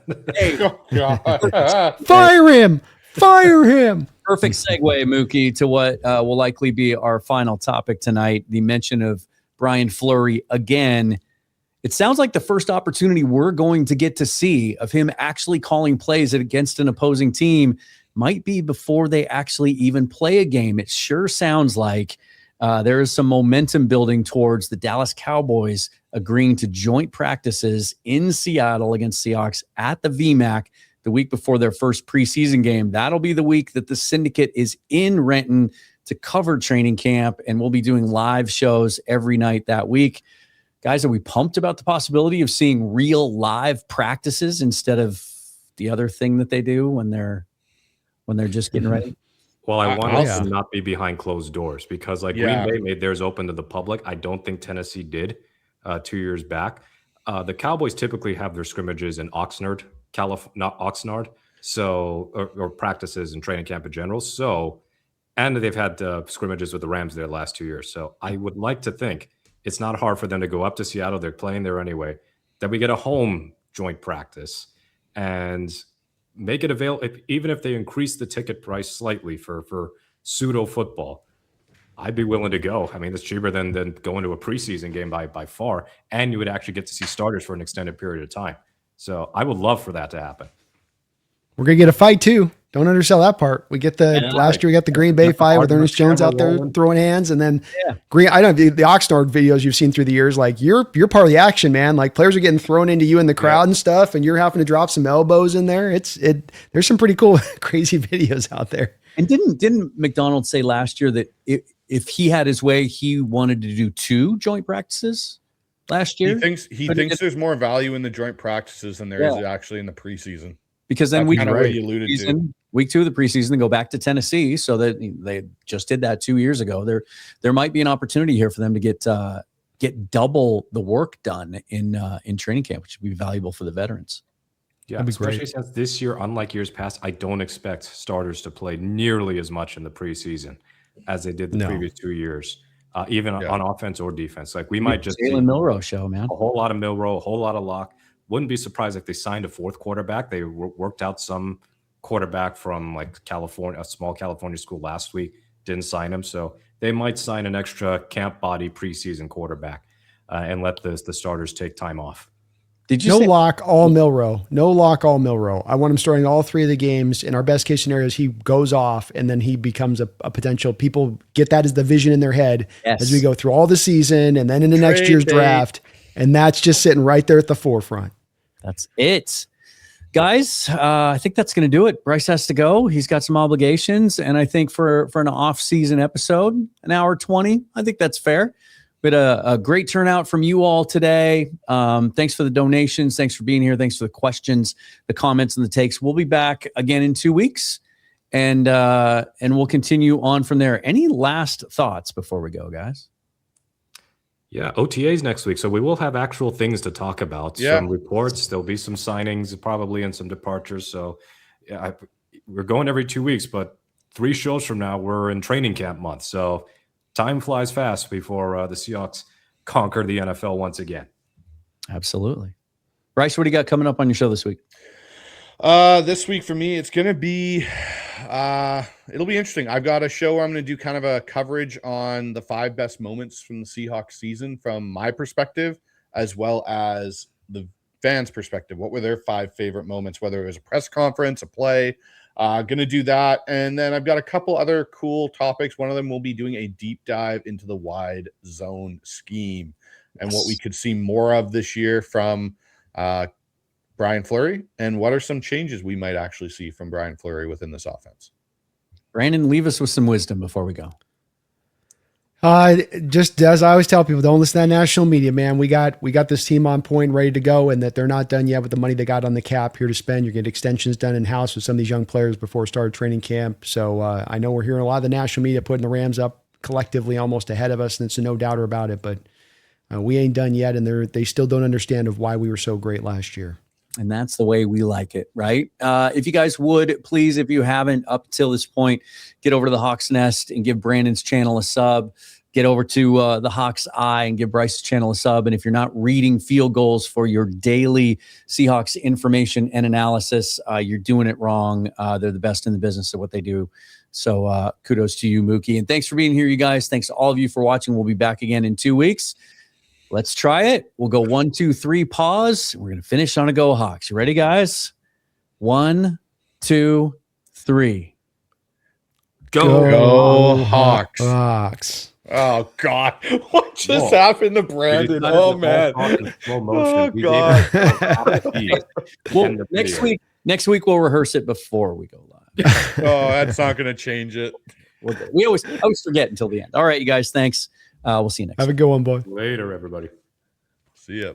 Fire him! Fire him! Perfect segue, Mookie, to what will likely be our final topic tonight, the mention of Brian Fleury again. It sounds like the first opportunity we're going to get to see of him actually calling plays against an opposing team might be before they actually even play a game. It sure sounds like there is some momentum building towards the Dallas Cowboys agreeing to joint practices in Seattle against Seahawks at the VMAC the week before their first preseason game. That'll be the week that the Syndicate is in Renton to cover training camp, and we'll be doing live shows every night that week. Guys, are we pumped about the possibility of seeing real live practices instead of the other thing that they do when they're just getting ready? Well, I want us to not be behind closed doors, because like Green Bay made theirs open to the public. I don't think Tennessee did 2 years back. The Cowboys typically have their scrimmages in Oxnard, not Oxnard, so or practices and training camp in general. So, and they've had scrimmages with the Rams their last 2 years. So I would like to think it's not hard for them to go up to Seattle. They're playing there anyway. That we get a home joint practice and make it available, even if they increase the ticket price slightly for pseudo football. I'd be willing to go. I mean, it's cheaper than going to a preseason game by far, and you would actually get to see starters for an extended period of time. So I would love for that to happen. We're gonna get a fight too. Don't undersell that part. We get last year we got the Green Bay fight with Ernest Jones out there throwing hands, and then I don't know the Oxnard videos you've seen through the years. Like you're part of the action, man. Like players are getting thrown into you in the crowd and stuff, and you're having to drop some elbows in there. There's some pretty cool, crazy videos out there. And didn't McDonald say last year that if he had his way, he wanted to do 2 joint practices last year? He thinks there's more value in the joint practices than there is actually in the preseason. Because then week 2 of the preseason, they go back to Tennessee. So that they just did that 2 years ago. There might be an opportunity here for them to get double the work done in training camp, which would be valuable for the veterans. Yeah, especially since this year, unlike years past, I don't expect starters to play nearly as much in the preseason as they did the previous 2 years, even on offense or defense. Like we might just Jalen Milroe show, man. A whole lot of Milroe, a whole lot of Locke. Wouldn't be surprised if they signed a 4th quarterback. They worked out some quarterback from like California, a small California school last week. Didn't sign him, so they might sign an extra camp body preseason quarterback and let the starters take time off. Did you no lock all Milroe? No lock all Milroe. I want him starting all 3 of the games. In our best case scenarios, he goes off and then he becomes a potential. People get that as the vision in their head as we go through all the season and then in the next year's draft, and that's just sitting right there at the forefront. That's it. Guys, I think that's going to do it. Bryce has to go. He's got some obligations. And I think for an off-season episode, an hour 20, I think that's fair. But a great turnout from you all today. Thanks for the donations. Thanks for being here. Thanks for the questions, the comments, and the takes. We'll be back again in 2 weeks, and we'll continue on from there. Any last thoughts before we go, guys? Yeah, OTAs next week. So we will have actual things to talk about. Yeah. Some reports. There'll be some signings probably and some departures. So yeah, we're going every 2 weeks, but 3 shows from now, we're in training camp month. So time flies fast before the Seahawks conquer the NFL once again. Absolutely. Bryce, what do you got coming up on your show this week? This week for me, it's going to be, it'll be interesting. I've got a show where I'm going to do kind of a coverage on the 5 best moments from the Seahawks season from my perspective, as well as the fans' perspective. What were their 5 favorite moments, whether it was a press conference, a play, going to do that. And then I've got a couple other cool topics. One of them will be doing a deep dive into the wide zone scheme and what we could see more of this year from, Brian Fleury, and what are some changes we might actually see from Brian Fleury within this offense? Brandon, leave us with some wisdom before we go. Just as I always tell people, don't listen to that national media, man. We got this team on point, ready to go, and that they're not done yet with the money they got on the cap here to spend. You're getting extensions done in-house with some of these young players before start training camp. So I know we're hearing a lot of the national media putting the Rams up collectively almost ahead of us, and it's no doubt about it, but we ain't done yet, and they still don't understand of why we were so great last year. And that's the way we like it, right? If you guys would, please, if you haven't up till this point, get over to the Hawks Nest and give Brandon's channel a sub. Get over to the Hawks Eye and give Bryce's channel a sub. And if you're not reading Field Goals for your daily Seahawks information and analysis, you're doing it wrong. They're the best in the business at what they do. So kudos to you, Mookie. And thanks for being here, you guys. Thanks to all of you for watching. We'll be back again in 2 weeks. Let's try it. We'll go 1, 2, 3, pause. We're going to finish on a Go Hawks. You ready, guys? 1, 2, 3. Go Hawks. Hawks. Oh, God. What just happened to Brandon? Oh, man. Oh, God. Well, next week we'll rehearse it before we go live. Oh, that's not going to change it. I always forget until the end. All right, you guys. Thanks. We'll see you next time. Have a good one, boy. Later, everybody. See ya.